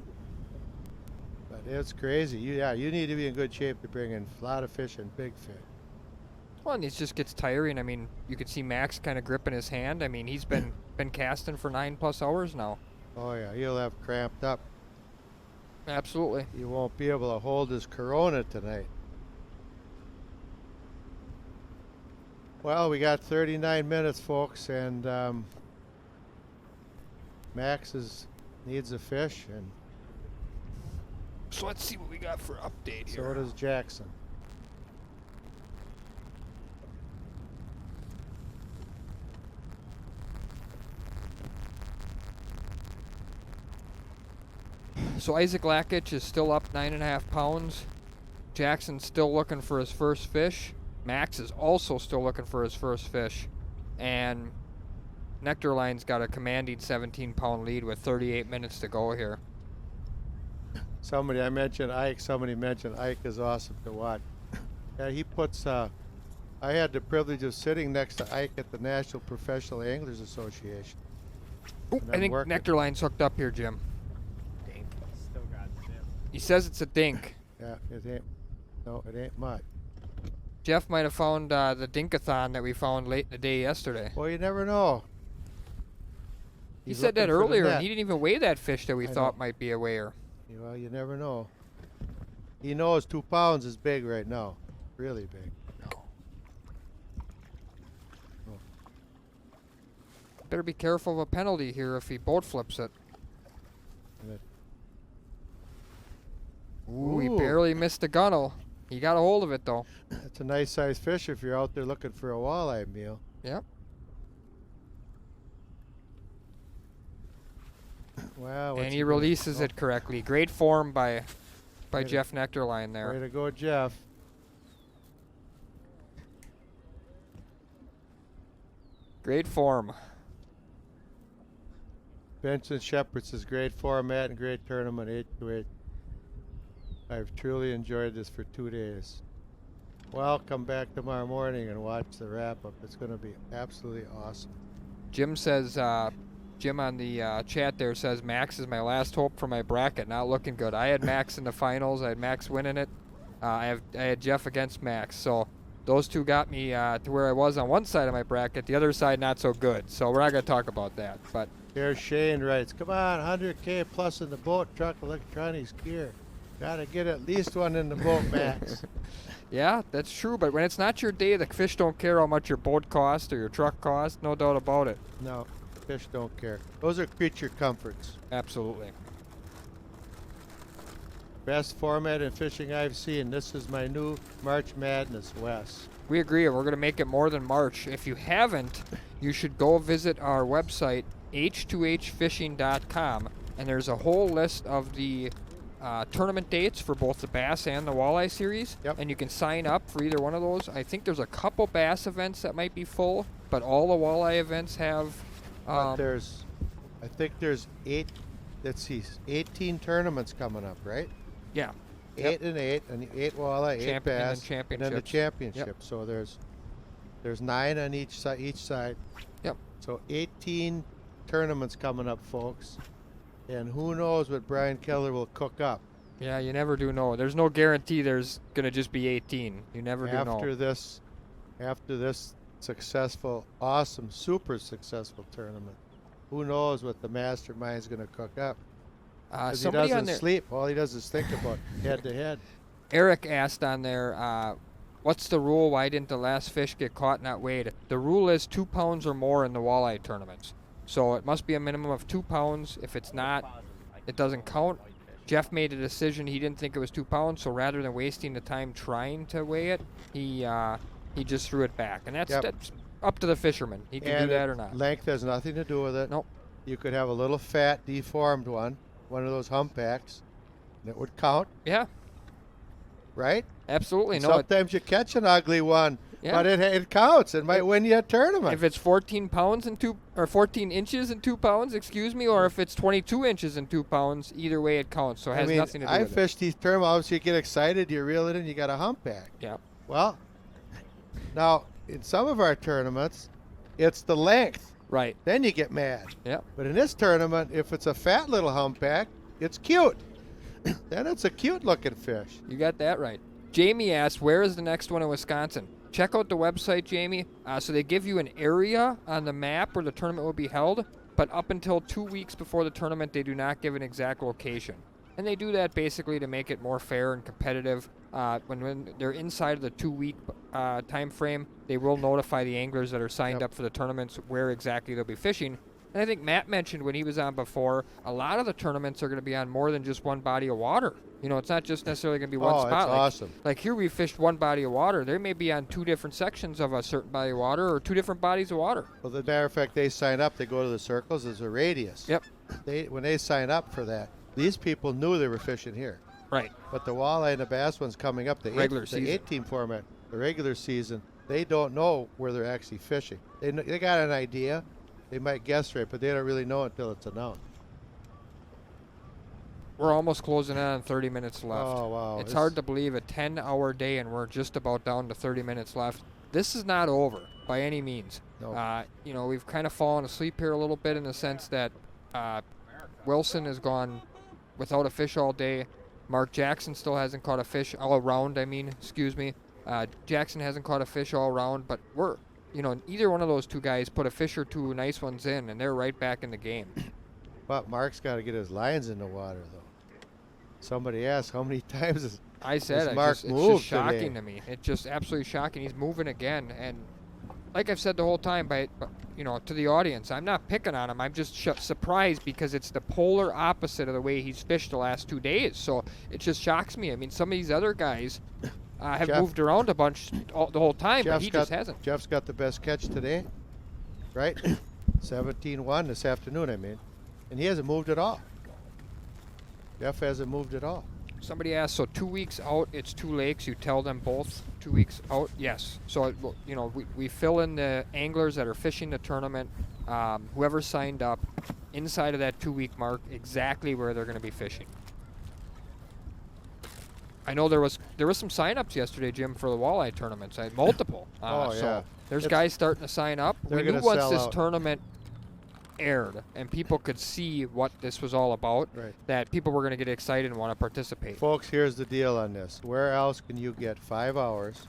But it's crazy. You need to be in good shape to bring in a lot of fish and big fish. Well, and it just gets tiring. I mean, you could see Max kind of gripping his hand. I mean, he's been casting for 9+ hours now. Oh yeah, he'll have cramped up. Absolutely. He won't be able to hold his Corona tonight. Well, we got 39 minutes, folks, and Max needs a fish, and so let's see what we got for update here. So does Jackson. So Isaac Lakich is still up 9.5 pounds. Jackson's still looking for his first fish. Max is also still looking for his first fish. And Nectarline's got a commanding 17-pound lead with 38 minutes to go here. Somebody mentioned Ike is awesome to watch. Yeah, he puts, I had the privilege of sitting next to Ike at the National Professional Anglers Association. Ooh, I think Nectarline's hooked up here, Jim. Still got Jim. He says it's a dink. Yeah, it ain't much. Jeff might have found the dinkathon that we found late in the day yesterday. Well, you never know. He said that earlier, and he didn't even weigh that fish that we thought might be a weigher. Well, you never know. He knows 2 pounds is big right now. Really big. Better be careful of a penalty here if he boat flips it. Ooh, he barely missed a gunnel. He got a hold of it, though. It's a nice sized fish if you're out there looking for a walleye meal. Yep. Wow. And he releases it correctly. Great form by Jeff Nectarline there. Way to go, Jeff. Great form. Benson Shepherd says great format and great tournament, 8-8. I've truly enjoyed this for 2 days. Well, come back tomorrow morning and watch the wrap-up. It's going to be absolutely awesome. Jim says, Jim on the chat there says, Max is my last hope for my bracket. Not looking good. I had Max in the finals. I had Max winning it. I had Jeff against Max. So those two got me to where I was on one side of my bracket. The other side, not so good. So we're not going to talk about that. But here's Shane writes, come on, 100K plus in the boat, truck, electronics, gear. Got to get at least one in the boat, Max. Yeah, that's true. But when it's not your day, the fish don't care how much your boat costs or your truck costs. No doubt about it. No, fish don't care. Those are creature comforts. Absolutely. Best format in fishing I've seen. This is my new March Madness, Wes. We agree. We're going to make it more than March. If you haven't, you should go visit our website, h2hfishing.com, and there's a whole list of the tournament dates for both the bass and the walleye series. Yep. And you can sign up for either one of those. I think there's a couple bass events that might be full, but all the walleye events have. I think there's 18 tournaments coming up, right? Yeah. 8 and 8, and 8 walleye, 8 bass, and then the championship. Yep. So there's 9 on each side. Yep. So 18 tournaments coming up, folks. And who knows what Brian Keller will cook up. Yeah, you never do know. There's no guarantee there's going to just be 18. You never do know. After this successful, awesome, super successful tournament, who knows what the mastermind's going to cook up. He doesn't sleep. All he does is think about head-to-head. Eric asked on there, what's the rule? Why didn't the last fish get caught, not weighed? The rule is 2 pounds or more in the walleye tournaments. So it must be a minimum of 2 pounds. If it's not, it doesn't count. Jeff made a decision. He didn't think it was 2 pounds, so rather than wasting the time trying to weigh it, he just threw it back. And that's up to the fisherman. He can do that or not. Length has nothing to do with it. Nope. You could have a little fat, deformed one of those humpbacks, and it would count. Yeah. Right? Absolutely. And No. sometimes you catch an ugly one, Yeah. but it counts. It might win you a tournament. If it's 14 pounds and 14 inches and 2 pounds, excuse me, or if it's 22 inches and 2 pounds, either way it counts. So it has nothing to do I with it. fish these tournaments. Obviously, you get excited, you reel it in, you got a humpback. Yeah. Well, now in some of our tournaments, it's the length. Right. Then you get mad. Yeah. But in this tournament, if it's a fat little humpback, it's cute. Then it's a cute looking fish. You got that right. Jamie asked, where is the next one in Wisconsin? Check out the website, Jamie. So they give you an area on the map where the tournament will be held, but up until 2 weeks before the tournament, they do not give an exact location. And they do that basically to make it more fair and competitive. When they're inside of the 2 week time frame, they will notify the anglers that are signed up for the tournaments where exactly they'll be fishing. And I think Matt mentioned when he was on before, a lot of the tournaments are going to be on more than just one body of water. You know, it's not just necessarily going to be one spot. That's like, awesome. Like here we fished one body of water. They may be on 2 different sections of a certain body of water or 2 different bodies of water. Well, as a matter of fact, they sign up, they go to the circles, there's a radius. Yep. When they sign up for that, these people knew they were fishing here. Right. But the walleye and the bass ones coming up, the Regular season. 8-team format, the regular season, they don't know where they're actually fishing. They got an idea. They might guess right, but they don't really know until it's announced. We're almost closing in on 30 minutes left. Oh, wow. It's hard to believe a 10-hour day and we're just about down to 30 minutes left. This is not over by any means. No. You know, we've kind of fallen asleep here a little bit in the sense that Wilson has gone without a fish all day. Mark Jackson still hasn't caught a fish all around, excuse me. Jackson hasn't caught a fish all around, but either one of those 2 guys put a fish or 2 nice ones in, and they're right back in the game. But Mark's got to get his lines in the water, though. Somebody asked how many times has Mark it's moved just shocking today? to me. It's just absolutely shocking. He's moving again, and like I've said the whole time, to the audience, I'm not picking on him. I'm just surprised because it's the polar opposite of the way he's fished the last 2 days. So it just shocks me. I mean, some of these other guys have moved around a bunch the whole time, but he just hasn't. Jeff's got the best catch today, right? 17-1 this afternoon, and he hasn't moved at all. Jeff hasn't moved at all. Somebody asked, so 2 weeks out, it's 2 lakes. You tell them both 2 weeks out? Yes. So, we fill in the anglers that are fishing the tournament, whoever signed up, inside of that 2 week mark, exactly where they're going to be fishing. I know there was some sign-ups yesterday, Jim, for the walleye tournaments. I had multiple. So there's guys starting to sign up. We knew once this tournament aired and people could see what this was all about, that people were going to get excited and want to participate. Folks, here's the deal on this. Where else can you get 5 hours,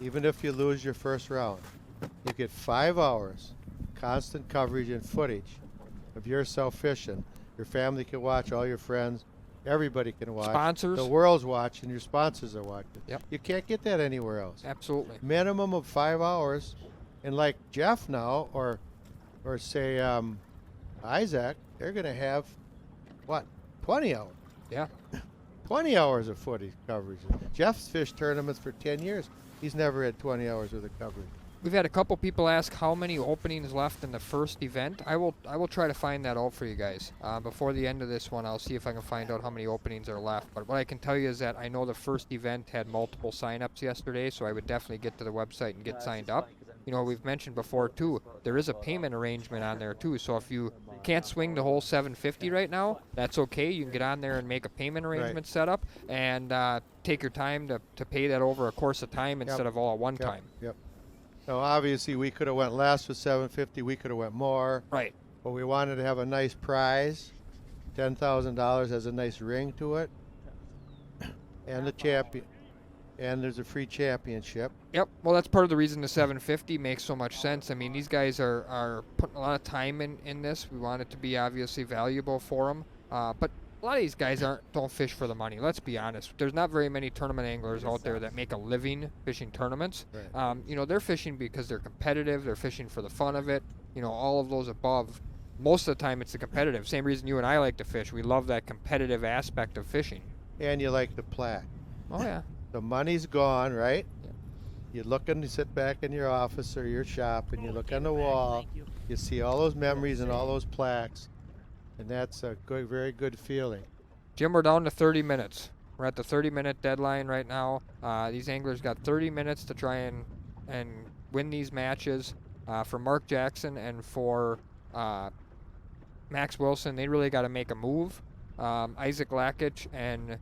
even if you lose your first round? You get 5 hours, constant coverage and footage of yourself fishing. Your family can watch, all your friends. Everybody can watch. Sponsors. The world's watching. Your sponsors are watching. Yep. You can't get that anywhere else. Absolutely. Minimum of 5 hours. And like Jeff now, or say Isaac, they're going to have, 20 hours. Yeah. 20 hours of footage coverage. Jeff's fished tournaments for 10 years. He's never had 20 hours worth of coverage. We've had a couple people ask how many openings left in the first event. I will try to find that out for you guys. Before the end of this one, I'll see if I can find out how many openings are left. But what I can tell you is that I know the first event had multiple sign-ups yesterday, so I would definitely get to the website and get signed up. We've mentioned before, too, there is a payment arrangement on there, too. So if you can't swing the whole $750 right now, that's okay. You can get on there and make a payment arrangement set up and take your time to pay that over a course of time instead of all at one time. Yep. So obviously we could have went less with $750. We could have went more. Right. But we wanted to have a nice prize. $10,000 has a nice ring to it. And the champion. And there's a free championship. Yep. Well, that's part of the reason the $750 makes so much sense. I mean, these guys are putting a lot of time in this. We want it to be obviously valuable for them. But a lot of these guys don't fish for the money. Let's be honest. There's not very many tournament anglers out there that make a living fishing tournaments. Right. They're fishing because they're competitive. They're fishing for the fun of it. All of those above. Most of the time, it's the competitive. Same reason you and I like to fish. We love that competitive aspect of fishing. And you like the plaque. Oh yeah. The money's gone, right? Yeah. You sit back in your office or your shop, and you look on the wall. You see all those memories and all those plaques. And that's a good, very good feeling. Jim, we're down to 30 minutes. We're at the 30-minute deadline right now. These anglers got 30 minutes to try and win these matches. For Mark Jackson and for Max Wilson, they really got to make a move. Isaac Lakich and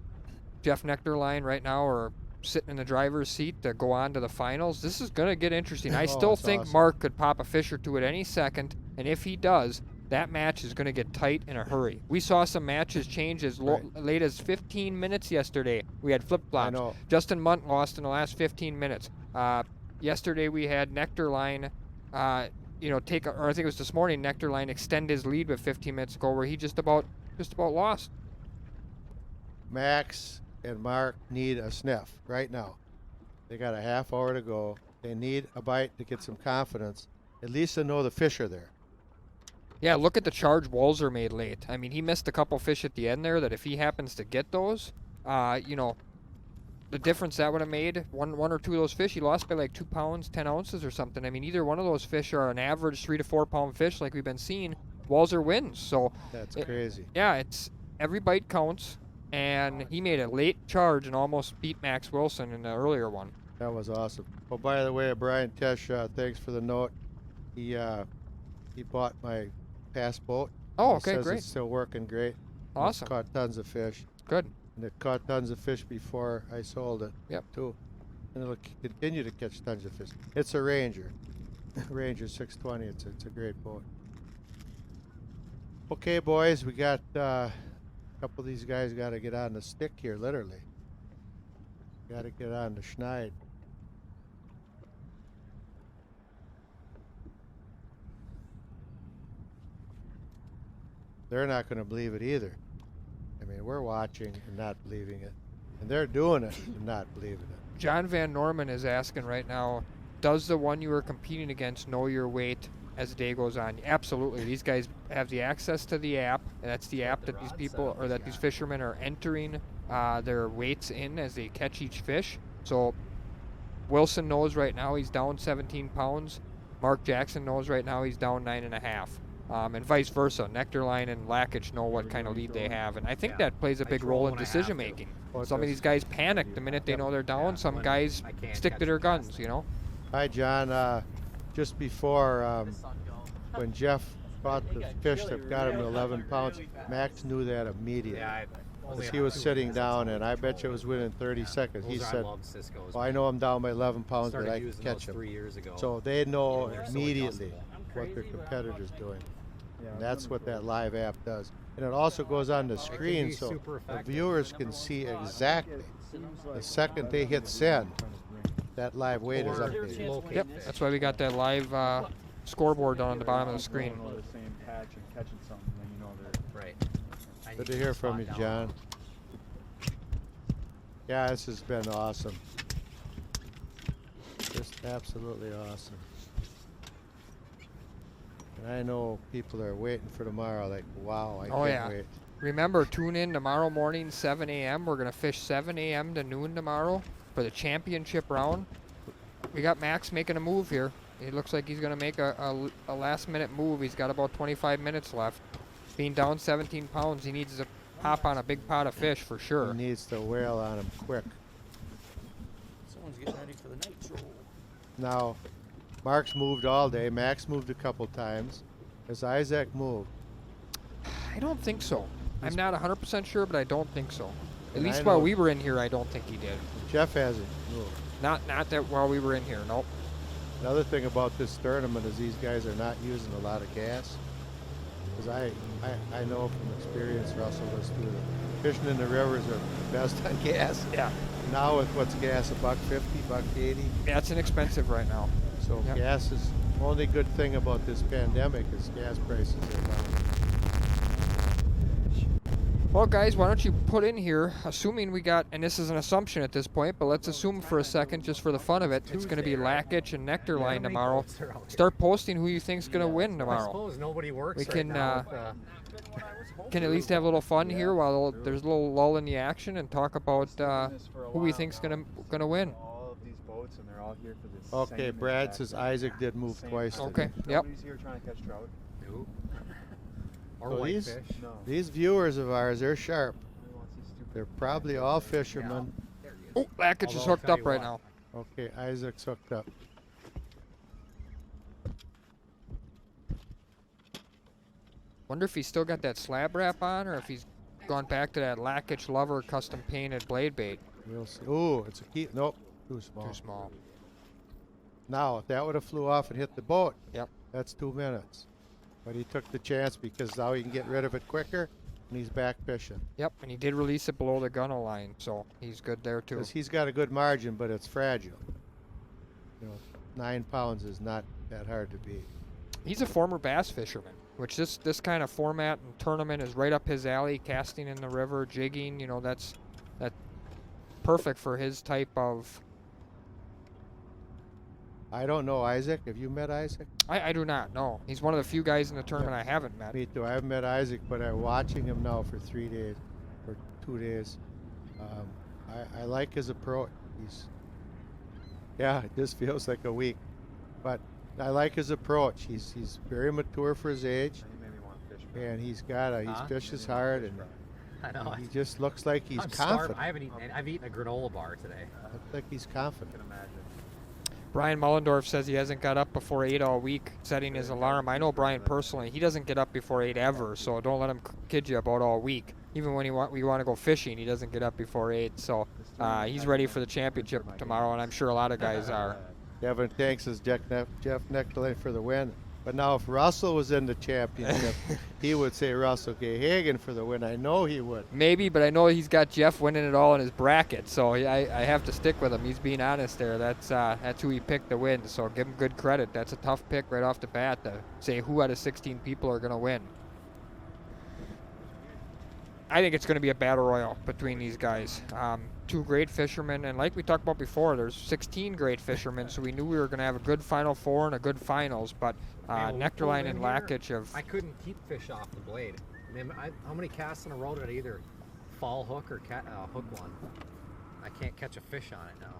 Jeff Nectarline right now are sitting in the driver's seat to go on to the finals. This is going to get interesting. I still think awesome. Mark could pop a fish or two at any second, and if he does, that match is going to get tight in a hurry. We saw some matches change as late as 15 minutes yesterday. We had flip-flops. Justin Munt lost in the last 15 minutes. Yesterday we had Nectarline, or I think it was this morning, Nectarline extend his lead with 15 minutes ago, where he just about lost. Max and Mark need a sniff right now. They got a half hour to go. They need a bite to get some confidence, at least to know the fish are there. Yeah, look at the charge Walzer made late. I mean, he missed a couple fish at the end there that if he happens to get those, the difference that would have made, one or two of those fish, he lost by like 2 pounds, 10 ounces or something. I mean, either one of those fish are an average 3 to 4 pound fish like we've been seeing. Walzer wins. So that's crazy. Yeah, it's every bite counts, and he made a late charge and almost beat Max Wilson in the earlier one. That was awesome. Oh, by the way, Brian Tesh, thanks for the note. He bought my past boat. Oh, He okay, says great. It's still working great. Awesome. It's caught tons of fish. Good. And it caught tons of fish before I sold it. Yep. Too. And it'll continue to catch tons of fish. It's a Ranger. Ranger 620. It's a great boat. Okay, boys, we got a couple of these guys got to get on the stick here, literally. Got to get on the schneid. They're not going to believe it either. I mean, we're watching and not believing it. And they're doing it and not believing it. John Van Norman is asking right now, does the one you were competing against know your weight as the day goes on? Absolutely. These guys have the access to the app, and that's the app that these people or that these fishermen are entering their weights in as they catch each fish. So Wilson knows right now he's down 17 pounds. Mark Jackson knows right now he's down 9.5. And vice versa. Nectarline and Lakich know what kind of lead they have, and I think that plays a big role in decision making. Some of these guys panic the minute they know they're down. Some guys stick to their guns, Hi, John. Just before when Jeff caught the fish that got him to 11 pounds, Max knew that immediately. Because he was sitting down, and I bet you it was within 30 seconds. He said, well, I know I'm down by 11 pounds, but I can catch him. So they know immediately what their competitor's doing. And that's what that live app does. And it also goes on the screen so the viewers can see exactly the second they hit send, that live weight is updated. Yep, that's why we got that live scoreboard down on the bottom of the screen. Right. Good to hear from you, John. Yeah, this has been awesome. Just absolutely awesome. And I know people are waiting for tomorrow, like, wow, I can't wait. Remember, tune in tomorrow morning, 7 a.m. We're going to fish 7 a.m. to noon tomorrow for the championship round. We got Max making a move here. It looks like he's going to make a last-minute move. He's got about 25 minutes left. Being down 17 pounds, he needs to hop on a big pot of fish for sure. He needs to whale on him quick. Someone's getting ready for the nitro. Now, Mark's moved all day. Max moved a couple times. Has Isaac moved? I don't think so. I'm not 100% sure, but I don't think so. At least while we were in here, I don't think he did. Jeff hasn't moved. Not that while we were in here, nope. Another thing about this tournament is these guys are not using a lot of gas. Because I know from experience, Russell, was through fishing in the rivers are best on gas. Yeah. Now with what's gas, $1.50, $1.80. Yeah, it's inexpensive right now. So gas is the only good thing about this pandemic is gas prices are down. Well, guys, why don't you put in here, assuming we got, and this is an assumption at this point, but let's assume for a second, just for the fun of it, it's going to be Lakich and Nectarline tomorrow. Start posting who you think's going to win tomorrow. I suppose nobody works we can, right now can at least have a little fun here while there's a little lull in the action and talk about who we think's going to win. All of these boats, and they're all here for this. Okay, Brad says Isaac did move twice. Okay, today. yep. Nobody's here trying to catch trout. Nope. Or So whitefish. these viewers of ours, they're sharp. They're probably all fishermen. Oh, Lackage is hooked up right now. Okay, Isaac's hooked up. Wonder if he's still got that slab wrap on, or if he's gone back to that Lackage Lover custom painted blade bait. We'll see. Ooh, it's a key. Nope, too small. Too small. Now, if that would have flew off and hit the boat, yep, that's 2 minutes. But he took the chance because now he can get rid of it quicker, and he's back fishing. Yep, and he did release it below the gunnel line, so he's good there too. Because he's got a good margin, but it's fragile. You know, 9 pounds is not that hard to beat. He's a former bass fisherman, which this kind of format and tournament is right up his alley. Casting in the river, jigging, you know, that's perfect for his type of. I don't know Isaac. Have you met Isaac? I do not. No, he's one of the few guys in the tournament I haven't met. Me too. I haven't met Isaac, but I'm watching him now for 3 days, or 2 days. I like his approach. Yeah, it just feels like a week, but I like his approach. He's very mature for his age, and he fishes hard, and I know. he just looks like he's I'm confident. starving. I've eaten a granola bar today. Looks like he's confident. Brian Mullendorf says he hasn't got up before 8 all week, setting his alarm. I know Brian personally. He doesn't get up before 8 ever, so don't let him kid you about all week. Even when we want to go fishing, he doesn't get up before 8. So he's ready for the championship tomorrow, and I'm sure a lot of guys are. Kevin thanks us Jeff Necklin for the win. But now if Russell was in the championship, he would say Russell K. Hagen for the win. I know he would. Maybe, but I know he's got Jeff winning it all in his bracket, so I have to stick with him. He's being honest there. That's who he picked to win, so give him good credit. That's a tough pick right off the bat to say who out of 16 people are going to win. I think it's going to be a battle royal between these guys. 2 great fishermen, and like we talked about before, there's 16 great fishermen, so we knew we were going to have a good Final Four and a good finals, but Nectarline and Lackage have... I couldn't keep fish off the blade. I mean, how many casts in a row did I either fall hook or hook one? I can't catch a fish on it now.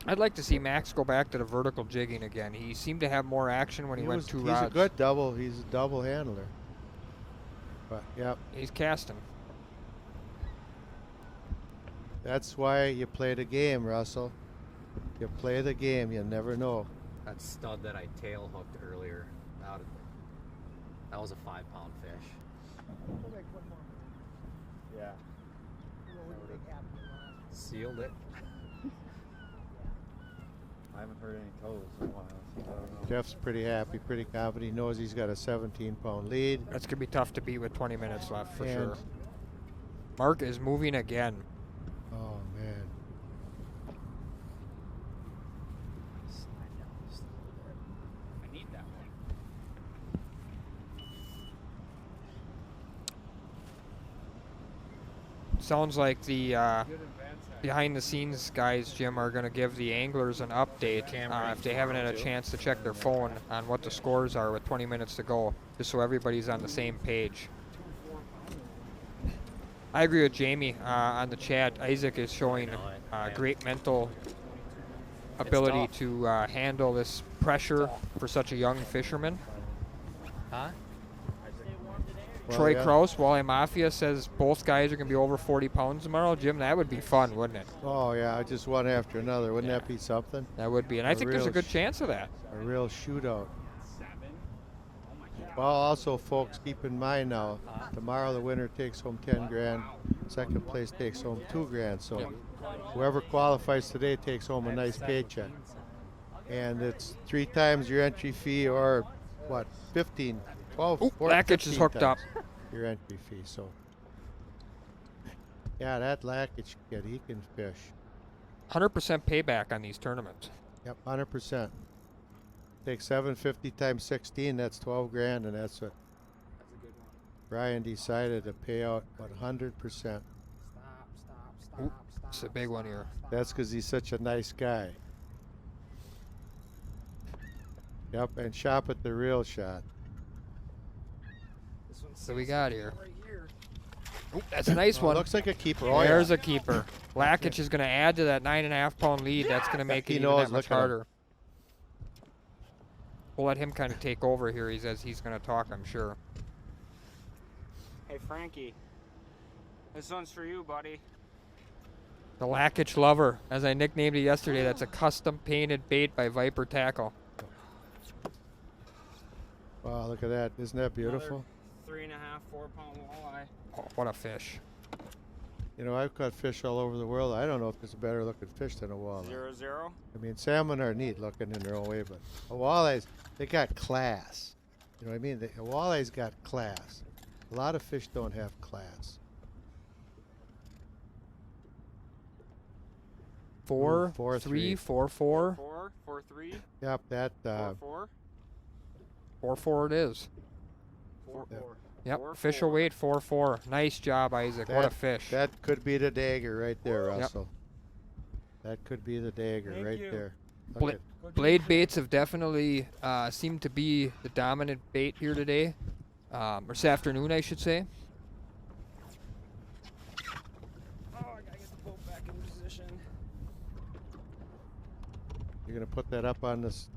I'd like to see Max go back to the vertical jigging again. He seemed to have more action when he went 2 rods. He's a good double. He's a double handler. But, yep. He's casting. That's why you play the game, Russell. You play the game, you never know. That stud that I tail hooked earlier, that was a 5-pound fish. Yeah. Sealed it. I haven't heard any toes in a while. So I don't know. Jeff's pretty happy, pretty confident. He knows he's got a 17-pound lead. That's going to be tough to beat with 20 minutes left for And sure. Mark is moving again. Oh, man. I need that one. Sounds like the behind-the-scenes guys, Jim, are going to give the anglers an update if they haven't had a chance to check their phone on what the scores are with 20 minutes to go, just so everybody's on the same page. I agree with Jamie on the chat. Isaac is showing great mental ability to handle this pressure for such a young fisherman. Huh? Well, Troy yeah. Kraus, Walleye Mafia, says both guys are going to be over 40 pounds tomorrow. Jim, that would be fun, wouldn't it? Oh, yeah, just one after another. Wouldn't that be something? That would be, and I think there's a good chance of that. A real shootout. Well, also, folks, keep in mind now, tomorrow the winner takes home 10 grand, second place takes home 2 grand. So whoever qualifies today takes home a nice paycheck. And it's 3 times your entry fee, or what, 15, 12, 14, Lackage is hooked up. Your entry fee, so. Yeah, that Lackage kid, he can fish. 100% payback on these tournaments. Yep, 100%. Take 750 times 16, that's 12 grand, and that's what Brian decided to pay out 100%. It's a big one here. That's because he's such a nice guy. Yep, and shop at the Real Shot. So we got here. Ooh, that's a nice one. Looks like a keeper. Oh, There's yeah. a keeper. Lackage is going to add to that 9.5-pound lead. That's going to make it even that much harder. we'll let him kind of take over here. He says he's going to talk, I'm sure. Hey, Frankie. This one's for you, buddy. The Lackage Lover, as I nicknamed it yesterday. That's a custom painted bait by Viper Tackle. Wow, look at that. Isn't that beautiful? Another 3.5, 4 pound walleye. Oh, what a fish. You know, I've caught fish all over the world. I don't know if there's a better looking fish than a walleye. 0-0. I mean, salmon are neat looking in their own way, but a walleyes, they got class. You know what I mean? A walleye's got class. A lot of fish don't have class. 4, 4, 3, 4, 4. 4, 4, 3. Yep, that. 4, 4. 4, 4 it is. 4, 4. Yep, official weight 4, 4. Nice job, Isaac. What a fish. That could be the dagger right there, Yep. Russell. That could be the dagger right there. Look at- Blade baits have definitely seemed to be the dominant bait here today, or this afternoon, I should say. Oh, I gotta get the boat back in position. You're gonna put that up on this.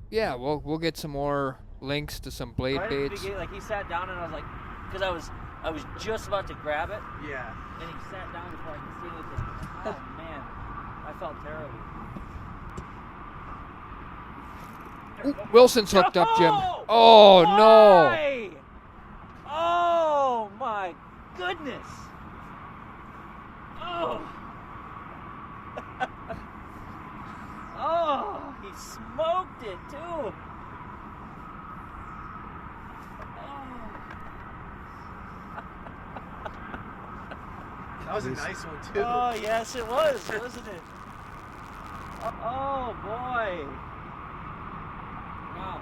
Yeah, we'll get some more links to some blade Right at the baits. beginning, like he sat down and I was like, because I was just about to grab it. Yeah. And he sat down before I could see anything. Oh man, I felt terrible. Ooh, Wilson's hooked up, Jim. Oh no! Why? Oh my goodness! Oh! Oh, he smoked it too. That was a nice one too. Oh yes, it was, wasn't it? Oh boy! Wow.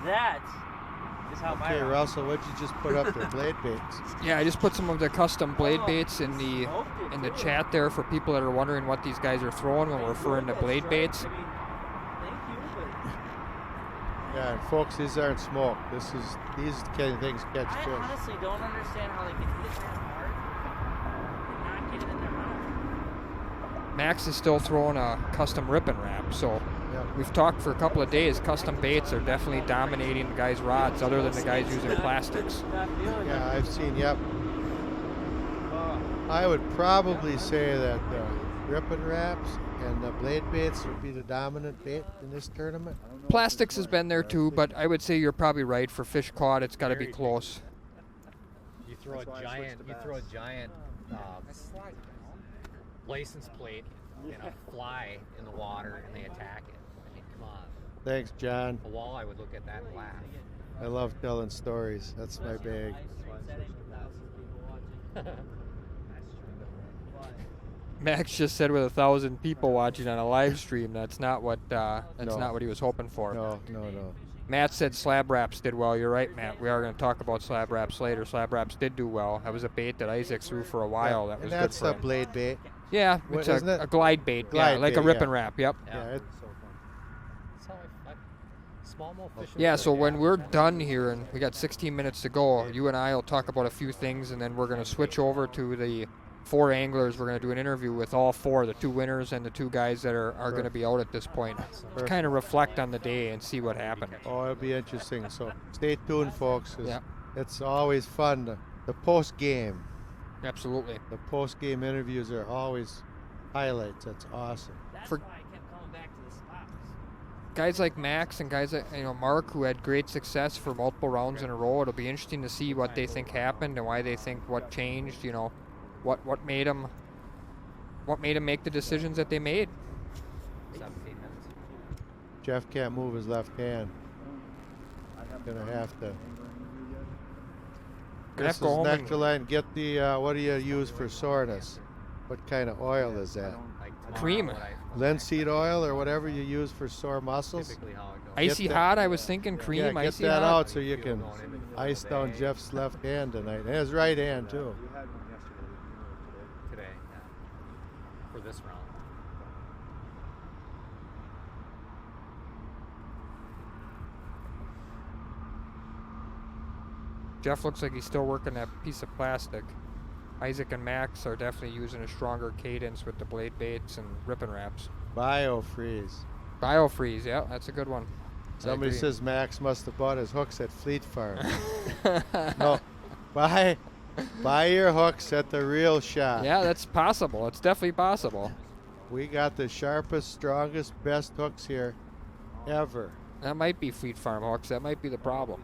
That is how my Okay, Russell, what'd you just put up there? Blade baits. Yeah, I just put some of the custom blade baits in the chat there for people that are wondering what these guys are throwing when we're referring to blade baits. Yeah, and folks, these aren't smoke. These kind of things catch I fish. honestly don't understand how they can hit that hard and not get it in their mouth. Max is still throwing a custom rip and wrap, so we've talked for a couple of days. Custom baits are definitely dominating the guys' rods, other than the guys using plastics. Yeah, I've seen, yep. I would probably say that the rip and wraps and the blade baits would be the dominant bait in this tournament. Plastics has been there too, but I would say you're probably right. For fish caught, it's got to be close. You throw a giant license plate and a fly in the water, and they attack it. I mean, come on. Thanks, John. A walleye would look at that and laugh. I love telling stories. That's my bag. Max just said with 1,000 people watching on a live stream, that's not what not what he was hoping for. No. Matt said slab wraps did well. You're right, Matt. We are going to talk about slab wraps later. Slab wraps did do well. That was a bait that Isaac threw for a while. Yeah, That was and that's good for a him. blade bait. Yeah, What, it's isn't it? a glide bait. Glide yeah, like bait, a rip yeah. and wrap. Yep. Yeah, Smallmouth fishing. Yeah, so when we're done here and we got 16 minutes to go, you and I will talk about a few things, and then we're going to switch over to the 4 anglers. We're going to do an interview with all 4, the 2 winners and the 2 guys that are going to be out at this point, to kind of reflect on the day and see what happened. Oh, it'll be interesting. So stay tuned, folks. 'Cause Yeah. it's always fun. The post game. Absolutely. The post game interviews are always highlights. That's awesome. That's For- why I kept coming back to the spots. Guys like Max and guys like Mark, who had great success for multiple rounds in a row, it'll be interesting to see what they think happened and why they think what changed. What made them make the decisions that they made. 17 minutes. Jeff can't move his left hand. Gonna have to. Gonna have This to go is home and- Nectarline. Get the what do you use for soreness? What kind of oil is that? Cream. Linseed oil or whatever you use for sore muscles. Icy Get that- hot, I was thinking cream. Yeah, get icy that hot. out so you can ice down Jeff's left hand tonight, and his right hand too. Today, yeah. For this round. Jeff looks like he's still working that piece of plastic. Isaac and Max are definitely using a stronger cadence with the blade baits and rip and wraps. Biofreeze. Biofreeze, yeah, that's a good one. Somebody agree. says Max must have bought his hooks at Fleet Farm. No, buy your hooks at the Real Shot. Yeah, that's possible. It's definitely possible. We got the sharpest, strongest, best hooks here ever. That might be Fleet Farm hooks. That might be the problem.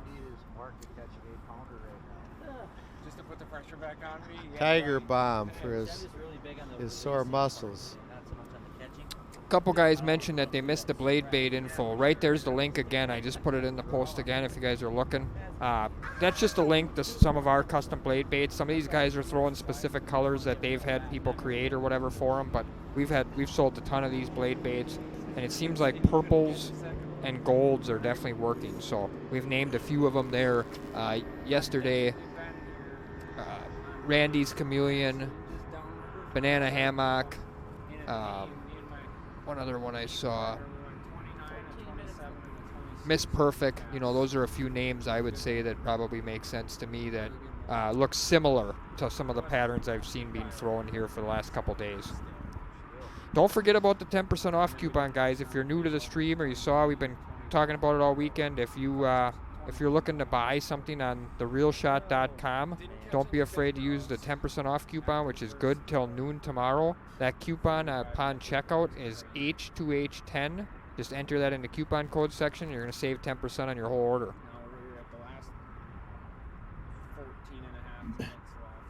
Just to put the pressure back on me. Tiger Bomb for his sore muscles. A couple guys mentioned that they missed the blade bait info. Right there's the link again. I just put it in the post again if you guys are looking. That's just a link to some of our custom blade baits. Some of these guys are throwing specific colors that they've had people create or whatever for them, but we've sold a ton of these blade baits, and it seems like purples and golds are definitely working. So we've named a few of them there. Yesterday, Randy's Chameleon, Banana Hammock, one other one I saw, Miss Perfect. You know, those are a few names I would say that probably make sense to me that look similar to some of the patterns I've seen being thrown here for the last couple days. Don't forget about the 10% off coupon, guys. If you're new to the stream or you saw, we've been talking about it all weekend. If you're looking to buy something on therealshot.com, don't be afraid to use the 10% off coupon, which is good till noon tomorrow. That coupon upon checkout is H2H10. Just enter that in the coupon code section. You're going to save 10% on your whole order. Now we're at the last 14 and a half minutes left.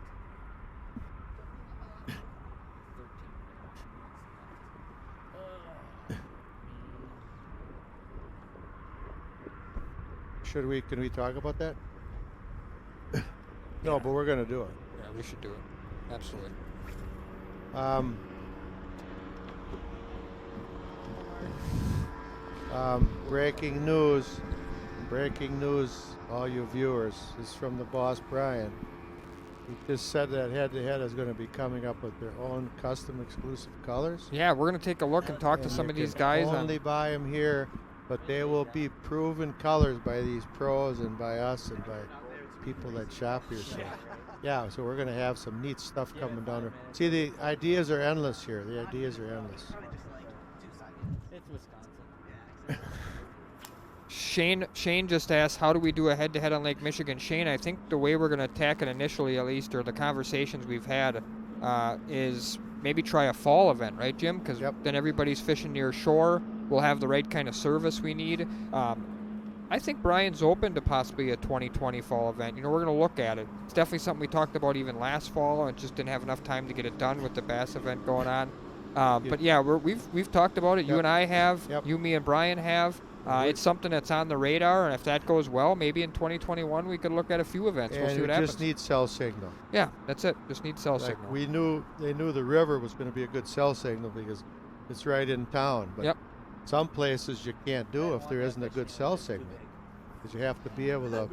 13 minutes. Can we talk about that? No, but we're gonna do it. Yeah, we should do it. Absolutely. Breaking news, all you viewers, is from the boss, Brian. He just said that Head-to-Head is going to be coming up with their own custom exclusive colors. Yeah, we're going to take a look and talk to some of these guys. Only buy them here, but they will be proven colors by these pros and by us and by people that shop here. So, yeah, so we're going to have some neat stuff coming down there. See, the ideas are endless here. The ideas are endless. It's Wisconsin. Shane just asked, how do we do a head-to-head on Lake Michigan? Shane, I think the way we're going to attack it initially, at least, or the conversations we've had, is maybe try a fall event, right, Jim? Because then everybody's fishing near shore. We'll have the right kind of service we need. I think Brian's open to possibly a 2020 fall event. You know, we're going to look at it. It's definitely something we talked about even last fall, and just didn't have enough time to get it done with the bass event going on. But yeah, we've talked about it. You and I have. You, me, and Brian have. It's something that's on the radar, and if that goes well, maybe in 2021 we could look at a few events. We'll see what happens. Just need cell signal. Yeah, that's it. Just need cell signal. They knew the river was going to be a good cell signal because it's right in town. But some places you can't do if there isn't a good cell signal, because you have to be able to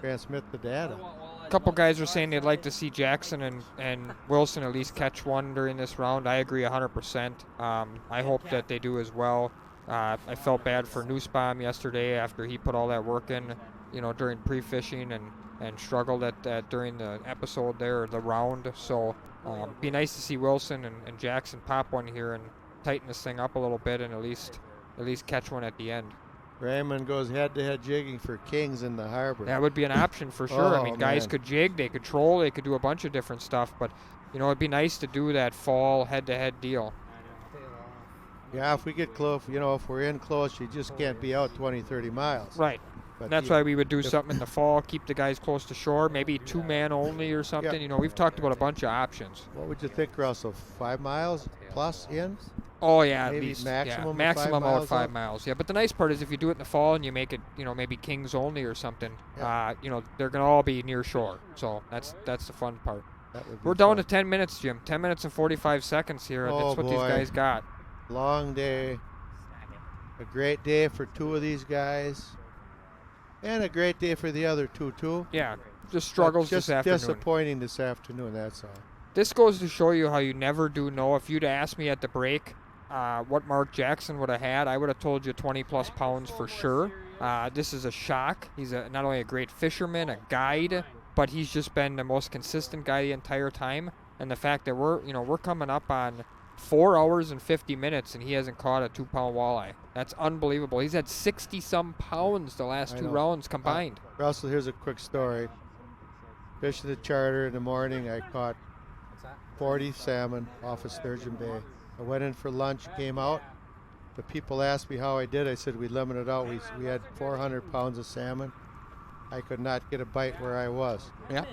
transmit the data. A couple guys are saying they'd like to see Jackson and Wilson at least catch one during this round. I agree 100%. I hope that they do as well. I felt bad for Nussbaum yesterday after he put all that work in, you know, during pre-fishing and struggled at during the episode there, the round. So be nice to see Wilson and Jackson pop one here and tighten this thing up a little bit and at least catch one at the end. Raymond goes head-to-head jigging for kings in the harbor. That would be an option for sure. I mean, guys could jig, they could troll, they could do a bunch of different stuff, but you know, it'd be nice to do that fall head-to-head deal. Yeah, if we get close, you know, if we're in close, you just can't be out 20, 30 miles. Right. But that's why we would do something in the fall, keep the guys close to shore, maybe 2-man only or something. You know, we've talked about a bunch of options. What would you think, Russell? 5 miles plus in? Oh, yeah, maybe at least. Maximum, yeah, maximum out 5 out? miles. Yeah, but the nice part is if you do it in the fall and you make it, you know, maybe kings only or something, you know, they're going to all be near shore. So that's the fun part. We're down to 10 minutes, Jim. 10 minutes and 45 seconds here. That's what these guys got. Long day. A great day for 2 of these guys. And a great day for the other 2, too. Yeah, just struggles this afternoon. Disappointing this afternoon, that's all. This goes to show you how you never do know. If you'd asked me at the break what Mark Jackson would have had, I would have told you 20-plus pounds for sure. This is a shock. He's not only a great fisherman, a guide, but he's just been the most consistent guy the entire time. And the fact that we're coming up on 4 hours and 50 minutes, and he hasn't caught a 2-pound walleye. That's unbelievable. He's had 60-some pounds the last 2 rounds combined. Russell, here's a quick story. Fishing the charter in the morning, I caught 40 salmon off of Sturgeon Bay. I went in for lunch, came out. The people asked me how I did. I said we limited out. We had 400 pounds of salmon. I could not get a bite where I was. Yeah.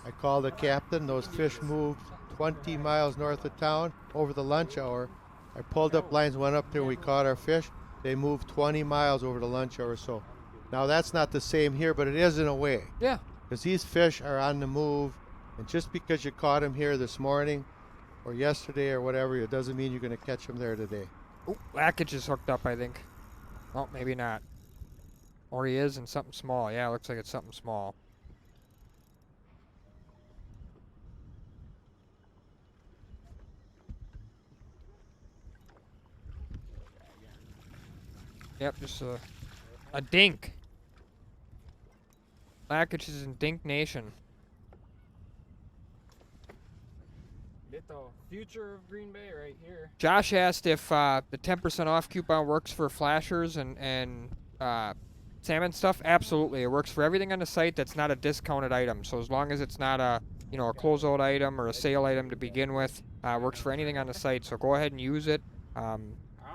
I called the captain. Those fish moved 20 miles north of town over the lunch hour. I pulled up lines, went up there, and we caught our fish. They moved 20 miles over the lunch hour. So now that's not the same here, but it is in a way. Yeah. Because these fish are on the move, and just because you caught them here this morning or yesterday or whatever, it doesn't mean you're going to catch them there today. Oh, Lackage is hooked up, I think. Oh, maybe not. Or he is in something small. Yeah, it looks like it's something small. Yep, just a dink. Lackage is in Dink Nation. Get the future of Green Bay right here. Josh asked if the 10% off coupon works for flashers and salmon stuff. Absolutely, it works for everything on the site that's not a discounted item. So as long as it's not a a closeout item or a sale item to begin with, works for anything on the site. So go ahead and use it.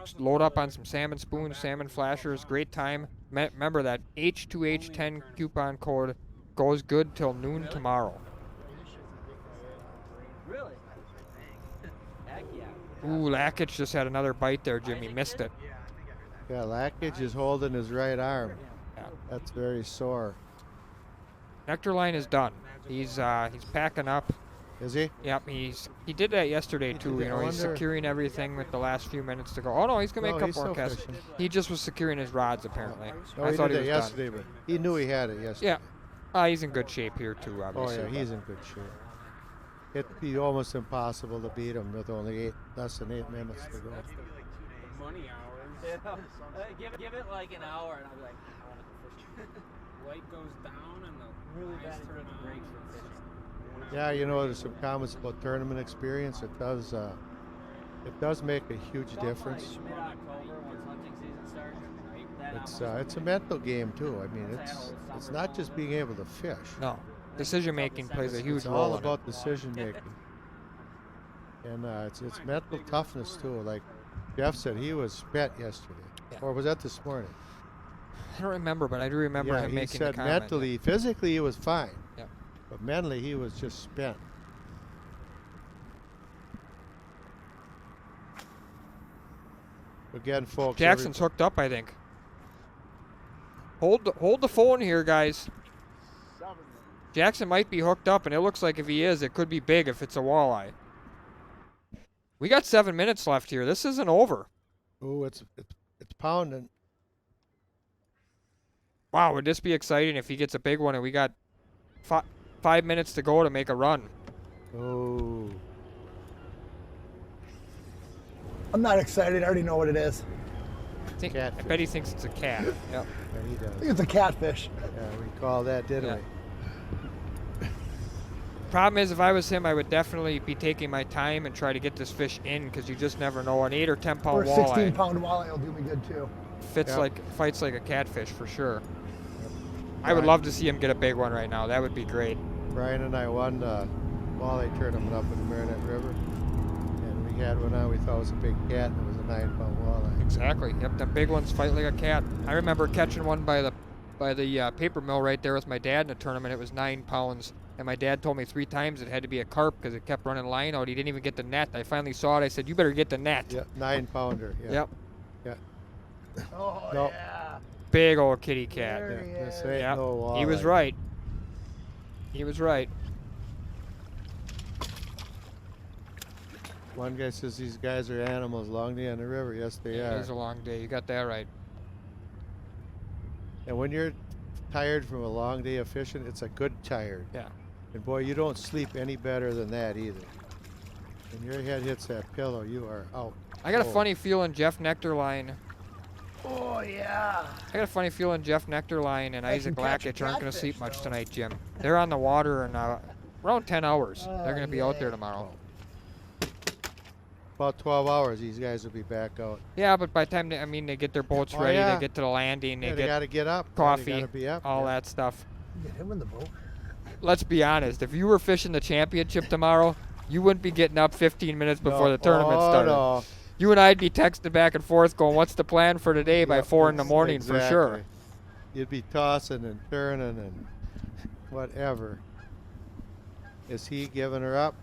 Just load up on some salmon spoons, salmon flashers. Great time. Remember that H2H10 coupon code goes good till noon tomorrow. Really? Heck yeah. Ooh, Lackage just had another bite there, Jimmy. Missed it. Yeah, Lackage is holding his right arm. Yeah. That's very sore. Nectar line is done. He's packing up. Is he? Yep, he did that yesterday too. He's securing everything with the last few minutes to go. Oh no, he's gonna make a couple more casts. He just was securing his rods apparently. No, I he thought did he that was yesterday, done. but he knew he had it yesterday. Yeah, he's in good shape here too. Obviously. Oh yeah, he's in good shape. It'd be almost impossible to beat him with only less than 8 minutes to go. Money hours. Yeah. Give it like an hour, and I'll be like, I want to go fish. Light goes down and the Really bad eyes at turn taking on. breaks from fishing. Yeah, there's some comments about tournament experience. It does make a huge difference. Mid-October, once hunting season starts, It's a mental game too. I mean, it's not just being able to fish. No, decision making plays a huge It's role. all in about it. decision making, and it's mental toughness too. Like Jeff said, he was spent yesterday, or was that this morning? I don't remember, but I do remember him he making said the comment. mentally, physically he was fine, Yeah. but mentally he was just spent. Again, folks. Jackson's hooked up, I think. Hold the phone here, guys. Jackson might be hooked up, and it looks like if he is, it could be big if it's a walleye. We got 7 minutes left here. This isn't over. Oh, it's pounding. Wow, would this be exciting if he gets a big one and we got 5 minutes to go to make a run? Oh. I'm not excited. I already know what it is. I bet he thinks it's a cat. Yep. Yeah, he does. I think it's a catfish. Yeah, we call that, didn't we? Problem is, if I was him, I would definitely be taking my time and try to get this fish in because you just never know. An 8 or 10 pound Or a walleye 16-pound walleye will do me good too. fights like a catfish for sure. I would love to see him get a big one right now. That would be great. Brian and I won the walleye tournament up in the Marinette River, and we had one on. We thought it was a big cat, and it was a 9-pound walleye. Exactly. Yep, the big ones fight like a cat. I remember catching one by the paper mill right there with my dad in a tournament. It was 9 pounds. And my dad told me 3 times it had to be a carp because it kept running line out. He didn't even get the net. I finally saw it. I said, "You better get the net." Yeah, 9-pounder. Yeah. Yep. Yeah. Oh, no. yeah. Big old kitty cat. There he This is. ain't Yep. no walleye. He was right. He was right. One guy says these guys are animals. Long day on the river. Yes, they It are. is a long day. You got that right. And when you're tired from a long day of fishing, it's a good tired. Yeah. And boy, you don't sleep any better than that either. When your head hits that pillow, you are out. I got a cold. funny feeling Jeff Nectarline. Oh, yeah. I got a funny feeling Jeff Nectarline and I Isaac can catch a Lackage aren't going to catfish, sleep much though. tonight, Jim. They're on the water in around 10 hours. They're going to be out there yay. tomorrow. About 12 hours, these guys will be back out. Yeah, but by the time they get their boats ready, yeah. they get to the landing, Yeah, they they get got to get up. coffee, They gotta be up, all yeah. that stuff. Get him in the boat. Let's be honest. If you were fishing the championship tomorrow, you wouldn't be getting up 15 minutes before the tournament started. No. You and I'd be texting back and forth going, what's the plan for today by 4 in the morning exactly. for sure. You'd be tossing and turning and whatever. Is he giving her up?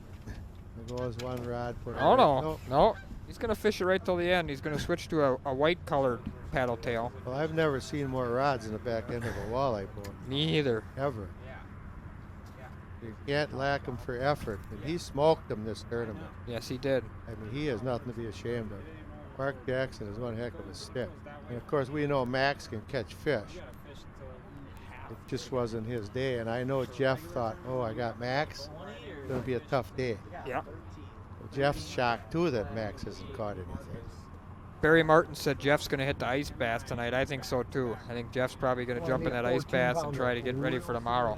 There goes one rod. Oh, no. He's going to fish it right till the end. He's going to switch to a white-colored paddle tail. Well, I've never seen more rods in the back end of a walleye boat. Me either. Ever. You can't lack him for effort. And he smoked them this tournament. Yes, he did. I mean, he has nothing to be ashamed of. Mark Jackson is one heck of a stick. And, of course, we know Max can catch fish. It just wasn't his day. And I know Jeff thought, oh, I got Max. It's going to be a tough day. Yeah. Well, Jeff's shocked, too, that Max hasn't caught anything. Barry Martin said Jeff's going to hit the ice bass tonight. I think so, too. I think Jeff's probably going to jump in that ice bass and try to get ready for tomorrow.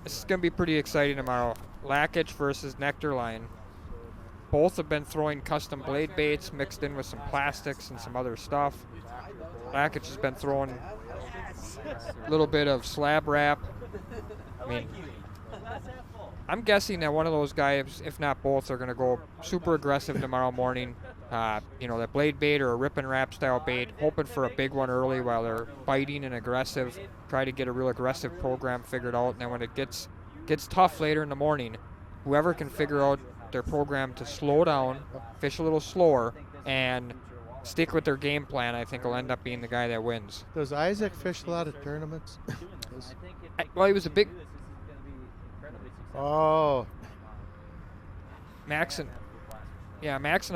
This is going to be pretty exciting tomorrow. Lackage versus Nectarline. Both have been throwing custom blade baits mixed in with some plastics and some other stuff. Lackage has been throwing a little bit of slab wrap. I mean, I'm guessing that one of those guys, if not both, are going to go super aggressive tomorrow morning. That blade bait or a rip and wrap style bait, hoping for a big one early while they're biting and aggressive. Try to get a real aggressive program figured out, and then when it gets tough later in the morning, whoever can figure out their program to slow down, fish a little slower, and stick with their game plan, I think will end up being the guy that wins. Does Isaac fish a lot of tournaments? Well, he was a big... Oh. Max and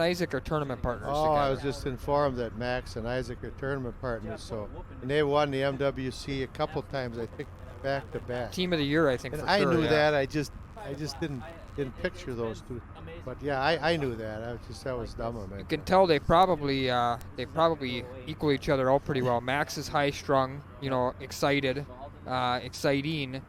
Isaac are tournament partners Oh, together. I was just informed that Max and Isaac are tournament partners. And they won the MWC a couple times, I think, back to back. Team of the year, I think. And for I sure, knew yeah. that. I just didn't picture those two. But yeah, I knew that. That was dumb of me. You can tell they probably equal each other out pretty well. Max is high strung, excited, exciting.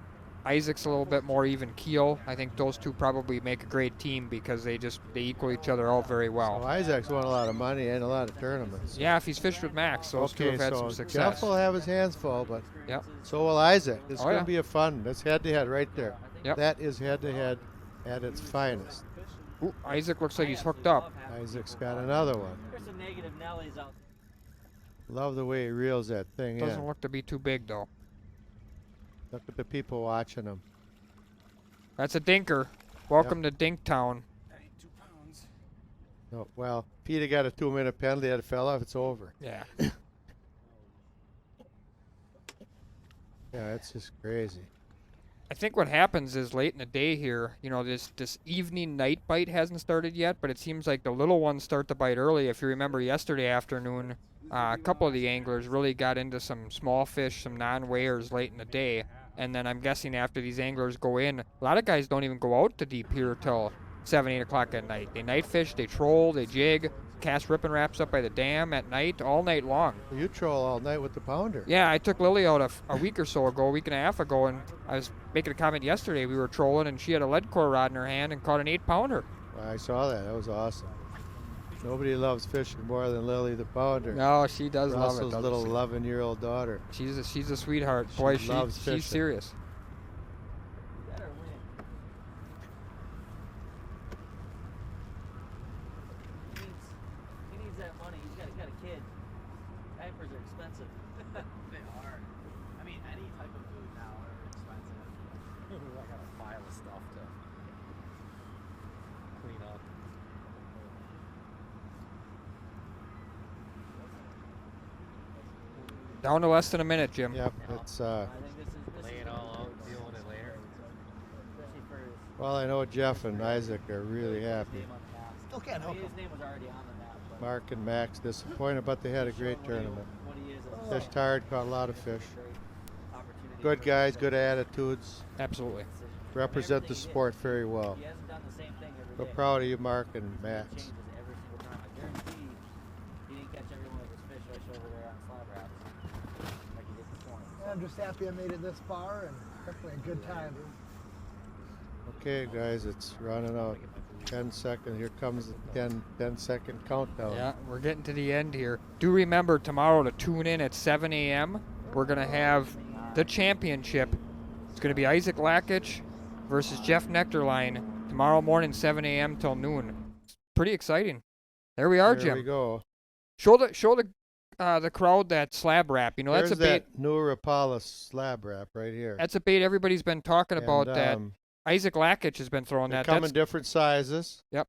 Isaac's a little bit more even keel. I think those two probably make a great team because they equal each other out very well. So Isaac's won a lot of money and a lot of tournaments. Yeah, if he's fished with Max, those two have had some success. Jeff will have his hands full, but yep. So will Isaac. It's going yeah. to be a fun. That's head-to-head right there. Yep. That is head-to-head at its finest. Ooh, Isaac looks like he's hooked up. Isaac's got another one. There's some negative Nellies out Love the way he reels that thing Doesn't in. look to be too big, though. Look at the people watching him. That's a dinker. Welcome to Dinktown. Oh, well, Peter got a 2-minute penalty. That fell off. It's over. Yeah. Yeah, it's just crazy. I think what happens is late in the day here, this evening night bite hasn't started yet, but it seems like the little ones start to bite early. If you remember yesterday afternoon, a couple of the anglers really got into some small fish, some non-weighers late in the day. And then I'm guessing after these anglers go in, a lot of guys don't even go out to deep here till 7, 8 o'clock at night. They night fish, they troll, they jig, cast rip and wraps up by the dam at night, all night long. You troll all night with the pounder. Yeah, I took Lily out a week or so ago, a week and a half ago, and I was making a comment yesterday. We were trolling, and she had a lead core rod in her hand and caught an 8-pounder. I saw that. That was awesome. Nobody loves fishing more than Lily the pounder. No, she does Russell's love it. little 11-year-old daughter. She's a sweetheart. Boy, loves fishing. she's serious. He needs that money. He's got a kid. Diapers are expensive. They are. I mean, any type of food now are expensive. I got a pile of stuff to clean up. Down to less than a minute, Jim. Yep, it's Lay it all out, deal with it later. well, I know Jeff and Isaac are really happy. Still can't hook him. His name was already on the map. But Mark and Max disappointed, but they had a great tournament. Fished hard, caught a lot of fish. Good guys, good attitudes. Absolutely. Represent the sport very well. he hasn't done the same thing every We're day. proud of you, Mark and He Max. changes every single time. I guarantee he didn't catch every one of his fish over there on slab wraps like he did this morning. I'm just happy I made it this far and definitely a good time. Okay, guys, it's running out. 10 seconds. Here comes the 10-second countdown. Yeah, we're getting to the end here. Do remember tomorrow to tune in at 7 a.m. We're going to have the championship. It's going to be Isaac Lakich versus Jeff Nectarline tomorrow morning, 7 a.m. till noon. It's pretty exciting. There we are, Jim. There we go. Show the crowd that slab wrap. You know, There's that's a bait. that new Rapala slab wrap right here. That's a bait everybody's been talking about. That Isaac Lakich has been throwing they that. Come in different sizes. Yep.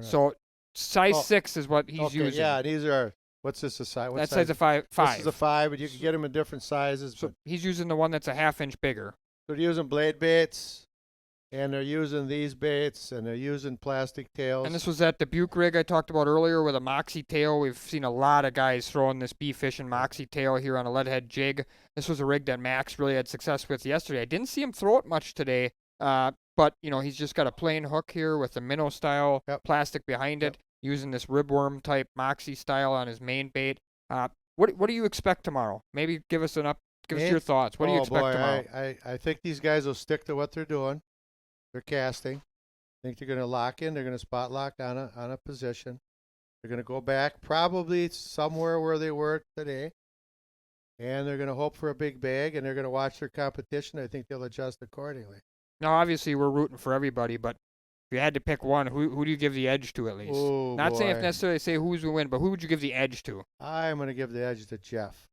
So size 6 is what he's using. Yeah, these are. What's this a size? That size of 5. This is a 5, but you can get them in different sizes. So he's using the one that's a half-inch bigger. They're using blade baits, and they're using these baits, and they're using plastic tails. And this was at the Buke rig I talked about earlier with a Moxie tail. We've seen a lot of guys throwing this bee fishing Moxie tail here on a leadhead jig. This was a rig that Max really had success with yesterday. I didn't see him throw it much today, but you know, he's just got a plain hook here with a minnow style plastic behind it, using this ribworm type Moxie style on his main bait. What do you expect tomorrow? Maybe give us your thoughts. What do you expect tomorrow? I think these guys will stick to what they're doing. They're casting. I think they're going to lock in. They're going to spot lock on a position. They're going to go back probably somewhere where they were today, and they're going to hope for a big bag, and they're going to watch their competition. I think they'll adjust accordingly. Now, obviously, we're rooting for everybody, but if you had to pick one, who do you give the edge to at least? Oh, Not saying necessarily say who's going to win, but who would you give the edge to? I'm going to give the edge to Jeff.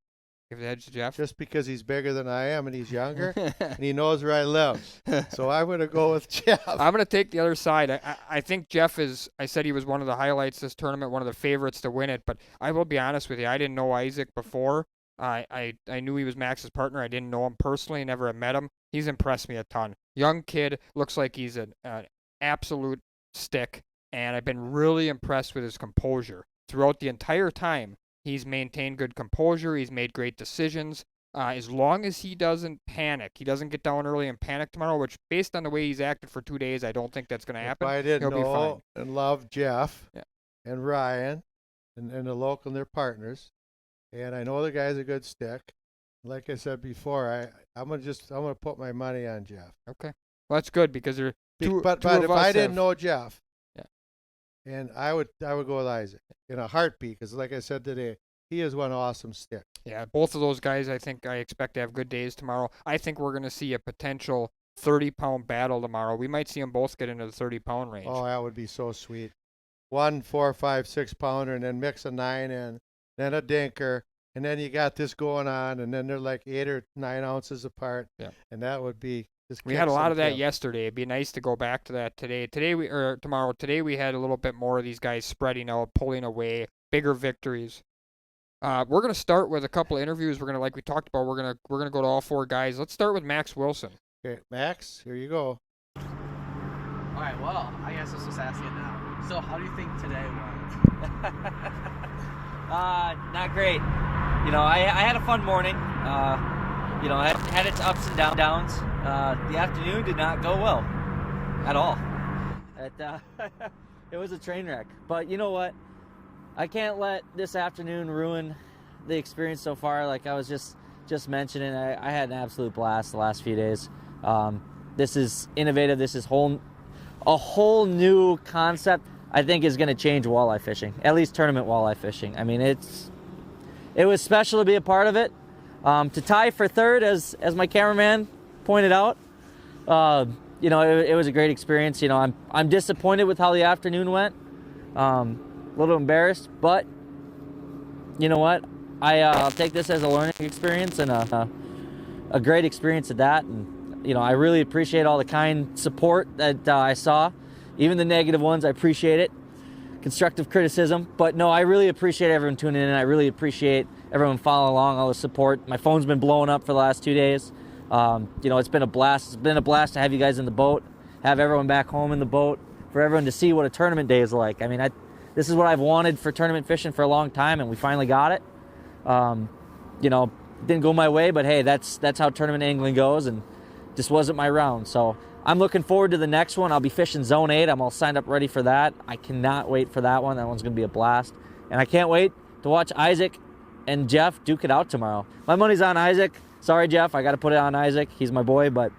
Give the edge to Jeff? Just because he's bigger than I am and he's younger and he knows where I live. So I'm going to go with Jeff. I'm going to take the other side. I think Jeff I said he was one of the highlights this tournament, one of the favorites to win it, but I will be honest with you, I didn't know Isaac before. I knew he was Max's partner. I didn't know him personally, never had met him. He's impressed me a ton. Young kid, looks like he's an absolute stick, and I've been really impressed with his composure. Throughout the entire time, he's maintained good composure. He's made great decisions. As long as he doesn't panic, he doesn't get down early and panic tomorrow, which based on the way he's acted for 2 days, I don't think that's going to happen. If I didn't He'll be fine. know and love Jeff and Ryan and the local and their partners, and I know the guy's a good stick. Like I said before, I'm gonna put my money on Jeff. Okay, well that's good because there are two. But if I didn't know Jeff, and I would go with Isaac in a heartbeat because, like I said today, he is one awesome stick. Yeah, both of those guys, I expect to have good days tomorrow. I think we're going to see a potential 30-pound battle tomorrow. We might see them both get into the 30-pound range. Oh, that would be so sweet. 1 4, 5, 6 pounder, and then mix a 9 in, then a dinker, and then you got this going on, and then they're like 8 or 9 ounces apart. Yeah, and that would be. We had a lot of that yesterday. It'd be nice to go back to that today. Tomorrow. Today we had a little bit more of these guys spreading out, pulling away, bigger victories. We're gonna start with a couple of interviews. Like we talked about, we're gonna go to all 4 guys. Let's start with Max Wilson. Okay, Max, here you go. All right. Well, I guess let's just ask it now. So, how do you think today went? Not great. You know, I had a fun morning. You know, had its ups and downs. The afternoon did not go well at all. It was a train wreck. But you know what? I can't let this afternoon ruin the experience so far. Like I was just mentioning, I had an absolute blast the last few days. This is innovative. This is a whole new concept. I think is going to change walleye fishing, at least tournament walleye fishing. I mean, it was special to be a part of it. To tie for third, as my cameraman pointed out, you know, it was a great experience. You know, I'm disappointed with how the afternoon went. A little embarrassed, but you know what? I'll take this as a learning experience and a great experience at that. And you know, I really appreciate all the kind support that I saw, even the negative ones. I appreciate it. Constructive criticism, but no, I really appreciate everyone tuning in. I really appreciate everyone following along, all the support. My phone's been blowing up for the last 2 days. You know, it's been a blast. It's been a blast to have you guys in the boat, have everyone back home in the boat, for everyone to see what a tournament day is like. I mean, this is what I've wanted for tournament fishing for a long time, and we finally got it. You know, didn't go my way, but hey, that's how tournament angling goes, and just wasn't my round. So I'm looking forward to the next one. I'll be fishing Zone 8. I'm all signed up ready for that. I cannot wait for that one. That one's going to be a blast. And I can't wait to watch Isaac and Jeff duke it out tomorrow. My money's on Isaac. Sorry, Jeff, I got to put it on Isaac. He's my boy, but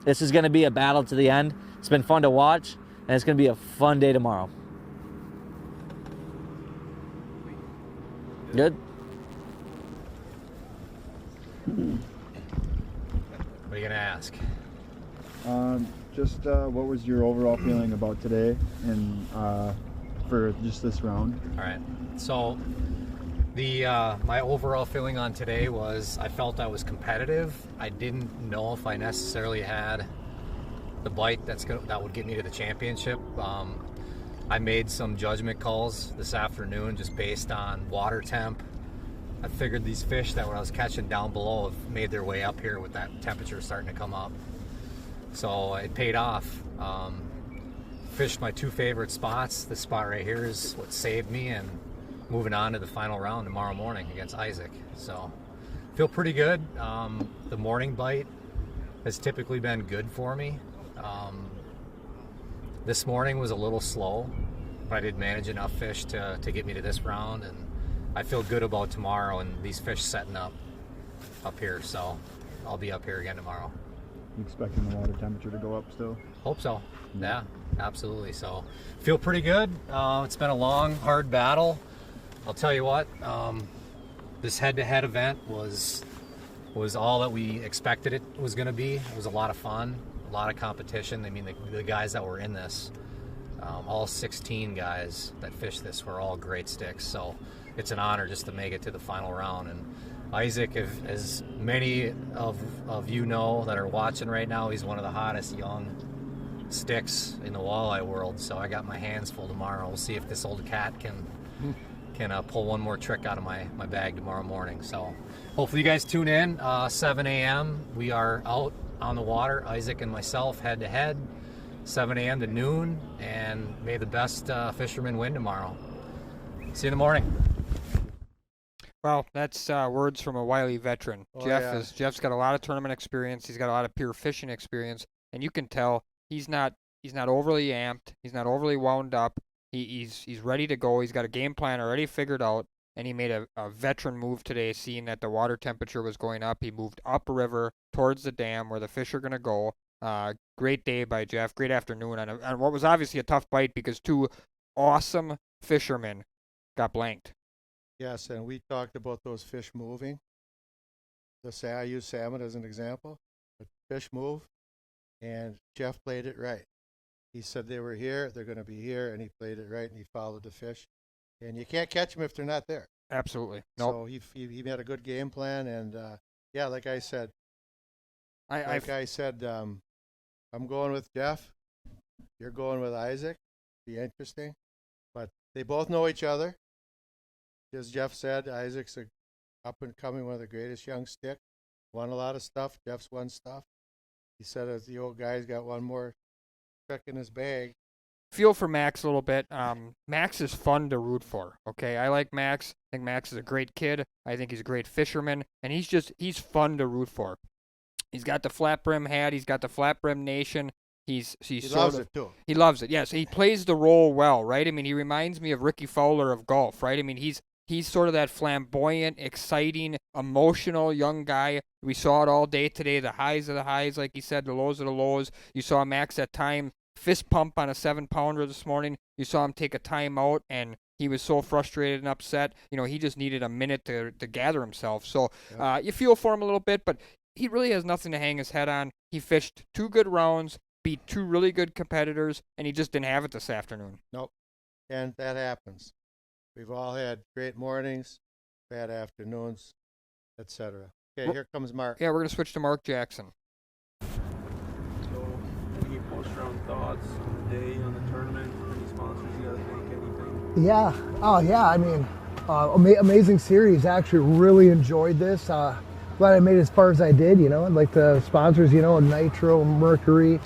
this is going to be a battle to the end. It's been fun to watch, and it's going to be a fun day tomorrow. Good? What are you going to ask? Just what was your overall feeling about today and for just this round? All right. So the my overall feeling on today was I felt I was competitive. I didn't know if I necessarily had the bite that would get me to the championship. I made some judgment calls this afternoon just based on water temp. I figured these fish that I was catching down below have made their way up here with that temperature starting to come up. So it paid off. Fished my 2 favorite spots. This spot right here is what saved me, and moving on to the final round tomorrow morning against Isaac. So feel pretty good. The morning bite has typically been good for me. This morning was a little slow, but I did manage enough fish to get me to this round, and I feel good about tomorrow and these fish setting up here. So I'll be up here again tomorrow. You expecting the water temperature to go up still? Hope so. Yeah, absolutely. So feel pretty good. It's been a long, hard battle. I'll tell you what, this head-to-head event was all that we expected it was going to be. It was a lot of fun, a lot of competition. I mean, the guys that were in this, all 16 guys that fished this were all great sticks. So it's an honor just to make it to the final round. And Isaac, as many of you know that are watching right now, he's one of the hottest young sticks in the walleye world. So I got my hands full tomorrow. We'll see if this old cat can pull one more trick out of my bag tomorrow morning. So hopefully you guys tune in. 7 a.m. we are out on the water, Isaac and myself, head to head, 7 a.m. to noon, and may the best fisherman win tomorrow. See you in the morning. Well, that's words from a wily veteran. Oh, Jeff's got a lot of tournament experience. He's got a lot of pure fishing experience, and you can tell he's not overly amped. He's not overly wound up. He's ready to go. He's got a game plan already figured out, and he made a veteran move today, seeing that the water temperature was going up. He moved upriver towards the dam where the fish are going to go. Great day by Jeff. Great afternoon on what was obviously a tough bite because 2 awesome fishermen got blanked. Yes, and we talked about those fish moving. I use salmon as an example. The fish move, and Jeff played it right. He said they were here, they're going to be here, and he played it right, and he followed the fish. And you can't catch them if they're not there. Absolutely. So he made a good game plan, and yeah, like I said, I'm going with Jeff. You're going with Isaac. Be interesting, but they both know each other. As Jeff said, Isaac's a up and coming, one of the greatest young stick. Won a lot of stuff. Jeff's won stuff. He said as the old guy's got one more trick in his bag. Feel for Max a little bit. Max is fun to root for. Okay, I like Max. I think Max is a great kid. I think he's a great fisherman, and he's fun to root for. He's got the flat brim hat. He's got the flat brim nation. He loves it too. He loves it. Yes, he plays the role well, right? I mean, he reminds me of Ricky Fowler of golf, right? I mean, he's sort of that flamboyant, exciting, emotional young guy. We saw it all day today. The highs of the highs, like he said, the lows of the lows. You saw Max at time fist pump on a 7-pounder this morning. You saw him take a timeout, and he was so frustrated and upset. You know, he just needed a minute to gather himself. So you feel for him a little bit, but he really has nothing to hang his head on. He fished 2 good rounds, beat 2 really good competitors, and he just didn't have it this afternoon. Nope. And that happens. We've all had great mornings, bad afternoons, etc. Okay, Well, here comes Mark. Yeah, we're going to switch to Mark Jackson. So, any post-round thoughts on the day, on the tournament? Any sponsors you got to thank? Anything? Yeah. Oh, yeah. I mean, amazing series. Actually, really enjoyed this. Glad I made it as far as I did. You know, like the sponsors. You know, Nitro, Mercury,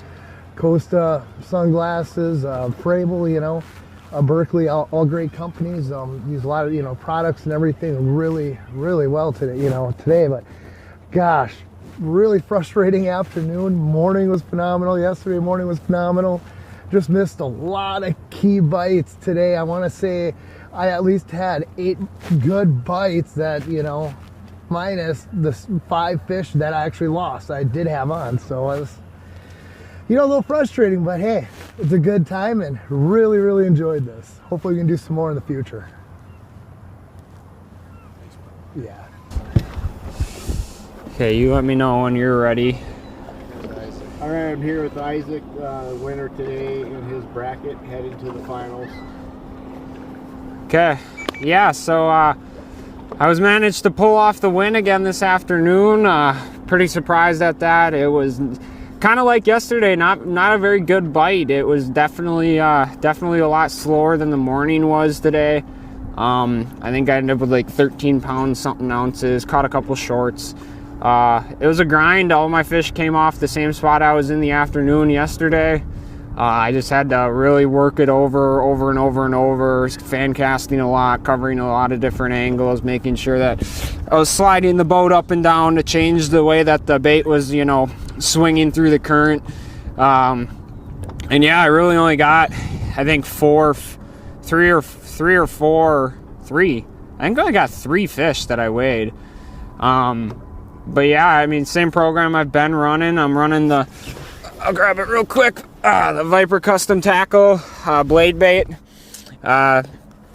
Costa Sunglasses, Frable. You know. Berkeley, all great companies. Use a lot of products and everything really well today. But gosh, really frustrating afternoon. Morning was phenomenal. Yesterday morning was phenomenal. Just missed a lot of key bites today. I want to say I at least had 8 good bites that minus the 5 fish that I actually lost. I did have on, so I was, a little frustrating, but hey, it's a good time and really, really enjoyed this. Hopefully we can do some more in the future. Yeah. Okay, you let me know when you're ready. All right, I'm here with Isaac, winner today in his bracket, heading to the finals. Okay, yeah, so I was managed to pull off the win again this afternoon. Pretty surprised at that. It was kind of like yesterday, not a very good bite. It was definitely a lot slower than the morning was today. I think I ended up with like 13 pounds something ounces, caught a couple shorts. It was a grind. All my fish came off the same spot I was in the afternoon yesterday. I just had to really work it over and over, fan casting a lot, covering a lot of different angles, making sure that I was sliding the boat up and down to change the way that the bait was, swinging through the current. And yeah, I really only got, I think three. I think I only got 3 fish that I weighed. But yeah, I mean, same program I've been running. I'm running I'll grab it real quick. The Viper Custom Tackle blade bait.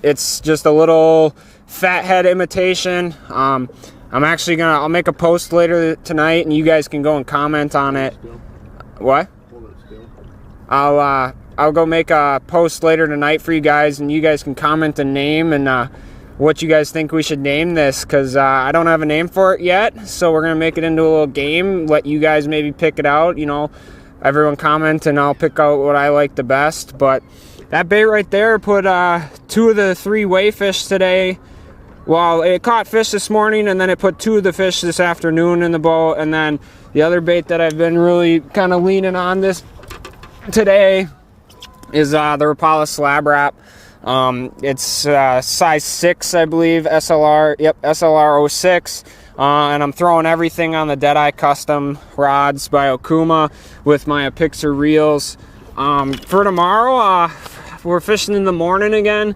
It's just a little fathead imitation. I'm actually I'll make a post later tonight, and you guys can go and comment on it. What? I'll go make a post later tonight for you guys, and you guys can comment a name and what you guys think we should name this, because I don't have a name for it yet. So we're gonna make it into a little game. Let you guys maybe pick it out. Everyone comment, and I'll pick out what I like the best. But that bait right there put 2 of the 3 weigh fish today. Well, it caught fish this morning, and then it put 2 of the fish this afternoon in the boat. And then the other bait that I've been really kind of leaning on this today is the Rapala Slab Wrap. It's size 6, I believe, SLR. Yep, SLR 06. And I'm throwing everything on the Deadeye Custom rods by Okuma with my Apixer reels. For tomorrow, we're fishing in the morning again,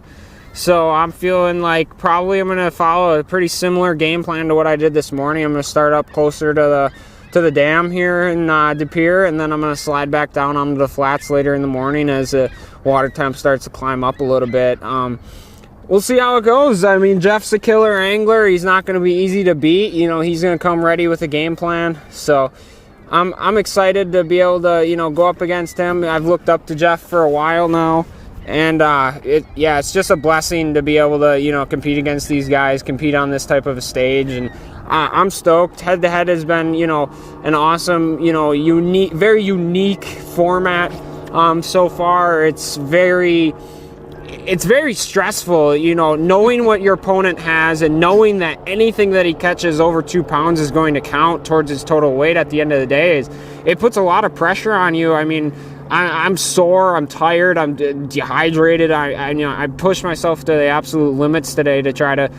so I'm feeling like probably I'm gonna follow a pretty similar game plan to what I did this morning. I'm gonna start up closer to the dam here in De Pere, and then I'm gonna slide back down onto the flats later in the morning as the water temp starts to climb up a little bit. We'll see how it goes. I mean, Jeff's a killer angler. He's not going to be easy to beat. He's going to come ready with a game plan. So I'm excited to be able to, go up against him. I've looked up to Jeff for a while now. And it's just a blessing to be able to, compete against these guys, compete on this type of a stage. And I'm stoked. Head to head has been, an awesome, very unique format so far. It's very stressful, knowing what your opponent has and knowing that anything that he catches over 2 pounds is going to count towards his total weight at the end of the day. It puts a lot of pressure on you. I mean, I'm sore, I'm tired, I'm dehydrated. I pushed myself to the absolute limits today to try to,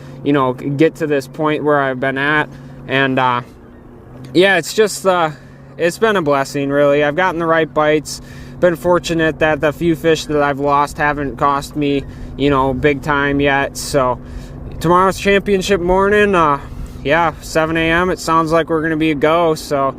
get to this point where I've been at. And it's just, it's been a blessing, really. I've gotten the right bites. Been fortunate that the few fish that I've lost haven't cost me, big time yet. So tomorrow's championship morning, 7 a.m. It sounds like we're going to be a go. So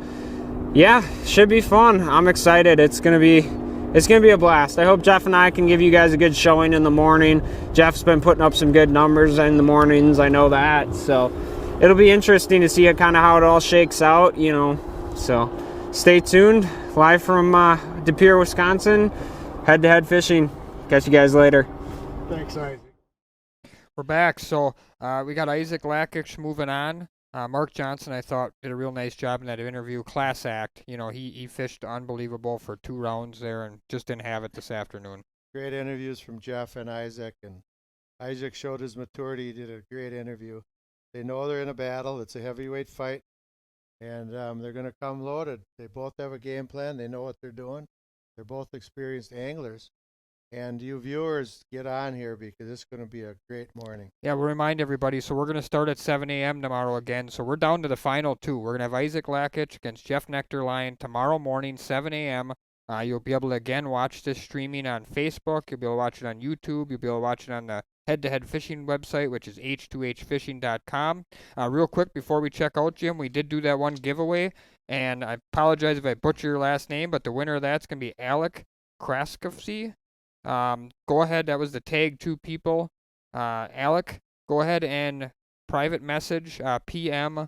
yeah, should be fun. I'm excited. It's going to be a blast. I hope Jeff and I can give you guys a good showing in the morning. Jeff's been putting up some good numbers in the mornings. I know that. So it'll be interesting to see kind of how it all shakes out, So stay tuned. Live from De Pere, Wisconsin, head-to-head fishing. Catch you guys later. Thanks, Isaac. We're back. So we got Isaac Lakich moving on. Mark Johnson, I thought, did a real nice job in that interview. Class act. He fished unbelievable for 2 rounds there and just didn't have it this afternoon. Great interviews from Jeff and Isaac, and Isaac showed his maturity. He did a great interview. They know they're in a battle. It's a heavyweight fight. And they're going to come loaded. They both have a game plan. They know what they're doing. They're both experienced anglers. And you viewers, get on here because it's going to be a great morning. Yeah, we'll remind everybody. So we're going to start at 7 a.m. tomorrow again. So we're down to the final 2. We're going to have Isaac Lakich against Jeff Nectarline tomorrow morning, 7 a.m. You'll be able to, again, watch this streaming on Facebook. You'll be able to watch it on YouTube. You'll be able to watch it on the head-to-head fishing website, which is h2hfishing.com. Real quick before we check out, Jim, we did do that one giveaway, and I apologize if I butcher your last name, but the winner of that's going to be Alec Kraskowski. Go ahead, that was the tag 2 people. Alec, go ahead and private message, PM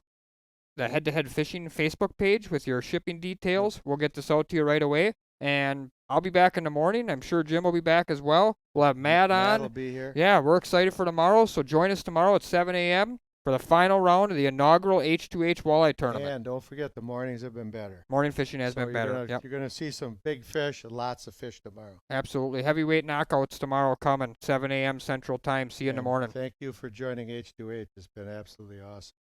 the Head-to-Head Fishing Facebook page with your shipping details. We'll get this out to you right away. And I'll be back in the morning. I'm sure Jim will be back as well. We'll have Matt on. Matt will be here. Yeah, we're excited for tomorrow. So join us tomorrow at 7 a.m. for the final round of the inaugural H2H Walleye Tournament. And don't forget, the mornings have been better. Morning fishing has been better. You're going to see some big fish and lots of fish tomorrow. Absolutely. Heavyweight knockouts tomorrow coming, 7 a.m. Central Time. See you in the morning. Thank you for joining H2H. It's been absolutely awesome.